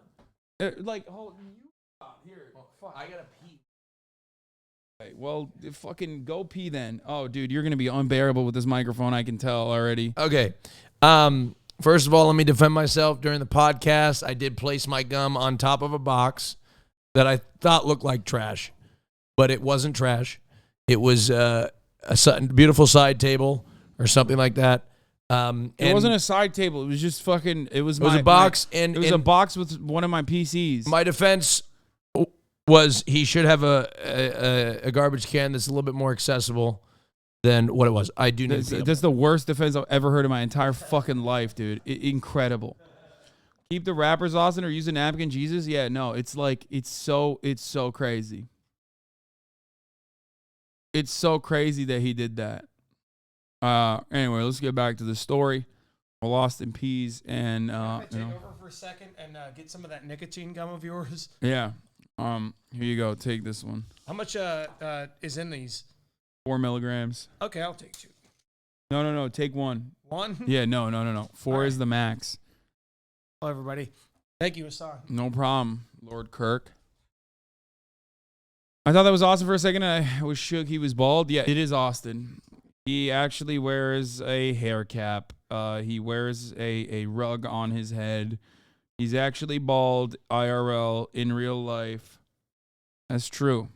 Here. Oh, fuck. I gotta pee. Okay, well, fucking go pee then. Oh, dude, you're gonna be unbearable with this microphone. I can tell already. Okay. First of all, let me defend myself. During the podcast, I did place my gum on top of a box that I thought looked like trash, but it wasn't trash. It was a beautiful side table or something like that. It wasn't a side table. It was just fucking. It was a box, it was a box with one of my PCs. My defense was he should have a garbage can that's a little bit more accessible than what it was. I do need. That's the worst defense I've ever heard in my entire fucking life, dude. Incredible. Keep the wrappers, Austin, or use a napkin, Jesus. Yeah, no, it's so crazy. It's so crazy that he did that. Anyway, let's get back to the story. We're lost in peas and Can I take over for a second and get some of that nicotine gum of yours? Yeah. Here you go. Take this one. How much is in these? 4 milligrams. Okay, I'll take 2. No. Take 1. 1? Yeah, no. 4 is the max. Hello, everybody. Thank you, Hasan. No problem, Lord Kirk. I thought that was Austin for a second. I was shook he was bald. Yeah, it is Austin. He actually wears a hair cap. He wears a rug on his head. He's actually bald IRL in real life. That's true.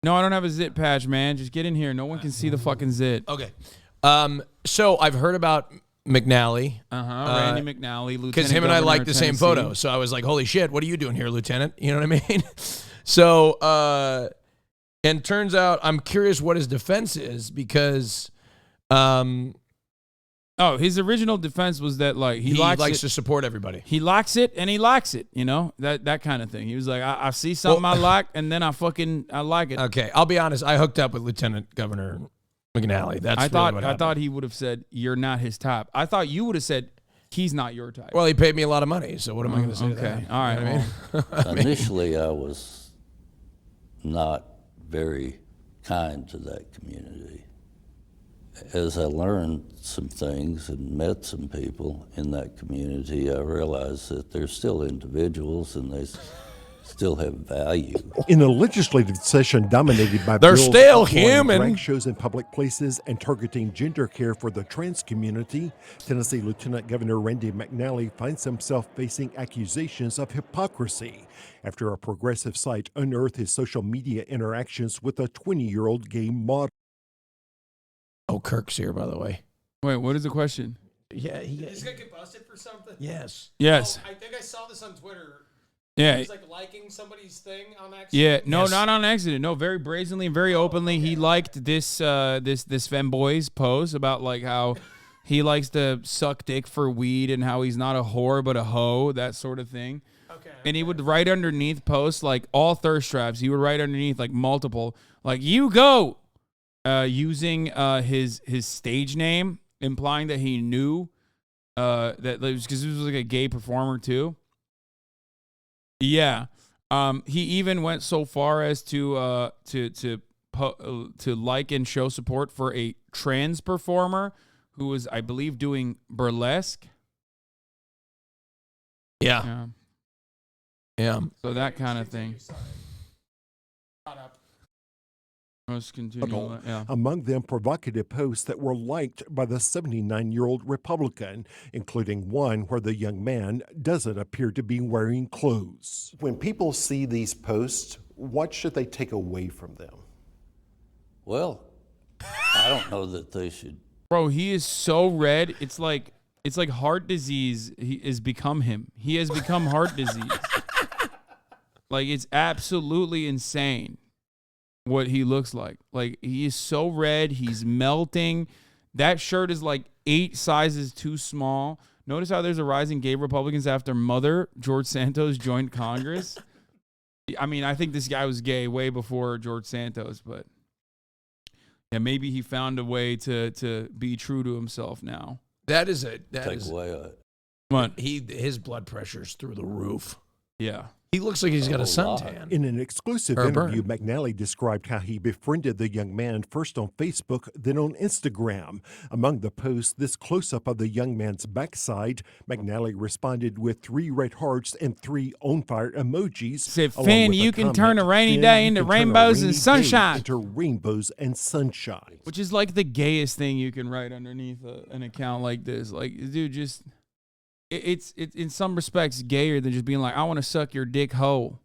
No, I don't have a zit patch, man. Just get in here. No one can see the fucking zit. Okay. So I've heard about McNally. Randy McNally, Lieutenant. Because him and I liked the same photo. So I was like, holy shit, what are you doing here, Lieutenant? You know what I mean? So, and turns out I'm curious what his defense is because his original defense was that like he likes to support everybody. He likes it and he likes it, you know, that kind of thing. He was like, I see something I like and then I like it. Okay, I'll be honest. I hooked up with Lieutenant Governor McNally. I thought he would have said you're not his type. I thought you would have said he's not your type. Well, he paid me a lot of money, so what am I going to say? Okay, to that? all right. You know I mean? Initially, I was not very kind to that community. As I learned some things and met some people in that community, I realized that they're still individuals and they still have value. In a legislative session dominated by they're bills still outlawing human drag shows in public places and targeting gender care for the trans community, Tennessee Lieutenant Governor Randy McNally finds himself facing accusations of hypocrisy after a progressive site unearthed his social media interactions with a 20-year-old gay model. Oh, Kirk's here, by the way. Wait, what is the question? Yeah, Did this guy get busted for something? Yes. Yes. Oh, I think I saw this on Twitter. Yeah. He's like liking somebody's thing on accident. Yeah, no, not on accident. No, very brazenly and very openly. He liked this femboy's post about like how he likes to suck dick for weed and how he's not a whore but a hoe, that sort of thing. Okay. And he would write underneath posts like all thirst traps. He would write underneath like multiple, like you go, using his stage name, implying that he knew that because he was like a gay performer too. Yeah. He even went so far as to like and show support for a trans performer who was, I believe, doing burlesque. Yeah. So that kind of thing. Let's continue. Yeah. Among them, provocative posts that were liked by the 79-year-old Republican, including one where the young man doesn't appear to be wearing clothes. When people see these posts, what should they take away from them? Well, I don't know that they should. Bro, he is so red. It's like heart disease has become him. He has become heart disease. Like, it's absolutely insane what he looks like. Like, he is so red. He's melting. That shirt is like 8 sizes too small. Notice how there's a rise in gay Republicans after Mother George Santos joined Congress. I mean, I think this guy was gay way before George Santos, but yeah, maybe he found a way to be true to himself now. That is What? His blood pressure's through the roof. Yeah. He looks like he's got a suntan. In an exclusive interview, McNally described how he befriended the young man first on Facebook, then on Instagram. Among the posts, this close-up of the young man's backside, McNally responded with 3 red hearts and 3 on-fire emojis. Said, Finn, you can turn a rainy day into rainbows and sunshine. Into rainbows and sunshine. Which is like the gayest thing you can write underneath an account like this. Like, dude, just... It's in some respects gayer than just being like, I want to suck your dick hoe.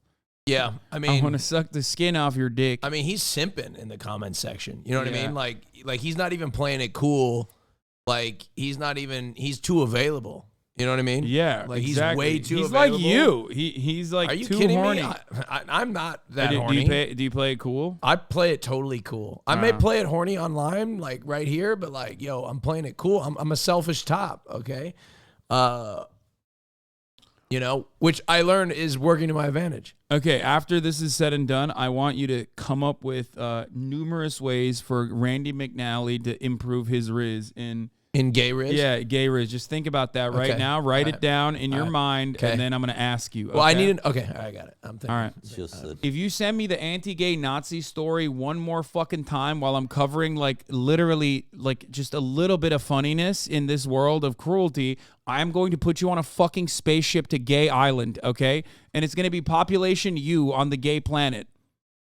Yeah, I mean, I want to suck the skin off your dick. I mean, he's simping in the comment section. You know what I Yeah. mean? Like he's not even playing it cool. Like he's too available. You know what I mean? Yeah, like exactly. he's way too He's available. like you. He's like Are you too kidding horny. me? I'm not that do horny. you play it cool? I play it totally cool. I may play it horny online, like right here, but like, yo, I'm playing it cool. I'm a selfish top, okay? You know, which I learned is working to my advantage. Okay, after this is said and done, I want you to come up with numerous ways for Randy McNally to improve his riz in gay riz. Yeah, gay riz. Just think about that right Okay. now. Write All it down in your right. mind, Okay. and then I'm going to ask you. Well, I okay? need okay, I got it. I'm thinking. All right. If you send me the anti-gay Nazi story one more fucking time while I'm covering like literally like just a little bit of funniness in this world of cruelty, I'm going to put you on a fucking spaceship to Gay Island, okay? And it's going to be population you on the gay planet.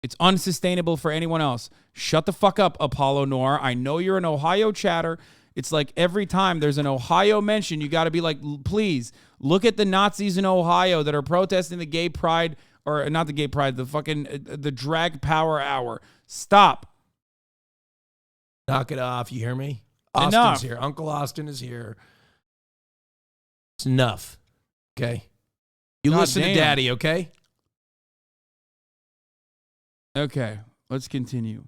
It's unsustainable for anyone else. Shut the fuck up, Apollo Noir. I know you're an Ohio chatter. It's like every time there's an Ohio mention, you got to be like, please look at the Nazis in Ohio that are protesting the gay pride, or not the gay pride, the fucking, the drag power hour. Stop. Knock it off. You hear me? Enough. Austin's here. Uncle Austin is here. It's enough. Okay. You God listen damn. to Daddy, okay? Okay, let's continue.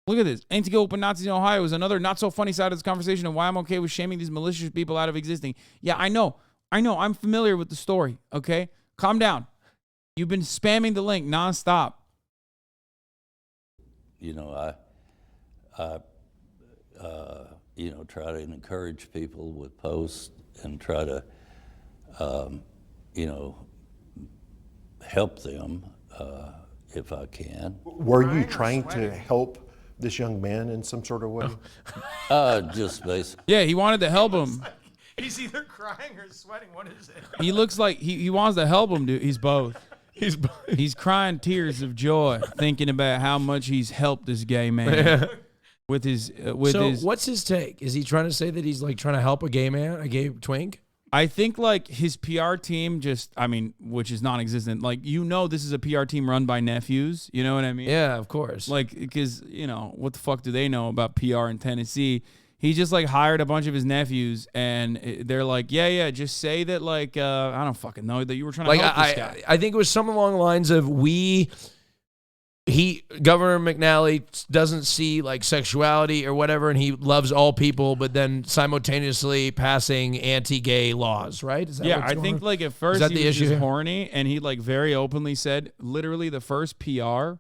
Look at this. Anti-gay open Nazis in Ohio is another not-so-funny side of this conversation and why I'm okay with shaming these malicious people out of existing. Yeah, I know. I'm familiar with the story, okay? Calm down. You've been spamming the link nonstop. You know, I try to encourage people with posts and try to, help them if I can. Were you trying to help this young man in some sort of way? Just basically. Yeah, he wanted to help him. He's either crying or sweating. What is it? He looks like he wants to help him, dude. He's both. He's crying tears of joy thinking about how much he's helped this gay man with his what's his take? Is he trying to say that he's like trying to help a gay man, a gay twink? I think like his PR team which is non-existent. Like, this is a PR team run by nephews. You know what I mean? Yeah, of course. Like, because, what the fuck do they know about PR in Tennessee? He just like hired a bunch of his nephews and they're like, yeah, just say that like, I don't fucking know that you were trying to help this guy. I think it was something along the lines of we Governor McNally doesn't see like sexuality or whatever, and he loves all people, but then simultaneously passing anti-gay laws, right? Is that Yeah, what's I going think on? like at Is first that he the was issue just here? horny, and he like very openly said, literally the first PR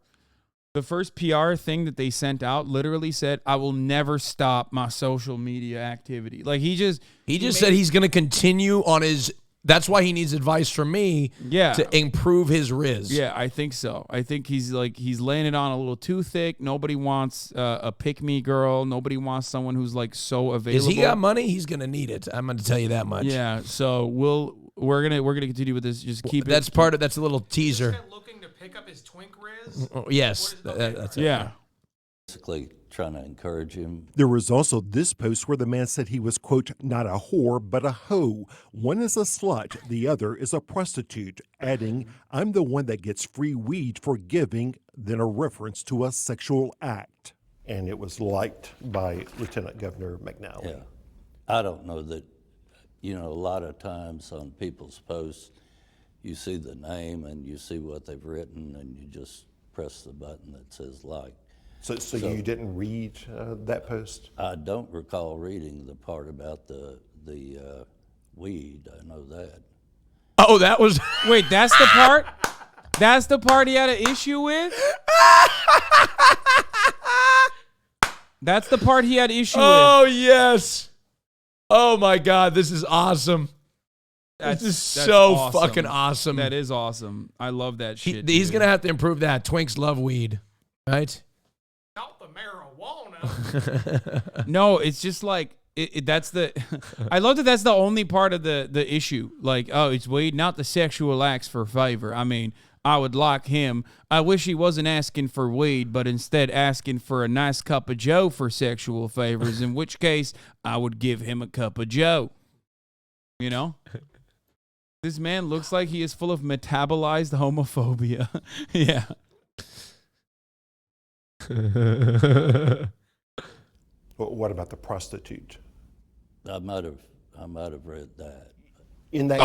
thing that they sent out literally said, "I will never stop my social media activity." Like he just said he's going to continue on his. That's why he needs advice from me. Yeah. To improve his riz. Yeah, I think so. I think he's laying it on a little too thick. Nobody wants a pick-me girl. Nobody wants someone who's like so available. Is he got money? He's going to need it. I'm going to tell you that much. Yeah. So we're gonna continue with this. Just keep That's part of. That's a little teaser. Looking to pick up his twink riz. Oh, yes, that's it. Yeah. Basically trying to encourage him. There was also this post where the man said he was, quote, not a whore, but a hoe. One is a slut, the other is a prostitute, adding, I'm the one that gets free weed for giving, then a reference to a sexual act. And it was liked by Lieutenant Governor McNally. Yeah. I don't know that, a lot of times on people's posts, you see the name and you see what they've written and you just press the button that says like. So you didn't read that post? I don't recall reading the part about the weed. I know that. Oh, that was. Wait, that's the part? That's the part he had an issue with? That's the part he had issue with. Oh, yes. Oh, my God. This is awesome. This is so awesome. fucking awesome. That is awesome. I love that shit. He's going to have to improve that. Twinks love weed, right? Not the marijuana. No, it's just like that's the. I love that. That's the only part of the issue. Like, oh, it's weed, not the sexual acts for favor. I mean, I would like him. I wish he wasn't asking for weed, but instead asking for a nice cup of Joe for sexual favors. In which case, I would give him a cup of Joe. You know. This man looks like he is full of metabolized homophobia. Yeah. What about the prostitute? I might have read that. In that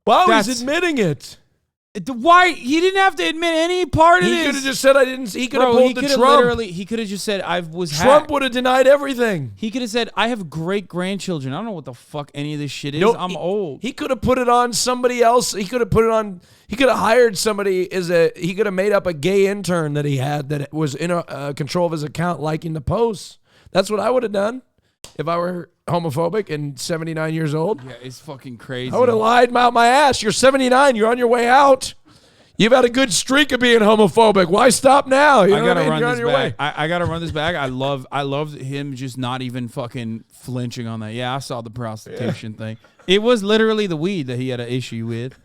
Wow, he's admitting it. Why he didn't have to admit any part of He this? could have just said I didn't. He could have Bro, pulled the Trump. He could have just said I was. Trump hacked. would have denied everything. He could have said I have great grandchildren. I don't know what the fuck any of this shit is. No, I'm old. He could have put it on somebody else. He could have put it on. He could have hired somebody he could have made up a gay intern that he had that was in control of his account, liking the posts. That's what I would have done if I were homophobic and 79 years old. Yeah, it's fucking crazy. I would have lied out my ass. You're 79. You're on your way out. You've had a good streak of being homophobic. Why stop now? You know I gotta what I mean? run You're on this your back. way. I gotta run this back. I love him just not even fucking flinching on that. Yeah, I saw the prostitution thing. It was literally the weed that he had an issue with.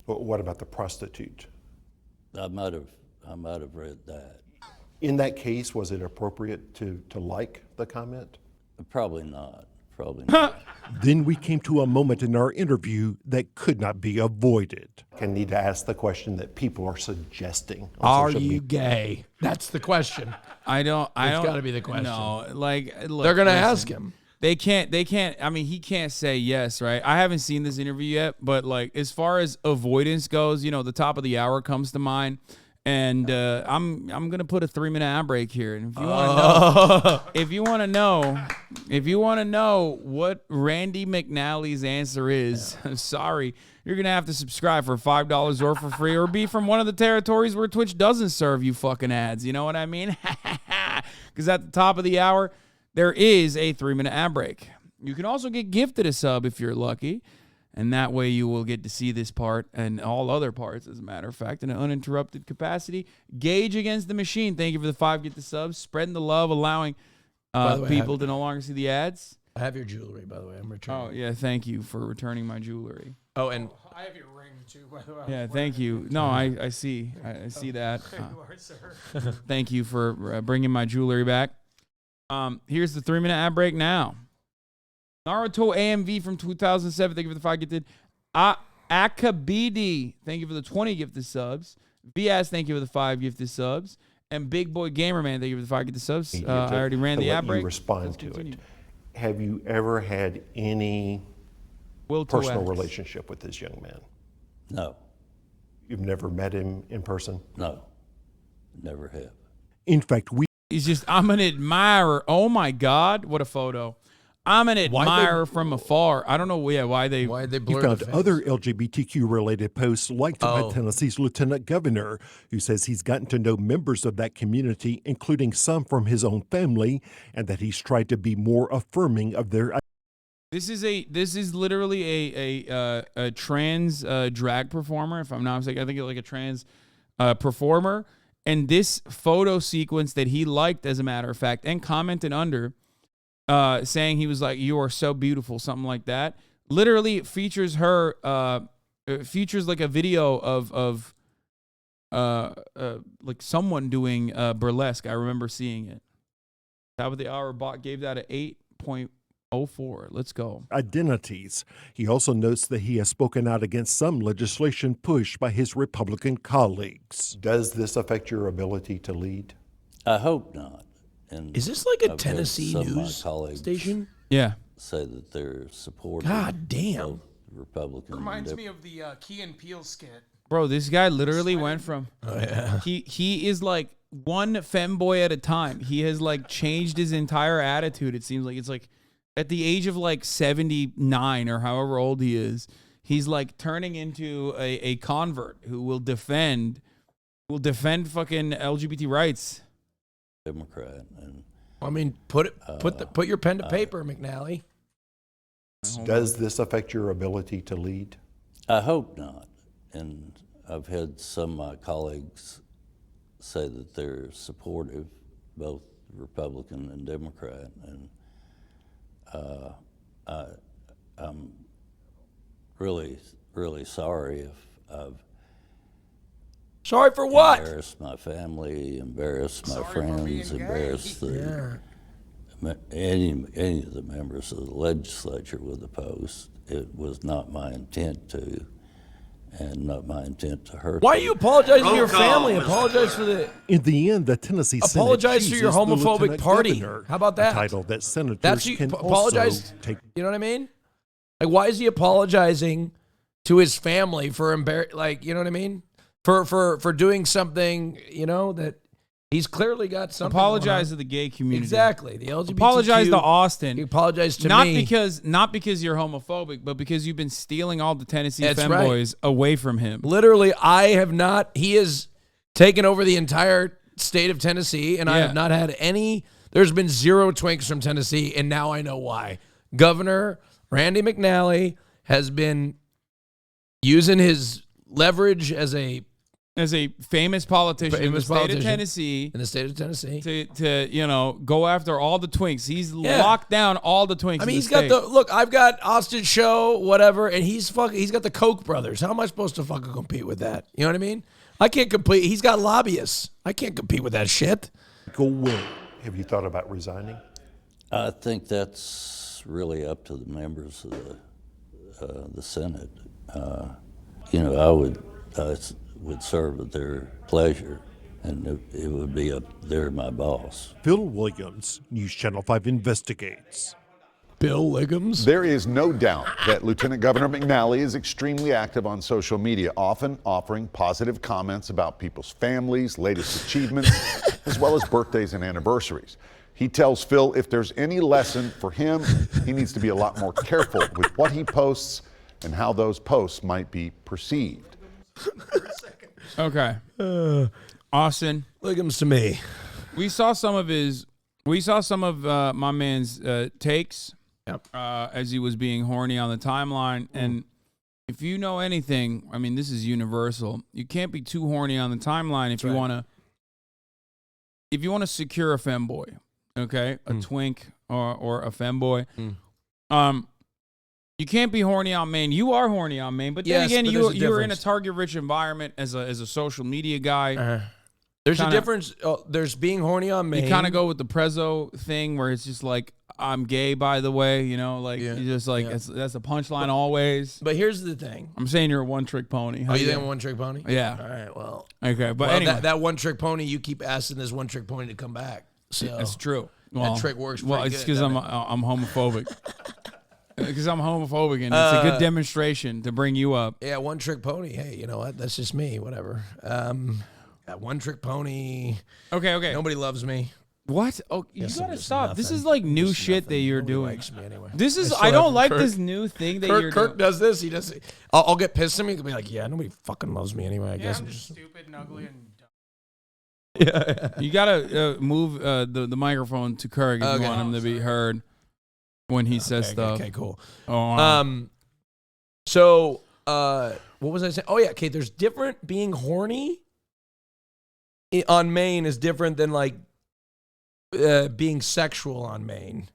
What about the prostitute? I might have read that. In that case, was it appropriate to like the comment? Probably not. Probably not. Then we came to a moment in our interview that could not be avoided. I need to ask the question that people are suggesting. Are you gay? That's the question. I don't. It's got to be the question. No, like look, they're gonna listen, ask him. They can't. I mean, he can't say yes, right? I haven't seen this interview yet, but like as far as avoidance goes, the top of the hour comes to mind. And I'm gonna put a 3-minute ad break here, and if you want to know what Randy McNally's answer is, sorry, you're gonna have to subscribe for $5 or for free, or be from one of the territories where Twitch doesn't serve you fucking ads. You know what I mean? Because at the top of the hour, there is a 3-minute ad break. You can also get gifted a sub if you're lucky. And that way you will get to see this part and all other parts, as a matter of fact, in an uninterrupted capacity. Gauge against the machine. Thank you for the 5 get the subs. Spreading the love, allowing people to no longer see the ads. I have your jewelry, by the way. I'm returning. Oh, yeah. Thank you for returning my jewelry. Oh, and I have your ring too, by the way. Yeah, thank you. No, I see. I see that. You are, sir. Thank you for bringing my jewelry back. Here's the 3-minute ad break now. Naruto AMV from 2007. Thank you for the 5 gifted. Akabidi. Thank you for the 20 gifted subs. Vias, thank you for the 5 gifted subs. And Big Boy Gamerman, thank you for the 5 gifted subs. I already ran the ad break. You respond to it. Have you ever had any Will to personal X. relationship with this young man? No, You've never met him in person? no, never have. In fact, He's just, I'm an admirer. Oh my God, what a photo. I'm an admirer from afar. I don't know why they you found other LGBTQ-related posts liked by Tennessee's lieutenant governor, who says he's gotten to know members of that community, including some from his own family, and that he's tried to be more affirming of their. This is literally a trans drag performer, if I'm not mistaken. I think it's like a trans performer. And this photo sequence that he liked, as a matter of fact, and commented under, saying he was like, "You are so beautiful," something like that. Literally features her, features like a video of like someone doing burlesque. I remember seeing it. Top of the hour bot gave that an 8.04. Let's go. Identities. He also notes that he has spoken out against some legislation pushed by his Republican colleagues. Does this affect your ability to lead? I hope not. And is this like a I've Tennessee had some of my news colleagues station? Yeah. Say that they're supportive. God damn. Of Republican. Reminds me of the Key and Peele skit. Bro, this guy literally went from he is like one femboy at a time. He has like changed his entire attitude. It seems like it's like at the age of like 79 or however old he is, he's like turning into a convert who will defend fucking LGBT rights. Democrat. And I mean, put your pen to paper, McNally. Does this affect your ability to lead? I hope not. And I've had some of my colleagues say that they're supportive, both Republican and Democrat, and I'm really, really sorry if I've sorry for what? Embarrassed my family, embarrassed my friends, embarrassed any of the members of the legislature with the post. It was not my intent to, and not my intent to hurt. Why are them. you apologizing to your family? Apologize for the. In the end, the Tennessee Senate Apologize to your chooses the homophobic lieutenant party. governor, How about that? A title that senators That's you can apologize. also take. You know what I mean? Like, why is he apologizing to his family for like, you know what I mean? For doing something, you know, that he's clearly got something. Apologize to the gay community. Exactly. The LGBTQ. Apologize to Austin. You apologize to not me. not because you're homophobic, but because you've been stealing all the Tennessee That's femboys away from him. Literally, I have not. He has taken over the entire state of Tennessee, and I have not had any. There's been zero twinks from Tennessee, and now I know why. Governor Randy McNally has been using his leverage as a famous politician in the state of Tennessee. In the state of Tennessee. To you know, go after all the twinks. He's locked down all the twinks. I mean, in he's got state. the look. I've got Austin Show, whatever, and he's got the Koch brothers. How am I supposed to fucking compete with that? You know what I mean? I can't compete. He's got lobbyists. I can't compete with that shit. Go win. Have you thought about resigning? I think that's really up to the members of the Senate. You know, I would serve at their pleasure, and it would be up there, my boss. Phil Williams, News Channel 5 investigates. Bill Liggums? There is no doubt that Lieutenant Governor McNally is extremely active on social media, often offering positive comments about people's families, latest achievements, as well as birthdays and anniversaries. He tells Phil if there's any lesson for him, he needs to be a lot more careful with what he posts and how those posts might be perceived. Okay. Austin. Liggums to me. We saw some of my man's takes as he was being horny on the timeline. And if you know anything, I mean, this is universal. You can't be too horny on the timeline if you want to secure a femboy, okay? A twink or a femboy. You can't be horny on main. You are horny on main, but then again, you're in a target-rich environment as a social media guy. There's a difference. There's being horny on main. You kind of go with the prezzo thing where it's just like, I'm gay, by the way. You know, like you just like that's a punchline always. But here's the thing. I'm saying you're a one-trick pony. Oh, you think I'm a one-trick pony? Yeah. All right. Well. Okay, but anyway, that one-trick pony, you keep asking this one-trick pony to come back. So that's true. That trick works. Well, it's because I'm homophobic. Because I'm homophobic, and it's a good demonstration to bring you up. Yeah, one trick pony. Hey, you know what? That's just me. Whatever. One trick pony. Okay. Nobody loves me. What? Oh, you Yes, I'm gotta just stop. This nothing. is like new Just shit nothing. that you're Nobody doing. likes me anyway. This is. still I don't have like Kirk. this new thing that you're Kirk doing. does this. He does. I'll get pissed at me. He'll be like, "Yeah, nobody fucking loves me anyway." I guess I'm I'm just just. stupid and ugly and dumb. Yeah. You gotta move the microphone to Kirk if you Okay. want him to be heard when he says stuff. Okay, cool. Oh, So, what was I saying? Oh yeah, okay. There's different. Being horny on Maine is different than like being sexual on Maine.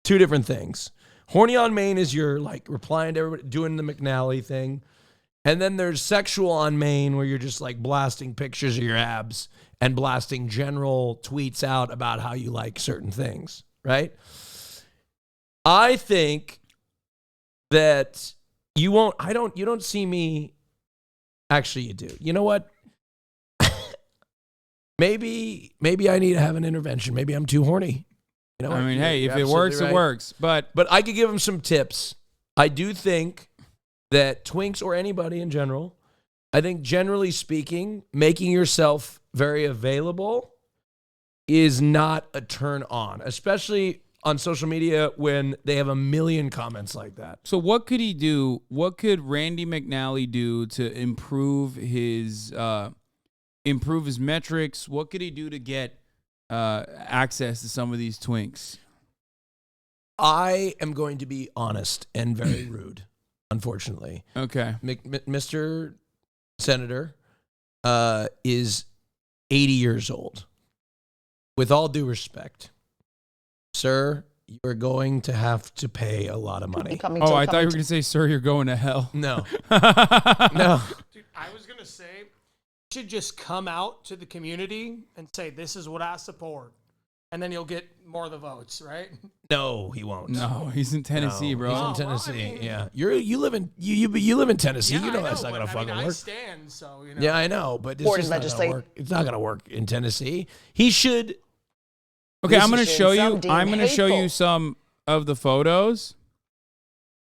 Two different things. Horny on Maine is you're like replying to everybody, doing the McNally thing, and then there's sexual on Maine where you're just like blasting pictures of your abs and blasting general tweets out about how you like certain things. Right? I think that you won't. You don't see me. Actually, you do. You know what? Maybe I need to have an intervention. Maybe I'm too horny. You know. I mean, You're- hey, you're if it works, absolutely it right. works. But I could give him some tips. I do think that twinks or anybody in general, I think generally speaking, making yourself very available is not a turn on, especially on social media when they have a million comments like that. So what could he do? What could Randy McNally do to improve his metrics? What could he do to get access to some of these twinks? I am going to be honest and very rude, unfortunately. Okay. Mr. Senator is 80 years old. With all due respect, sir, you're going to have to pay a lot of money. Oh, I thought you were going to say, sir, you're going to hell. No. No. Dude, I was gonna say, you should just come out to the community and say, "This is what I support," and then you'll get more of the votes, right? No, he won't. No, he's in Tennessee, bro. He's in Tennessee. Yeah, you live in Tennessee. Yeah, you know, I that's not but gonna fucking I work. stand, so you know. Yeah, I know, but it's just not gonna work. It's not gonna work in Tennessee. He should. Okay, I'm going to show you. Some I'm going to show you hateful. some of the photos,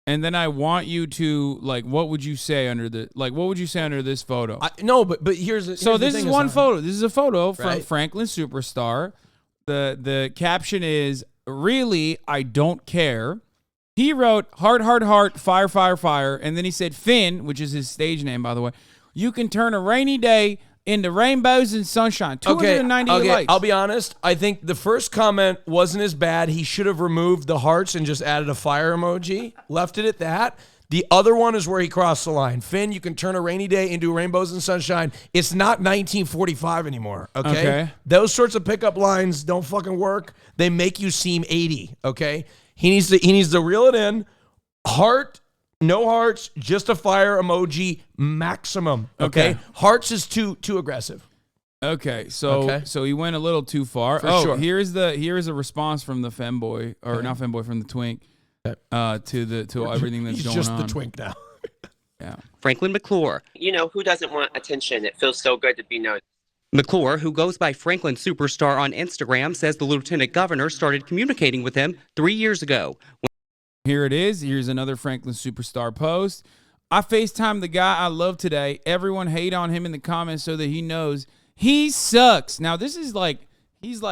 and then I want you to what would you say under what would you say under this photo? No, but here's the so this thing, is one Hasan. photo. This is a photo from Right. Franklin Superstar. The caption is, "Really, I don't care." He wrote heart, heart, heart, fire, fire, fire, and then he said Finn, which is his stage name, by the way. You can turn a rainy day into rainbows and sunshine. 298 likes. I'll be honest. I think the first comment wasn't as bad. He should have removed the hearts and just added a fire emoji. Left it at that. The other one is where he crossed the line. Finn, you can turn a rainy day into rainbows and sunshine. It's not 1945 anymore, okay? Okay. Those sorts of pickup lines don't fucking work. They make you seem 80, okay? He needs to reel it in. Heart, no hearts, just a fire emoji maximum, okay? Hearts is too aggressive. Okay, so he went a little too far. For sure. Here's a response from the femboy, or not femboy, from the twink, to everything that's He's going just on. the twink now. Yeah. Franklin McClure. You know, who doesn't want attention? It feels so good to be noticed. McClure, who goes by Franklin Superstar on Instagram, says the lieutenant governor started communicating with him 3 years ago. Here it is. Here's another Franklin Superstar post. I FaceTimed the guy I love today. Everyone hate on him in the comments so that he knows he sucks. Now, this is he's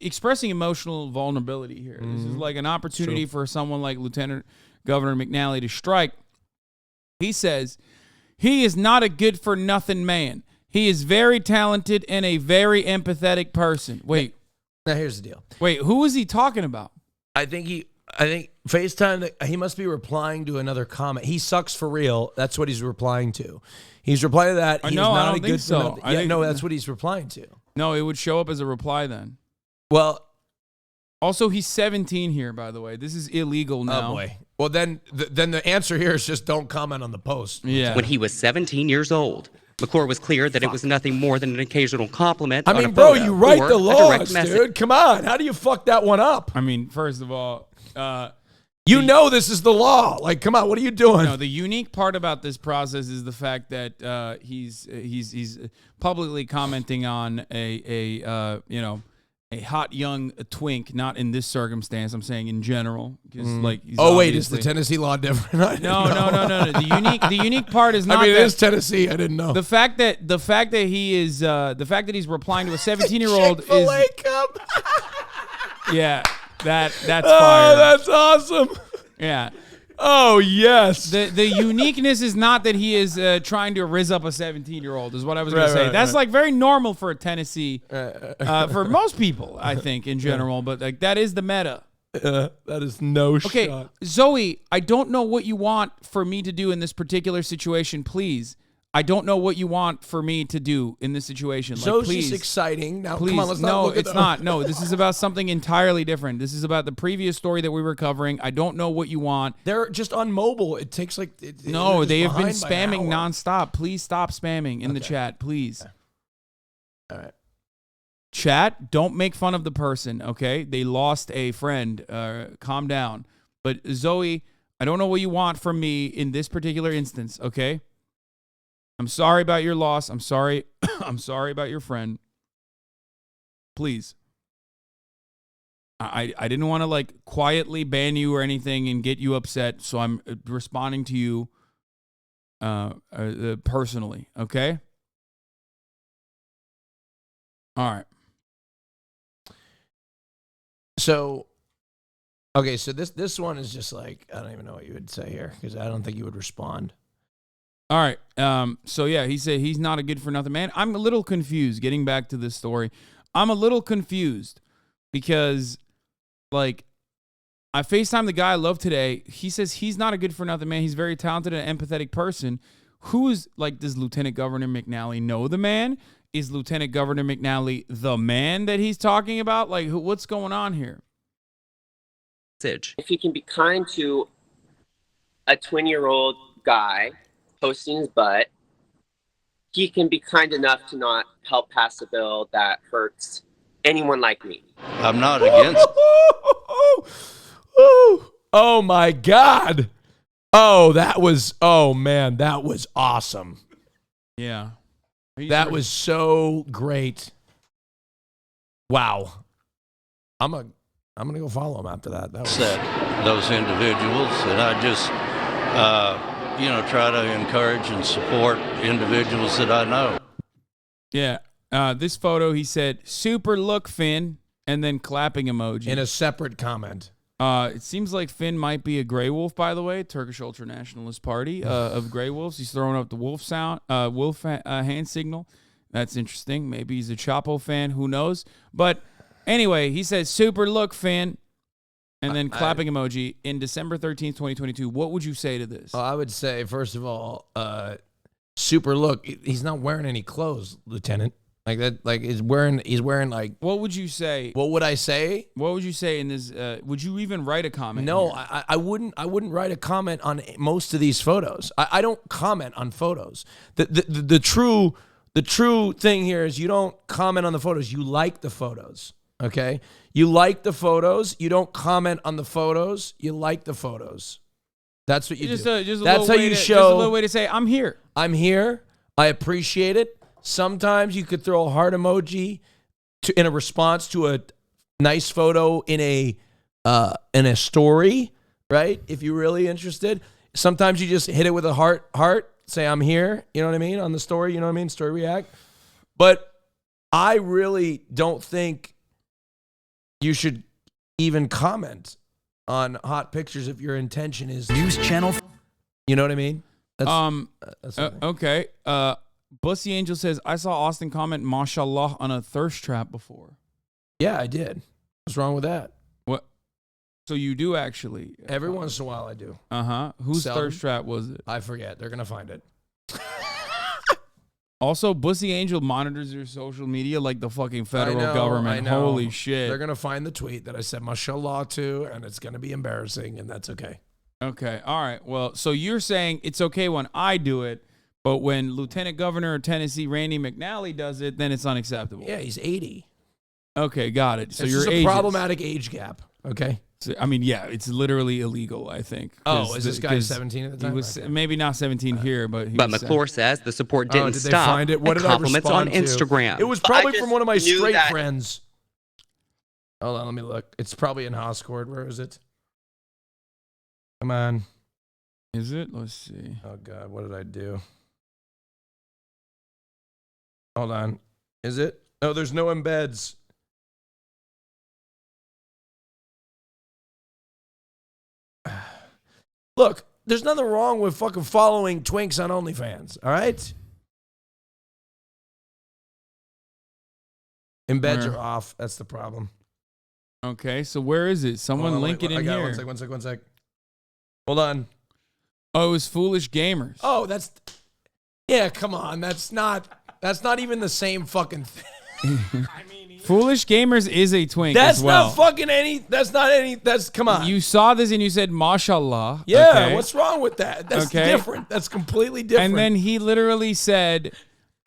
expressing emotional vulnerability here. This is like an opportunity for someone like Lieutenant Governor McNally to strike. He says, he is not a good-for-nothing man. He is very talented and a very empathetic person. Wait. Now, here's the deal. Wait, who is he talking about? I think FaceTime, he must be replying to another comment. He sucks for real. That's what he's replying to. He's replying to that. He's No, not I don't a think good so. No, that's what he's replying to. No, it would show up as a reply then. Well, also, he's 17 here, by the way. This is illegal now. Oh, boy. Well, then the answer here is just don't comment on the post. Yeah. When he was 17 years old. McClure was clear that it was nothing more than an occasional compliment. I on a mean, bro, photo you write or the a laws, direct message. dude. Come on. How do you fuck that one up? I mean, first of all, you know this is the law. Like, come on, what are you doing? No, the unique part about this process is the fact that he's publicly commenting on a hot young twink, not in this circumstance. I'm saying in general. Because he's wait, is the Tennessee law different? No. The unique part is not. I mean, it is Tennessee. I didn't know. The fact that he is the fact that he's replying to a 17-year-old is. Chick-fil-A cup. Yeah, that's fire. Oh, that's awesome. Yeah. Oh, yes. The uniqueness is not that he is trying to rizz up a 17-year-old, is what I was going to say. That's like very normal for Tennessee, for most people, I think, in general. But like that is the meta. That is no shot. Okay, Zoe, I don't know what you want for me to do in this particular situation. Please. I don't know what you want for me to do in this situation. Like, Zoe's please, just exciting. Now, please, come on, let's not no, look at it's not. No, this is about something entirely different. This is about the previous story that we were covering. I don't know what you want. They're just on mobile. It takes like... No, they have been spamming nonstop. Please stop spamming in the chat, please. All right. Chat, don't make fun of the person, okay? They lost a friend. Calm down. But Zoe, I don't know what you want from me in this particular instance, okay? I'm sorry about your loss. I'm sorry. I'm sorry about your friend. Please. I didn't want to like quietly ban you or anything and get you upset, so I'm responding to you personally, okay? All right. So, okay, so this one is just like, I don't even know what you would say here because I don't think you would respond. All right. So, yeah, he said he's not a good for nothing man. I'm a little confused. Getting back to this story, I'm a little confused because, like, I FaceTimed the guy I love today. He says he's not a good for nothing man. He's a very talented and empathetic person. Who's, like, does Lieutenant Governor McNally know the man? Is Lieutenant Governor McNally the man that he's talking about? Like, what's going on here? If he can be kind to a 20-year-old guy posting his butt, he can be kind enough to not help pass a bill that hurts anyone like me. I'm not against. Oh my God. Oh, man, that was awesome. Yeah. That was so great. Wow. I'm gonna go follow him after that. That was those individuals, and I just try to encourage and support individuals that I know. Yeah. This photo, he said, super look, Finn, and then clapping emoji. In a separate comment. It seems like Finn might be a Grey Wolf, by the way, Turkish Ultra Nationalist Party of Grey Wolves. He's throwing up the wolf hand signal. That's interesting. Maybe he's a Chapo fan. Who knows? But anyway, he says, super look, Finn, and then clapping emoji in December 13th, 2022. What would you say to this? I would say, first of all, super look. He's not wearing any clothes, Lieutenant. Like that, like he's wearing like. What would you say? What would I say? What would you say in this? Would you even write a comment? No, I wouldn't. I wouldn't write a comment on most of these photos. I don't comment on photos. The true thing here is you don't comment on the photos. You like the photos. Okay, you like the photos. You don't comment on the photos. You like the photos. That's what you do. That's how you show. Just a little way to say I'm here. I'm here. I appreciate it. Sometimes you could throw a heart emoji in a response to a nice photo in a story, right? If you're really interested. Sometimes you just hit it with a heart, say I'm here, you know what I mean, on the story, you know what I mean, story react. But I really don't think you should even comment on hot pictures if your intention is news channel. You know what I mean? That's okay. Bussy Angel says, I saw Austin comment, mashallah, on a thirst trap before. Yeah, I did. What's wrong with that? What? So you do actually? Every once in a while I do. Uh-huh. Whose thirst trap was it? I forget. They're going to find it. Also, Bussy Angel monitors your social media like the fucking federal government. I know. Holy shit. They're going to find the tweet that I said mashallah to, and it's going to be embarrassing, and that's okay. Okay. All right. Well, so you're saying it's okay when I do it, but when Lieutenant Governor of Tennessee Randy McNally does it, then it's unacceptable. Yeah, he's 80. Okay, got it. So you're a problematic age gap. Okay. So, I mean, yeah, it's literally illegal, I think. Oh, is this guy 17 at the time? He was maybe not 17 here, but McClure says the support didn't stop. Find it? What did compliments I on respond Instagram. To? It was probably from one of my straight friends. Hold on, let me look. It's probably in Hoscord. Where is it? Come on. Is it? Let's see. Oh, God. What did I do? Hold on. Is it? No, there's no embeds. Look, there's nothing wrong with fucking following twinks on OnlyFans, all right? Embeds are off. That's the problem. Okay, so where is it? Someone link it in here. One sec. Hold on. Oh, it was Foolish Gamers. Oh, that's... Yeah, come on. That's not even the same fucking thing. Foolish Gamers is a twink That's as well. not fucking any... That's... Come on. You saw this and you said, mashallah. Yeah, okay. what's wrong with that? That's different. That's completely different. And then he literally said,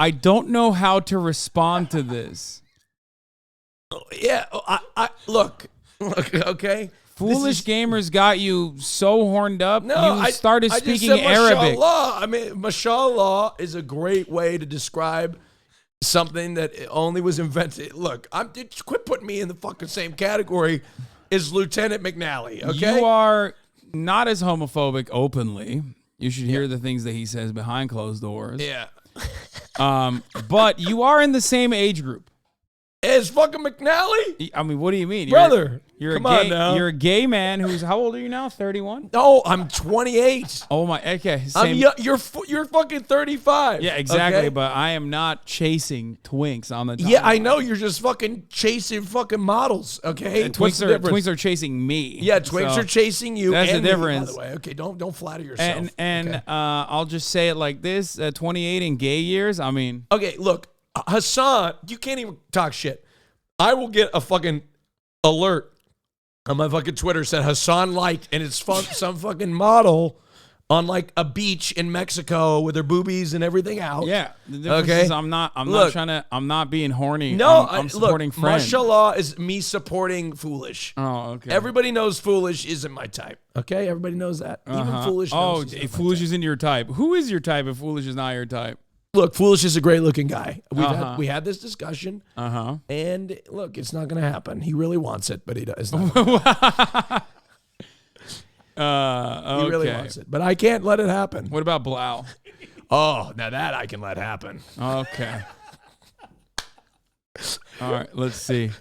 I don't know how to respond to this. Yeah, I look, okay. Foolish Gamers got you so horned up. No, you started speaking I just said Arabic. Mashallah. I mean, mashallah is a great way to describe something that only was invented. Look, quit putting me in the fucking same category as Lieutenant McNally. Okay, You are not as homophobic openly. You should hear the things that he says behind closed doors. Yeah. But you are in the same age group. As fucking McNally? I mean, what do you mean? Brother, you're come a gay, on now. You're a gay man who's, how old are you now? 31? No, I'm 28. Oh my, okay. You're fucking 35. Yeah, exactly. Okay? But I am not chasing twinks on the timeline. Yeah, I know. You're just fucking chasing fucking models. Okay, Twinks are chasing me. Yeah, twinks are chasing you. That's and the difference. Me, by the way, okay, don't flatter yourself. And I'll just say it like this: 28 in gay years. I mean, okay, look, Hasan, you can't even talk shit. I will get a fucking alert on my fucking Twitter said Hasan liked, and it's some fucking model on like a beach in Mexico with her boobies and everything out. Yeah. The difference is I'm not being horny. No, I'm supporting friends. Mashallah is me supporting Foolish. Oh, okay. Everybody knows Foolish isn't my type. Okay, everybody knows that. Even Foolish knows. Oh, Foolish isn't your type. Who is your type if Foolish is not your type? Look, Foolish is a great-looking guy. We had this discussion, and look, it's not going to happen. He really wants it, but he does not. He really wants it, but I can't let it happen. What about Blau? Oh, now that I can let happen. Okay. All right, let's see.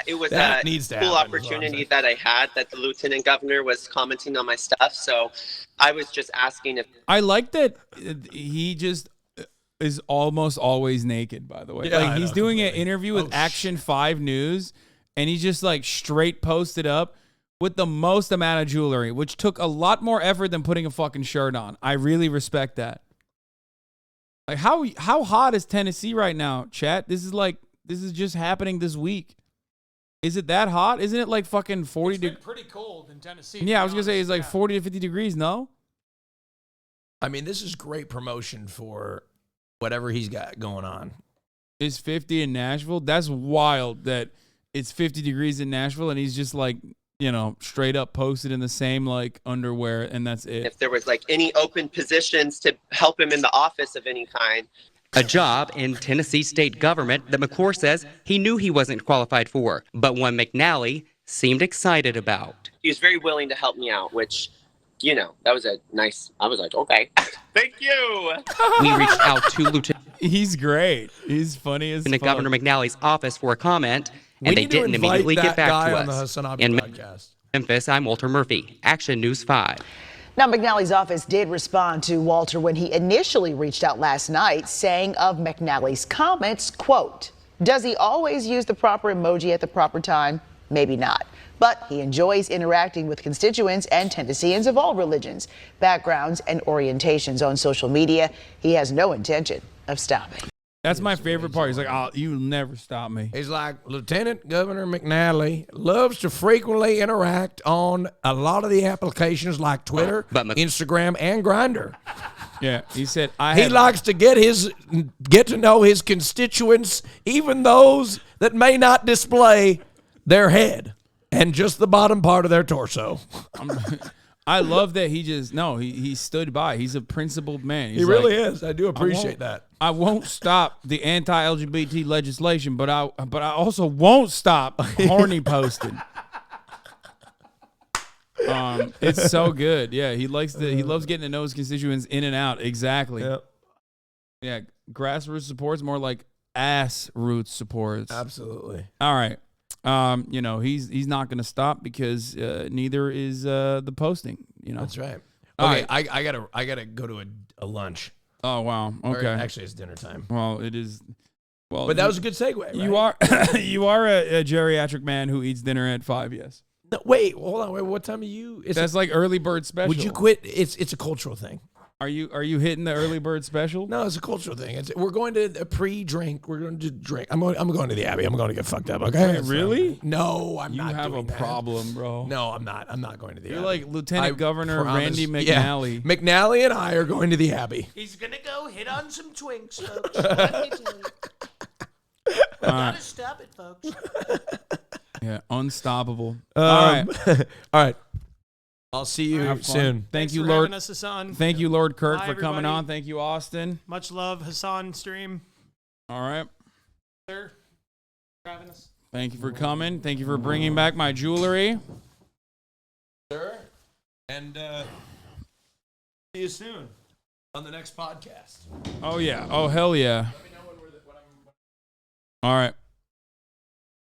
It was That a needs to cool happen, is what I'm opportunity that I had that the lieutenant governor was commenting on my stuff. So I was just asking if I like that he just is almost always naked, by the way. Yeah, like he's doing an interview with Action 5 News, and he just like straight posted up with the most amount of jewelry, which took a lot more effort than putting a fucking shirt on. I really respect that. Like how hot is Tennessee right now, chat? This is just happening this week. Is it that hot? Isn't it like fucking 40 degrees? It's been pretty cold in Tennessee. Yeah, I was going to say it's like 40 to 50 degrees, no? I mean, this is great promotion for whatever he's got going on. It's 50 in Nashville. That's wild that it's 50 degrees in Nashville and he's just like, you know, straight up posted in the same like underwear and that's it. if there was like any open positions to help him in the office of any kind. A job in Tennessee state government that McCord says he knew he wasn't qualified for, but one McNally seemed excited about. He was very willing to help me out, which, you know, that was a nice, I was like, okay, thank you. We reached out to Lieutenant. He's great. He's funny as fuck. Governor McNally's office for a comment, and they didn't immediately get back to us. In Memphis, I'm Walter Murphy, Action News 5. Now, McNally's office did respond to Walter when he initially reached out last night, saying of McNally's comments, quote, does he always use the proper emoji at the proper time? Maybe not. But he enjoys interacting with constituents and Tennesseans of all religions, backgrounds, and orientations on social media. He has no intention of stopping. That's my favorite part. He's like, oh, you'll never stop me. He's like, Lieutenant Governor McNally loves to frequently interact on a lot of the applications like Twitter, Instagram, and Grindr. Yeah, he said, he likes to get to know his constituents, even those that may not display their head and just the bottom part of their torso. I love that he stood by. He's a principled man. He's He really is. I do appreciate that. I won't stop the anti-LGBT legislation, but I also won't stop horny posting. It's so good. Yeah, he loves getting to know his constituents in and out. Exactly. Yep. Yeah, grassroots support's more like ass roots supports. Absolutely. All right. He's not going to stop because neither is the posting. That's right. All Okay, right. I gotta go to a lunch. Oh wow. Okay. Or actually, it's dinner time. Well, it is. Well, But that was a good segue. Right? You are a geriatric man who eats dinner at 5. Yes. No, wait, hold on. Wait, what time are you? That's like early bird special. Would you quit? It's a cultural thing. Are you hitting the early bird special? No, it's a cultural thing. We're going to a pre-drink. We're going to drink. I'm going to the Abbey. I'm going to get fucked up. Okay? Wait, really? No, I'm not. You have a problem, bro. No, I'm not. I'm not going to the Abbey. You're like Lieutenant Governor Randy McNally. Yeah. McNally and I are going to the Abbey. He's going to go hit on some twinks, folks. Gotta stop it, folks. Yeah, unstoppable. All right. All right. I'll see you soon. Thank you, for Lord. having us, Hasan. Thank you, Lord Kirk, Bye, for coming everybody. on. Thank you, Austin. Much love, Hasan stream. All right. Sir, for having us. Thank you for coming. Thank you for bringing back my jewelry. Sir. And see you soon on the next podcast. Oh, yeah. Oh, hell yeah. All right.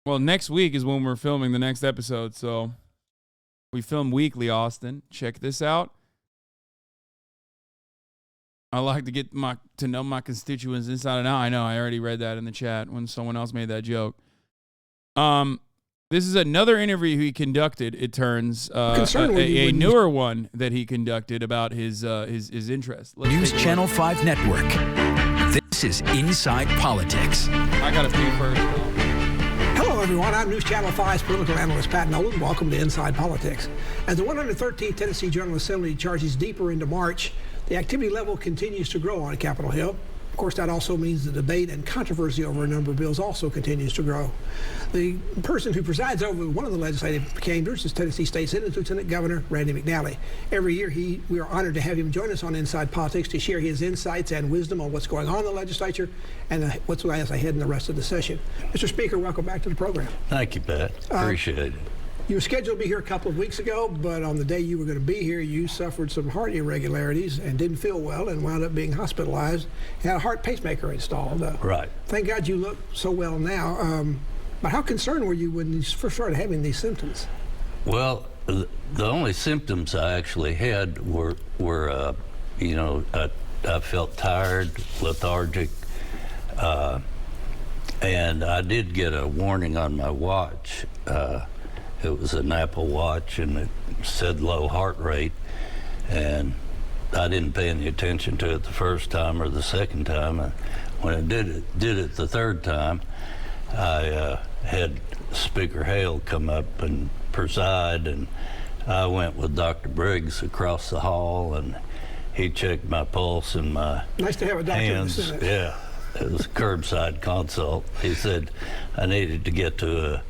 Well, next week is when we're filming the next episode, so we film weekly, Austin. Check this out. I like to get to know my constituents inside and out. I know, I already read that in the chat when someone else made that joke. This is another interview he conducted, it turns, a newer one that he conducted about his interest. News Channel 5 Network. This is Inside Politics. I got to pee first. Hello, everyone. I'm News Channel 5's political analyst Pat Nolan. Welcome to Inside Politics. As the 113th Tennessee General Assembly charges deeper into March, the activity level continues to grow on Capitol Hill. Of course, that also means the debate and controversy over a number of bills also continues to grow. The person who presides over one of the legislative chambers is Tennessee State Senate Lieutenant Governor Randy McNally. Every year, we are honored to have him join us on Inside Politics to share his insights and wisdom on what's going on in the legislature and what's lies ahead in the rest of the session. Mr. Speaker, welcome back to the program. Thank you, Pat. Appreciate it. You were scheduled to be here a couple of weeks ago, but on the day you were going to be here, you suffered some heart irregularities and didn't feel well and wound up being hospitalized. You had a heart pacemaker installed. Right. Thank God you look so well now. But how concerned were you when you first started having these symptoms? Well, the only symptoms I actually had were I felt tired, lethargic, and I did get a warning on my watch. It was an Apple Watch, and it said low heart rate, and I didn't pay any attention to it the first time or the second time. And when I did it the third time, I had Speaker Hale come up and preside, and I went with Dr. Briggs across the hall, and he checked my pulse and my Nice to have a doctor hands. in the Senate. Yeah, it was a curbside consult. He said I needed to get to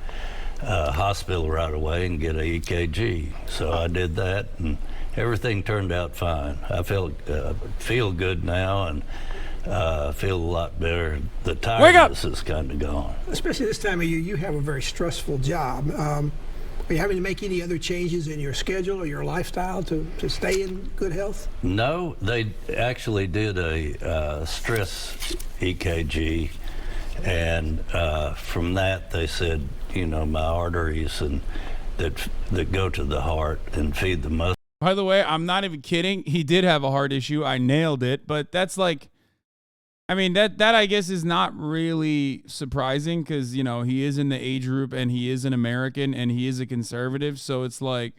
a hospital right away and get a EKG. So I did that, and everything turned out fine. I feel good now, and feel a lot better. The tiredness is kind of gone. Especially this time of year, you have a very stressful job. Are you having to make any other changes in your schedule or your lifestyle to stay in good health? No, they actually did a stress EKG, and from that they said, my arteries and that go to the heart and feed the muscle. By the way, I'm not even kidding. He did have a heart issue. I nailed it. But that's like, that I guess is not really surprising because, he is in the age group and he is an American and he is a conservative. So it's like,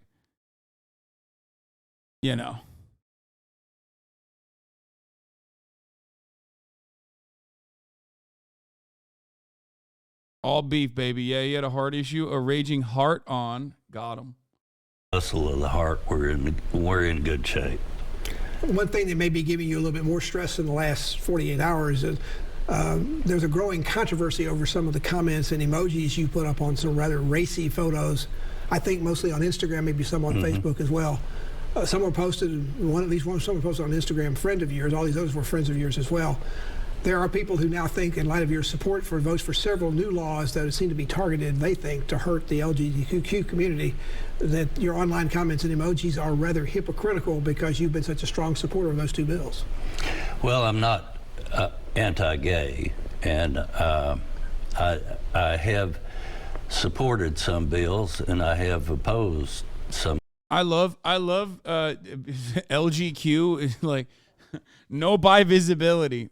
all beef, baby. Yeah, he had a heart issue, a raging heart on. Got him. Muscle of the heart, we're in good shape. One thing that may be giving you a little bit more stress in the last 48 hours is there's a growing controversy over some of the comments and emojis you put up on some rather racy photos. I think mostly on Instagram, maybe some on Facebook as well. Someone posted, someone posted on Instagram, friend of yours, all these others were friends of yours as well. There are people who now think, in light of your support for votes for several new laws that seem to be targeted, they think, to hurt the LGBTQ community, that your online comments and emojis are rather hypocritical because you've been such a strong supporter of those two bills. Well, I'm not anti-gay, and I have supported some bills, and I have opposed some. I love LGQ is like no bi visibility.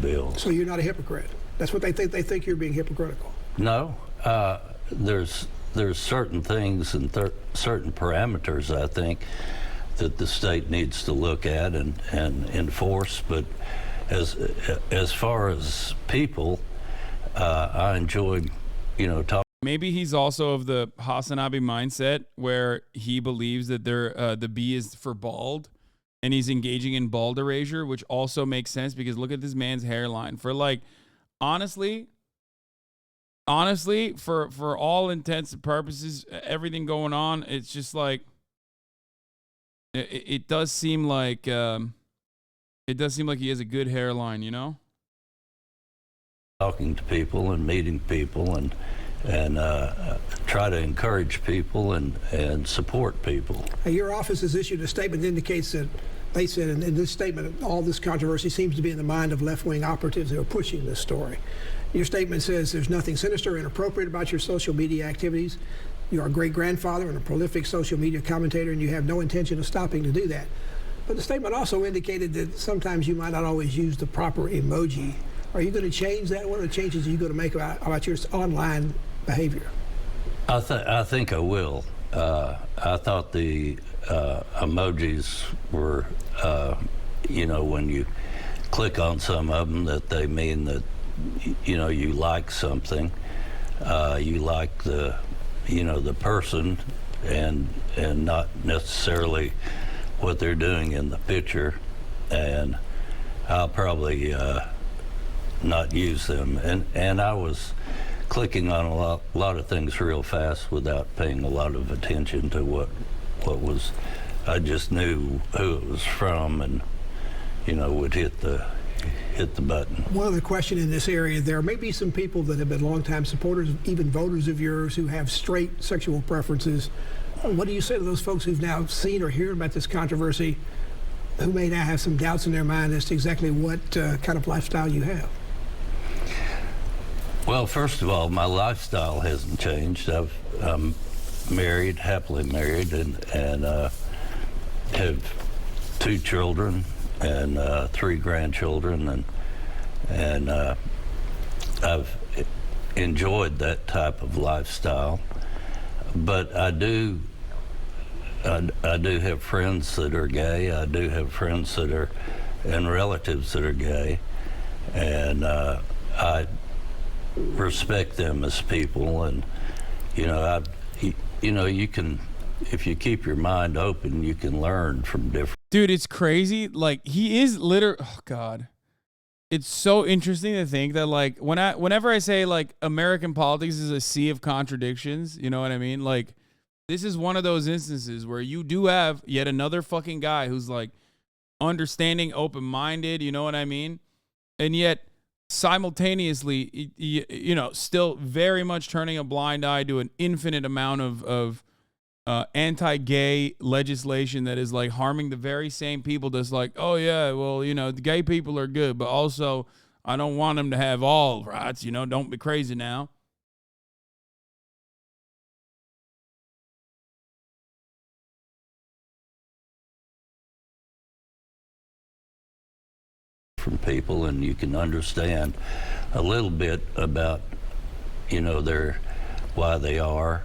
Bill. So you're not a hypocrite. That's what they think. They think you're being hypocritical. No, there's certain things and certain parameters, I think, that the state needs to look at and enforce. But as far as people, I enjoy, talking. Maybe he's also of the HasanAbi mindset where he believes that the B is for bald, and he's engaging in bald erasure, which also makes sense because look at this man's hairline. For like, honestly, for all intents and purposes, everything going on, it's just like it does seem like he has a good hairline, Talking to people and meeting people and try to encourage people and support people. Your office has issued a statement that indicates that they said in this statement, all this controversy seems to be in the mind of left-wing operatives who are pushing this story. Your statement says there's nothing sinister or inappropriate about your social media activities. You are a great-grandfather and a prolific social media commentator, and you have no intention of stopping to do that. But the statement also indicated that sometimes you might not always use the proper emoji. Are you going to change that? What are the changes are you going to make about your online behavior? I think I will. I thought the emojis were, when you click on some of them, that they mean that, you like something. You like the person and not necessarily what they're doing in the picture. And I'll probably not use them. And I was clicking on a lot of things real fast without paying a lot of attention to what was. I just knew who it was from, and would hit the button. One other question in this area: there may be some people that have been longtime supporters, even voters of yours, who have straight sexual preferences. What do you say to those folks who've now seen or heard about this controversy, who may now have some doubts in their mind as to exactly what kind of lifestyle you have? Well, first of all, my lifestyle hasn't changed. I'm married, happily married, and have 2 children and 3 grandchildren, and I've enjoyed that type of lifestyle. But I do have friends that are gay. I do have friends that are, and relatives that are gay, and I respect them as people, and you can, if you keep your mind open, you can learn from different. Dude, it's crazy. Like, he is literally, oh God, it's so interesting to think that, like, whenever I say like American politics is a sea of contradictions, you know what I mean? Like, this is one of those instances where you do have yet another fucking guy who's like understanding, open-minded, you know what I mean? And yet simultaneously, still very much turning a blind eye to an infinite amount of anti-gay legislation that is like harming the very same people that's like, oh yeah, well, the gay people are good, but also I don't want them to have all rights, don't be crazy now. From people, and you can understand a little bit about their why they are,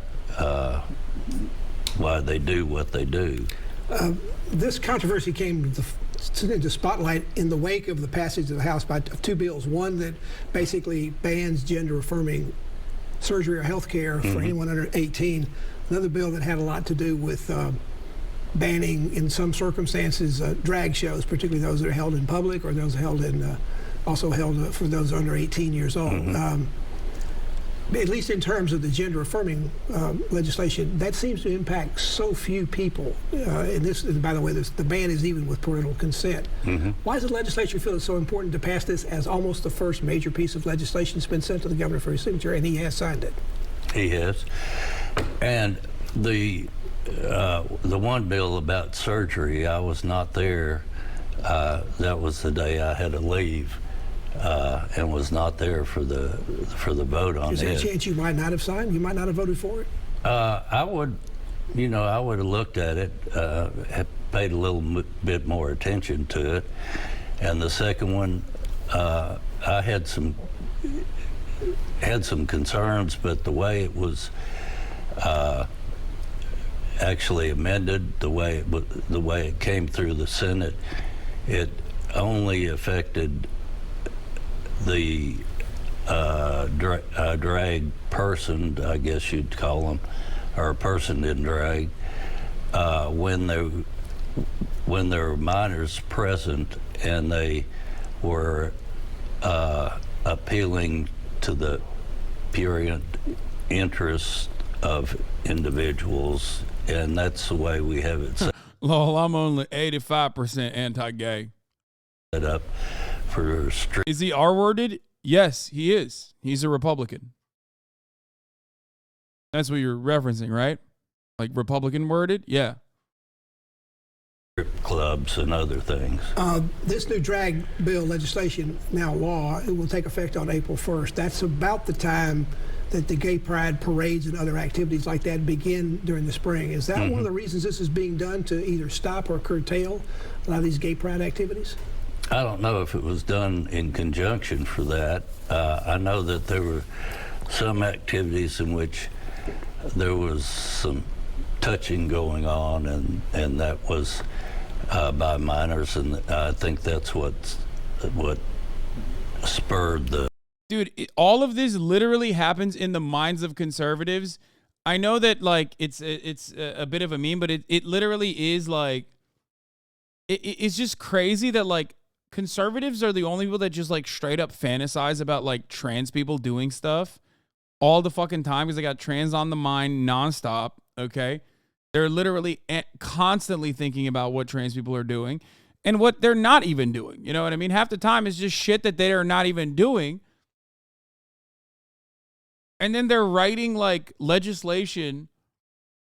why they do what they do. This controversy came into spotlight in the wake of the passage of the House of 2 bills. One that basically bans gender-affirming surgery or health care for anyone under 18. Another bill that had a lot to do with banning, in some circumstances, drag shows, particularly those that are held in public or those held in, also held for those under 18 years old. at least in terms of the gender affirming legislation, that seems to impact so few people. And this, by the way, the ban is even with parental consent. Why does the legislature feel it's so important to pass this as almost the first major piece of legislation that's been sent to the governor for his signature, and he has signed it? He has. And the one bill about surgery, I was not there. That was the day I had to leave. And was not there for the vote on it. Is there a chance you might not have signed? You might not have voted for it? I would have looked at it, have paid a little bit more attention to it. And the second one, I had some concerns, but the way it was actually amended, the way it came through the Senate, it only affected the drag person, I guess you'd call them, or a person in drag, when there were minors present and they were appealing to the pure interests of individuals, and that's the way we have it set. Lol, I'm only 85% anti-gay. Set up. Is he R-worded? Yes, he is. He's a Republican. That's what you're referencing, right? Like Republican worded? Yeah. Clubs and other things. This new drag bill legislation, now law, it will take effect on April 1st. That's about the time that the gay pride parades and other activities like that begin during the spring. Is that one of the reasons this is being done, to either stop or curtail a lot of these gay pride activities? I don't know if it was done in conjunction for that. I know that there were some activities in which there was some touching going on, and that was by minors, and I think that's what spurred the... Dude, all of this literally happens in the minds of conservatives. I know that, like, it's a bit of a meme, but it literally is, like, it's just crazy that, like, conservatives are the only people that just, like, straight up fantasize about, like, trans people doing stuff all the fucking time because they got trans on the mind nonstop, okay? They're literally constantly thinking about what trans people are doing and what they're not even doing. You know what I mean? Half the time it's just shit that they are not even doing. And then they're writing, like, legislation.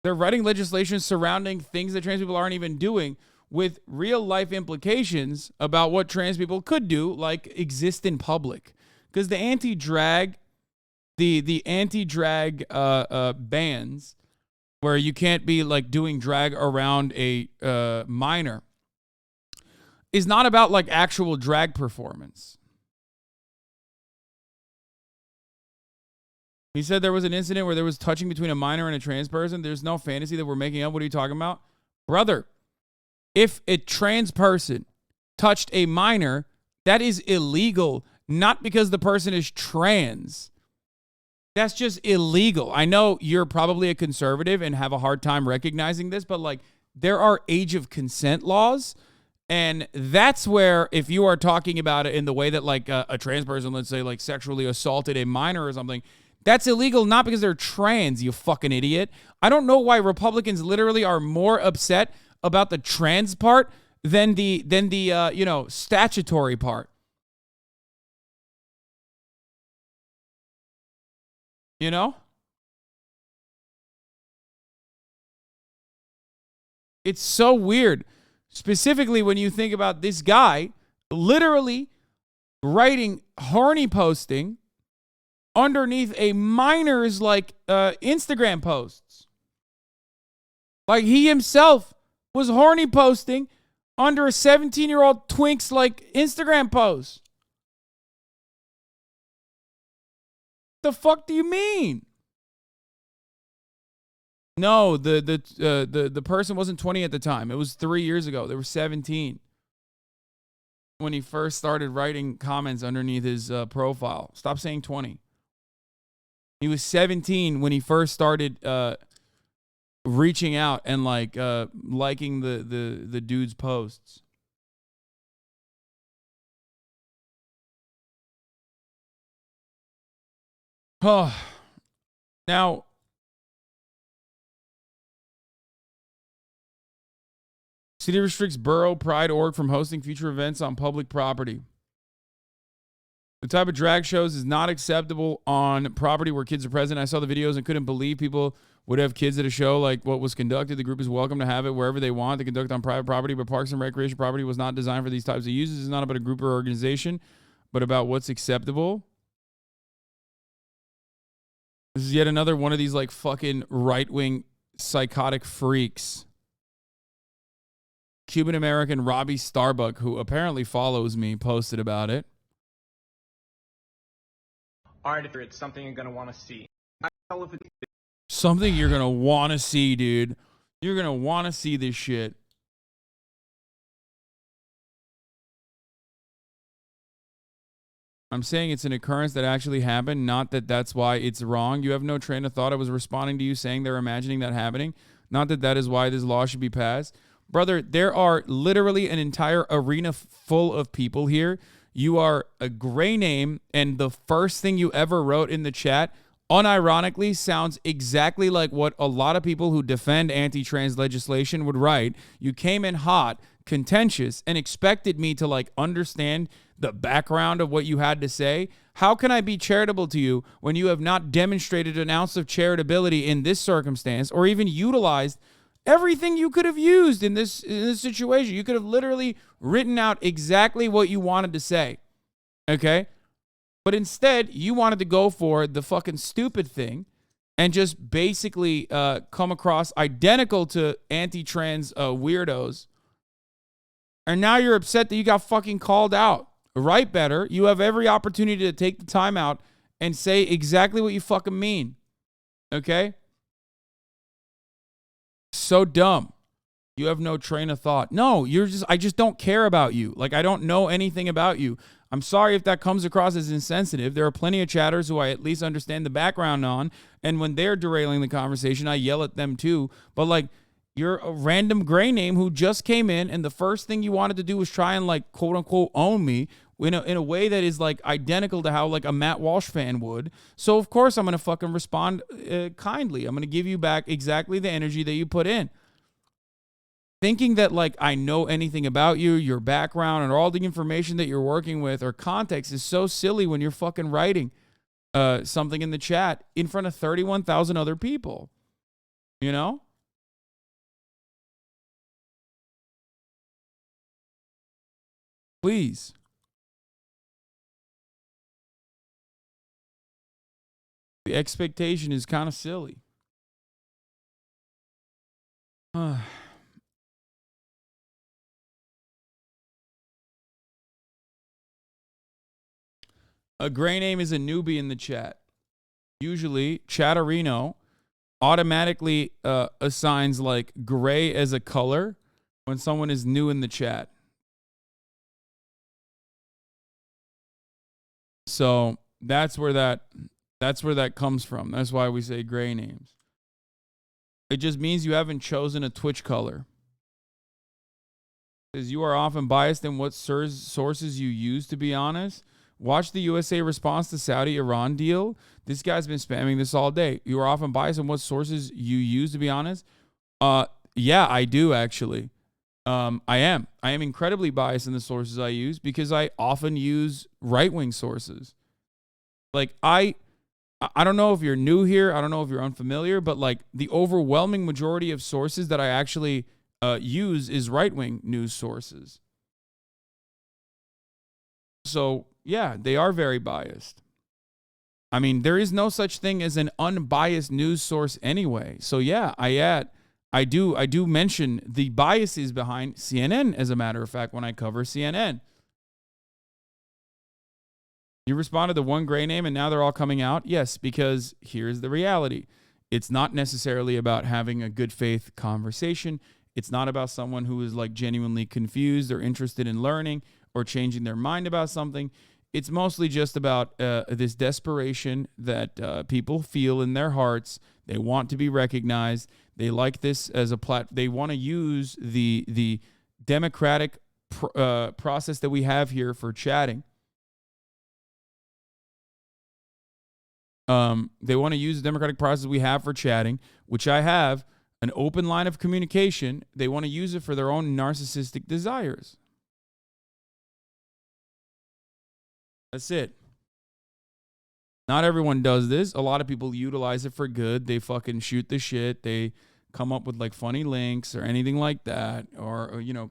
They're writing legislation surrounding things that trans people aren't even doing, with real life implications about what trans people could do, like exist in public. Because the anti-drag, the anti-drag bans, where you can't be like doing drag around a minor, is not about like actual drag performance. He said there was an incident where there was touching between a minor and a trans person. There's no fantasy that we're making up. What are you talking about? Brother, if a trans person touched a minor, that is illegal, not because the person is trans. That's just illegal. I know you're probably a conservative and have a hard time recognizing this, but like there are age of consent laws. And that's where, if you are talking about it in the way that like a trans person, let's say, like sexually assaulted a minor or something, that's illegal, not because they're trans, you fucking idiot. I don't know why Republicans literally are more upset about the trans part than the statutory part. You know? It's so weird. Specifically when you think about this guy literally writing horny posting underneath a minor's like Instagram posts. Like he himself was horny posting under a 17-year-old twink's like Instagram post. The fuck do you mean? No, the person wasn't 20 at the time. It was 3 years ago. They were 17 when he first started writing comments underneath his profile. Stop saying 20. He was 17 when he first started reaching out and like liking the dude's posts. Oh, Now, city restricts borough pride org from hosting future events on public property. The type of drag shows is not acceptable on property where kids are present. I saw the videos and couldn't believe people would have kids at a show like what was conducted. The group is welcome to have it wherever they want. They conduct on private property, but parks and recreation property was not designed for these types of uses. It's not about a group or organization, but about what's acceptable. This is yet another one of these like fucking right-wing psychotic freaks. Cuban-American Robbie Starbuck, who apparently follows me, posted about it. All right, if it's something you're going to want to see. Something you're going to want to see, dude. You're going to want to see this shit. I'm saying it's an occurrence that actually happened, not that that's why it's wrong. You have no train of thought. I was responding to you saying they're imagining that happening, not that that is why this law should be passed. Brother, there are literally an entire arena full of people here. You are a gray name, and the first thing you ever wrote in the chat unironically sounds exactly like what a lot of people who defend anti-trans legislation would write. You came in hot, contentious, and expected me to like understand the background of what you had to say. How can I be charitable to you when you have not demonstrated an ounce of charitability in this circumstance or even utilized everything you could have used in this situation? You could have literally written out exactly what you wanted to say, okay? But instead, you wanted to go for the fucking stupid thing and just basically come across identical to anti-trans weirdos. And now you're upset that you got fucking called out. Write better. You have every opportunity to take the time out and say exactly what you fucking mean, okay? So dumb. You have no train of thought. No, I just don't care about you. Like, I don't know anything about you. I'm sorry if that comes across as insensitive. There are plenty of chatters who I at least understand the background on, and when they're derailing the conversation, I yell at them too. But like, you're a random gray name who just came in, and the first thing you wanted to do was try and like quote unquote own me in a way that is like identical to how like a Matt Walsh fan would. So of course I'm gonna fucking respond kindly. I'm gonna give you back exactly the energy that you put in. Thinking that like I know anything about you, your background, and all the information that you're working with or context is so silly when you're fucking writing something in the chat in front of 31,000 other people. You know? Please. The expectation is kind of silly. A gray name is a newbie in the chat. Usually, Chatterino automatically assigns like gray as a color when someone is new in the chat. So that's where that comes from. That's why we say gray names. It just means you haven't chosen a Twitch color. Because you are often biased in what sources you use, to be honest. Watch the USA response to Saudi-Iran deal. This guy's been spamming this all day. You are often biased in what sources you use, to be honest. Yeah, I do, actually. I am incredibly biased in the sources I use because I often use right-wing sources. Like, I don't know if you're new here. I don't know if you're unfamiliar, but like the overwhelming majority of sources that I actually use is right-wing news sources. So, yeah, they are very biased. I mean, there is no such thing as an unbiased news source anyway. So, yeah, I do mention the biases behind CNN, as a matter of fact, when I cover CNN. You responded to one gray name and now they're all coming out? Yes, because here's the reality. It's not necessarily about having a good faith conversation. It's not about someone who is like genuinely confused or interested in learning or changing their mind about something. It's mostly just about this desperation that people feel in their hearts. They want to be recognized. They like this as a they want to use the democratic process that we have here for chatting. They want to use the democratic process we have for chatting, which I have, an open line of communication. They want to use it for their own narcissistic desires. That's it. Not everyone does this. A lot of people utilize it for good. They fucking shoot the shit. They come up with like funny links or anything like that, or you know,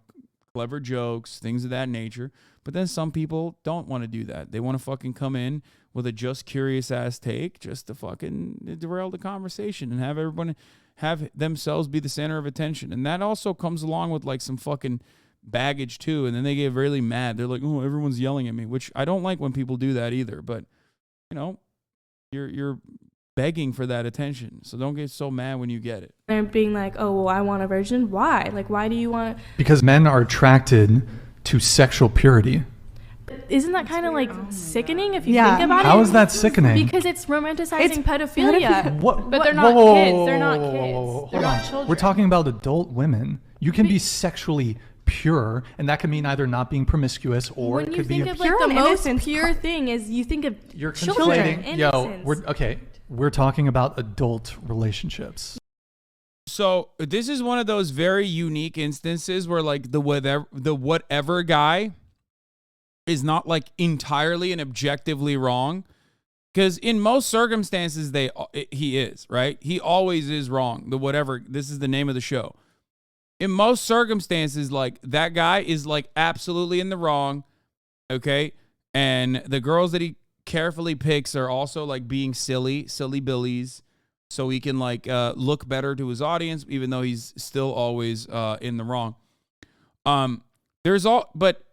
clever jokes, things of that nature. But then some people don't want to do that. They want to fucking come in with a just curious ass take just to fucking derail the conversation and have everyone have themselves be the center of attention. And that also comes along with like some fucking baggage too. And then they get really mad. They're like, oh, everyone's yelling at me, which I don't like when people do that either. But, you know, you're begging for that attention. So don't get so mad when you get it. They're being like, oh, well, I want a virgin. Why? Like, why do you want to? Because men are attracted to sexual purity. Isn't that kind of like sickening if you think about it? How is that sickening? Because it's romanticizing pedophilia. What? But they're not kids. They're not kids. They're not children. We're talking about adult women. You can be sexually pure, and that can mean either not being promiscuous or when it could be you think of like the most pure thing is you think of children. We're talking about adult relationships. So this is one of those very unique instances where like the whatever guy is not like entirely and objectively wrong, because in most circumstances he is, right? He always is wrong. The whatever, this is the name of the show. In most circumstances, like that guy is like absolutely in the wrong, okay? And the girls that he carefully picks are also like being silly billies, so he can like look better to his audience, even though he's still always in the wrong. But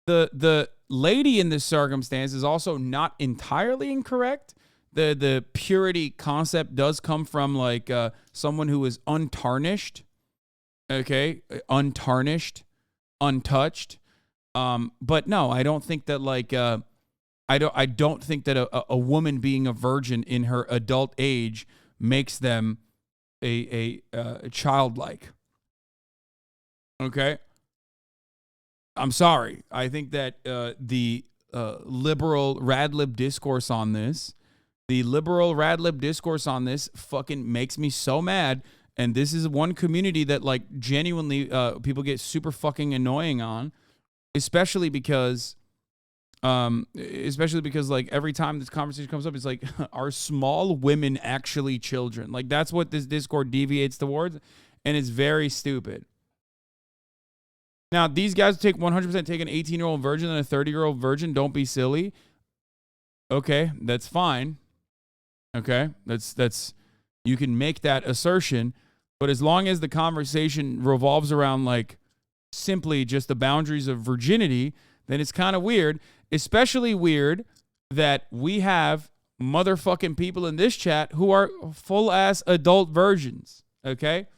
the lady in this circumstance is also not entirely incorrect. The purity concept does come from like someone who is untarnished, okay, untarnished, untouched. But no, I don't think that like I don't think that a woman being a virgin in her adult age makes them a childlike. Okay. I'm sorry. I think that the liberal radlib discourse on this, fucking makes me so mad. And this is one community that like genuinely people get super fucking annoying on, especially because like every time this conversation comes up, it's like, are small women actually children? Like that's what this Discord deviates towards, and it's very stupid. Now, these guys take 100% take an 18-year-old virgin and a 30-year-old virgin. Don't be silly. Okay, that's fine. Okay, that's you can make that assertion, but as long as the conversation revolves around like simply just the boundaries of virginity, then it's kind of weird. Especially weird that we have motherfucking people in this chat who are full-ass adult virgins. Okay.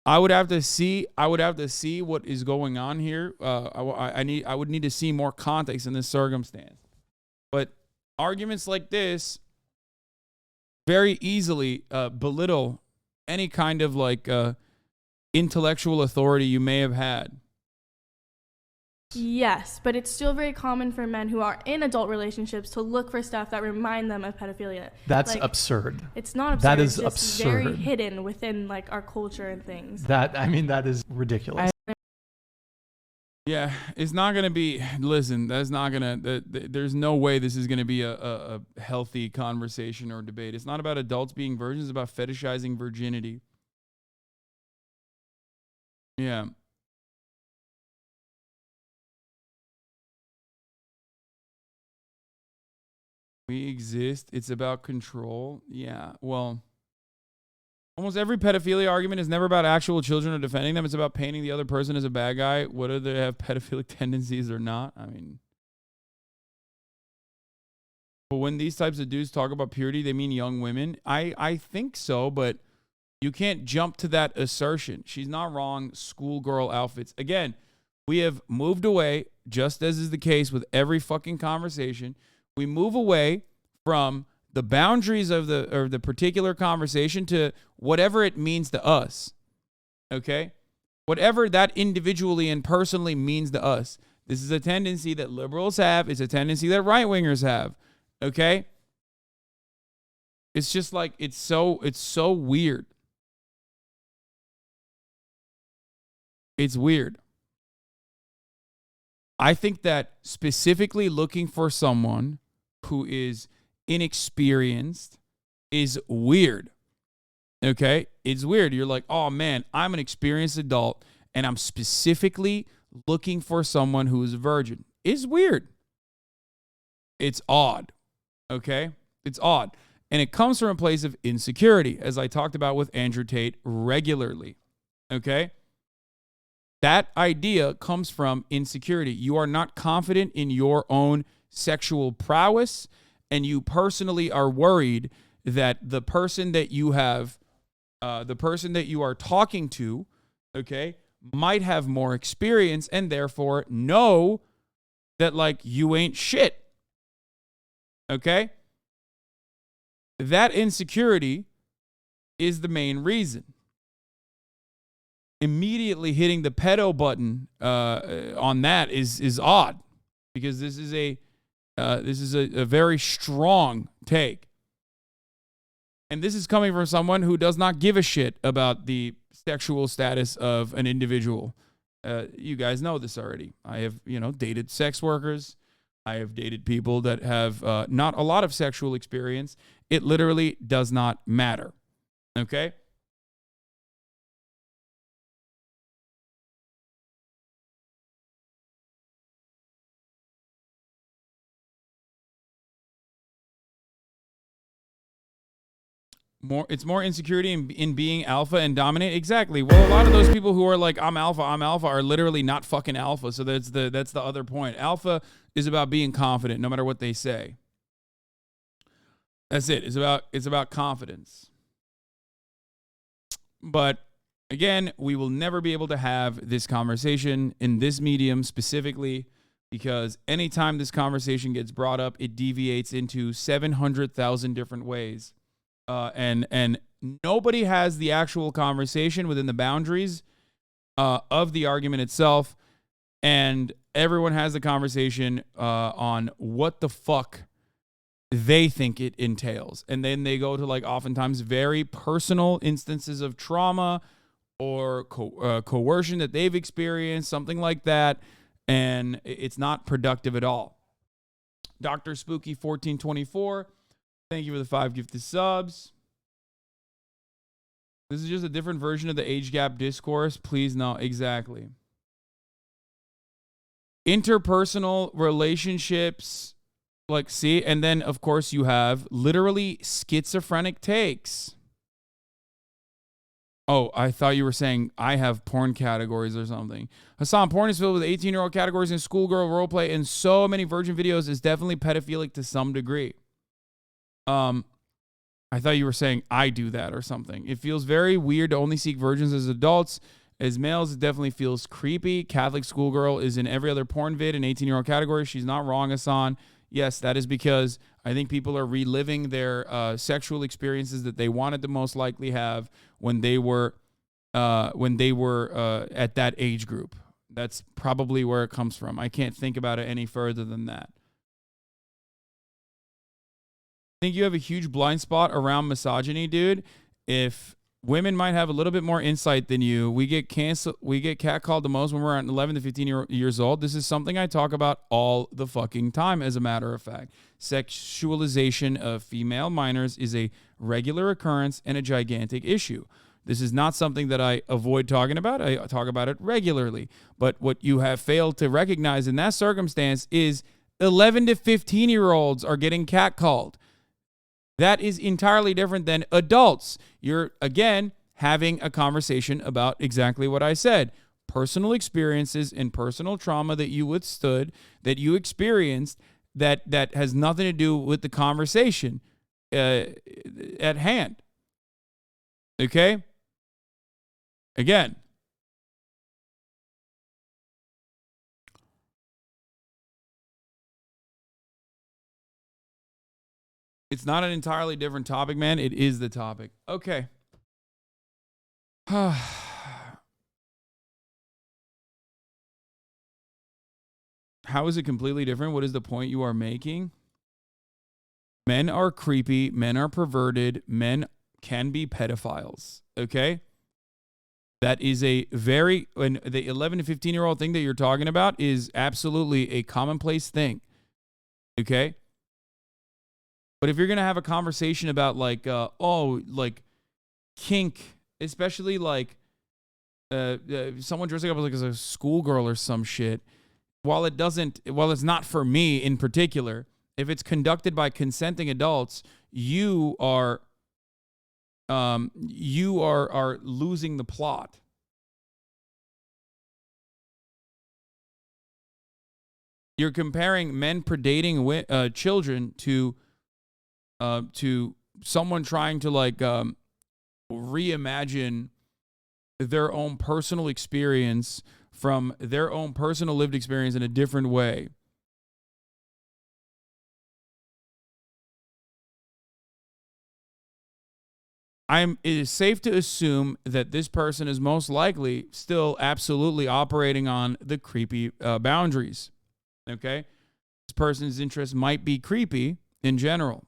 I would have to see what is going on here. I would need to see more context in this circumstance. But arguments like this very easily belittle any kind of like intellectual authority you may have had. Yes, but it's still very common for men who are in adult relationships to look for stuff that remind them of pedophilia. That's like, absurd. It's not absurd. That is it's just absurd. very hidden within like our culture and things. That is ridiculous. Yeah, it's not going to be, listen, that's not going to, there's no way this is going to be a healthy conversation or debate. It's not about adults being virgins, it's about fetishizing virginity. Yeah. We exist. It's about control. Yeah, well, almost every pedophilia argument is never about actual children or defending them. It's about painting the other person as a bad guy, whether they have pedophilic tendencies or not. I mean, but when these types of dudes talk about purity, they mean young women. I think so, but you can't jump to that assertion. She's not wrong. Schoolgirl outfits. Again, we have moved away, just as is the case with every fucking conversation. We move away from the boundaries of the particular conversation to whatever it means to us. Okay? Whatever that individually and personally means to us. This is a tendency that liberals have. It's a tendency that right-wingers have. Okay? It's just like it's so weird. It's weird. I think that specifically looking for someone who is inexperienced is weird. Okay? It's weird. You're like, oh man, I'm an experienced adult and I'm specifically looking for someone who is a virgin. It's weird. It's odd. Okay? It's odd. And it comes from a place of insecurity, as I talked about with Andrew Tate regularly. Okay? That idea comes from insecurity. You are not confident in your own sexual prowess, and you personally are worried that the person that you have, the person that you are talking to, okay, might have more experience and therefore know that, like, you ain't shit. Okay? That insecurity is the main reason. Immediately hitting the pedo button on that is odd, because this is a very strong take, and this is coming from someone who does not give a shit about the sexual status of an individual. You guys know this already. I have dated sex workers. I have dated people that have not a lot of sexual experience. It literally does not matter. Okay. It's more insecurity in being alpha and dominant. Exactly. Well, a lot of those people who are like, I'm alpha, are literally not fucking alpha. So that's the other point. Alpha is about being confident no matter what they say. That's it. It's about confidence. But again, we will never be able to have this conversation in this medium specifically, because anytime this conversation gets brought up, it deviates into 700,000 different ways. And nobody has the actual conversation within the boundaries of the argument itself, and everyone has the conversation on what the fuck they think it entails, and then they go to, like, oftentimes very personal instances of trauma or coercion that they've experienced, something like that, and it's not productive at all. Dr. Spooky 1424. Thank you for the 5 gifted subs. This is just a different version of the age gap discourse. Please, no, exactly. Interpersonal relationships, like, see, and then, of course, you have literally schizophrenic takes. Oh, I thought you were saying I have porn categories or something. Hasan, porn is filled with 18-year-old categories and schoolgirl roleplay, and so many virgin videos is definitely pedophilic to some degree. I thought you were saying I do that or something. It feels very weird to only seek virgins as adults. As males, it definitely feels creepy. Catholic schoolgirl is in every other porn vid in 18-year-old category. She's not wrong, Hasan. Yes, that is because I think people are reliving their sexual experiences that they wanted to most likely have when they were at that age group. That's probably where it comes from. I can't think about it any further than that. I think you have a huge blind spot around misogyny, dude. If women might have a little bit more insight than you, we get catcalled the most when we're at 11 to 15 years old. This is something I talk about all the fucking time, as a matter of fact. Sexualization of female minors is a regular occurrence and a gigantic issue. This is not something that I avoid talking about. I talk about it regularly. But what you have failed to recognize in that circumstance is 11 to 15-year-olds are getting catcalled. That is entirely different than adults. You're, again, having a conversation about exactly what I said. Personal experiences and personal trauma that you withstood, that you experienced, that has nothing to do with the conversation at hand. Okay? Again. It's not an entirely different topic, man. It is the topic. Okay. How is it completely different? What is the point you are making? Men are creepy. Men are perverted. Men can be pedophiles. Okay? That is a very, and the 11 to 15-year-old thing that you're talking about is absolutely a commonplace thing. Okay? But if you're going to have a conversation about like, like kink, especially like someone dressing up like as a schoolgirl or some shit, while it's not for me in particular, if it's conducted by consenting adults, you are losing the plot. You're comparing men predating children to someone trying to like reimagine their own personal experience from their own personal lived experience in a different way. It is safe to assume that this person is most likely still absolutely operating on the creepy boundaries. Okay? This person's interest might be creepy in general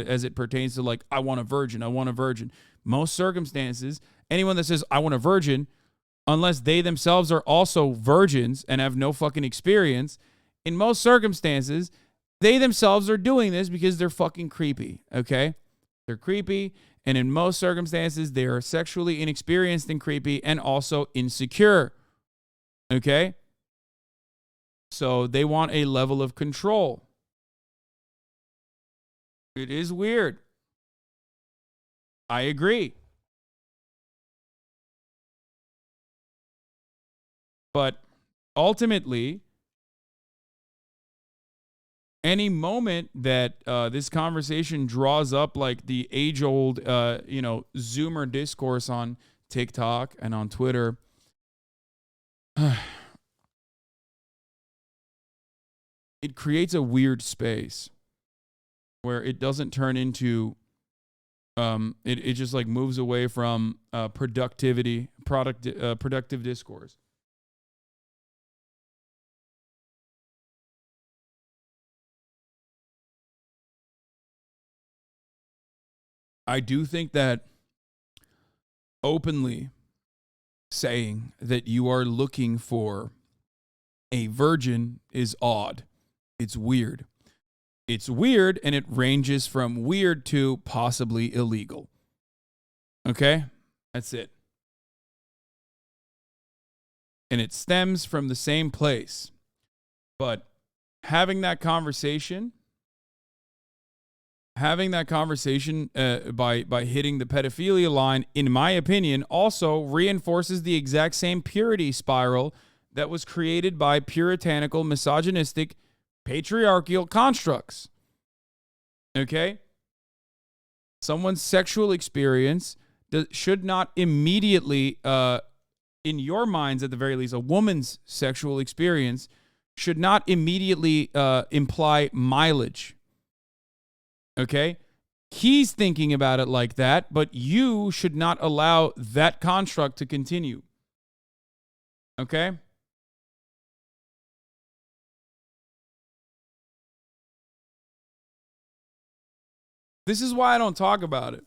as it pertains to like, I want a virgin. Most circumstances, anyone that says, I want a virgin, unless they themselves are also virgins and have no fucking experience, in most circumstances, they themselves are doing this because they're fucking creepy, okay? They're creepy, and in most circumstances, they are sexually inexperienced and creepy and also insecure, okay? So they want a level of control. It is weird. I agree. But ultimately, any moment that this conversation draws up like the age-old, Zoomer discourse on TikTok and on Twitter, it creates a weird space where it doesn't turn into, it just like moves away from productive discourse. I do think that openly saying that you are looking for a virgin is odd. It's weird. It's weird, and it ranges from weird to possibly illegal. Okay? That's it. And it stems from the same place. But having that conversation by hitting the pedophilia line, in my opinion, also reinforces the exact same purity spiral that was created by puritanical, misogynistic, patriarchal constructs. Okay? Someone's sexual experience should not immediately, in your minds at the very least, a woman's sexual experience should not immediately imply mileage. Okay? He's thinking about it like that, but you should not allow that construct to continue. Okay? This is why I don't talk about it.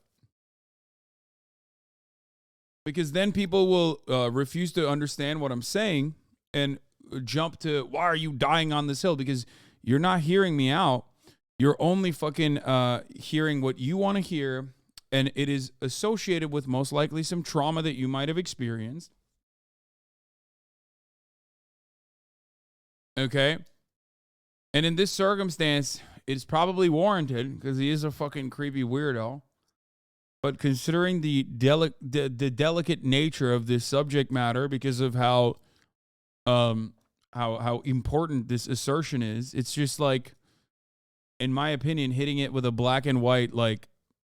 Because then people will refuse to understand what I'm saying and jump to, why are you dying on this hill? Because you're not hearing me out. You're only fucking hearing what you want to hear, and it is associated with most likely some trauma that you might have experienced. Okay? And in this circumstance, it's probably warranted because he is a fucking creepy weirdo. But considering the delicate nature of this subject matter, because of how important this assertion is, it's just like, in my opinion, hitting it with a black and white, like,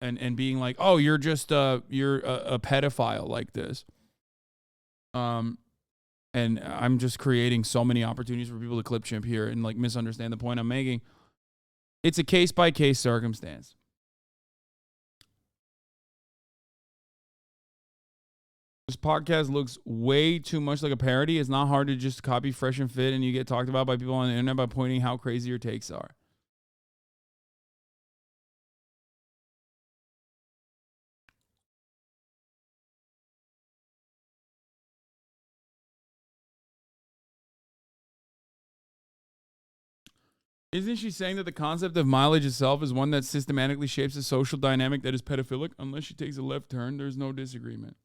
and being like, oh, you're just you're a pedophile like this. And I'm just creating so many opportunities for people to clip chimp here and like misunderstand the point I'm making. It's a case by case circumstance. This podcast looks way too much like a parody. It's not hard to just copy Fresh and Fit, and you get talked about by people on the internet by pointing how crazy your takes are. Isn't she saying that the concept of mileage itself is one that systematically shapes a social dynamic that is pedophilic? Unless she takes a left turn, there's no disagreement.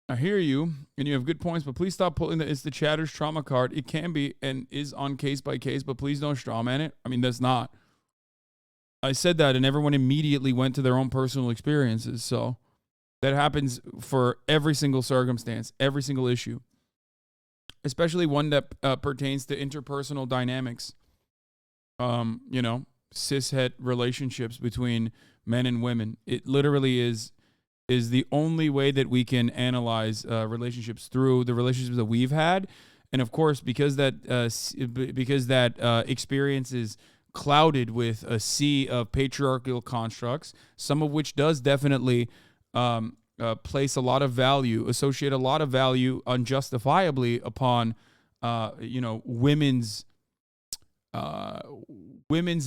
I hear you, and you have good points, but please stop pulling it's the chatter's trauma card. It can be and is on case by case, but please don't strawman it. I mean, that's not. I said that, and everyone immediately went to their own personal experiences, so that happens for every single circumstance, every single issue, especially one that pertains to interpersonal dynamics. You know, cishet relationships between men and women. It literally is the only way that we can analyze relationships through the relationships that we've had, and of course, because that experience is clouded with a sea of patriarchal constructs, some of which does definitely place a lot of value, associate a lot of value unjustifiably upon, you know, women's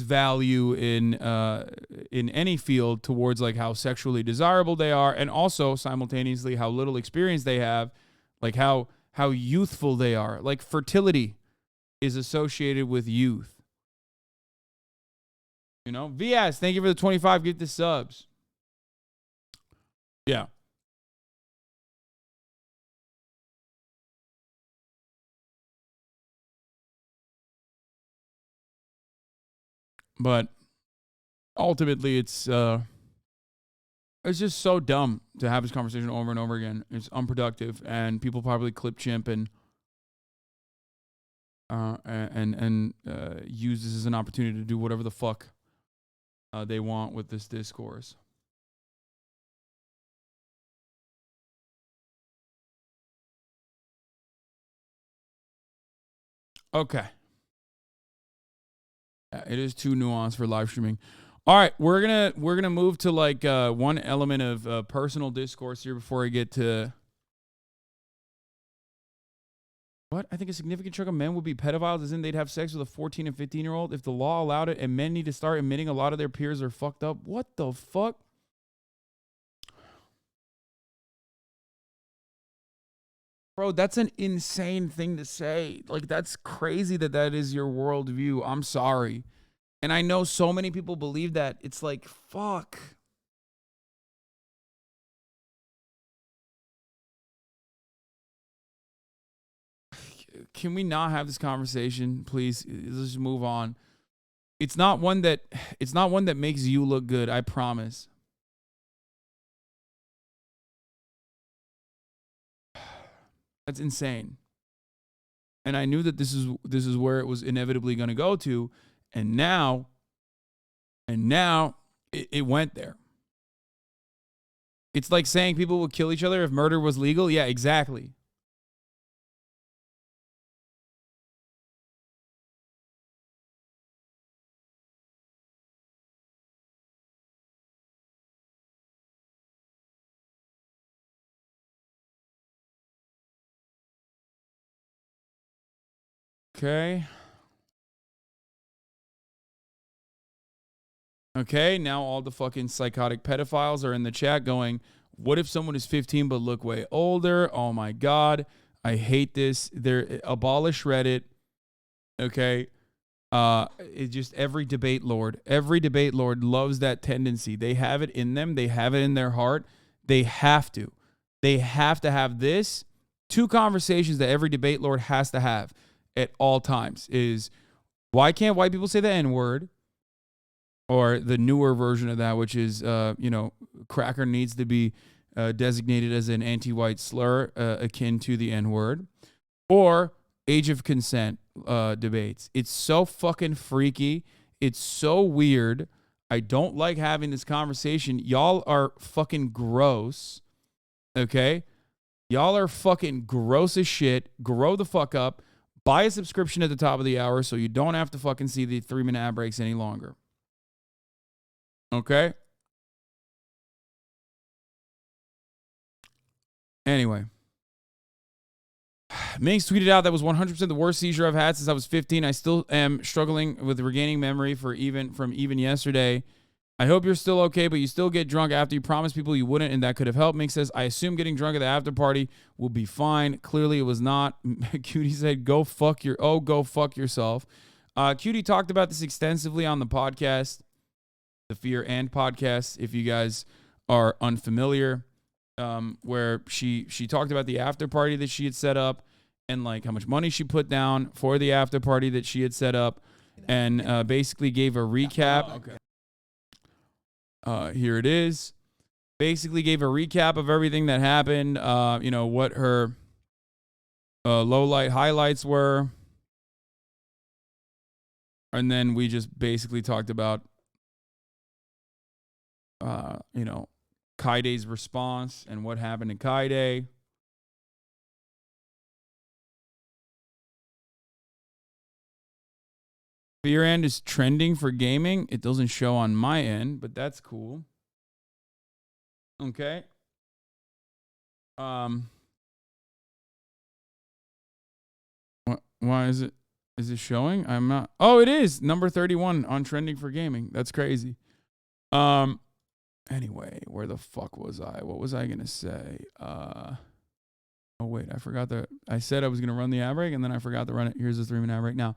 value in any field towards like how sexually desirable they are, and also simultaneously how little experience they have, like how youthful they are. Like fertility is associated with youth. You know, VS, thank you for the 25. Get the subs. Yeah. But ultimately, it's just so dumb to have this conversation over and over again. It's unproductive, and people probably clip chimp and use this as an opportunity to do whatever the fuck they want with this discourse. Okay. It is too nuanced for live streaming. All right, we're gonna move to like one element of personal discourse here before I get to what I think a significant chunk of men would be pedophiles, as in they'd have sex with a 14 and 15-year-old if the law allowed it, and men need to start admitting a lot of their peers are fucked up. What the fuck? Bro, that's an insane thing to say. Like, that's crazy that is your worldview. I'm sorry. And I know so many people believe that. It's like, fuck. Can we not have this conversation, please? Let's just move on. It's not one that makes you look good, I promise. That's insane. And I knew that this is where it was inevitably going to go to, and now it went there. It's like saying people would kill each other if murder was legal. Yeah, exactly. Okay, now all the fucking psychotic pedophiles are in the chat going, what if someone is 15 but look way older? Oh my God, I hate this. They're abolish Reddit. Okay. It's just every debate lord loves that tendency. They have it in them. They have it in their heart. They have to have this. Two conversations that every debate lord has to have at all times is, why can't white people say the N-word? Or the newer version of that, which is, cracker needs to be designated as an anti-white slur akin to the N-word. Or age of consent debates. It's so fucking freaky. It's so weird. I don't like having this conversation. Y'all are fucking gross. Okay? Y'all are fucking gross as shit. Grow the fuck up. Buy a subscription at the top of the hour so you don't have to fucking see the 3-minute ad breaks any longer. Okay? Anyway. Minx tweeted out, that was 100% the worst seizure I've had since I was 15. I still am struggling with regaining memory from even yesterday. I hope you're still okay, but you still get drunk after you promised people you wouldn't, and that could have helped. Mink says, I assume getting drunk at the after party will be fine. Clearly it was not. Cutie said, go fuck yourself. Cutie talked about this extensively on the podcast, the Fear and podcast, if you guys are unfamiliar, where she talked about the after party that she had set up and like how much money she put down for the after party that she had set up, and basically gave a recap. Okay. Here it is. Basically gave a recap of everything that happened, what her low light highlights were. And then we just basically talked about, Kaide's response and what happened to Kaide. Fear End is trending for gaming. It doesn't show on my end, but that's cool. Okay. Why is it? Is it showing? I'm not. Oh, it is number 31 on trending for gaming. That's crazy. Anyway, where the fuck was I? What was I gonna say? Oh wait, I forgot that. I said I was gonna run the ad break, and then I forgot to run it. Here's the 3-minute ad break now.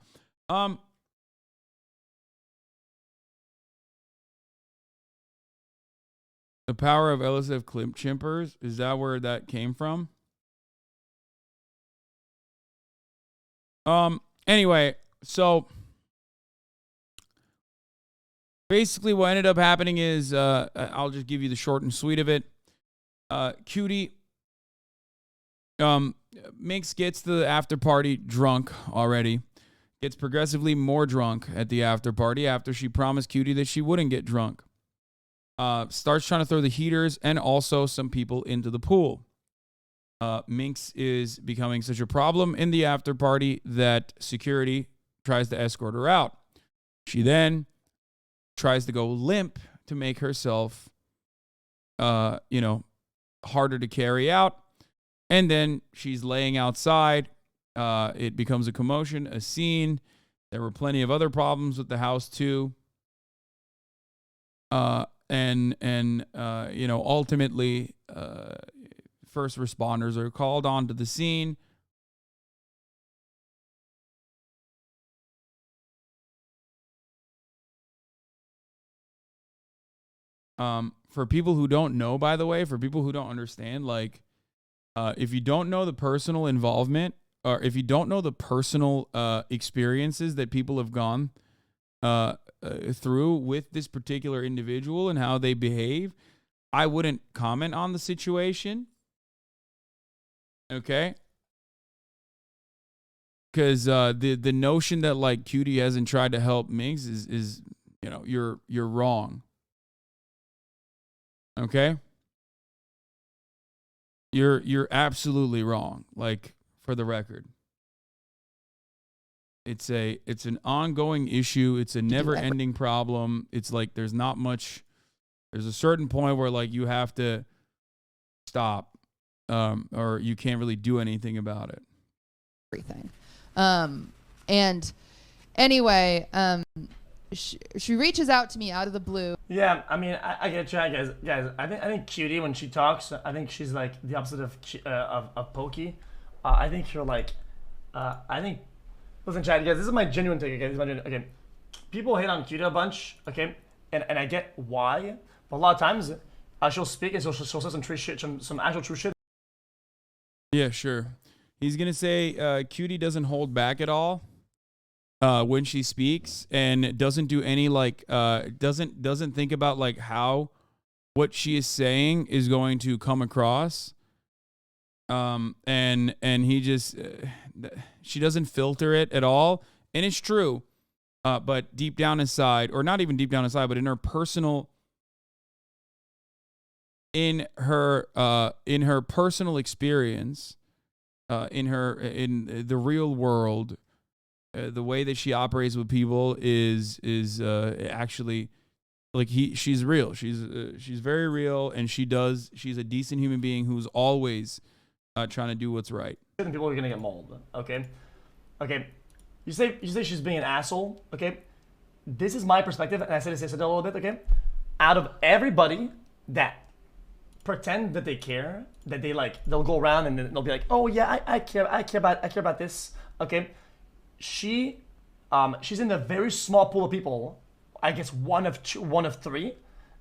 The power of LSF clip chimpers, is that where that came from? Anyway, so basically what ended up happening is, I'll just give you the short and sweet of it. Cutie, Minx gets the after party drunk already. Gets progressively more drunk at the after party after she promised Cutie that she wouldn't get drunk. Starts trying to throw the heaters and also some people into the pool. Minx is becoming such a problem in the after party that security tries to escort her out. She then tries to go limp to make herself, harder to carry out. And then she's laying outside. It becomes a commotion, a scene. There were plenty of other problems with the house too. Ultimately, first responders are called onto the scene. For people who don't know, by the way, for people who don't understand, if you don't know the personal involvement, or if you don't know the personal experiences that people have gone through with this particular individual and how they behave, I wouldn't comment on the situation. Okay? Because the notion that Cutie hasn't tried to help Minx is you're wrong. Okay? You're absolutely wrong. For the record. It's an ongoing issue. It's a never-ending problem. It's there's not much. There's a certain point where you have to stop, or you can't really do anything about it. Everything, and anyway, she reaches out to me out of the blue. Yeah, I mean, I get you, guys. I think Cutie, when she talks, I think she's the opposite of Pokey. I think you're listen, Chad, guys, this is my genuine take, okay? People hate on Cutie a bunch, okay? And I get why, but a lot of times she'll speak and she'll say some true shit, some actual true shit. Yeah, sure. He's gonna say Cutie doesn't hold back at all when she speaks, and doesn't do any doesn't think about how what she is saying is going to come across. And he just she doesn't filter it at all, and it's true. But deep down inside, or not even deep down inside, but in her personal, in her personal experience, in the real world, the way that she operates with people is actually she's real. She's very real, and she's a decent human being who's always trying to do what's right. And people are gonna get mauled. Okay. You say she's being an asshole. Okay. This is my perspective, and I said this yesterday a little bit. Okay. out of everybody that pretend that they care, that they'll go around and then they'll be like, oh yeah, I care about this. Okay, she's in a very small pool of people. I guess one of three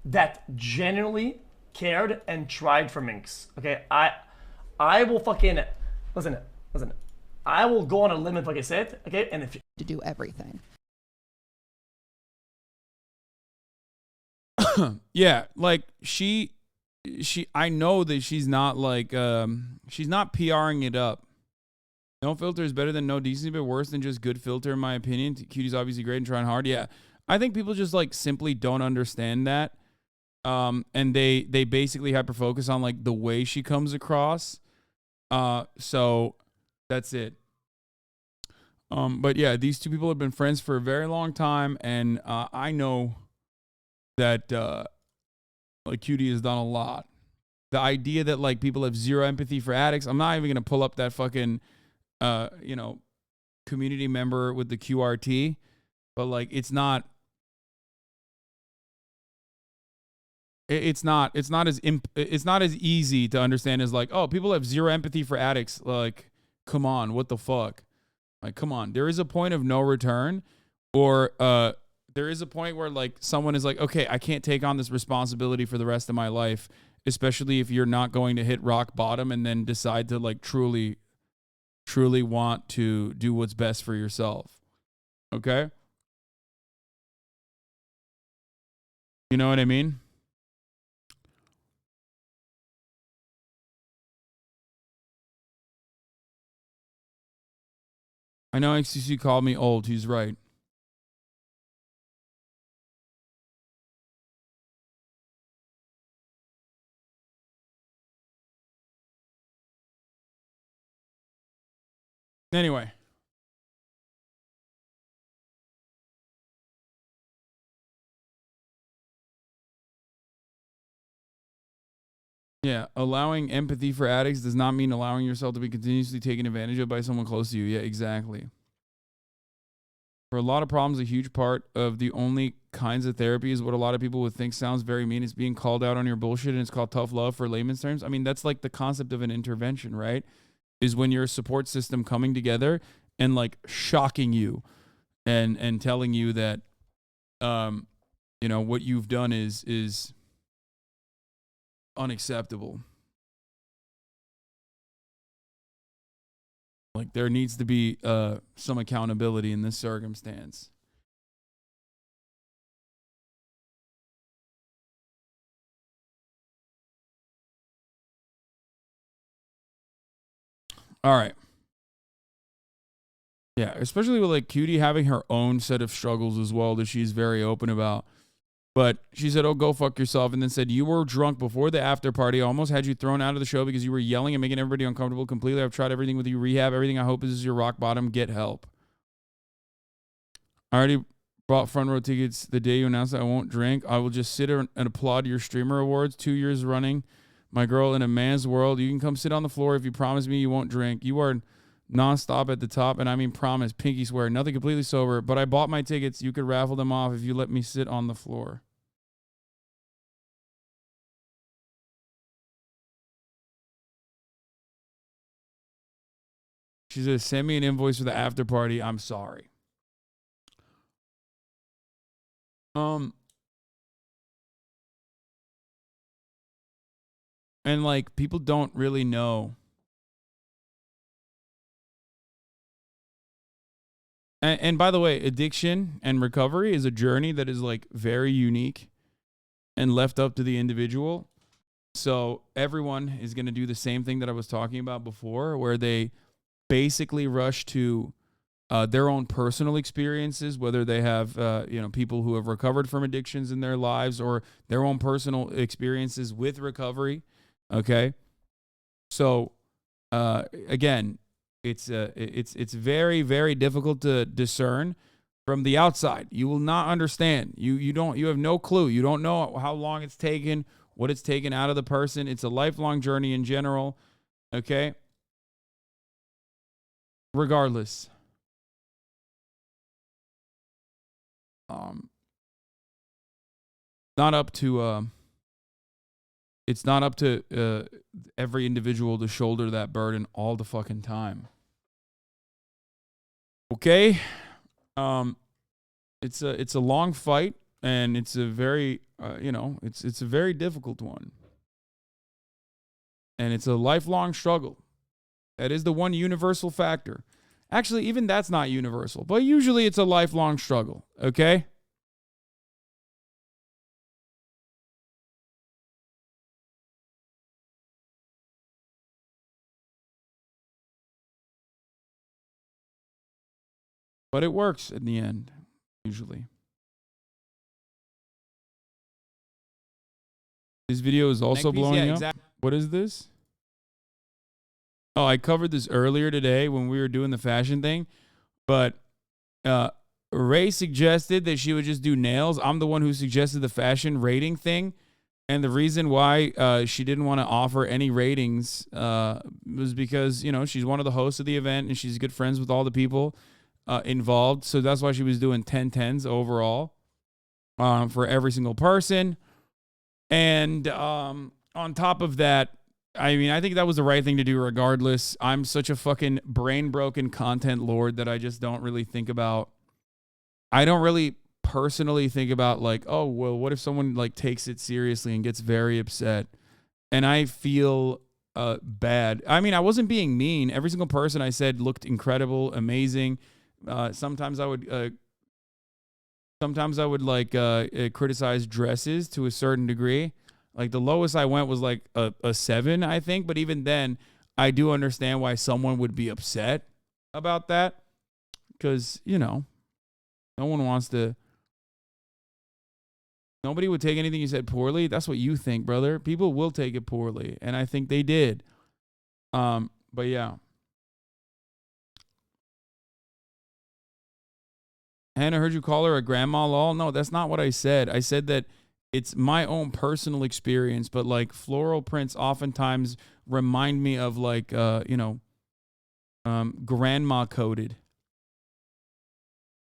that genuinely cared and tried for minks. Okay, I will fucking listen. I will go on a limb if I say it. Okay, and if to do everything. Yeah, like she I know that she's not like she's not PRing it up. No filter is better than no decency, but worse than just good filter in my opinion. Cutie's obviously great and trying hard. Yeah. I think people just like simply don't understand that. And they basically hyper focus on like the way she comes across. So that's it. But yeah, these two people have been friends for a very long time, and I know that like Cutie has done a lot. The idea that like people have zero empathy for addicts, I'm not even gonna pull up that fucking community member with the QRT, but like it's not as easy to understand as like, oh, people have zero empathy for addicts. Like, come on, what the fuck? Like, come on. There is a point of no return, or there is a point where like someone is like, okay, I can't take on this responsibility for the rest of my life, especially if you're not going to hit rock bottom and then decide to like truly want to do what's best for yourself. Okay? You know what I mean? I know XCC called me old. He's right. Anyway. Yeah, allowing empathy for addicts does not mean allowing yourself to be continuously taken advantage of by someone close to you. Yeah, exactly. For a lot of problems, a huge part of the only kinds of therapy is what a lot of people would think sounds very mean. It's being called out on your bullshit, and it's called tough love for layman's terms. I mean, that's like the concept of an intervention, right? Is when you're a support system coming together and like shocking you and telling you that, you know, what you've done is unacceptable. Like there needs to be some accountability in this circumstance. All right. Yeah, especially with like Cutie having her own set of struggles as well that she's very open about. But she said, oh, go fuck yourself. And then said, you were drunk before the after party. I almost had you thrown out of the show because you were yelling and making everybody uncomfortable completely. I've tried everything with you, rehab, everything. I hope this is your rock bottom. Get help. I already bought front row tickets the day you announced that I won't drink. I will just sit and applaud your streamer awards 2 years running. My girl in a man's world. You can come sit on the floor if you promise me you won't drink. You are nonstop at the top, and I mean promise, pinky swear, nothing completely sober. But I bought my tickets. You could raffle them off if you let me sit on the floor. She says, send me an invoice for the after party. I'm sorry. And like people don't really know. And by the way, addiction and recovery is a journey that is like very unique and left up to the individual. So everyone is going to do the same thing that I was talking about before, where they basically rush to their own personal experiences, whether they have people who have recovered from addictions in their lives or their own personal experiences with recovery. Okay, so again, it's very, very difficult to discern from the outside. You will not understand. You have no clue. You don't know how long it's taken, what it's taken out of the person. It's a lifelong journey in general. Okay. Regardless. not up to every individual to shoulder that burden all the fucking time. Okay? It's a long fight, and it's a very it's a very difficult one. And it's a lifelong struggle. That is the one universal factor. Actually, even that's not universal, but usually it's a lifelong struggle, okay? But it works in the end, usually. This video is also blowing up. What is this? Oh, I covered this earlier today when we were doing the fashion thing, but Ray suggested that she would just do nails. I'm the one who suggested the fashion rating thing, and the reason why she didn't want to offer any ratings was because, you know, she's one of the hosts of the event and she's good friends with all the people involved, so that's why she was doing 10/10s overall for every single person. And on top of that, I mean, I think that was the right thing to do regardless. I'm such a fucking brain-broken content lord that I just don't really think about. I don't really personally think about, like, oh, well, what if someone, like, takes it seriously and gets very upset? And I feel bad. I mean, I wasn't being mean. Every single person I said looked incredible, amazing. Sometimes I would criticize dresses to a certain degree. Like, the lowest I went was like a 7, I think. But even then, I do understand why someone would be upset about that. Because, you know, no one wants to. Nobody would take anything you said poorly. That's what you think, brother. People will take it poorly. And I think they did. But yeah. Hannah, heard you call her a grandma lol. No, that's not what I said. I said that it's my own personal experience, but like floral prints oftentimes remind me of like, grandma coded.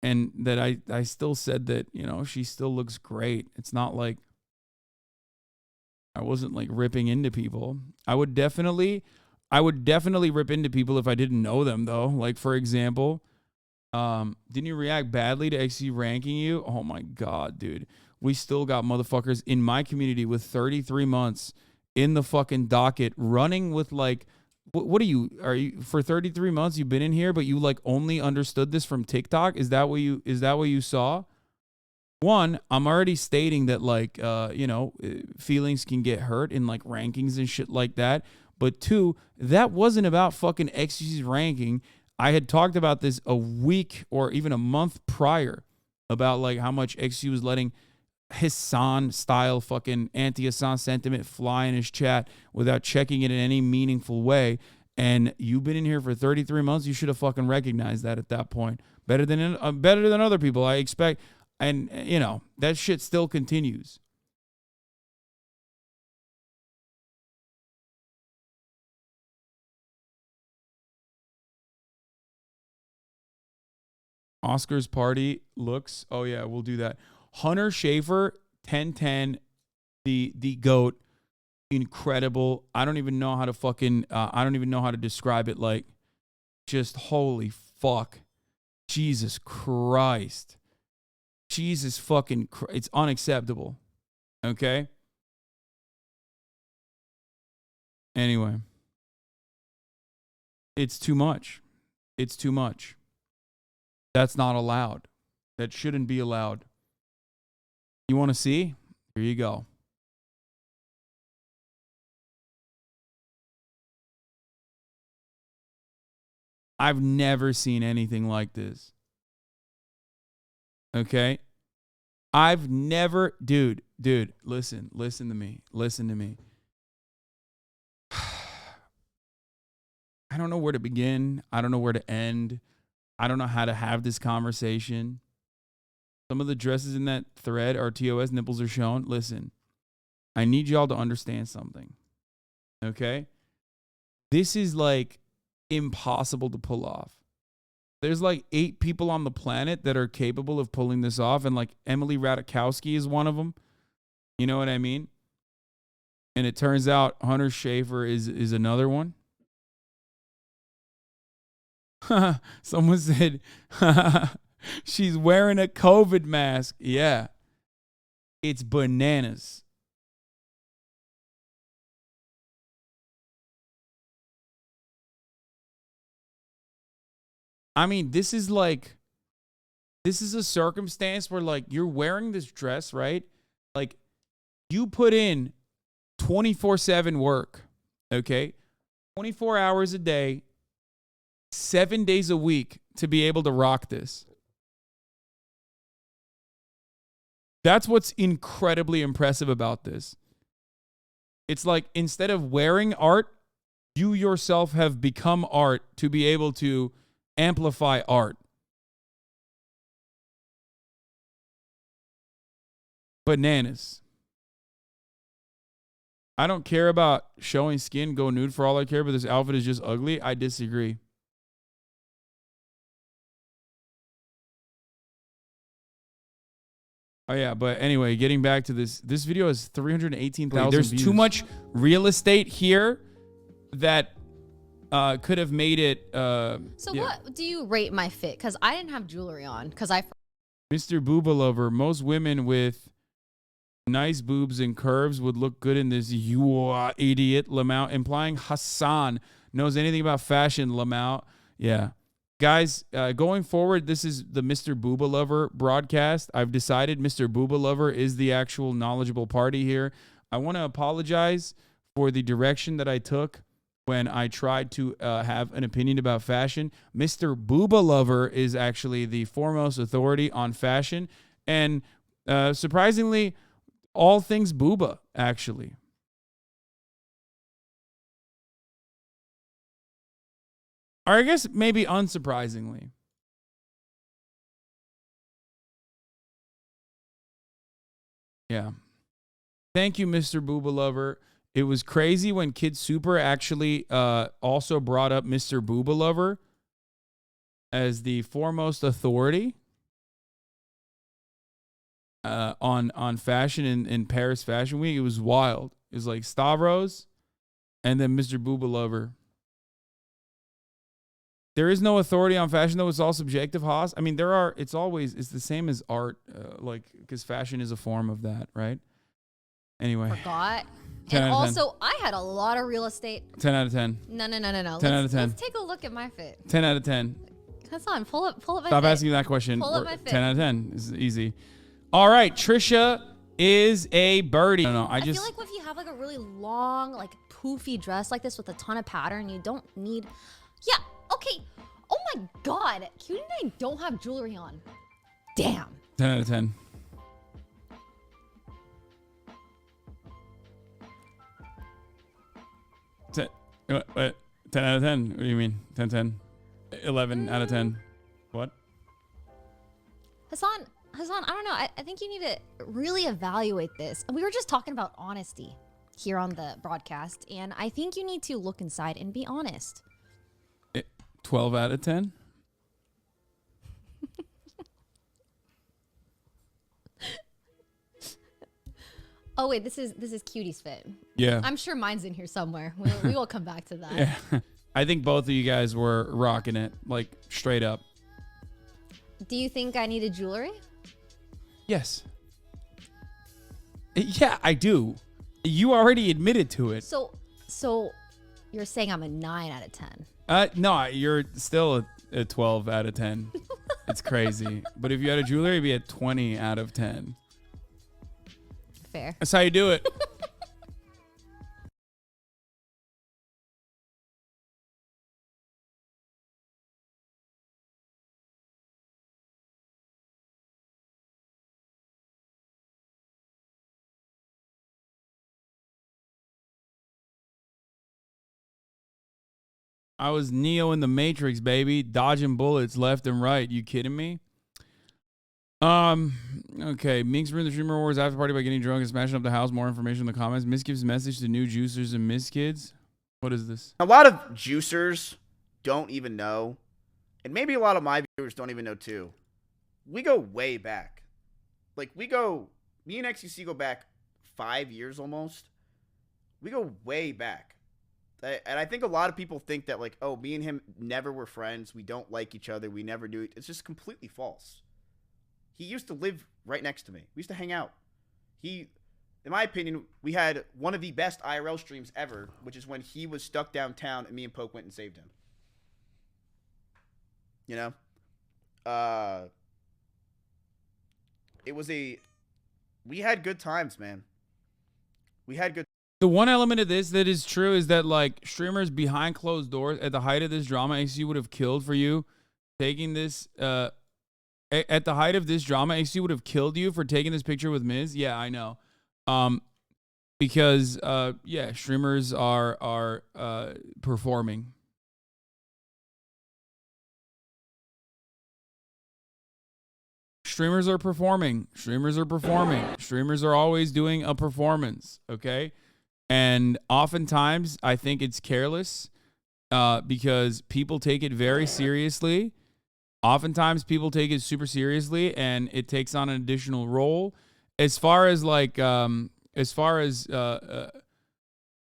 And that I still said that, you know, she still looks great. It's not like I wasn't like ripping into people. I would definitely rip into people if I didn't know them though. Like, for example, didn't you react badly to XC ranking you? Oh my God, dude. We still got motherfuckers in my community with 33 months in the fucking docket running with like, what are you for 33 months you've been in here, but you like only understood this from TikTok? Is that what you saw? One, I'm already stating that like, feelings can get hurt in like rankings and shit like that. But two, that wasn't about fucking XC's ranking. I had talked about this a week or even a month prior about like how much XC was letting Hasan style fucking anti-Hasan sentiment fly in his chat without checking it in any meaningful way. And you've been in here for 33 months. You should have fucking recognized that at that point. Better than other people, I expect. And, you know, that shit still continues. Oscar's party looks. Oh yeah, we'll do that. Hunter Schafer, 1010, the GOAT, incredible. I don't even know how to describe it. Like, just holy fuck. Jesus Christ. Jesus fucking Christ. It's unacceptable. Okay? Anyway. It's too much. It's too much. That's not allowed. That shouldn't be allowed. You want to see? Here you go. I've never seen anything like this. Okay? I've never... Dude, listen to me. Listen to me. I don't know where to begin. I don't know where to end. I don't know how to have this conversation. Some of the dresses in that thread are TOS, nipples are shown. Listen, I need y'all to understand something. Okay? This is like impossible to pull off. There's like 8 people on the planet that are capable of pulling this off, and like Emily Ratajkowski is one of them. You know what I mean? And it turns out Hunter Schafer is another one. Someone said she's wearing a COVID mask. Yeah. It's bananas. I mean, this is a circumstance where, like, you're wearing this dress, right? Like, you put in 24/7 work, okay? 24 hours a day, 7 days a week to be able to rock this. That's what's incredibly impressive about this. It's like, instead of wearing art, you yourself have become art to be able to amplify art. Bananas. I don't care about showing skin, go nude for all I care, but this outfit is just ugly. I disagree. Oh yeah, but anyway, getting back to this video has 318,000 views. There's too much real estate here that could have made it. So what do you rate my fit? Because I didn't have jewelry on. Because I. Mr. Booba Lover, most women with nice boobs and curves would look good in this. You idiot, lmao, implying Hasan knows anything about fashion. Lmao, yeah. Guys, going forward, this is the Mr. Booba Lover broadcast. I've decided Mr. Booba Lover is the actual knowledgeable party here. I want to apologize for the direction that I took when I tried to have an opinion about fashion. Mr. Booba Lover is actually the foremost authority on fashion. And surprisingly, all things booba, actually. Or I guess maybe unsurprisingly. Yeah. Thank you, Mr. Booba Lover. It was crazy when Kid Super actually also brought up Mr. Booba Lover as the foremost authority on fashion in Paris Fashion Week. It was wild. It was like Stavros and then Mr. Booba Lover. There is no authority on fashion, though. It's all subjective, Haas. I mean, it's the same as art, because fashion is a form of that, right? Anyway. Forgot. 10 And out of 10. also, I had a lot of real estate. 10 out of 10. No. 10 out of 10. Let's take a look at my fit. 10 out of 10. Hasan, pull up my Stop fit. asking that question. Pull up my fit. 10 out of 10 is easy. All right, Trisha is a birdie. No, I feel like if you have like a really long, like poofy dress like this with a ton of pattern, you don't need. Yeah. Okay. Oh my God. Cutie and I don't have jewelry on. Damn. 10 out of 10. What? 10 out of 10? What do you mean? 10. 11 out of 10. What? Hasan, I don't know. I think you need to really evaluate this. We were just talking about honesty here on the broadcast, and I think you need to look inside and be honest. 12 out of 10? Oh wait, this is Cutie's fit. Yeah. I'm sure mine's in here somewhere. We will come back to that. Yeah. I think both of you guys were rocking it, like straight up. Do you think I needed jewelry? Yes. Yeah, I do. You already admitted to it. So you're saying I'm a 9 out of 10. No, you're still a 12 out of 10. It's crazy. But if you had a jewelry, it'd be a 20 out of 10. Fair. That's how you do it. I was Neo in the Matrix, baby, dodging bullets left and right. You kidding me? Okay. Minx ruined the Streamer Wars after party by getting drunk and smashing up the house. More information in the comments. Miss gives message to new juicers and Miss kids. What is this? A lot of juicers don't even know, and maybe a lot of my viewers don't even know too. We go way back. Like me and XQC go back 5 years almost. We go way back. And I think a lot of people think that, like, oh, me and him never were friends. We don't like each other. We never do it. It's just completely false. He used to live right next to me. We used to hang out. In my opinion, we had one of the best IRL streams ever, which is when he was stuck downtown and me and Poke went and saved him. You know? We had good times, man. We had good. The one element of this that is true is that, like, streamers behind closed doors at the height of this drama, XC would have killed for you taking this. At the height of this drama, XC would have killed you for taking this picture with Miz. Yeah, I know. Because yeah, streamers are performing. Streamers are performing. Streamers are performing. Streamers are always doing a performance, okay? And oftentimes, I think it's careless because people take it very seriously. Oftentimes, people take it super seriously, and it takes on an additional role. As far as, like, in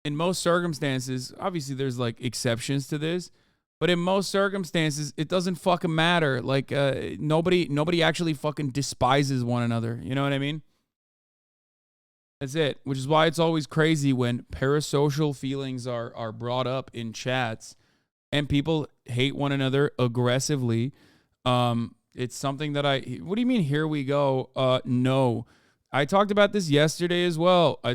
most circumstances, obviously there's, like, exceptions to this, but in most circumstances, it doesn't fucking matter. Like, nobody actually fucking despises one another. You know what I mean? That's it. Which is why it's always crazy when parasocial feelings are brought up in chats and people hate one another aggressively. It's something that what do you mean, here we go? No. I talked about this yesterday as well. I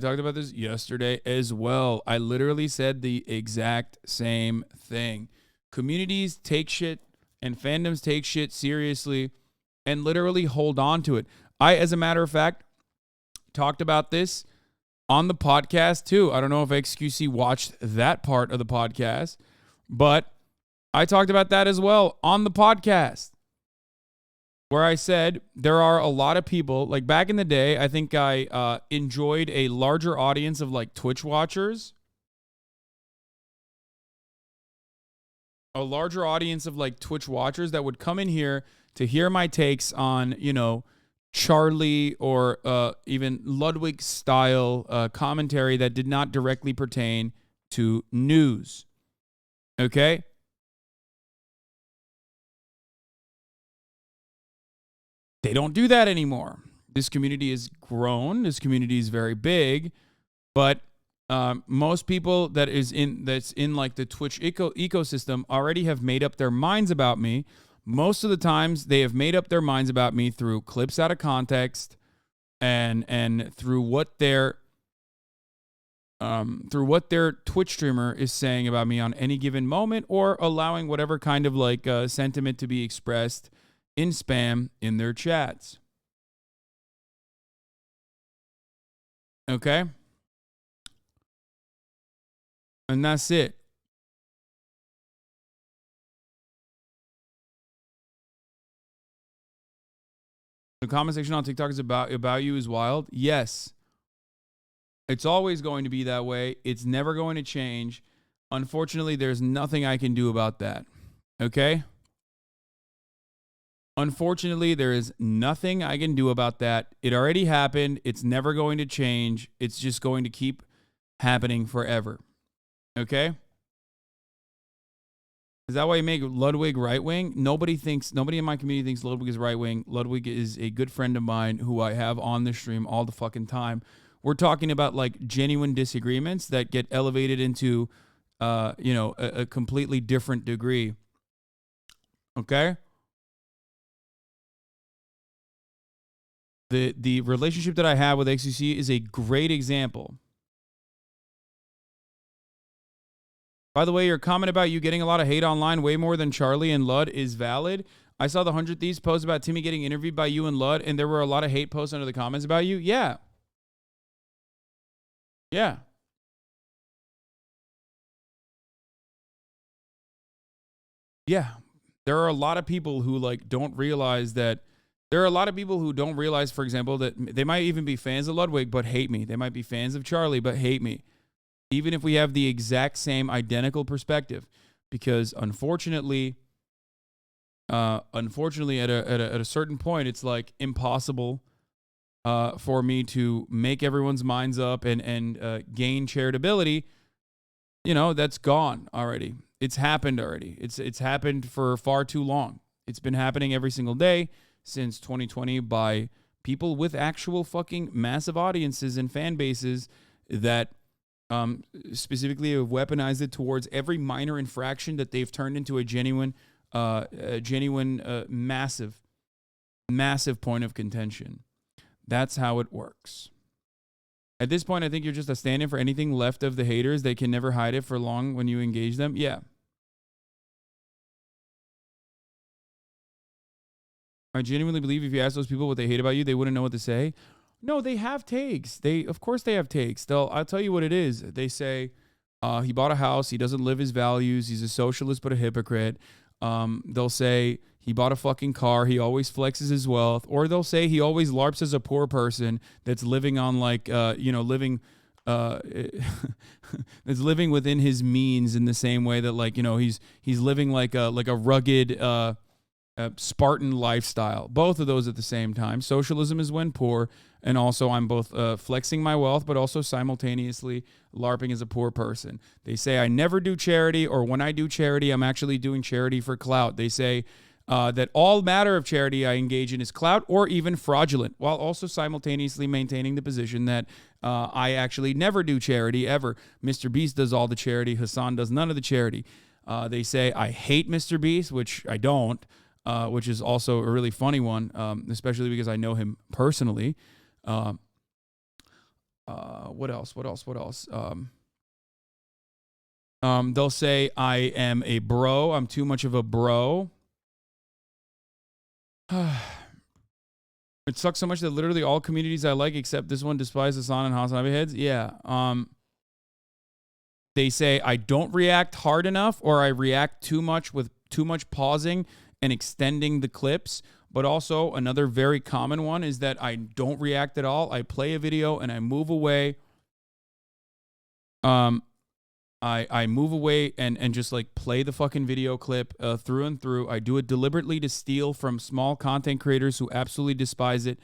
literally said the exact same thing. Communities take shit and fandoms take shit seriously and literally hold on to it. I, as a matter of fact, talked about this on the podcast too. I don't know if XQC watched that part of the podcast, but I talked about that as well on the podcast, where I said there are a lot of people, like back in the day, I think I enjoyed a larger audience of like Twitch watchers. A larger audience of like Twitch watchers that would come in here to hear my takes on, you know, Charlie or even Ludwig style commentary that did not directly pertain to news. Okay? They don't do that anymore. This community has grown. This community is very big, but most people that's in like the Twitch ecosystem already have made up their minds about me. Most of the times they have made up their minds about me through clips out of context and through what their Twitch streamer is saying about me on any given moment, or allowing whatever kind of like sentiment to be expressed in spam in their chats. Okay? And that's it. The comment section on TikTok is about you is wild. Yes. It's always going to be that way. It's never going to change. Unfortunately, there's nothing I can do about that. Okay? Unfortunately, there is nothing I can do about that. It already happened. It's never going to change. It's just going to keep happening forever. Okay? Is that why you make Ludwig right-wing? Nobody in my community thinks Ludwig is right-wing. Ludwig is a good friend of mine who I have on the stream all the fucking time. We're talking about like genuine disagreements that get elevated into, a completely different degree. Okay? The relationship that I have with XCC is a great example. By the way, your comment about you getting a lot of hate online way more than Charlie and Lud is valid. I saw the 100 Thieves post about Timmy getting interviewed by you and Lud, and there were a lot of hate posts under the comments about you. Yeah. Yeah. Yeah. There are a lot of people who like don't realize that. There are a lot of people who don't realize, for example, that they might even be fans of Ludwig but hate me. They might be fans of Charlie but hate me. Even if we have the exact same identical perspective, because unfortunately at a certain point, it's like impossible for me to make everyone's minds up and gain charitability, that's gone already. It's happened already. It's happened for far too long. It's been happening every single day since 2020 by people with actual fucking massive audiences and fan bases that specifically have weaponized it towards every minor infraction that they've turned into a genuine massive point of contention. That's how it works. At this point, I think you're just a stand-in for anything left of the haters. They can never hide it for long when you engage them. Yeah. I genuinely believe if you ask those people what they hate about you, they wouldn't know what to say. No, they have takes. Of course they have takes. I'll tell you what it is. They say he bought a house. He doesn't live his values. He's a socialist but a hypocrite. They'll say he bought a fucking car. He always flexes his wealth. Or they'll say he always LARPs as a poor person that's living on that's living within his means in the same way that he's living like a rugged Spartan lifestyle. Both of those at the same time. Socialism is when poor, and also I'm both flexing my wealth, but also simultaneously LARPing as a poor person. They say I never do charity, or when I do charity, I'm actually doing charity for clout. They say that all matter of charity I engage in is clout or even fraudulent, while also simultaneously maintaining the position that I actually never do charity ever. Mr. Beast does all the charity. Hasan does none of the charity. They say I hate Mr. Beast, which I don't. Which is also a really funny one, especially because I know him personally. What else? They'll say I am a bro. I'm too much of a bro. It sucks so much that literally all communities I like except this one despise Hasan and HasanAbi heads. Yeah. They say I don't react hard enough, or I react too much with too much pausing and extending the clips. But also another very common one is that I don't react at all. I play a video and I move away. I move away and just like play the fucking video clip through and through. I do it deliberately to steal from small content creators who absolutely despise it,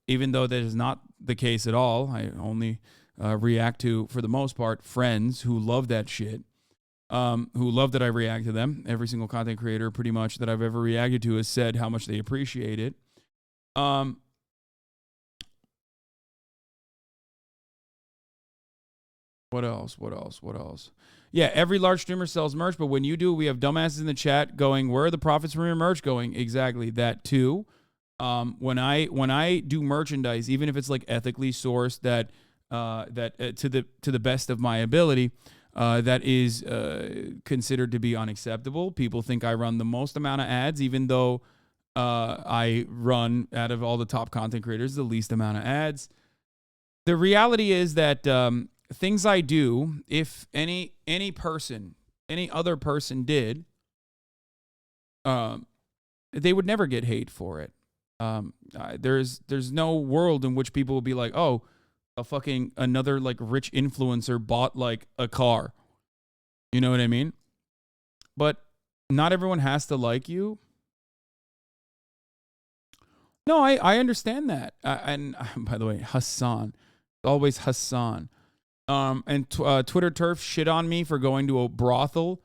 even though that is not the case at all. I only react to, for the most part, friends who love that shit. Who love that I react to them. Every single content creator pretty much that I've ever reacted to has said how much they appreciate it. What else? Yeah, every large streamer sells merch, but when you do, we have dumbasses in the chat going, where are the profits from your merch going? Exactly, that too. When I do merchandise, even if it's like ethically sourced, that to the best of my ability, that is considered to be unacceptable. People think I run the most amount of ads, even though I run, out of all the top content creators, the least amount of ads. The reality is that things I do, if any other person did, they would never get hate for it. There's no world in which people will be like, oh, another like rich influencer bought like a car. You know what I mean? But not everyone has to like you. No, I understand that. And by the way, Hasan, always Hasan. And Twitter turf shit on me for going to a brothel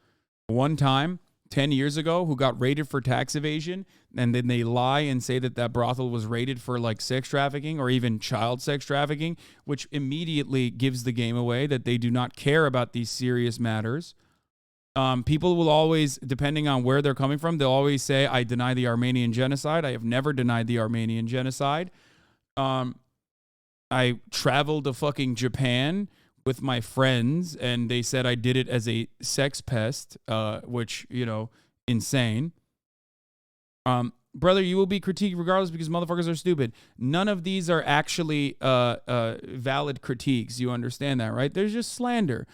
one time 10 years ago who got raided for tax evasion, and then they lie and say that brothel was raided for like sex trafficking or even child sex trafficking, which immediately gives the game away that they do not care about these serious matters. People will always, depending on where they're coming from, they'll always say, I deny the Armenian genocide. I have never denied the Armenian genocide. I traveled to fucking Japan with my friends, and they said I did it as a sex pest, which, insane. Brother, you will be critiqued regardless because motherfuckers are stupid. None of these are actually valid critiques. You understand that, right? There's just slander.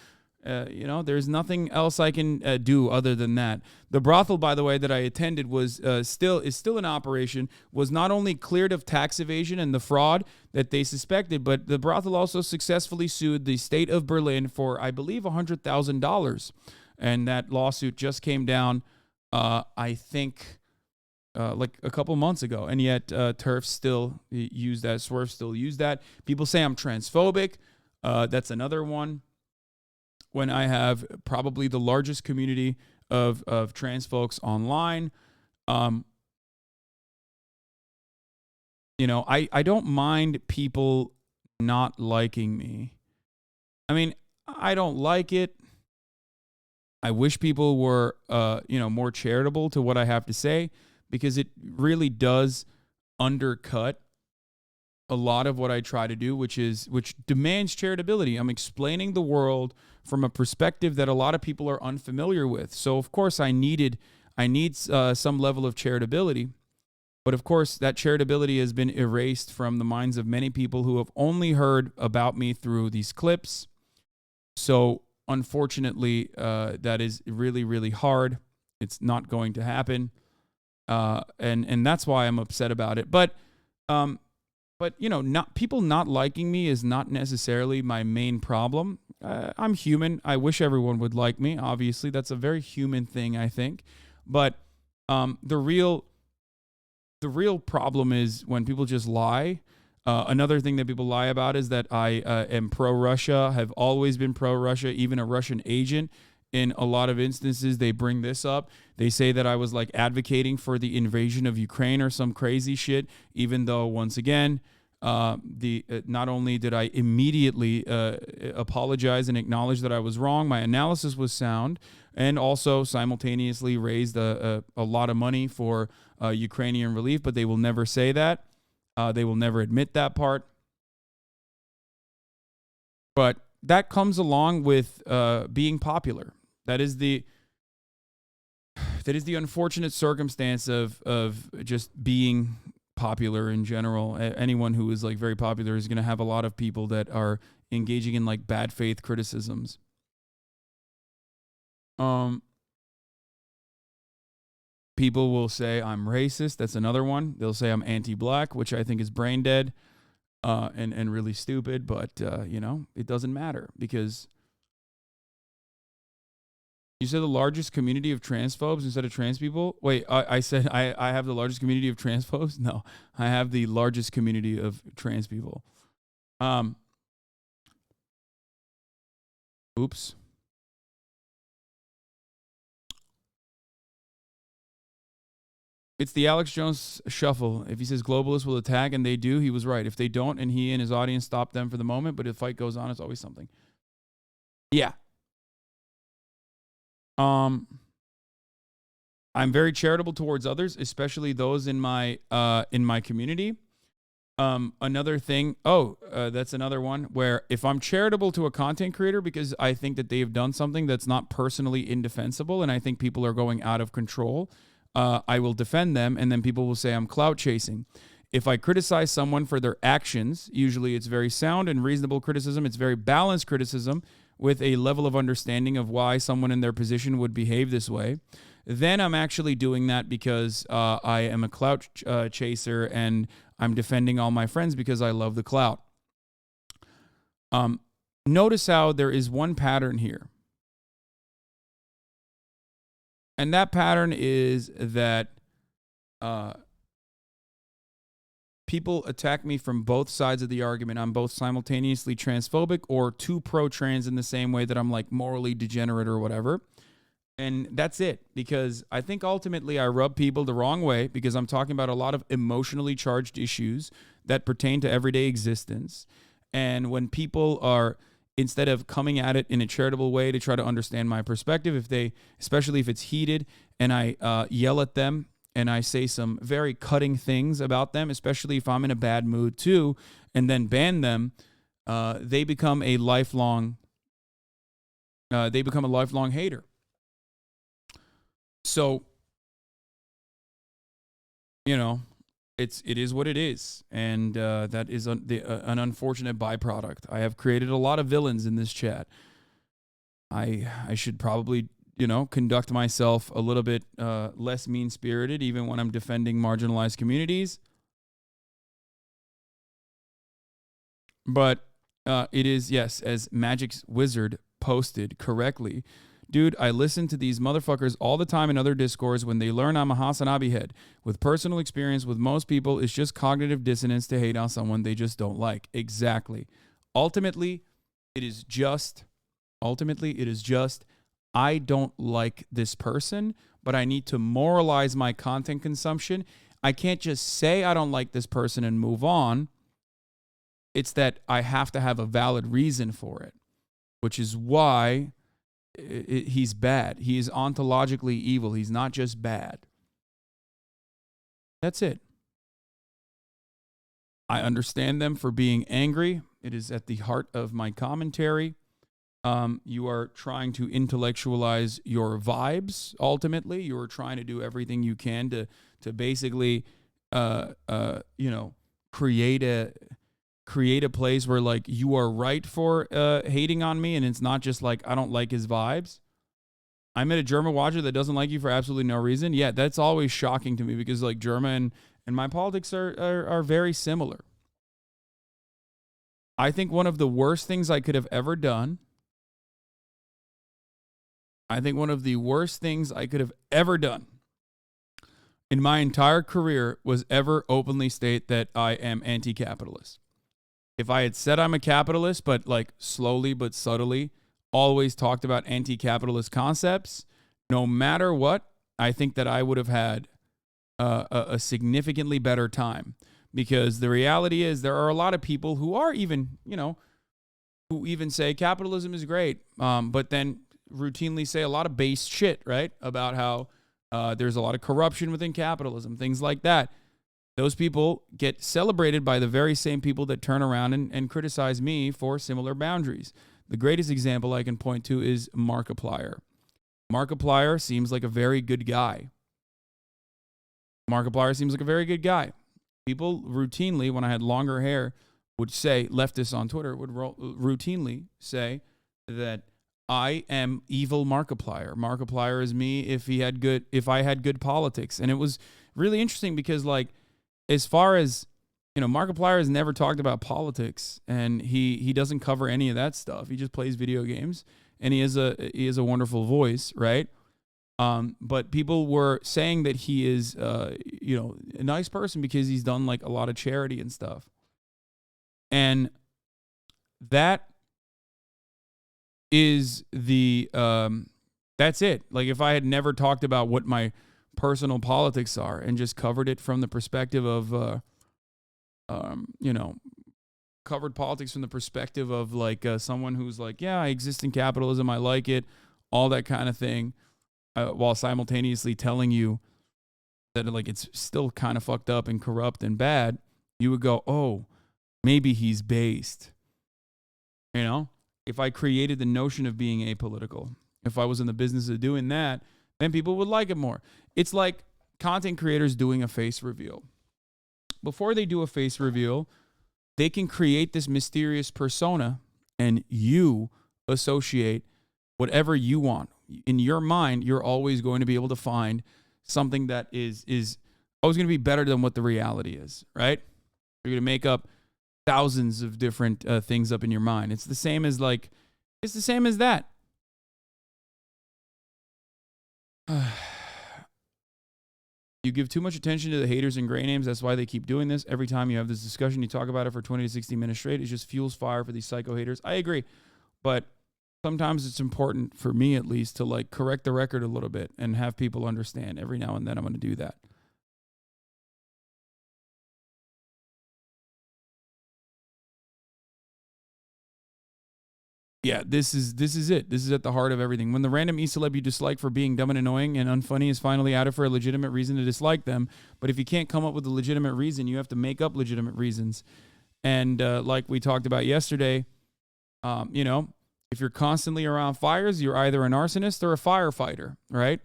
There's nothing else I can do other than that. The brothel, by the way, that I attended was still in operation, was not only cleared of tax evasion and the fraud that they suspected, but the brothel also successfully sued the state of Berlin for, I believe, $100,000. And that lawsuit just came down, I think, like a couple months ago, and yet TERF still use that. Swerve still use that. People say I'm transphobic. That's another one. When I have probably the largest community of trans folks online, you know, I don't mind people not liking me. I mean, I don't like it. I wish people were, you know, more charitable to what I have to say, because it really does undercut a lot of what I try to do, which demands charitability. I'm explaining the world from a perspective that a lot of people are unfamiliar with. So of course I need some level of charitability, but of course that charitability has been erased from the minds of many people who have only heard about me through these clips. So unfortunately, that is really, really hard. It's not going to happen. And that's why I'm upset about it. But you know, people not liking me is not necessarily my main problem. I'm human. I wish everyone would like me. Obviously, that's a very human thing, I think. But the real problem is when people just lie. Another thing that people lie about is that I am pro-Russia, have always been pro-Russia, even a Russian agent. In a lot of instances, they bring this up. They say that I was like advocating for the invasion of Ukraine or some crazy shit, even though, once again, not only did I immediately apologize and acknowledge that I was wrong, my analysis was sound, and also simultaneously raised a lot of money for Ukrainian relief, but they will never say that. They will never admit that part. But that comes along with being popular. That is the unfortunate circumstance of just being popular in general. Anyone who is like very popular is going to have a lot of people that are engaging in like bad faith criticisms. People will say I'm racist. That's another one. They'll say I'm anti-black, which I think is brain dead and really stupid. But, you know, it doesn't matter because you said the largest community of transphobes instead of trans people? Wait, I said I have the largest community of transphobes? No, I have the largest community of trans people. Oops. It's the Alex Jones shuffle. If he says globalists will attack, and they do, he was right. If they don't, and he and his audience stop them for the moment, but if the fight goes on, it's always something. Yeah. I'm very charitable towards others, especially those in my community. Another thing, that's another one where if I'm charitable to a content creator because I think that they have done something that's not personally indefensible, and I think people are going out of control, I will defend them, and then people will say I'm clout chasing. If I criticize someone for their actions, usually it's very sound and reasonable criticism. It's very balanced criticism with a level of understanding of why someone in their position would behave this way. Then I'm actually doing that because I am a clout chaser and I'm defending all my friends because I love the clout. Notice how there is one pattern here. And that pattern is that people attack me from both sides of the argument. I'm both simultaneously transphobic or too pro-trans in the same way that I'm like morally degenerate or whatever. And that's it, because I think ultimately I rub people the wrong way because I'm talking about a lot of emotionally charged issues that pertain to everyday existence. And when people are, instead of coming at it in a charitable way to try to understand my perspective, especially if it's heated and I yell at them and I say some very cutting things about them, especially if I'm in a bad mood too, and then ban them, they become a lifelong hater. So, you know, it is what it is, and that is an unfortunate byproduct. I have created a lot of villains in this chat. I should probably, you know, conduct myself a little bit less mean-spirited, even when I'm defending marginalized communities. But it is, yes, as Magic's Wizard posted correctly, Dude, I listen to these motherfuckers all the time in other discords when they learn I'm a HasanAbi head. With personal experience with most people, it's just cognitive dissonance to hate on someone they just don't like. Exactly. Ultimately, it is just, I don't like this person, but I need to moralize my content consumption. I can't just say I don't like this person and move on. It's that I have to have a valid reason for it, which is why he's bad. He is ontologically evil. He's not just bad. That's it. I understand them for being angry. It is at the heart of my commentary. You are trying to intellectualize your vibes. Ultimately, you are trying to do everything you can to basically, create a place where like you are right for hating on me, and it's not just like I don't like his vibes. I met a German watcher that doesn't like you for absolutely no reason. Yeah, that's always shocking to me because like German and my politics are very similar. I think one of the worst things I could have ever done. In my entire career was ever openly state that I am anti-capitalist. If I had said I'm a capitalist, but like slowly but subtly always talked about anti-capitalist concepts, no matter what, I think that I would have had a significantly better time. Because the reality is there are a lot of people who are even, who even say capitalism is great, but then routinely say a lot of base shit, right? About how there's a lot of corruption within capitalism, things like that. Those people get celebrated by the very same people that turn around and criticize me for similar boundaries. The greatest example I can point to is Markiplier. Markiplier seems like a very good guy. People routinely, when I had longer hair, would say, leftists on Twitter would routinely say that I am evil Markiplier. Markiplier is me if I had good politics. And it was really interesting because like, as far as, Markiplier has never talked about politics, and he doesn't cover any of that stuff. He just plays video games, and he has a wonderful voice, right? But people were saying that he is, a nice person because he's done like a lot of charity and stuff. And that is that's it. Like if I had never talked about what my personal politics are and just covered it from the perspective of, covered politics from the perspective of like someone who's like, yeah, I exist in capitalism, I like it, all that kind of thing, while simultaneously telling you that like it's still kind of fucked up and corrupt and bad, you would go, oh, maybe he's based. If I created the notion of being apolitical, if I was in the business of doing that, then people would like it more. It's like content creators doing a face reveal. Before they do a face reveal, they can create this mysterious persona, and you associate whatever you want. In your mind, you're always going to be able to find something that is always going to be better than what the reality is, right? You're going to make up thousands of different things up in your mind. It's the same as that. You give too much attention to the haters and gray names. That's why they keep doing this. Every time you have this discussion, you talk about it for 20 to 60 minutes straight. It just fuels fire for these psycho haters. I agree. But sometimes it's important, for me at least, to like correct the record a little bit and have people understand. Every now and then I'm going to do that. Yeah, this is it. This is at the heart of everything. When the random e-celeb you dislike for being dumb and annoying and unfunny is finally added for a legitimate reason to dislike them, but if you can't come up with a legitimate reason, you have to make up legitimate reasons. And like we talked about yesterday, if you're constantly around fires, you're either an arsonist or a firefighter, right?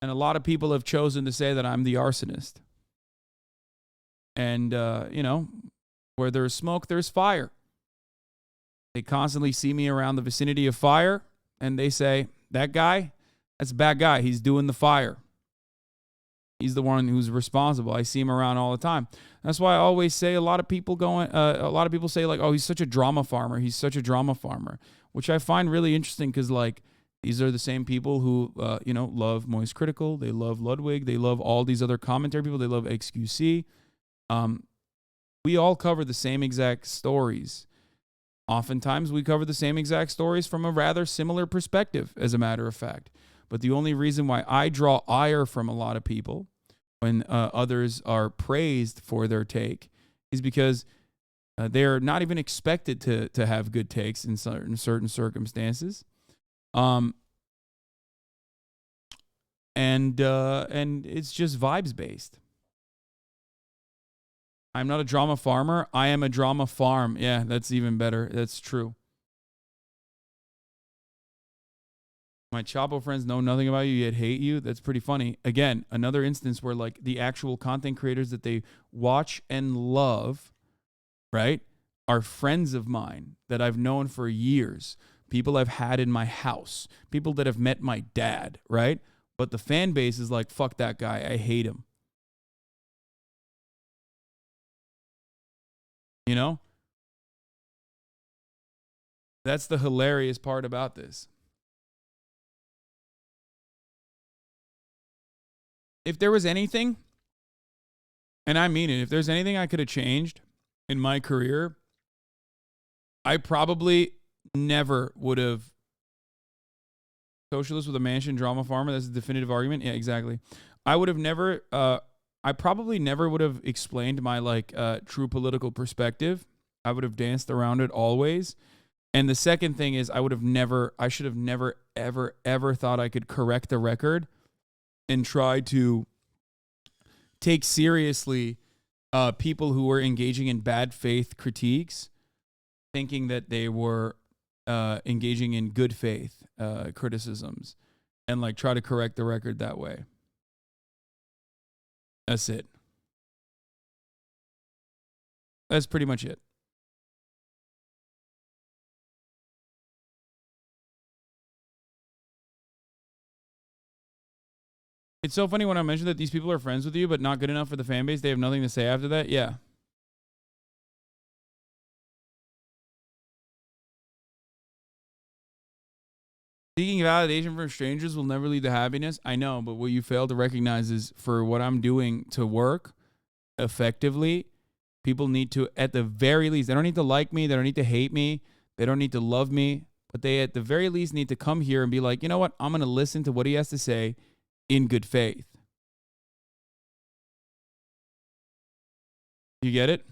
And a lot of people have chosen to say that I'm the arsonist. And, where there's smoke, there's fire. They constantly see me around the vicinity of fire, and they say, that guy, that's a bad guy. He's doing the fire. He's the one who's responsible. I see him around all the time. That's why I always say a lot of people say like, oh, he's such a drama farmer. He's such a drama farmer, which I find really interesting because like These are the same people who, love Moist Critical. They love Ludwig. They love all these other commentary people. They love XQC. We all cover the same exact stories. Oftentimes, we cover the same exact stories from a rather similar perspective, as a matter of fact. But the only reason why I draw ire from a lot of people when others are praised for their take is because they're not even expected to have good takes in certain circumstances. And it's just vibes based. I'm not a drama farmer. I am a drama farm. Yeah, that's even better. That's true. My Chapo friends know nothing about you yet hate you. That's pretty funny. Again, another instance where like the actual content creators that they watch and love, right, are friends of mine that I've known for years. People I've had in my house. People that have met my dad, right? But the fan base is like, fuck that guy. I hate him. You know? That's the hilarious part about this. If there was anything, and I mean it, if there's anything I could have changed in my career, I probably never would have. Socialist with a mansion, drama farmer, that's a definitive argument. Yeah, exactly. I would have never, I probably never would have explained my true political perspective. I would have danced around it always. And the second thing is I should have never, ever, ever thought I could correct the record and try to take seriously people who were engaging in bad faith critiques, thinking that they were engaging in good faith criticisms, and like try to correct the record that way. That's it. That's pretty much it. It's so funny when I mention that these people are friends with you, but not good enough for the fan base. They have nothing to say after that. Yeah. Seeking validation from strangers will never lead to happiness. I know, but what you fail to recognize is for what I'm doing to work effectively, people need to, at the very least, they don't need to like me. They don't need to hate me. They don't need to love me. But they, at the very least, need to come here and be like, you know what? I'm going to listen to what he has to say in good faith. You get it?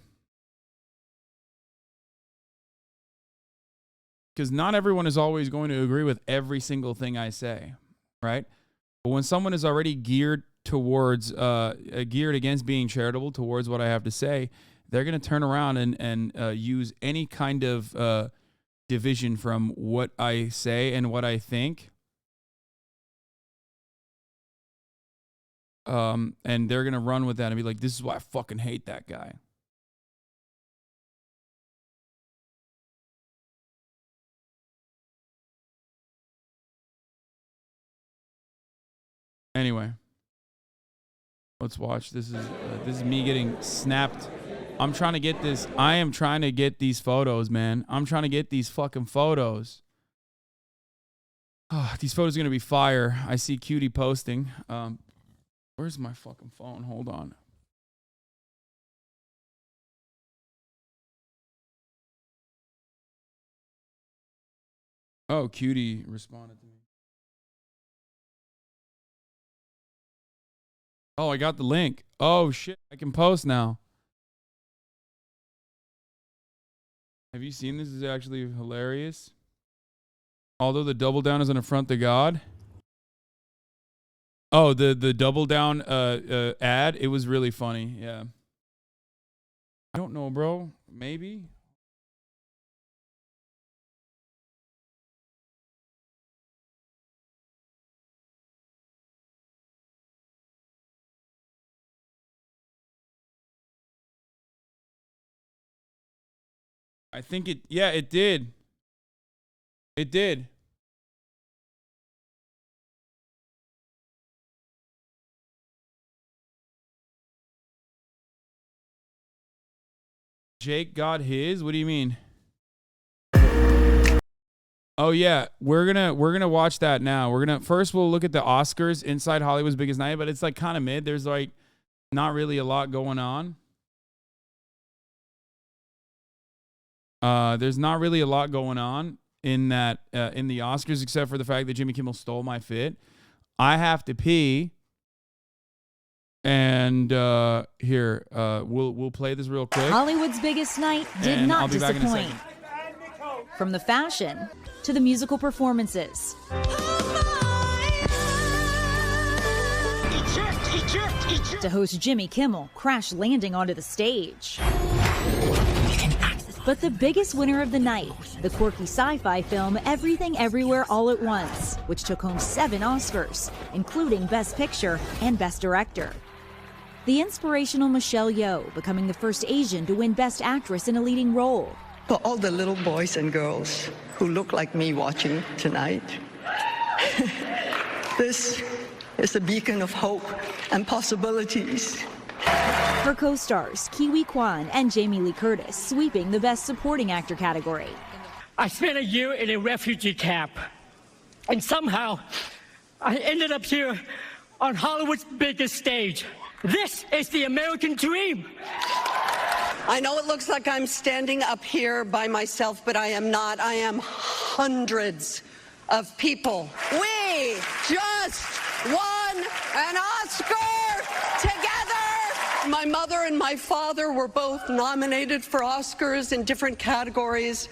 Because not everyone is always going to agree with every single thing I say, right? But when someone is already geared towards, geared against being charitable towards what I have to say, they're going to turn around and use any kind of division from what I say and what I think. And they're going to run with that and be like, this is why I fucking hate that guy. Anyway, let's watch. This is me getting snapped. I'm trying to get this. I am trying to get these photos, man. I'm trying to get these fucking photos. Oh, these photos are going to be fire. I see Cutie posting. Where's my fucking phone? Hold on. Oh, Cutie responded to me. Oh, I got the link. Oh, shit. I can post now. Have you seen this? This is actually hilarious. Although the double down is an affront to God. Oh, the double down ad. It was really funny. Yeah. I don't know, bro. Maybe. I think it, yeah, it did. It did. Jake got his? What do you mean? Oh yeah, we're gonna watch that now. First we'll look at the Oscars, Inside Hollywood's Biggest Night, but it's like kind of mid. There's like not really a lot going on. There's not really a lot going on in that in the Oscars, except for the fact that Jimmy Kimmel stole my fit. I have to pee, and here we'll play this real quick. Hollywood's Biggest Night did And not I'll be back in a disappoint. From the fashion to the musical performances. To host Jimmy Kimmel crash landing onto the stage. But the biggest winner of the night, the quirky sci-fi film Everything Everywhere All at Once, which took home 7 Oscars, including Best Picture and Best Director. The inspirational Michelle Yeoh becoming the first Asian to win Best Actress in a leading role. For all the little boys and girls who look like me watching tonight, this is a beacon of hope and possibilities. Her co-stars Kiwi Kwan and Jamie Lee Curtis sweeping the Best Supporting Actor category. I spent a year in a refugee camp, and somehow I ended up here on Hollywood's biggest stage. This is the American dream. I know it looks like I'm standing up here by myself, but I am not. I am hundreds of people. We just won an Oscar together. My mother and my father were both nominated for Oscars in different categories.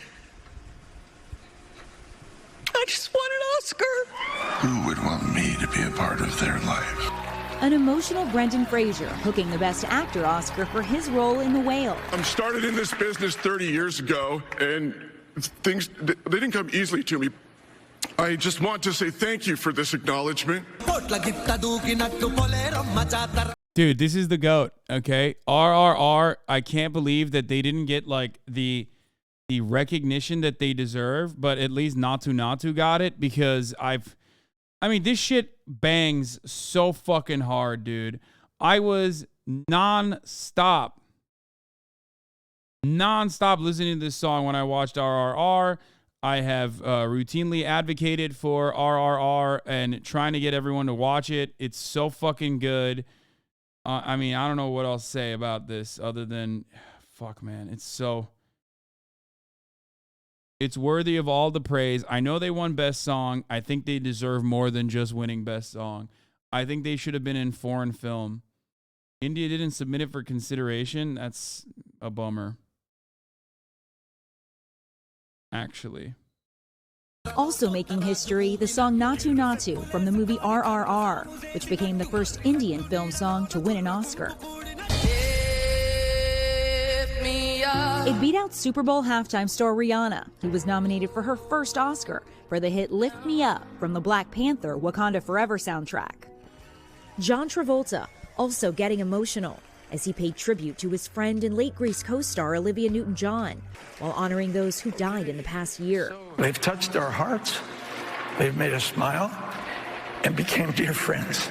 I just won an Oscar. Who would want me to be a part of their life? An emotional Brendan Fraser hooking the Best Actor Oscar for his role in The Whale. I started in this business 30 years ago, and things, they didn't come easily to me. I just want to say thank you for this acknowledgement. Dude, this is the GOAT, okay? RRR, I can't believe that they didn't get like the recognition that they deserve, but at least Natu got it because I mean, this shit bangs so fucking hard, dude. I was non-stop listening to this song when I watched RRR. I have routinely advocated for RRR and trying to get everyone to watch it. It's so fucking good. I mean, I don't know what else to say about this other than, fuck, man. It's worthy of all the praise. I know they won Best Song. I think they deserve more than just winning Best Song. I think they should have been in foreign film. India didn't submit it for consideration. That's a bummer. Actually. Also making history, the song Natu Natu from the movie RRR, which became the first Indian film song to win an Oscar. It beat out Super Bowl halftime star Rihanna, who was nominated for her first Oscar for the hit Lift Me Up from the Black Panther Wakanda Forever soundtrack. John Travolta also getting emotional as he paid tribute to his friend and late Grease co-star Olivia Newton-John while honoring those who died in the past year. They've touched our hearts, they've made us smile, and became dear friends,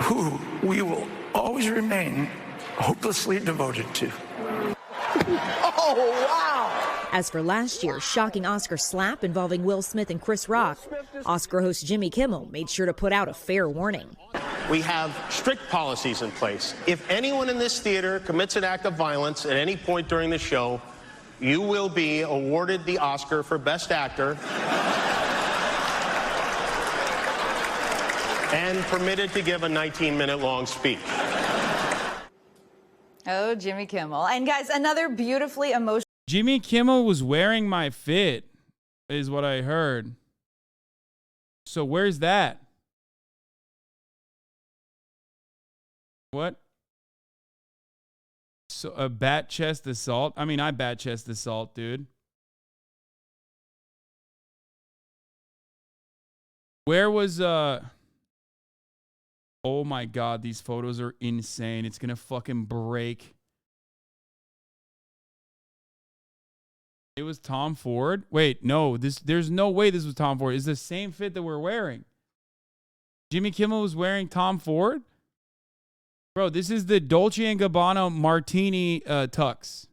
who we will always remain hopelessly devoted to. Oh, wow! As for last year's shocking Oscar slap involving Will Smith and Chris Rock, Oscar host Jimmy Kimmel made sure to put out a fair warning. We have strict policies in place. If anyone in this theater commits an act of violence at any point during the show, you will be awarded the Oscar for Best Actor and permitted to give a 19-minute long speech. Oh, Jimmy Kimmel. And guys, another beautifully emotional. Jimmy Kimmel was wearing my fit, is what I heard. So where's that? What? So a bat chest assault? I mean, I bat chest assault, dude. Where was oh my God, these photos are insane. It's gonna fucking break. It was Tom Ford. Wait, no, there's no way this was Tom Ford. It's the same fit that we're wearing. Jimmy Kimmel was wearing Tom Ford? Bro, this is the Dolce & Gabbana Martini tux.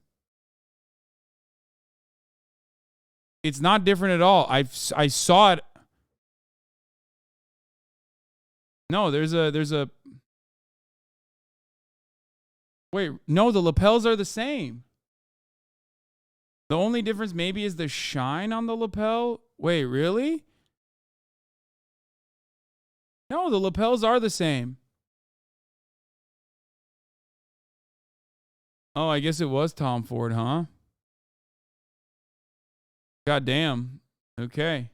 It's not different at all. I saw it. No, there's a. Wait, no, the lapels are the same. The only difference maybe is the shine on the lapel. Wait, really? No, the lapels are the same. Oh, I guess it was Tom Ford, huh? God damn. Okay.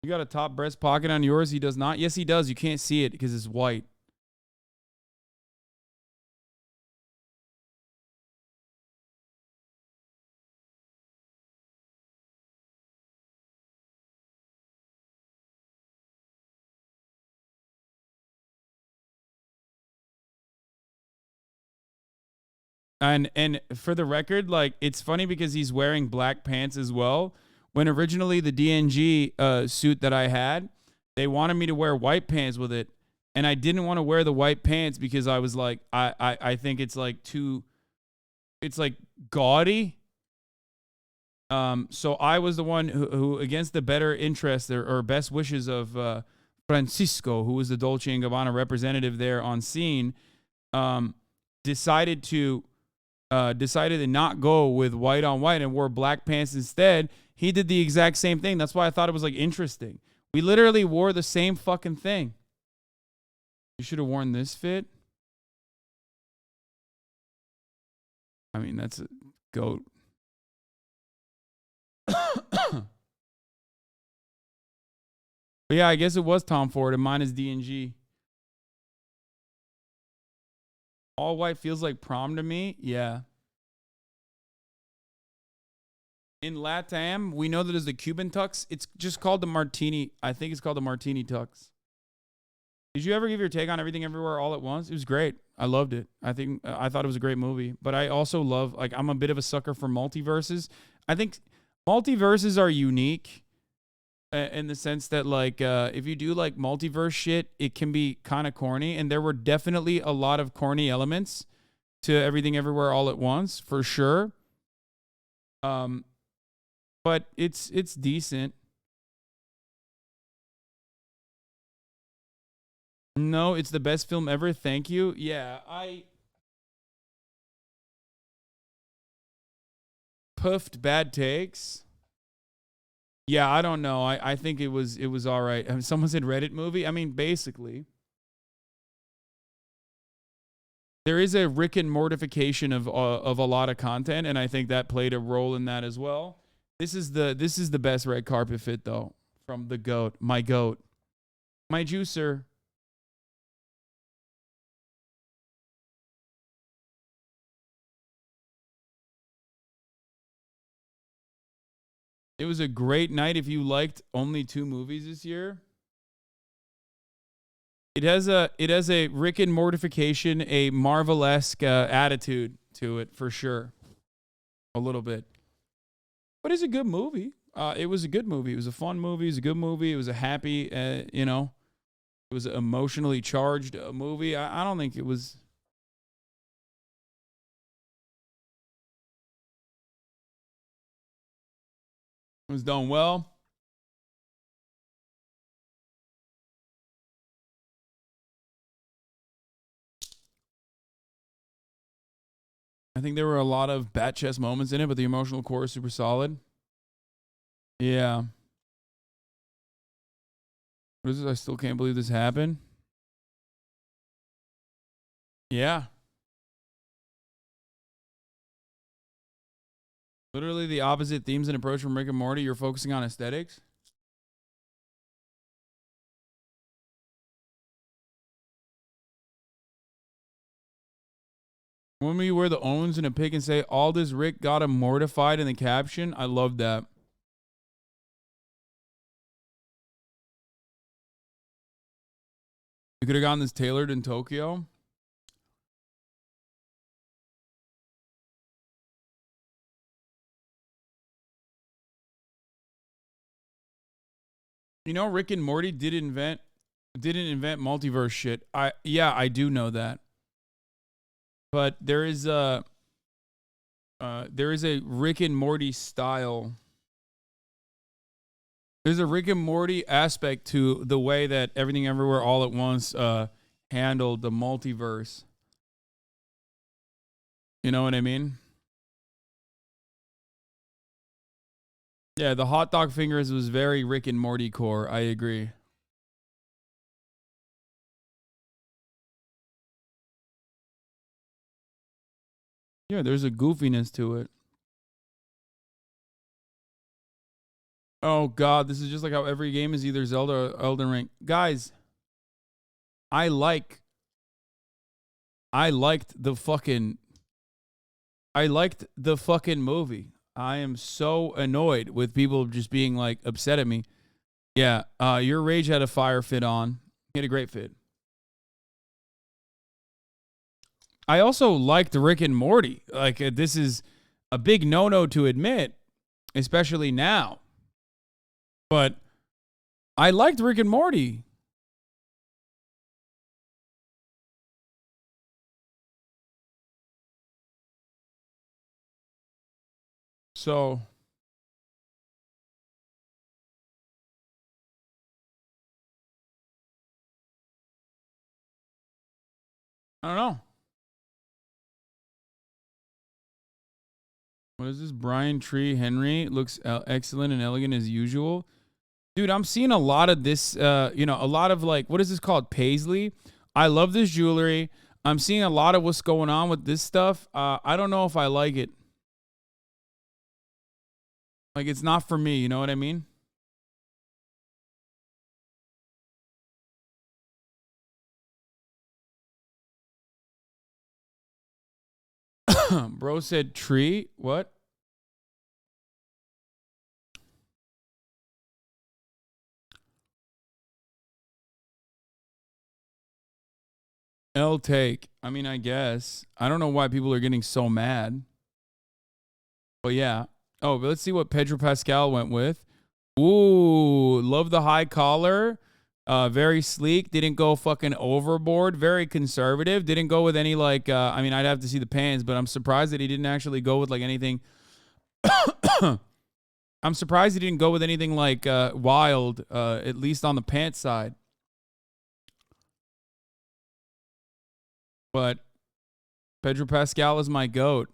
You got a top breast pocket on yours? He does not? Yes, he does. You can't see it because it's white. And for the record, like, it's funny because he's wearing black pants as well. When originally the DNG suit that I had, they wanted me to wear white pants with it. And I didn't want to wear the white pants because I was like, I think it's like it's like gaudy. So I was the one who against the better interest or best wishes of Francisco, who was the Dolce & Gabbana representative there on scene, decided to not go with white on white and wore black pants instead. He did the exact same thing. That's why I thought it was like interesting. We literally wore the same fucking thing. You should have worn this fit. I mean, that's a goat. But yeah, I guess it was Tom Ford and mine is D&G. All white feels like prom to me. Yeah. In LATAM, we know that there's the Cuban tux. It's just called the martini. I think it's called the martini tux. Did you ever give your take on Everything Everywhere All at Once? It was great. I loved it. I thought it was a great movie. But I also love, like, I'm a bit of a sucker for multiverses. I think multiverses are unique in the sense that, like, if you do, like, multiverse shit, it can be kind of corny. And there were definitely a lot of corny elements to Everything Everywhere All at Once, for sure. But it's decent. No, it's the best film ever. Thank you. Yeah, I puffed bad takes. Yeah, I don't know. I think it was all right. I mean, someone said Reddit movie. I mean, basically. There is a Rick and mortification of a lot of content, and I think that played a role in that as well. This is the best red carpet fit though, from the goat, my juicer. It was a great night if you liked only 2 movies this year. It has a Rick and mortification, a Marvel-esque attitude to it for sure. A little bit. But it's a good movie. It was a good movie. It was a fun movie. It was a good movie. It was a happy, it was an emotionally charged movie. I don't think it was. It was done well. I think there were a lot of bat chest moments in it, but the emotional core is super solid. Yeah. What is this? I still can't believe this happened. Yeah. Literally the opposite themes and approach from Rick and Morty. You're focusing on aesthetics. When we wear the owns in a pic and say, Aldous Rick got him mortified in the caption. I love that. You could have gotten this tailored in Tokyo. You know, Rick and Morty didn't invent multiverse shit. I do know that. But there is there is a Rick and Morty style. There's a Rick and Morty aspect to the way that Everything Everywhere All at Once handled the multiverse. You know what I mean? Yeah, the hot dog fingers was very Rick and Morty core. I agree. Yeah, there's a goofiness to it. Oh, God, this is just like how every game is either Zelda or Elden Ring. Guys, I liked the fucking movie. I am so annoyed with people just being like upset at me. Yeah, your rage had a fire fit on. He had a great fit. I also liked Rick and Morty. Like, this is a big no-no to admit, especially now. But I liked Rick and Morty. So I don't know. What is this? Brian Tree Henry looks excellent and elegant as usual. Dude, I'm seeing a lot of this, a lot of like, what is this called? Paisley. I love this jewelry. I'm seeing a lot of what's going on with this stuff. I don't know if I like it. Like, it's not for me. You know what I mean? Bro said tree. What? L take. I mean, I guess. I don't know why people are getting so mad. But yeah. Oh, but let's see what Pedro Pascal went with. Ooh, love the high collar. Very sleek. Didn't go fucking overboard. Very conservative. Didn't go with any like, I mean, I'd have to see the pants, but I'm surprised that he didn't actually go with like anything. I'm surprised he didn't go with anything like wild, at least on the pants side. But Pedro Pascal is my GOAT.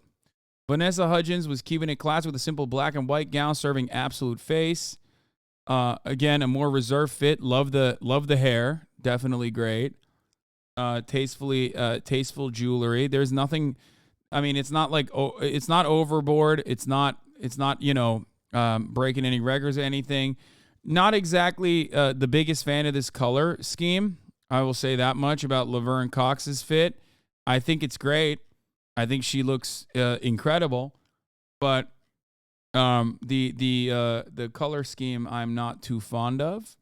Vanessa Hudgens was keeping it class with a simple black and white gown serving absolute face. Again, a more reserved fit. Love the hair. Definitely great. Tasteful jewelry. There's nothing. I mean, it's not like it's not overboard. It's not breaking any records or anything. Not exactly the biggest fan of this color scheme. I will say that much about Laverne Cox's fit. I think it's great. I think she looks incredible, but the color scheme I'm not too fond of.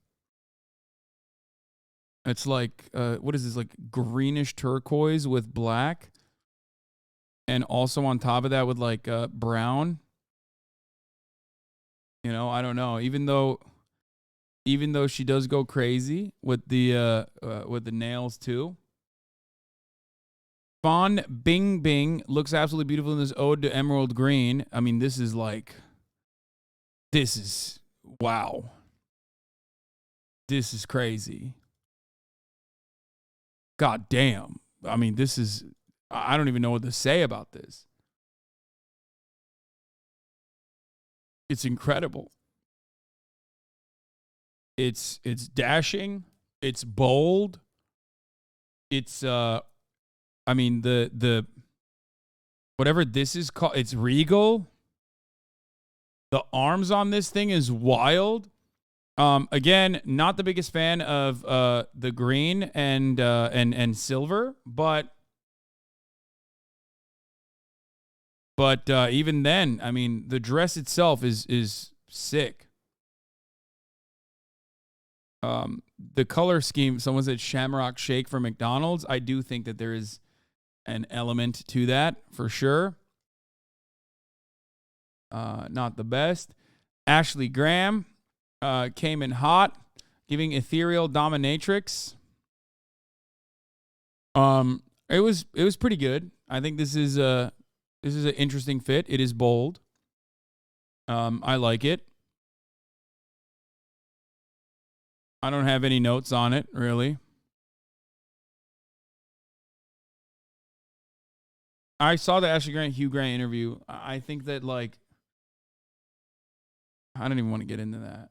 It's like what is this, like greenish turquoise with black, and also on top of that with like brown. You know, I don't know. Even though she does go crazy with the nails too. Fawn Bing Bing looks absolutely beautiful in this ode to emerald green. I mean, this is wow. This is crazy. God damn. I mean, I don't even know what to say about this. It's incredible. It's dashing. It's bold. It's I mean, the whatever this is called, it's regal. The arms on this thing is wild. Again, not the biggest fan of the green and silver, but even then, I mean, the dress itself is sick. The color scheme, someone said Shamrock Shake for McDonald's. I do think that there is an element to that for sure. Not the best. Ashley Graham came in hot, giving ethereal dominatrix. It was pretty good. I think this is This is an interesting fit. It is bold. I like it. I don't have any notes on it, really. I saw the Ashley Grant, Hugh Grant interview. I think that, like, I don't even want to get into that.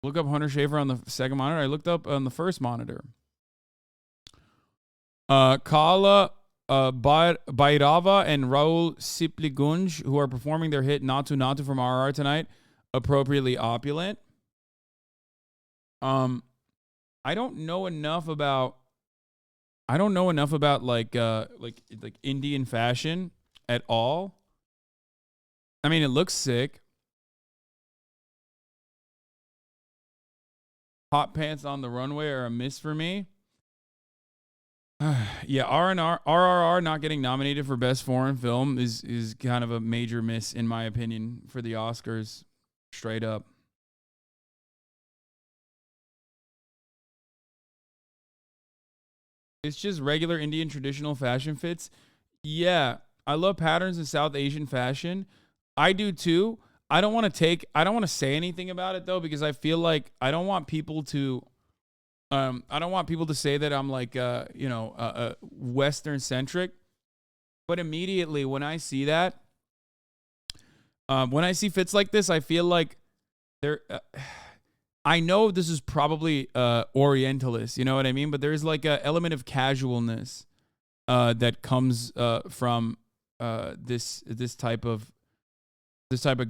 Look up Hunter Schafer on the second monitor. I looked up on the first monitor. Kala Bairava and Raul Sipligunj, who are performing their hit Natu Natu from RR tonight, appropriately opulent. I don't know enough about like Indian fashion at all. I mean, it looks sick. Hot pants on the runway are a miss for me. Yeah, RRR not getting nominated for Best Foreign Film is kind of a major miss, in my opinion, for the Oscars. Straight up. It's just regular Indian traditional fashion fits. Yeah, I love patterns in South Asian fashion. I do too. I don't want to say anything about it though, because I feel like I don't want people to say that I'm like Western centric. But immediately when I see that, when I see fits like this, I feel like I know this is probably Orientalist, you know what I mean? But there's like an element of casualness that comes from this type of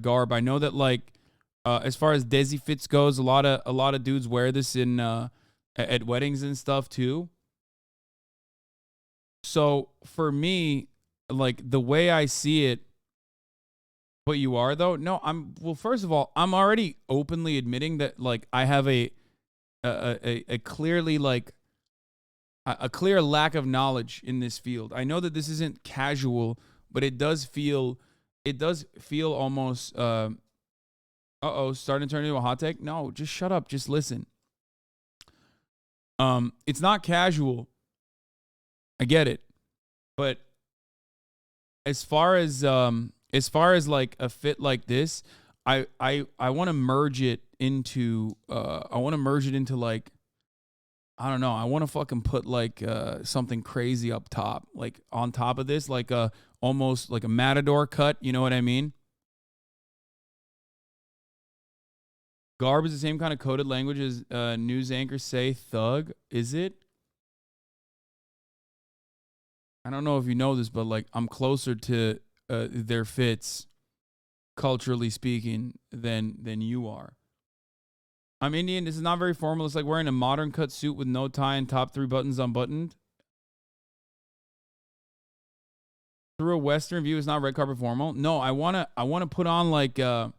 garb. I know that like as far as Desi fits goes, a lot of dudes wear this in at weddings and stuff too. So for me, like the way I see it, but you are though? No, first of all, I'm already openly admitting that like I have a clearly like a clear lack of knowledge in this field. I know that this isn't casual, but it does feel almost starting to turn into a hot take. No, just shut up, just listen. It's not casual. I get it. But as far as like a fit like this, I want to merge it into like, I don't know, I want to fucking put like something crazy up top, like on top of this, like almost like a matador cut, you know what I mean? Garb is the same kind of coded language as news anchors say thug, is it? I don't know if you know this, but like I'm closer to their fits, culturally speaking, than you are. I'm Indian. This is not very formal. It's like wearing a modern cut suit with no tie and top 3 buttons unbuttoned. Through a Western view, it's not red carpet formal. No, I wanna put on like a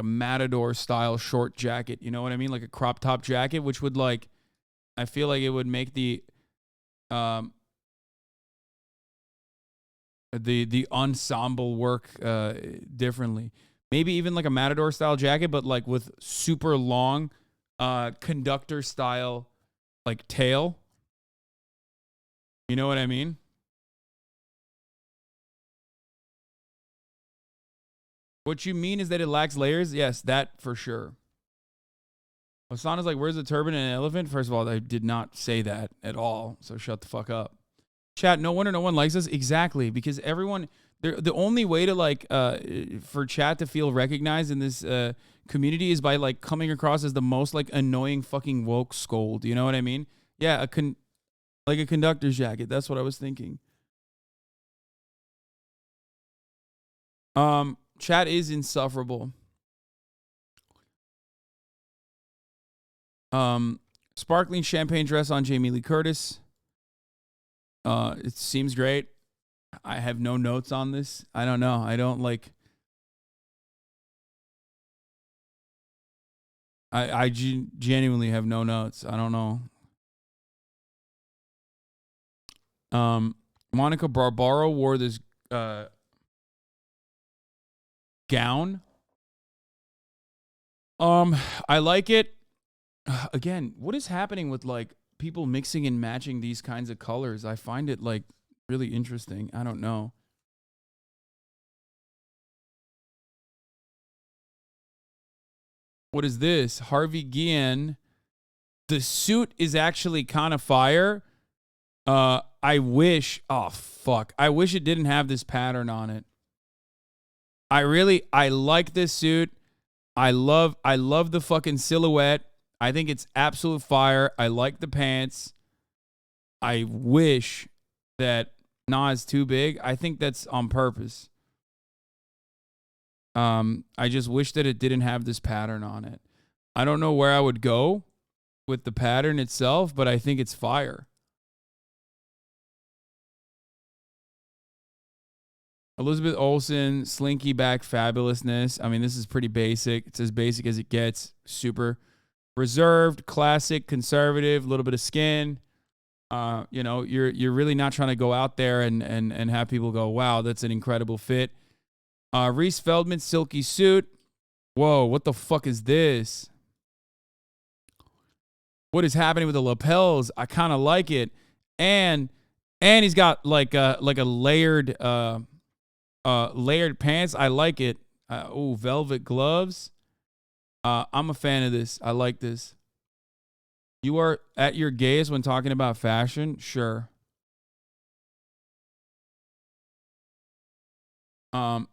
matador style short jacket. You know what I mean? Like a crop top jacket, which would like, I feel like it would make the ensemble work differently. Maybe even like a matador style jacket, but like with super long conductor style like tail. You know what I mean? What you mean is that it lacks layers? Yes, that for sure. Hasan is like, where's the turban and an elephant? First of all, I did not say that at all, so shut the fuck up. Chat, no wonder no one likes us. Exactly, because everyone, the only way to like, for chat to feel recognized in this community is by like coming across as the most like annoying fucking woke scold. You know what I mean? Yeah, like a conductor's jacket. That's what I was thinking. Chat is insufferable. Sparkling champagne dress on Jamie Lee Curtis. It seems great. I have no notes on this. I don't know. I don't like. I genuinely have no notes. I don't know. Monica Barbaro wore this gown. I like it. Again, what is happening with like people mixing and matching these kinds of colors. I find it like really interesting. I don't know. What is this? Harvey Guillen. The suit is actually kind of fire. I wish, oh fuck. I wish it didn't have this pattern on it. I like this suit. I love the fucking silhouette. I think it's absolute fire. I like the pants. I wish that it's too big. I think that's on purpose. I just wish that it didn't have this pattern on it. I don't know where I would go with the pattern itself, but I think it's fire. Elizabeth Olsen, slinky back fabulousness. I mean, this is pretty basic. It's as basic as it gets. Super reserved, classic, conservative, a little bit of skin. You know, you're really not trying to go out there and have people go, wow, that's an incredible fit. Reese Feldman, silky suit. Whoa, what the fuck is this? What is happening with the lapels? I kind of like it. And he's got like a layered pants. I like it. Oh, velvet gloves. I'm a fan of this. I like this. You are at your gayest when talking about fashion? Sure.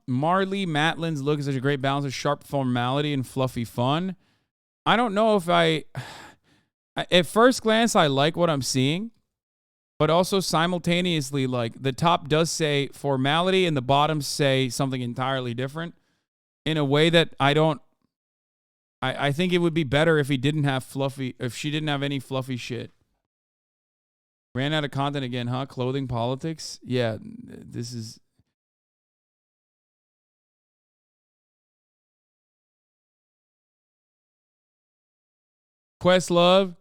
Marley Matlin's look is such a great balance of sharp formality and fluffy fun. I don't know if at first glance, I like what I'm seeing, but also simultaneously, like the top does say formality and the bottoms say something entirely different in a way that I think it would be better if she didn't have any fluffy shit. Ran out of content again, huh? Clothing politics? Yeah, this is... Questlove,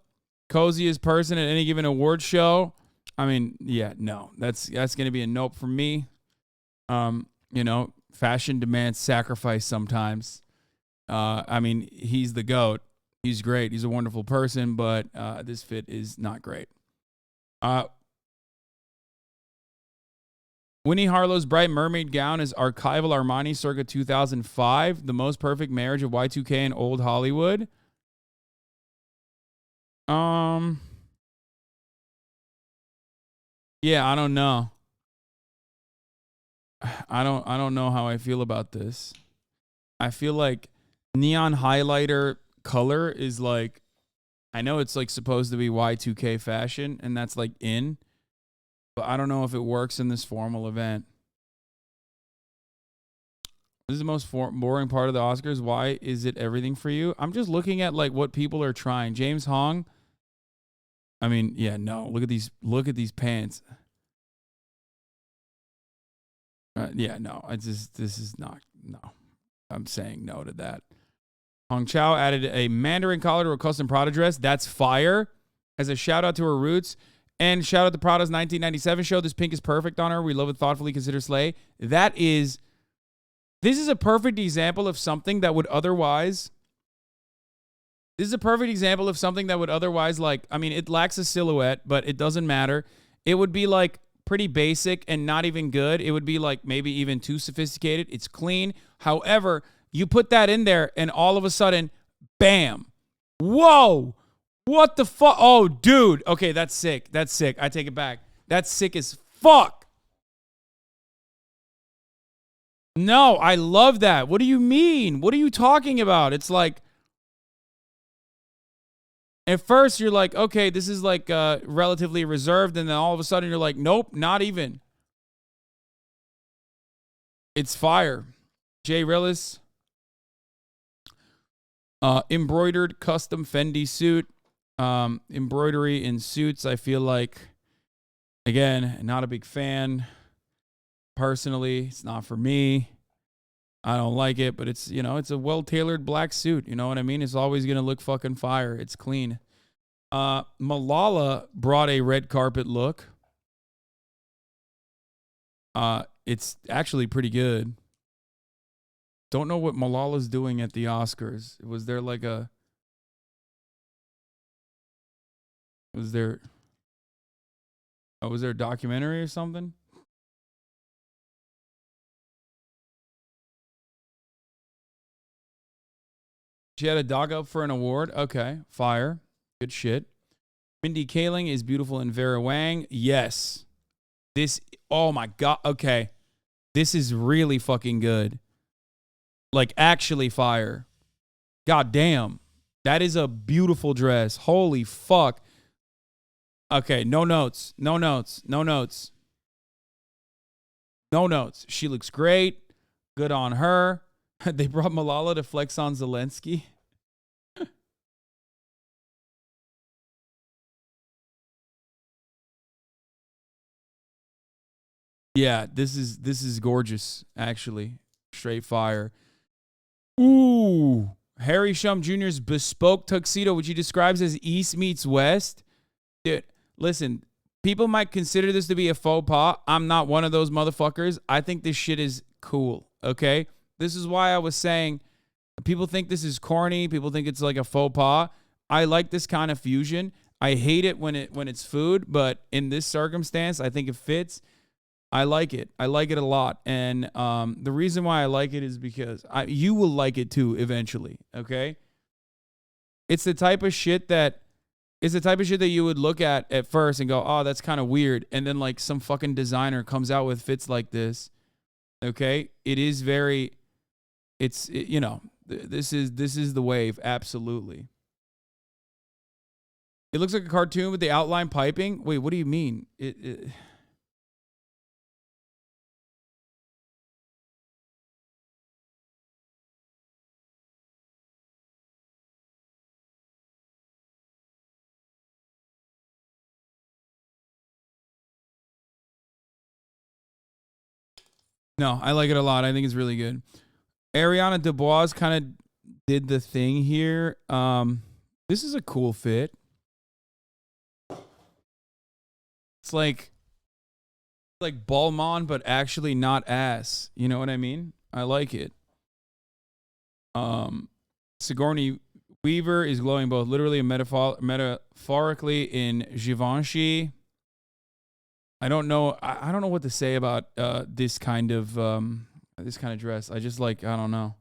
coziest person at any given award show. I mean, yeah, no. That's going to be a nope from me. You know, fashion demands sacrifice sometimes. I mean, he's the GOAT. He's great. He's a wonderful person, but this fit is not great. Winnie Harlow's bright mermaid gown is archival Armani circa 2005. The most perfect marriage of Y2K and old Hollywood. Yeah, I don't know. I don't know how I feel about this. I feel like neon highlighter color is like, I know it's like supposed to be Y2K fashion and that's like in, but I don't know if it works in this formal event. This is the most boring part of the Oscars. Why is it everything for you? I'm just looking at like what people are trying. James Hong. I mean, yeah, no. Look at these pants. Yeah, no. This is not, no. I'm saying no to that. Hong Chao added a Mandarin collar to a custom Prada dress. That's fire. As a shout out to her roots. And shout out to Prada's 1997 show. This pink is perfect on her. We love it thoughtfully. Consider slay. This is a perfect example of something that would otherwise... This is a perfect example of something that would otherwise, like, I mean, it lacks a silhouette, but it doesn't matter. It would be like pretty basic and not even good. It would be like maybe even too sophisticated. It's clean. However, you put that in there and all of a sudden, bam. Whoa. What the fuck? Oh, dude. Okay, that's sick. That's sick. I take it back. That's sick as fuck. No, I love that. What do you mean? What are you talking about? It's like, at first, you're like, okay, this is like relatively reserved. And then all of a sudden, you're like, nope, not even. It's fire. Jay Rillis. Embroidered custom Fendi suit. Embroidery in suits, I feel like, again, not a big fan. Personally, it's not for me. I don't like it, but it's, you know, it's a well-tailored black suit. You know what I mean? It's always going to look fucking fire. It's clean. Malala brought a red carpet look. It's actually pretty good. Don't know what Malala's doing at the Oscars. Was there Was there a documentary or something? She had a dog up for an award. Okay, fire. Good shit. Mindy Kaling is beautiful in Vera Wang. Yes. Oh my God. Okay. This is really fucking good. Like, actually fire. God damn. That is a beautiful dress. Holy fuck. Okay, no notes. No notes. No notes. No notes. She looks great. Good on her. They brought Malala to flex on Zelensky. Yeah, this is gorgeous, actually. Straight fire. Ooh. Harry Shum Jr.'s bespoke tuxedo, which he describes as East meets West. Dude, listen, people might consider this to be a faux pas. I'm not one of those motherfuckers. I think this shit is cool, okay? This is why I was saying people think this is corny. People think it's like a faux pas. I like this kind of fusion. I hate it when it's food, but in this circumstance, I think it fits. I like it. I like it a lot. And the reason why I like it is because you will like it too eventually, okay? It's the type of shit that you would look at first and go, "Oh, that's kind of weird." And then like some fucking designer comes out with fits like this. Okay? It is very this is the wave, absolutely. It looks like a cartoon with the outline piping. Wait, what do you mean? No, I like it a lot. I think it's really good. Ariana DeBois kind of did the thing here. This is a cool fit. It's like Balmain, but actually not ass. You know what I mean? I like it. Sigourney Weaver is glowing both literally and metaphorically in Givenchy. I don't know. I don't know what to say about this kind of dress. I just like, I don't know.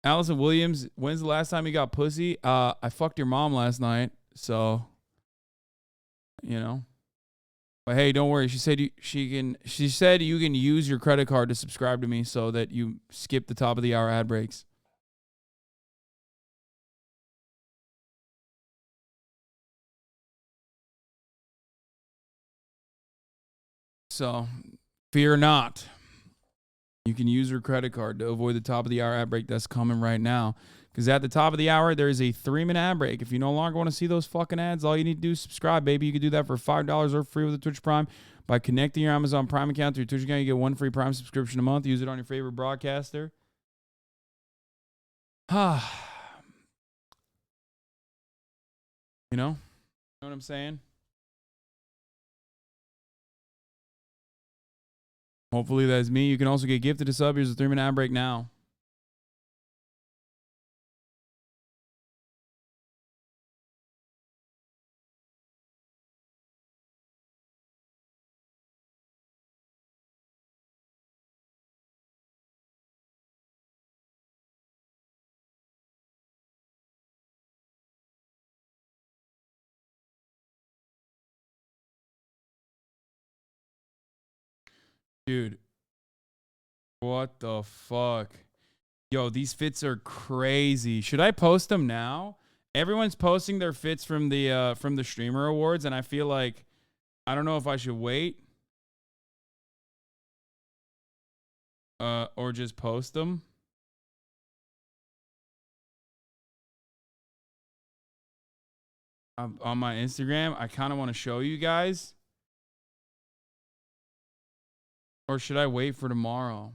Allison Williams, when's the last time you got pussy? I fucked your mom last night, so you know. But hey, don't worry. She said you can use your credit card to subscribe to me so that you skip the top of the hour ad breaks. So, fear not. You can use your credit card to avoid the top of the hour ad break that's coming right now. Because at the top of the hour, there is a 3-minute ad break. If you no longer want to see those fucking ads, all you need to do is subscribe, baby. You can do that for $5 or free with a Twitch Prime. By connecting your Amazon Prime account to your Twitch account, you get 1 free Prime subscription a month. Use it on your favorite broadcaster. You know what I'm saying? Hopefully that's me. You can also get gifted a sub. Here's a 3-minute ad break now. Dude, what the fuck? Yo, these fits are crazy. Should I post them now? Everyone's posting their fits from the streamer awards, and I feel like I don't know if I should wait or just post them. On my Instagram. I kind of want to show you guys. Or should I wait for tomorrow?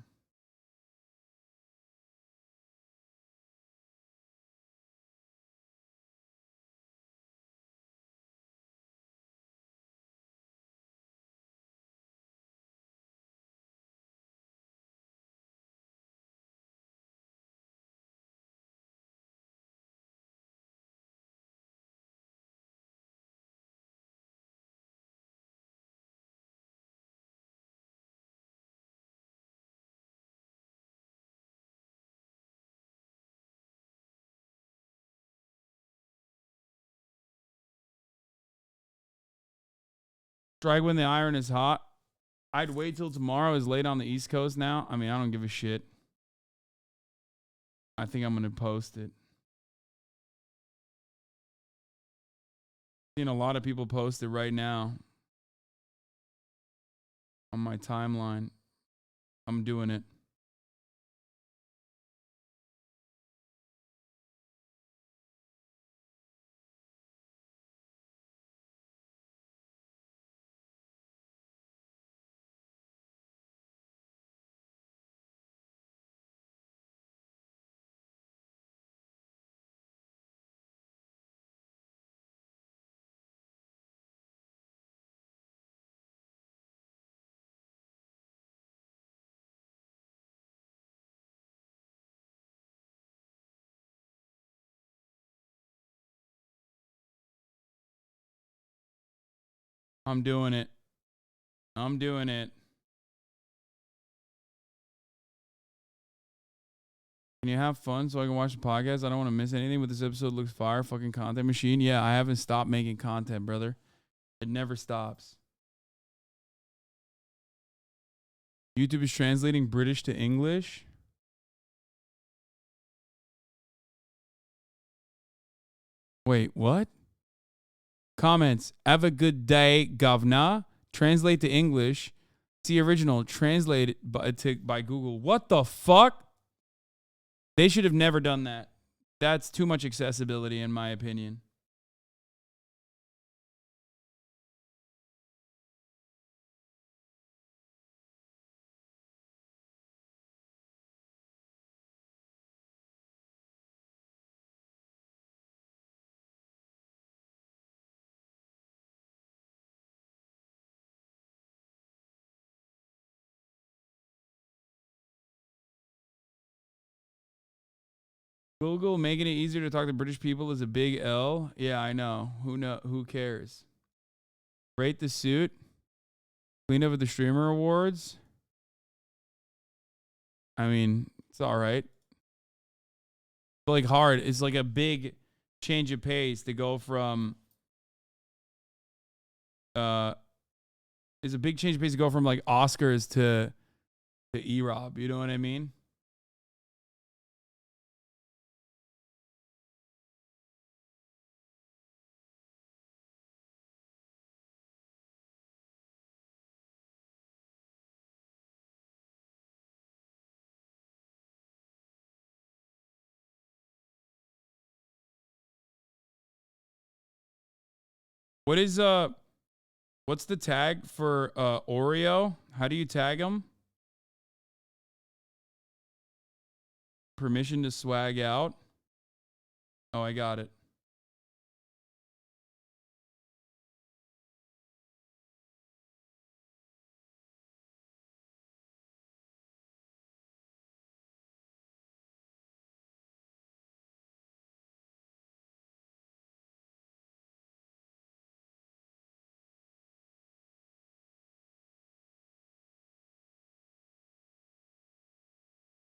Strike when the iron is hot. I'd wait till tomorrow is late on the East Coast now. I mean, I don't give a shit. I think I'm going to post it. Seeing a lot of people post it right now on my timeline. I'm doing it. I'm doing it. I'm doing it. Can you have fun so I can watch the podcast? I don't want to miss anything, but this episode looks fire. Fucking content machine. Yeah, I haven't stopped making content, brother. It never stops. YouTube is translating British to English. Wait, what? Comments. Have a good day, governor. Translate to English. See original. Translate it by Google. What the fuck? They should have never done that. That's too much accessibility, in my opinion. Google making it easier to talk to British people is a big L. Yeah, I know. Who cares? Rate the suit. Clean up at the streamer awards. I mean, it's all right. But like hard. It's like a big change of pace to go from it's a big change of pace to go from like Oscars to E-Rob. You know what I mean? What's the tag for Oreo? How do you tag them? Permission to swag out. Oh, I got it.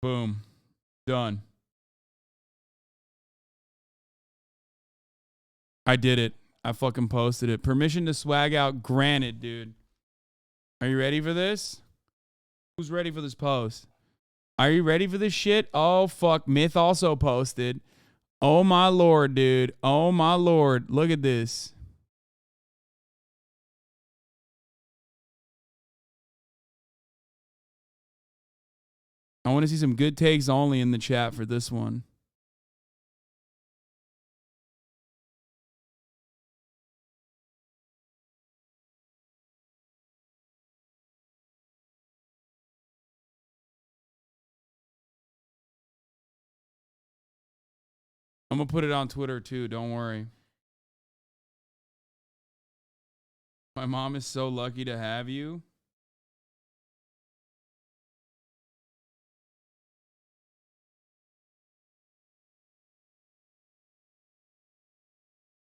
Boom. Done. I did it. I fucking posted it. Permission to swag out granted, dude. Are you ready for this? Who's ready for this post? Are you ready for this shit? Oh, fuck. Myth also posted. Oh, my Lord, dude. Oh, my Lord. Look at this. I want to see some good takes only in the chat for this one. I'm going to put it on Twitter too. Don't worry. My mom is so lucky to have you.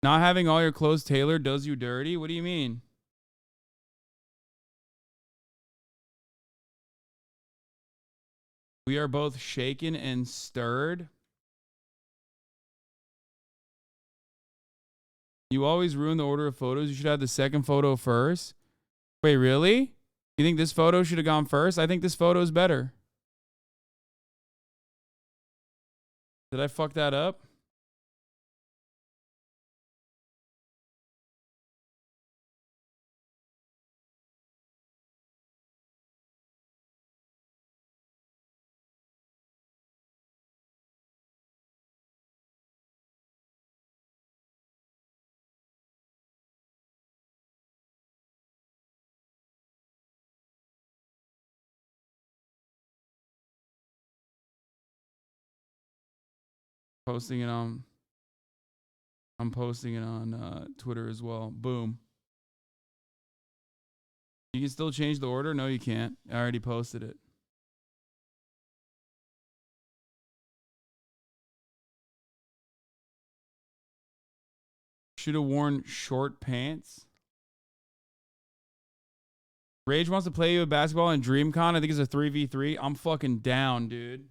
Not having all your clothes tailored does you dirty? What do you mean? We are both shaken and stirred. You always ruin the order of photos. You should have the second photo first. Wait, really? You think this photo should have gone first? I think this photo is better. Did I fuck that up? Posting it on. I'm posting it on Twitter as well. Boom. You can still change the order? No, you can't. I already posted it. Should have worn short pants. Rage wants to play you a basketball in DreamCon. I think it's a 3v3. I'm fucking down, dude.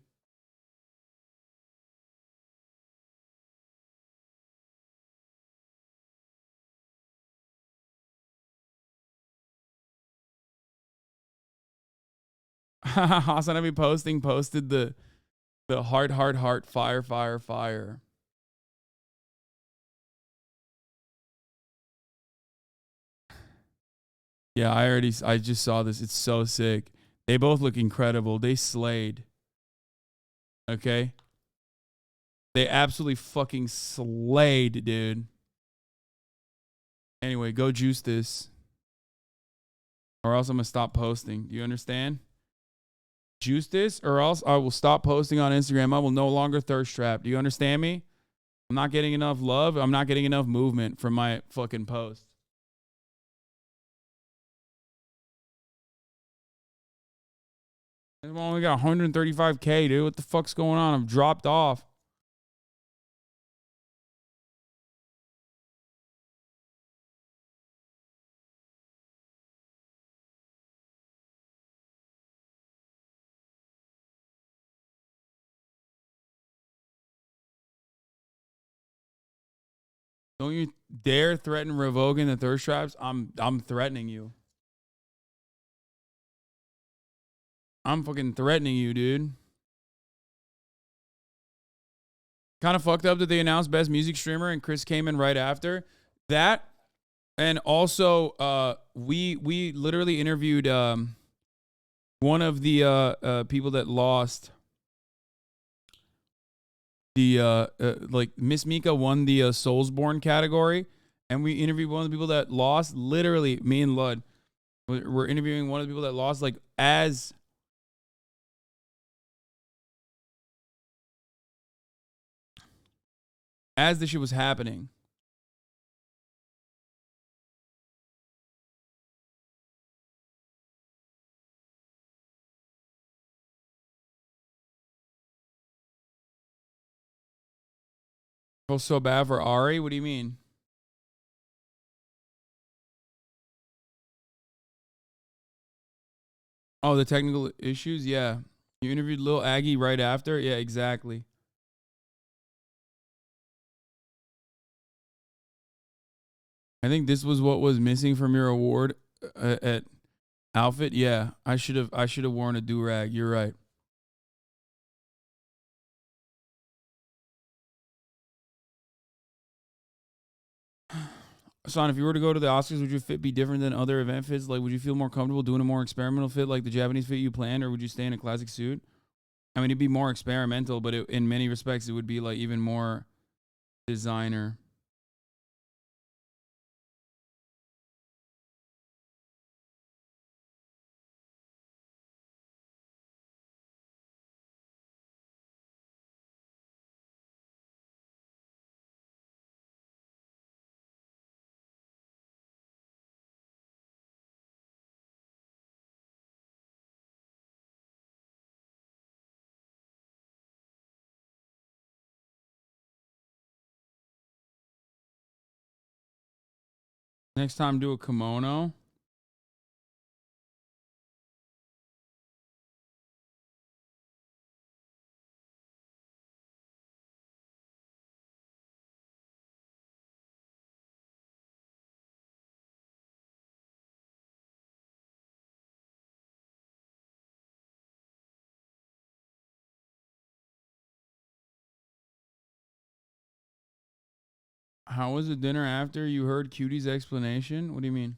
HasanAbi posted the heart, fire. Yeah, I just saw this. It's so sick. They both look incredible. They slayed. Okay? They absolutely fucking slayed, dude. Anyway, go juice this. Or else I'm going to stop posting. Do you understand? Juice this, or else I will stop posting on Instagram. I will no longer thirst trap. Do you understand me? I'm not getting enough love. I'm not getting enough movement from my fucking post. I've only got 135K, dude. What the fuck's going on? I've dropped off. Don't you dare threaten revoking the thirst traps. I'm threatening you. I'm fucking threatening you, dude. Kind of fucked up that they announced best music streamer and Chris came in right after that. And also, we literally interviewed one of the people that lost. The like Miss Mika won the Soulsborne category, and we interviewed one of the people that lost. Literally, me and Lud, we're interviewing one of the people that lost, like as the shit was happening. Feel so bad for Ari. What do you mean? Oh, the technical issues? Yeah. You interviewed Lil Aggie right after? Yeah, exactly. I think this was what was missing from your award at outfit. Yeah, I should have worn a do-rag. You're right. Son, if you were to go to the Oscars, would your fit be different than other event fits? Like, would you feel more comfortable doing a more experimental fit like the Japanese fit you planned, or would you stay in a classic suit? I mean, it'd be more experimental, but in many respects, it would be like even more designer. Next time, do a kimono. How was the dinner after you heard Cutie's explanation? What do you mean?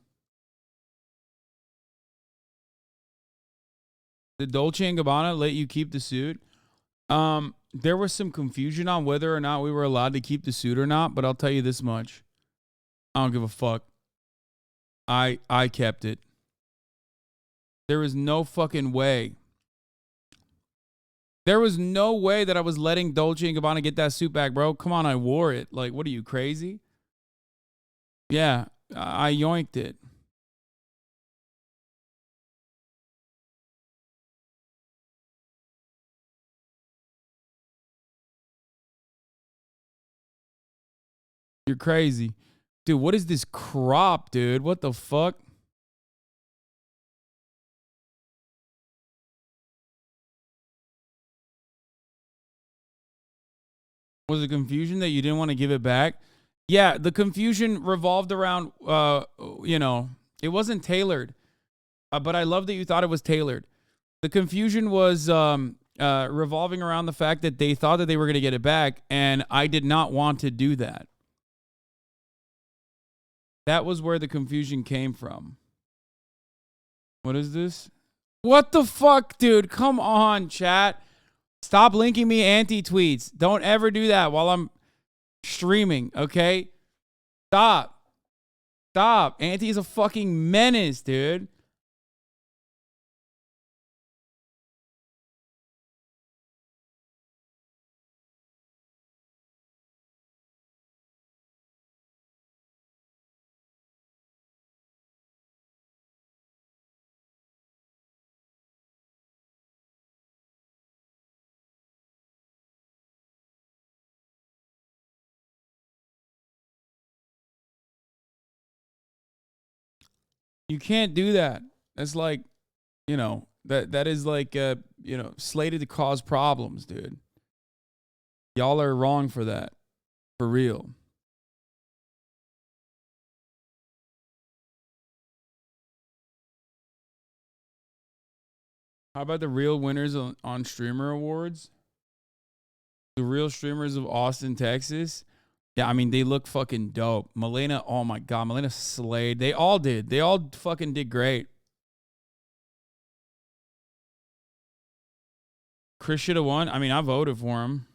Did Dolce & Gabbana let you keep the suit? There was some confusion on whether or not we were allowed to keep the suit or not, but I'll tell you this much. I don't give a fuck. I kept it. There was no fucking way. There was no way that I was letting Dolce & Gabbana get that suit back, bro. Come on, I wore it. Like, what are you, crazy? Yeah, I yoinked it. You're crazy. Dude, what is this crop, dude? What the fuck? Was it confusion that you didn't want to give it back? Yeah, the confusion revolved around, you know, it wasn't tailored. But I love that you thought it was tailored. The confusion was revolving around the fact that they thought that they were going to get it back, and I did not want to do that. That was where the confusion came from. What is this? What the fuck, dude? Come on, chat. Stop linking me anti-tweets. Don't ever do that while I'm streaming, okay? Stop. Stop. Anti is a fucking menace, dude. You can't do that. That's like, you know, that is like, you know, slated to cause problems, dude. Y'all are wrong for that. For real. How about the real winners on Streamer Awards? The real streamers of Austin, Texas. Yeah, I mean, they look fucking dope. Milena, oh my God, Milena slayed. They all did. They all fucking did great. Chris should have won. I mean, I voted for him.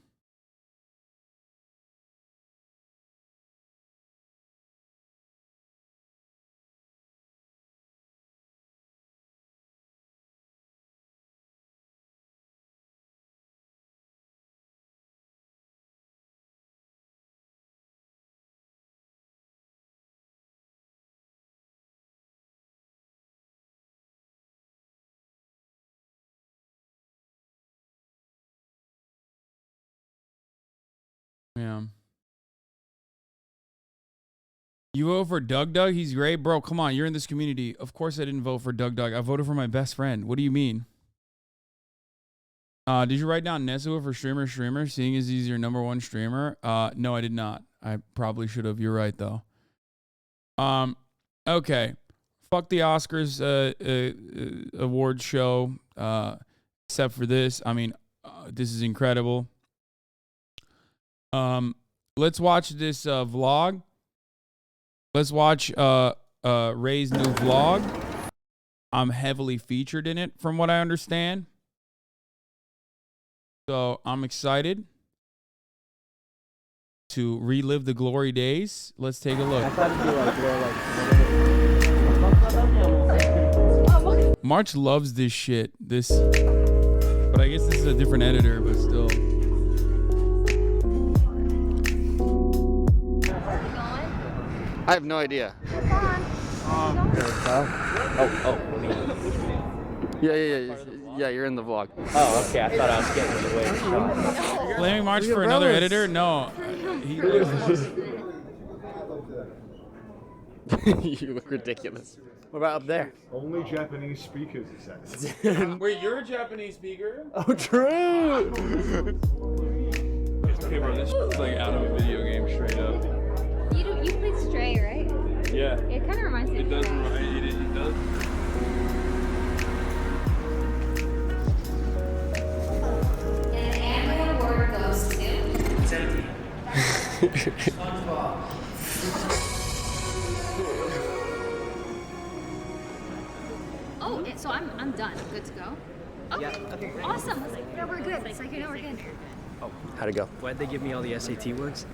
Yeah. You vote for Doug? He's great. Bro, come on. You're in this community. Of course I didn't vote for Doug. I voted for my best friend. What do you mean? Did you write down Nesuo for streamer, seeing as he's your #1 streamer? No, I did not. I probably should have. You're right, though. Okay. Fuck the Oscars award show, except for this. I mean, this is incredible. Let's watch this vlog. Let's watch Ray's new vlog. I'm heavily featured in it, from what I understand. So I'm excited to relive the glory days. Let's take a look. March loves this shit. But I guess this is a different editor, but still. I have no idea. Yeah, you're in the vlog. Oh, okay. I thought I was getting in the way of the shot. Blaming March for another editor? No. You look ridiculous. What about up there? Only Japanese speakers, he says. Wait, you're a Japanese speaker? Oh, true! Okay, bro, this is like out of a video game, straight up. You played Stray, right? Yeah. It kind of reminds me. It does remind you. It does. And the award goes to SpongeBob. So I'm done. I'm good to go. Okay. Awesome. We're good. It's like, we're good. Oh, How'd it go? why'd they give me all the SAT words?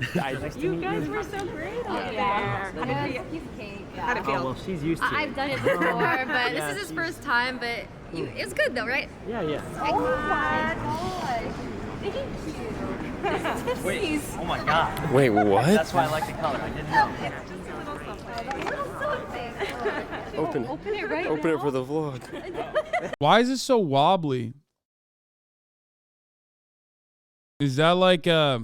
You guys were so great out there. How did it piece of cake? How'd it feel? Oh, well, she's used to it. I've done it before, but Yeah, this is his first time. But it's good though, right? Yeah. Oh my god. Thank you. Wait, oh my god. Wait, what? That's why I like the color. I didn't know. Open it. Open it right Open now. it for the vlog. Why is this so wobbly? Is that like a?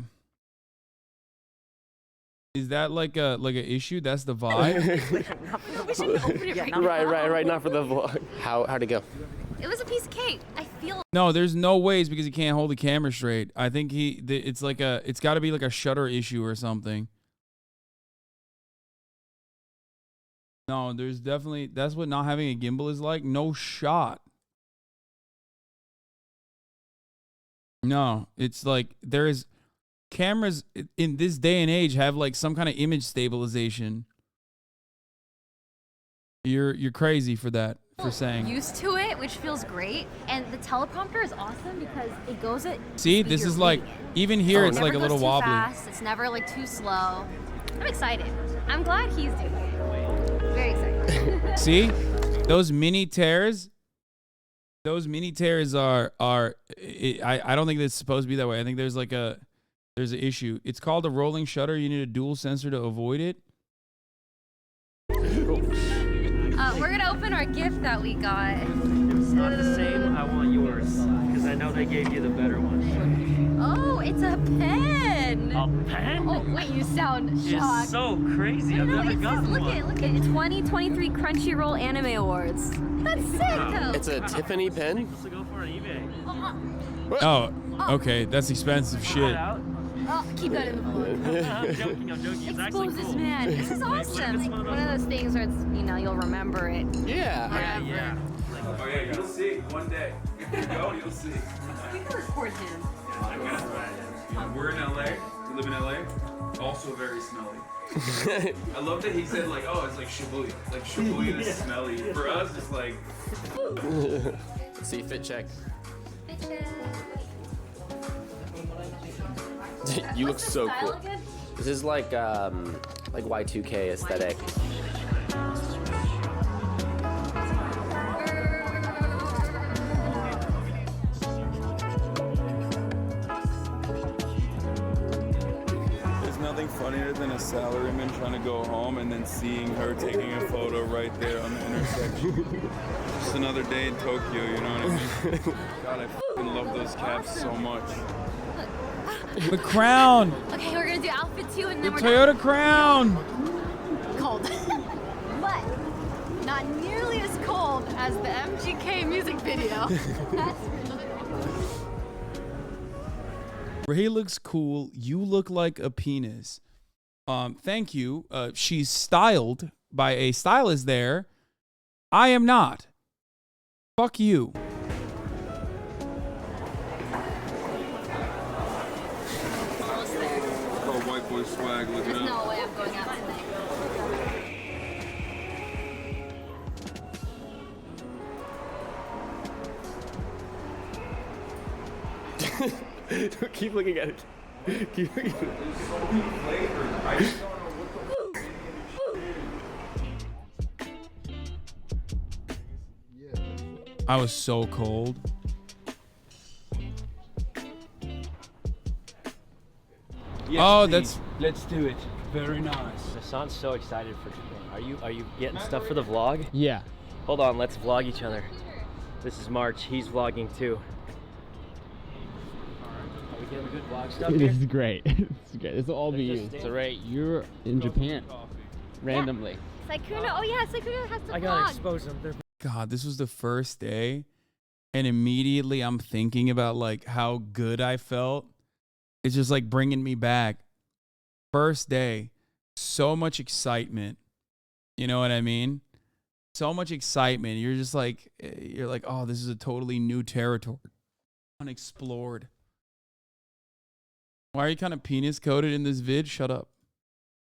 Is that like a issue? That's the vibe. We should open it right now. Right. Not for the vlog. How'd it go? It was a piece of cake. I feel. No, there's no ways because he can't hold the camera straight. I think it's like it's got to be like a shutter issue or something. No, there's definitely, that's what not having a gimbal is like. No shot. No, it's like there's cameras in this day and age have like some kind of image stabilization. You're crazy for that, for saying. Used to it, which feels great, and the teleprompter is awesome because it goes at. See, this is like even here, it's like a little wobbly. Fast. It's never like too slow. I'm excited. I'm glad he's doing it. Very excited. See, those mini tears. Those mini tears are I don't think it's supposed to be that way. I think there's an issue. It's called a rolling shutter. You need a dual sensor to avoid it. We're gonna open our gift that we got. If it's not the same, I want yours because I know they gave you the better one. Oh, it's a pen. A pen? Oh wait, you sound shocked. It's so crazy. I've never gotten one. Look at 2023 Crunchyroll Anime Awards. That's sick though. It's a Tiffany pen? Supposed to go for eBay. Oh, okay, that's expensive shit. Oh, keep that in the vlog. I'm joking. It's actually Expose this cool. man. This is awesome. Like one of those things where it's, you'll remember it. Yeah. Yeah. Oh yeah, you'll see one day. If you go, you'll see. We can record him. We're in LA. We live in LA. Also very smelly. I love that he said like, oh, it's like Shibuya. Like Shibuya is smelly. For us, it's like. Let's see, fit check. You look so cool. Again? This is like Y2K aesthetic. There's nothing funnier than a salaryman trying to go home and then seeing her taking a photo right there on the intersection. Just another day in Tokyo, you know what I mean? God, I fucking love those caps so much. The crown! Okay, we're gonna do outfit 2 and then The we're Toyota done. crown! Cold. But not nearly as cold as the MGK music video. That's Ray looks cool. You look like a penis. Thank you. She's styled by a stylist there. I am not. Fuck you. Oh, white boy swag. Look it There's up. no way I'm going out tonight. Keep looking at it. Keep looking at it. I was so cold. Yes, oh, please. let's do it. Very nice. Hasan's so excited for today. Are you getting stuff for the vlog? Yeah. Hold on, let's vlog each other. This is March. He's vlogging too. Are we getting good vlog stuff here? This is great. This is great. This will all be you. Just So right, you're in Japan randomly. Sykkuno, oh yeah, Sykkuno has to I gotta vlog. expose them. God, this was the first day, and immediately I'm thinking about like how good I felt. It's just like bringing me back. First day, so much excitement. You know what I mean? So much excitement. You're just like, oh, this is a totally new territory, unexplored. Why are you kind of penis coded in this vid? Shut up.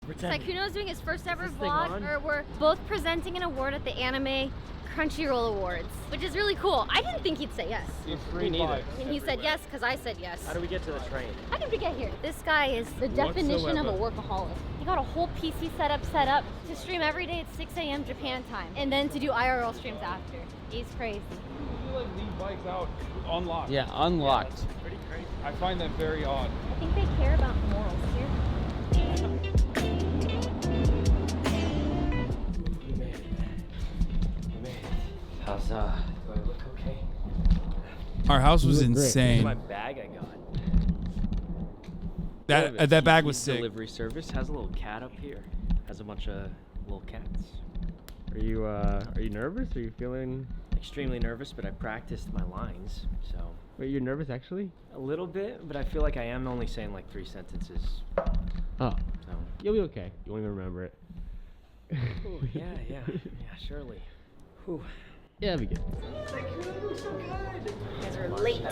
Sykkuno's doing his first ever vlog, where we're both presenting an award at the Anime Crunchyroll Awards, which is really cool. I didn't think he'd say yes. Me neither. And he said yes because I said yes. How do we get to the train? How did we get here? This guy is the definition of a workaholic. He got a whole PC set up to stream every day at 6 a.m. Japan time, and then to do IRL streams after. He's crazy. You like leave bikes out unlocked. Yeah, unlocked. Yeah, it's pretty crazy. I find that very odd. I think they care about morals here. How's do I look okay? Our house was Here's insane. my bag I got. That bag was sick. Delivery service has a little cat up here. Has a bunch of little cats. Are you nervous? Are you feeling extremely nervous? But I practiced my lines, so. Wait, you're nervous actually? A little bit, but I feel like I am only saying like 3 sentences. Oh. So. You'll be okay. You won't even remember it. Ooh, yeah, surely. Whew. Yeah, it'll be good. You guys are late.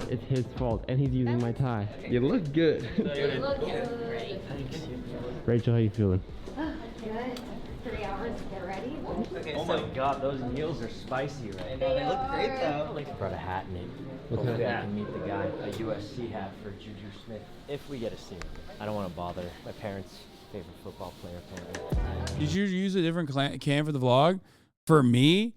It's his fault, and he's using my tie. You look good. You look good. Thanks. Rachel, how you feeling? Good. 3 hours to get ready. Okay, oh my god, those meals are spicy, right? They look great though. I brought a hat in it. What Hopefully hat? I can meet the guy, a USC hat for Juju Smith, if we get to see him. I don't want to bother my parents' favorite football player, apparently. Did you use a different cam for the vlog? For me,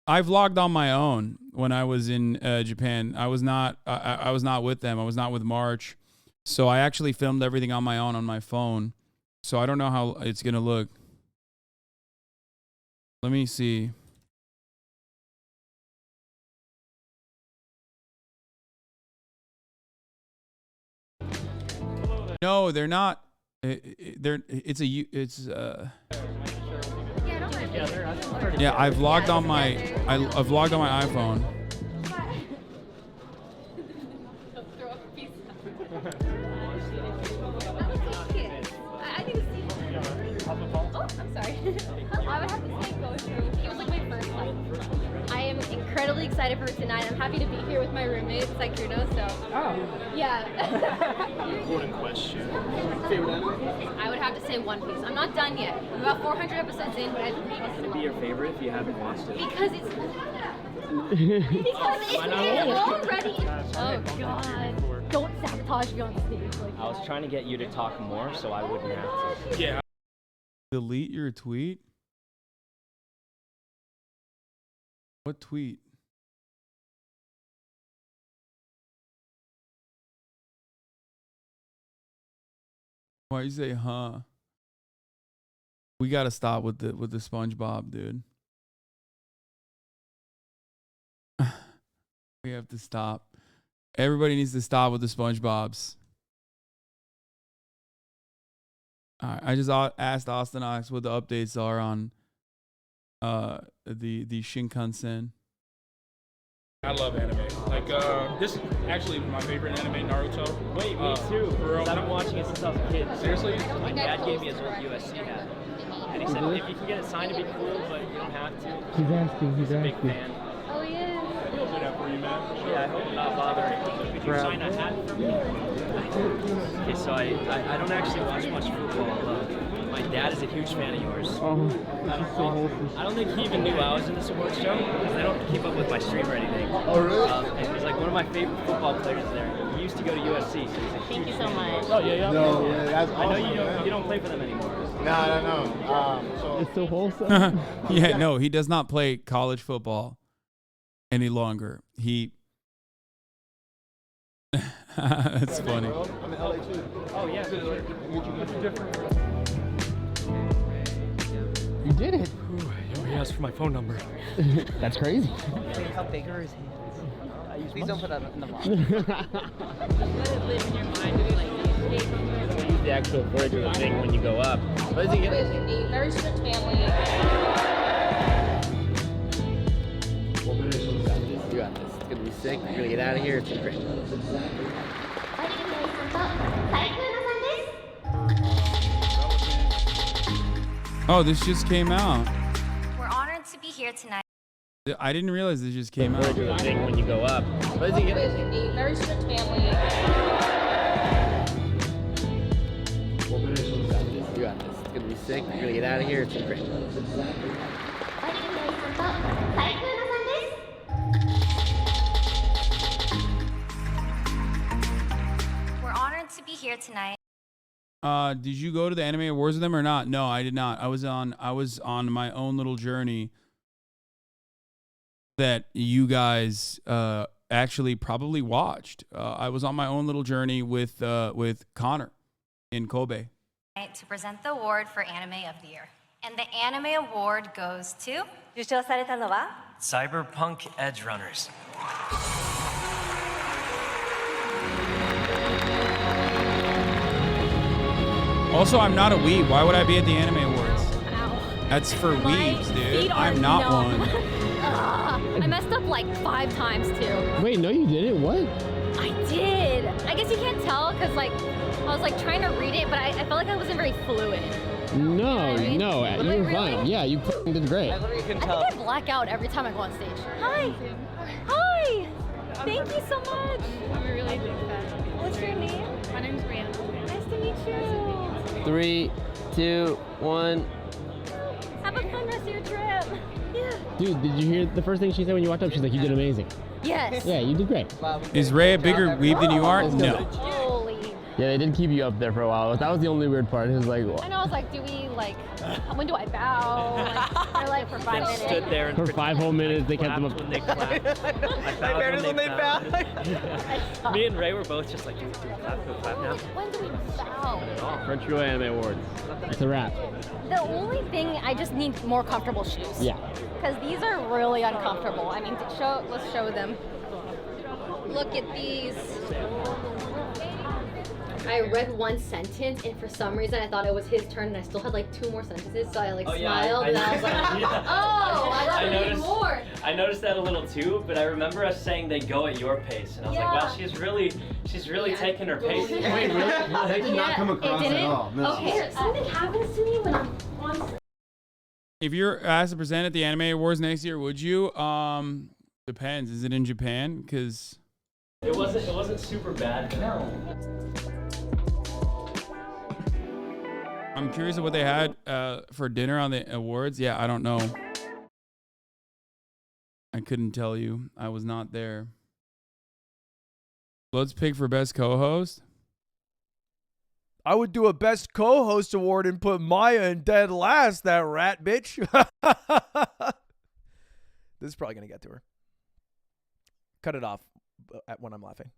I vlogged on my own when I was in Japan. I was not with them. I was not with March. So I actually filmed everything on my own on my phone. So I don't know how it's going to look. Let me see. No, they're not. Yeah, I vlogged on my iPhone. Oh, I'm sorry. I would have to say go through. He was like my first flight. I am incredibly excited for tonight. I'm happy to be here with my roommate, Saikuno, so. Oh. Yeah. Important question. I would have to say One Piece. I'm not done yet. I'm about 400 episodes in, but I think It'd be your favorite if you haven't watched it. because it's already. Oh God! Don't sabotage me on stage. Like I was trying to get you to talk more so I wouldn't have to. Yeah. Delete your tweet? What tweet? Why you say huh? We gotta stop with the SpongeBob, dude. We have to stop. Everybody needs to stop with the SpongeBobs. All right, I just asked Austin Ox what the updates are on the Shinkansen. I love anime. Like, this is actually my favorite anime, Naruto. Wait, me too. For real. I've been watching it since I was a kid. Seriously? My dad gave me his old USC hat. And he said, if you can get it signed, it'd be cool, but you don't have to. He's asking. He's a big fan. Oh yeah. We'll do that for you, man. Sure. Yeah, I hope not bothering. Could you sign a hat for me? Okay, so I don't actually watch much football. My dad is a huge fan of yours. Oh, I don't think he even knew I was in this awards show because I don't keep up with my stream or anything. Oh, really? And he's like one of my favorite football players there. He used to go to USC, so he's a Thank you so much. Oh yeah. No, yeah, that's I know awesome, you don't play for them anymore. No. So it's so wholesome. Yeah, no, he does not play college football any longer. He. That's funny. I'm in LA too. Oh yeah. You did it. He asked for my phone number. That's crazy. How big are his hands? Please don't put that in the vlog. Use the actual word of the thing when you go up. What does he get? A very strict family. You got this. It's gonna be sick. You're gonna get out of here. It's great. Oh, this just came out. We're honored to be here tonight. I didn't realize this just came out. Word of the thing when you go up. What does he get? A very strict family. You got this. It's gonna be sick. You're gonna get out of here. It's great. We're honored to be here tonight. Did you go to the anime awards with them or not? No, I did not. I was on my own little journey that you guys actually probably watched. I was on my own little journey with Connor in Kobe. To present the award for Anime of the Year. And the Anime Award goes to... Cyberpunk Edge Runners. Also, I'm not a weeb. Why would I be at the anime awards? Ow. That's for weebs, dude. Feet are I'm not numb. one. I messed up like 5 times too. Wait, no, you didn't. What? I did. I guess you can't tell because like I was like trying to read it, but I felt like I wasn't very fluid. No, no, Was you I were really? fine. Yeah, you fucking did great. I think I black out every time I go on stage. Hi. Hi. Thank you so much. I'm a really big fan. What's your name? My name's Brianna. Nice to meet you. 3, 2, 1. Have a fun rest of your trip. Yeah. Dude, did you hear the first thing she said when you walked up? She's like, you did amazing. Yes. Yeah, you did great. Is Ray a bigger weeb than you are? No. Holy. Yeah, they did keep you up there for a while. That was the only weird part. It was like, I know. I was like, do we like? When do I bow? Or like for 5 minutes. Stood there and for 5 whole minutes, they kept them up. when they clapped. I bowed when they bowed. Me and Ray were both just like, do we clap? Do we clap now? When do we bow? Crunchyroll Anime Awards. It's a wrap. The only thing I just need more comfortable shoes. Yeah. Because these are really uncomfortable. I mean, let's show them. Look at these. I read one sentence, and for some reason I thought it was his turn, and I still had like 2 more sentences, so I like smiled, and I was like, oh, I got to read more. I noticed that a little too, but I remember us saying they go at your pace, and I was like, wow, she's really taking her pace. Wait, really? That did not come across at all. No. Okay, something happens to me when I'm on. If you're asked to present at the anime awards next year, would you? Depends. Is it in Japan? Because it wasn't super bad. No. I'm curious of what they had for dinner on the awards. Yeah, I don't know. I couldn't tell you. I was not there. Let's pick for best co-host. I would do a best co-host award and put Maya in dead last, that rat bitch. This is probably going to get to her. Cut it off when I'm laughing.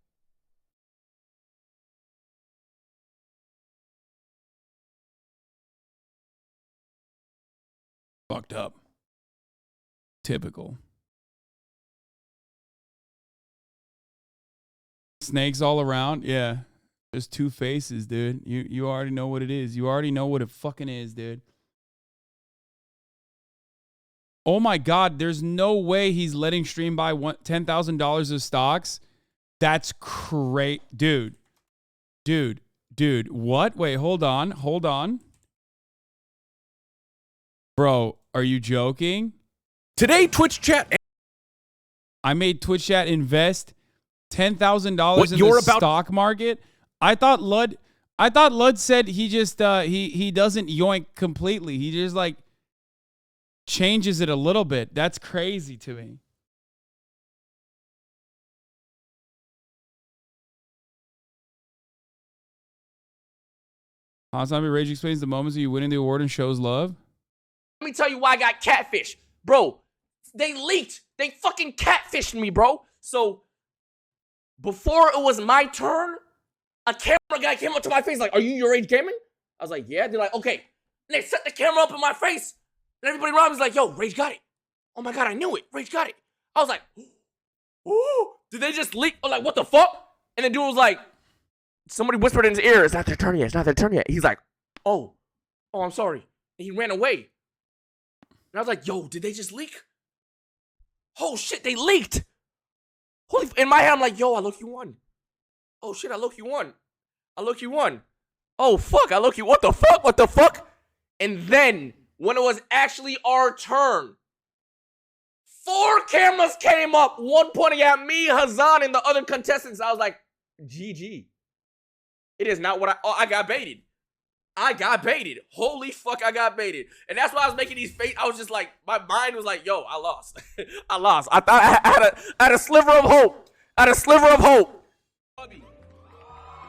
Fucked up. Typical. Snakes all around. Yeah. Just 2 faces, dude. You already know what it is. You already know what it fucking is, dude. Oh my God. There's no way he's letting Stream buy $10,000 of stocks. That's crazy. Dude. What? Wait, hold on. Bro, are you joking? Today, Twitch chat. I made Twitch chat invest $10,000 in the stock market. I thought Lud said he just he doesn't yoink completely. He just like changes it a little bit. That's crazy to me. HasanAbi Rage explains the moments of you winning the award and shows love. Let me tell you why I got catfish. Bro, they leaked. They fucking catfished me, bro. So, before it was my turn, a camera guy came up to my face like, are you your age gaming? I was like, yeah. They're like, okay. And they set the camera up in my face. And everybody around me was like, yo, Rage got it. Oh my God, I knew it. Rage got it. I was like, ooh, did they just leak? I'm like, what the fuck? And the dude was like, somebody whispered in his ear, it's not their turn yet. It's not their turn yet. He's like, oh, I'm sorry. And he ran away. And I was like, yo, did they just leak? Oh shit, they leaked. In my head, I'm like, yo, I look you won. Oh shit, I look you won. Oh fuck, I look you, what the fuck? And then, when it was actually our turn, 4 cameras came up, one pointing at me, Hasan, and the other contestants. I was like, GG. It is not what I got baited. I got baited. Holy fuck, I got baited. And that's why I was making these faces. I was just like, my mind was like, yo, I lost. I lost. I thought I had a sliver of hope. I had a sliver of hope.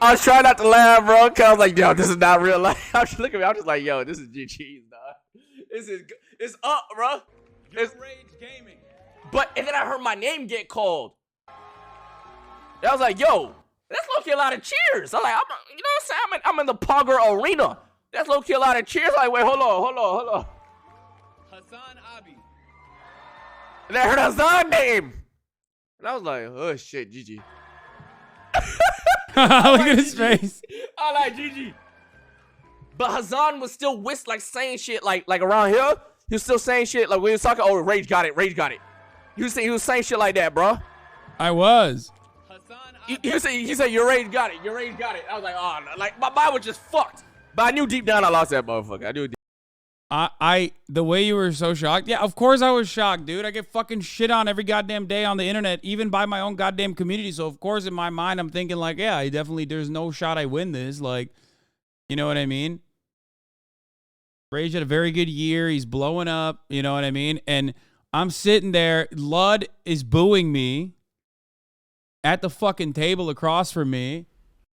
I was trying not to laugh, bro, because I was like, yo, this is not real life. I was looking at me, I was just like, yo, this is GG's, dog. It's up, bro. It's rage gaming. But, and then I heard my name get called. And I was like, yo, that's low-key a lot of cheers. I'm like, you know what I'm saying? I'm in the Pogger Arena. That's low-key a lot of cheers. I'm like, wait, hold on. HasanAbi. And I heard Hasan name. And I was like, oh, shit, GG. Look at his face. I like GG. But Hasan was still saying shit like around here. He was still saying shit like we was talking. Oh, Rage got it. He was saying shit like that, bro. I was. He said your Rage got it. I was like, oh, no. Like my mind was just fucked. But I knew deep down I lost that motherfucker. I knew. The way you were so shocked. Yeah, of course I was shocked, dude. I get fucking shit on every goddamn day on the internet, even by my own goddamn community. So of course in my mind I'm thinking like, yeah, there's no shot I win this. Like, you know what I mean? Rage had a very good year. He's blowing up. You know what I mean? And I'm sitting there. Lud is booing me at the fucking table across from me.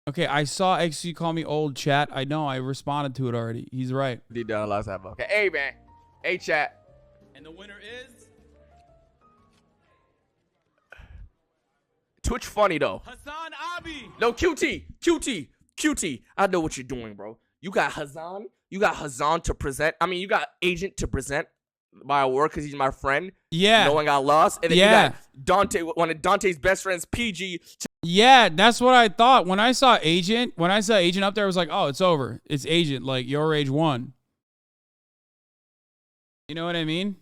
Okay, I saw XC call me old, chat. I know. I responded to it already. He's right. Deep down last time. Okay, hey, man. Hey, chat. And the winner is... Twitch funny, though. HasanAbi. No, QT. I know what you're doing, bro. You got Hasan. You got Hasan to present. I mean, you got Agent to present my award because he's my friend. Yeah. No one got lost. And then you got Dante, one of Dante's best friends, PG. Yeah, that's what I thought. When I saw Agent up there, I was like, oh, it's over. It's Agent. Like, your Rage won. You know what I mean?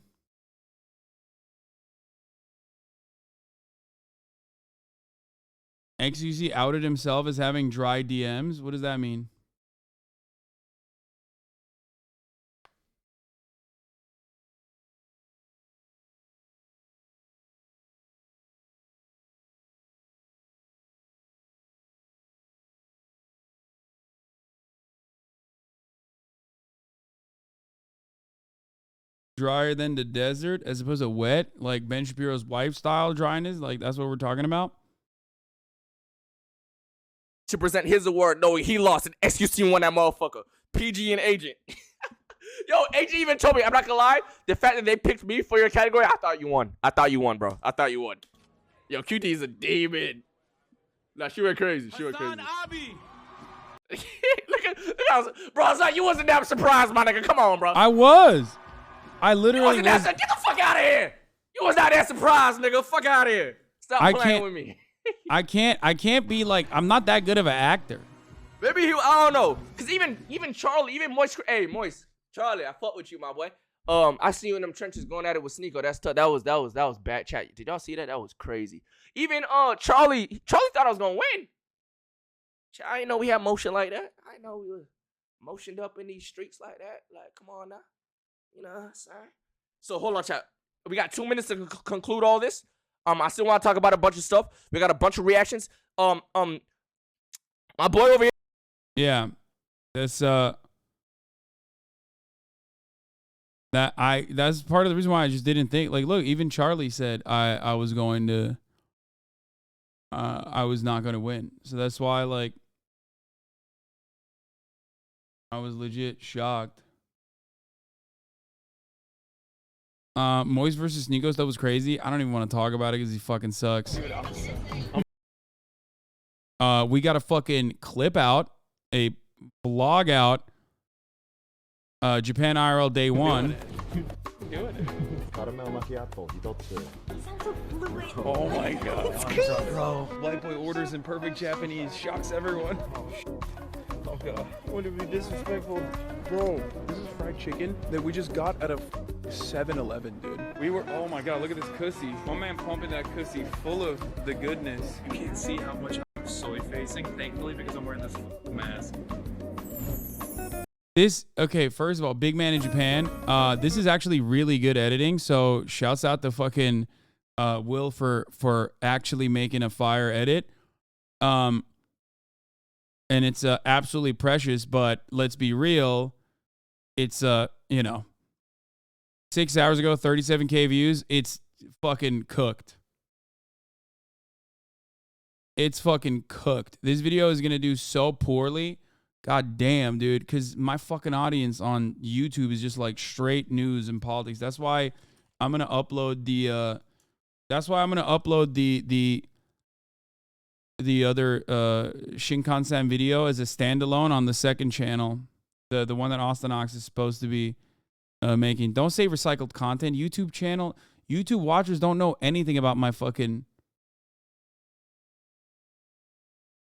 XUC outed himself as having dry DMs. What does that mean? Drier than the desert as opposed to wet, like Ben Shapiro's wife style dryness. Like, that's what we're talking about. To present his award knowing he lost and XQC won that motherfucker. PG and Agent. Yo, Agent even told me, I'm not gonna lie, the fact that they picked me for your category, I thought you won. Bro. I thought you won. Yo, QT is a demon. Nah, she went crazy. HasanAbi. Look at bro, I was like, you wasn't that surprised, my nigga. Come on, bro. I literally get the fuck out of here. You was not that surprised, nigga. Fuck out of here. Stop playing with me. I can't be like, I'm not that good of an actor. Maybe I don't know. Cause even Charlie, even Moist, hey Moist, Charlie, I fuck with you, my boy. I see you in them trenches going at it with Sneeko. That's tough. That was bad chat. Did y'all see that? That was crazy. Even Charlie thought I was gonna win. I didn't know we had motion like that. I didn't know we were motioned up in these streets like that. Like, come on now. You know what I'm saying? So hold on, chat. We got 2 minutes to conclude all this. I still want to talk about a bunch of stuff. We got a bunch of reactions. My boy over here. Yeah. That's that's part of the reason why I just didn't think, like, look, even Charlie said I was going to I was not going to win. So that's why, like, I was legit shocked. Moist versus Sneekos, that was crazy. I don't even want to talk about it because he fucking sucks. We got a fucking clip out, a vlog out. Japan IRL day one. Oh my god. That's good. Bro, white boy orders in perfect Japanese, shocks everyone. Oh god. What did we be disrespectful? Bro, this is fried chicken that we just got out of 7-Eleven, dude. We were, oh my god, look at this cussy. One man pumping that cussy full of the goodness. You can't see how much I'm soy facing, thankfully, because I'm wearing this mask. Okay, first of all, big man in Japan. This is actually really good editing. So shouts out to fucking Will for actually making a fire edit. and it's absolutely precious. But let's be real, it's 6 hours ago, 37K views. It's fucking cooked. It's fucking cooked. This video is gonna do so poorly. God damn, dude. Because my fucking audience on YouTube is just like straight news and politics. That's why I'm gonna upload the. That's why I'm gonna upload the other Shinkansen video as a standalone on the second channel, the one that Austin Ox is supposed to be making. Don't say recycled content. YouTube watchers don't know anything about my fucking.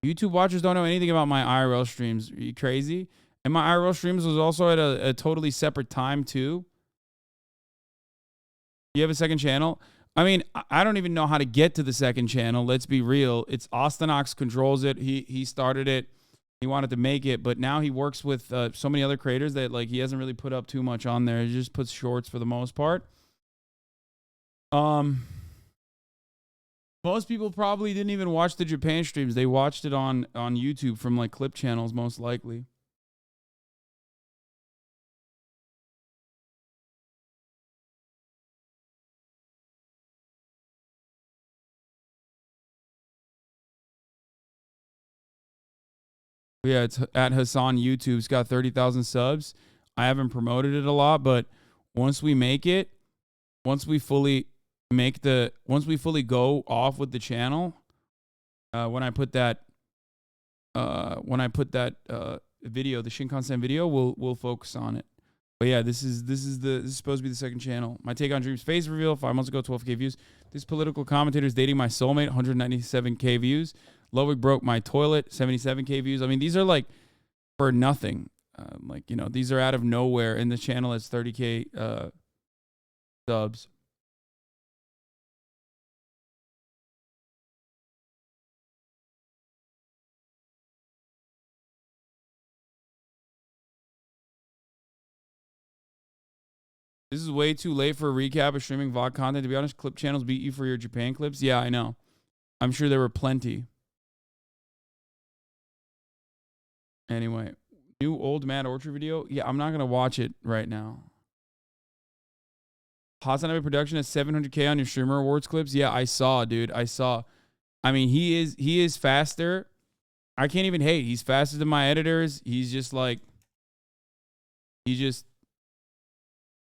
YouTube watchers don't know anything about my IRL streams. Are you crazy? And my IRL streams was also at a totally separate time too. You have a second channel? I mean, I don't even know how to get to the second channel. Let's be real. It's Austin Ox controls it. He started it. He wanted to make it, but now he works with so many other creators that like he hasn't really put up too much on there. He just puts shorts for the most part. Most people probably didn't even watch the Japan streams. They watched it on YouTube from like clip channels, most likely. Yeah, it's at Hasan YouTube. It's got 30,000 subs. I haven't promoted it a lot, but once we make it, once we fully go off with the channel, when I put that video, the Shinkansen video, we'll focus on it. But yeah, this is supposed to be the second channel. My take on Dream's face reveal 5 months ago, 12K views. This political commentator is dating my soulmate, 197K views. Ludwig broke my toilet, 77K views. I mean, these are like for nothing. These are out of nowhere, and the channel has 30K subs. This is way too late for a recap of streaming VOD content. To be honest, clip channels beat you for your Japan clips. Yeah, I know. I'm sure there were plenty. Anyway, new old Mad Orchard video. Yeah, I'm not going to watch it right now. HasanAbi production has 700K on your streamer awards clips. Yeah, I saw, dude. I saw. I mean, he is faster. I can't even hate. He's faster than my editors. He's just like,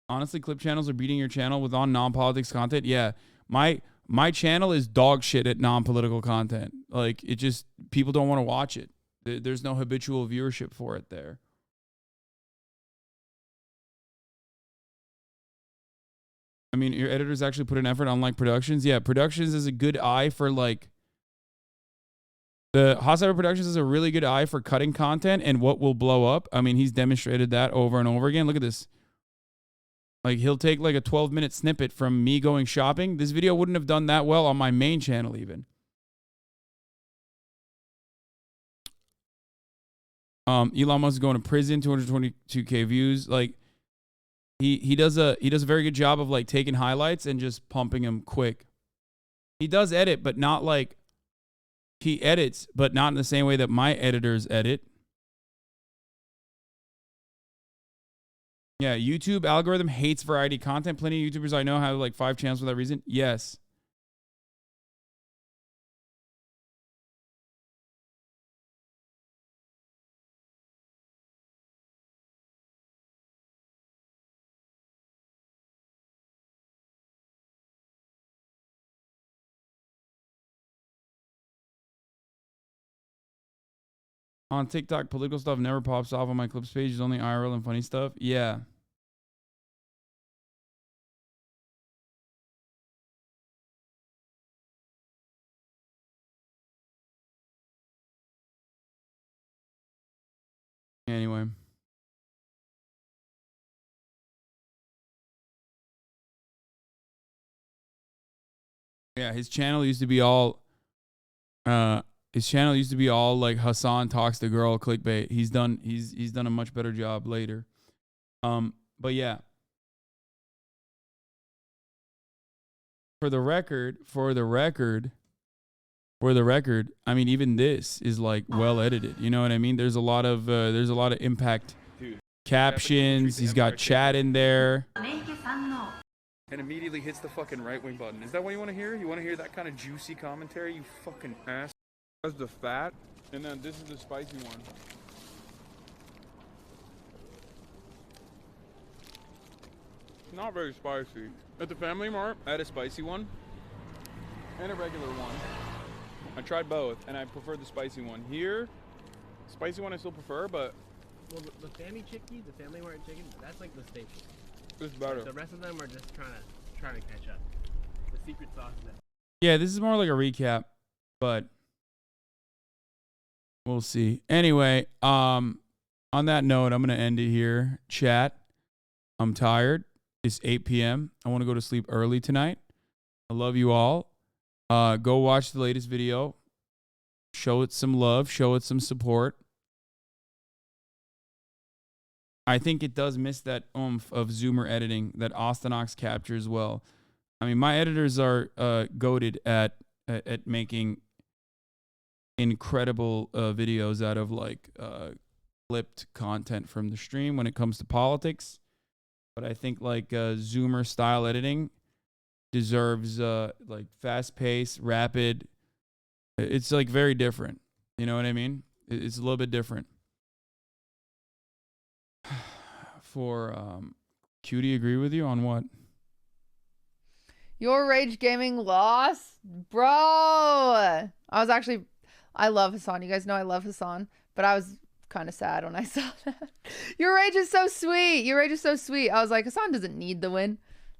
honestly, clip channels are beating your channel with non-politics content. Yeah, my channel is dog shit at non-political content. Like, it just, people don't want to watch it. There's no habitual viewership for it there. I mean, your editors actually put an effort on like productions. Yeah, productions is a good eye for like, the HasanAbi Productions is a really good eye for cutting content and what will blow up. I mean, he's demonstrated that over and over again. Look at this. Like, he'll take like a 12-minute snippet from me going shopping. This video wouldn't have done that well on my main channel even. Elon Musk is going to prison, 222K views. Like, he does a very good job of like taking highlights and just pumping them quick. He does edit, but not like, he edits, but not in the same way that my editors edit. Yeah, YouTube algorithm hates variety content. Plenty of YouTubers I know have like 5 channels for that reason. Yes. On TikTok, political stuff never pops off on my clips page. It's only IRL and funny stuff. Yeah. Anyway. Yeah, his channel used to be all like Hasan talks to girl clickbait. He's done a much better job later. But yeah. For the record, for the record, I mean, even this is like well edited. You know what I mean? There's a lot of impact captions. He's got chat in there. And immediately hits the fucking right wing button. Is that what you want to hear? You want to hear that kind of juicy commentary? You fucking ass. That's the fat, and then this is the spicy one. Not very spicy. At the Family Mart, I had a spicy one and a regular one. I tried both, and I preferred the spicy one. Here, spicy one I still prefer, but Well, the Family Chicky, the Family Mart chicken, that's like the staple. it's better. The rest of them are just trying to catch up. The secret sauce is that. Yeah, this is more like a recap, but we'll see. Anyway, on that note, I'm gonna end it here. Chat. I'm tired. It's 8 p.m. I want to go to sleep early tonight. I love you all. Go watch the latest video. Show it some love. Show it some support. I think it does miss that oomph of Zoomer editing that Austinox captures well. I mean, my editors are goated at making incredible videos out of like clipped content from the stream when it comes to politics. But I think like Zoomer style editing deserves like fast paced, rapid. It's like very different. You know what I mean? It's a little bit different. For Cutie, agree with you on what? Your Rage Gaming lost? Bro! I love Hasan. You guys know I love Hasan. But I was kind of sad when I saw that. Your Rage is so sweet. Your Rage is so sweet. I was like, Hasan doesn't need the win.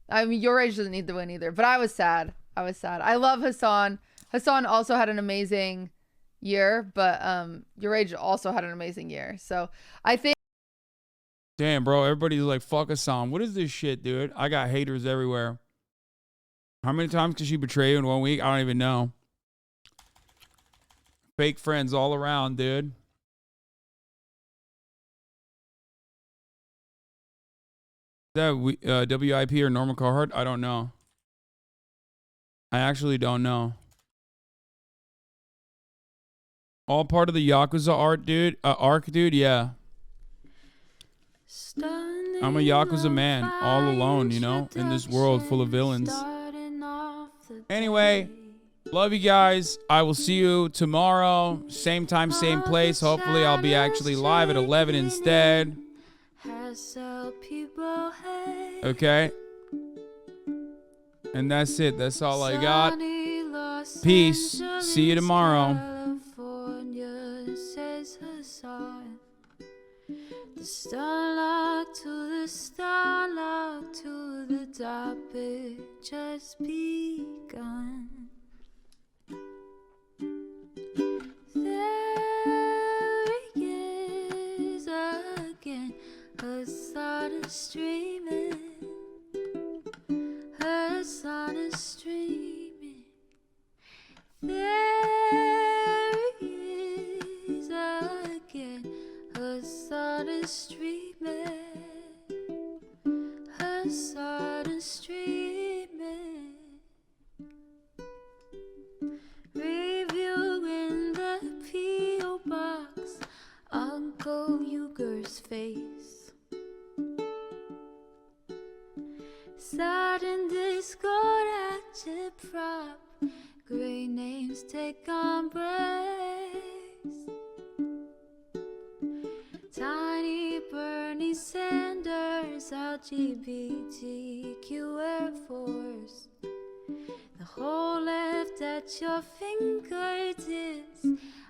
I mean, Your Rage doesn't need the win either. But I was sad. I love Hasan. Hasan also had an amazing year. But Your Rage also had an amazing year. So I think. Damn, bro. Everybody's like, fuck Hasan. What is this shit, dude? I got haters everywhere. How many times can she betray you in 1 week? I don't even know. Fake friends all around, dude. Is that WIP or Normal Carhart? I don't know. I actually don't know. All part of the Yakuza arc, dude. Yeah. I'm a Yakuza man, all alone, you know, in this world full of villains. Anyway, love you guys. I will see you tomorrow. Same time, same place. Hopefully, I'll be actually live at 11 instead. Okay? And that's it. That's all I got. Peace. See you tomorrow. Starlock to the topic just begun. There he is again, Hasan is streaming. Hasan is streaming. There he is again. Hasan is streaming. Hasan is streaming. Review in the P.O. box. Uncle Uger's face. Sudden Discord agitprop. Great names take embrace. Tiny Bernie Sanders, LGBTQ Air Force. The whole left at your fingertips,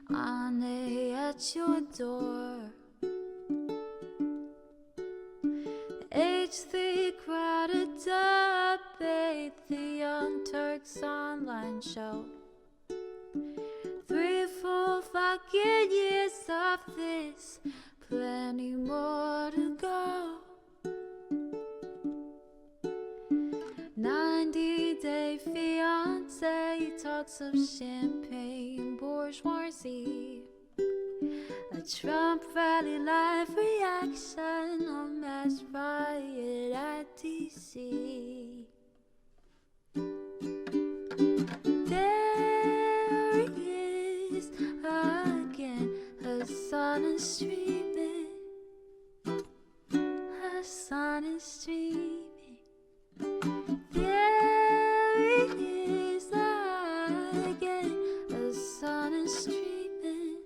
on at your door. H3 crowded debate, the Young Turks online show. 3 full fucking years of this. Plenty more to go. 90-day fiance talks of champagne bourgeoisie. A Trump rally live reaction on mass riot at DC. There he Hasan is streaming. Hasan is streaming. There he is again. Hasan is streaming.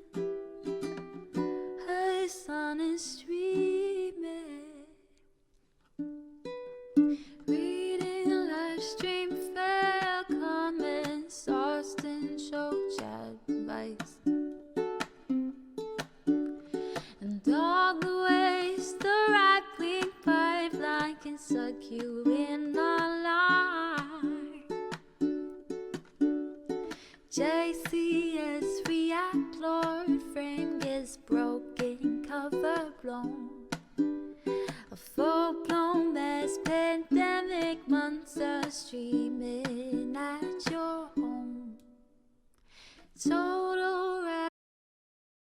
Hasan is streaming. Reading a live stream, fair comments, Austin show chat advice. And all the ways the right-wing pipeline can suck you in a lie. JCS react, Lord frame gets broken, cover blown. A full-blown mass pandemic monster streaming at your home. Total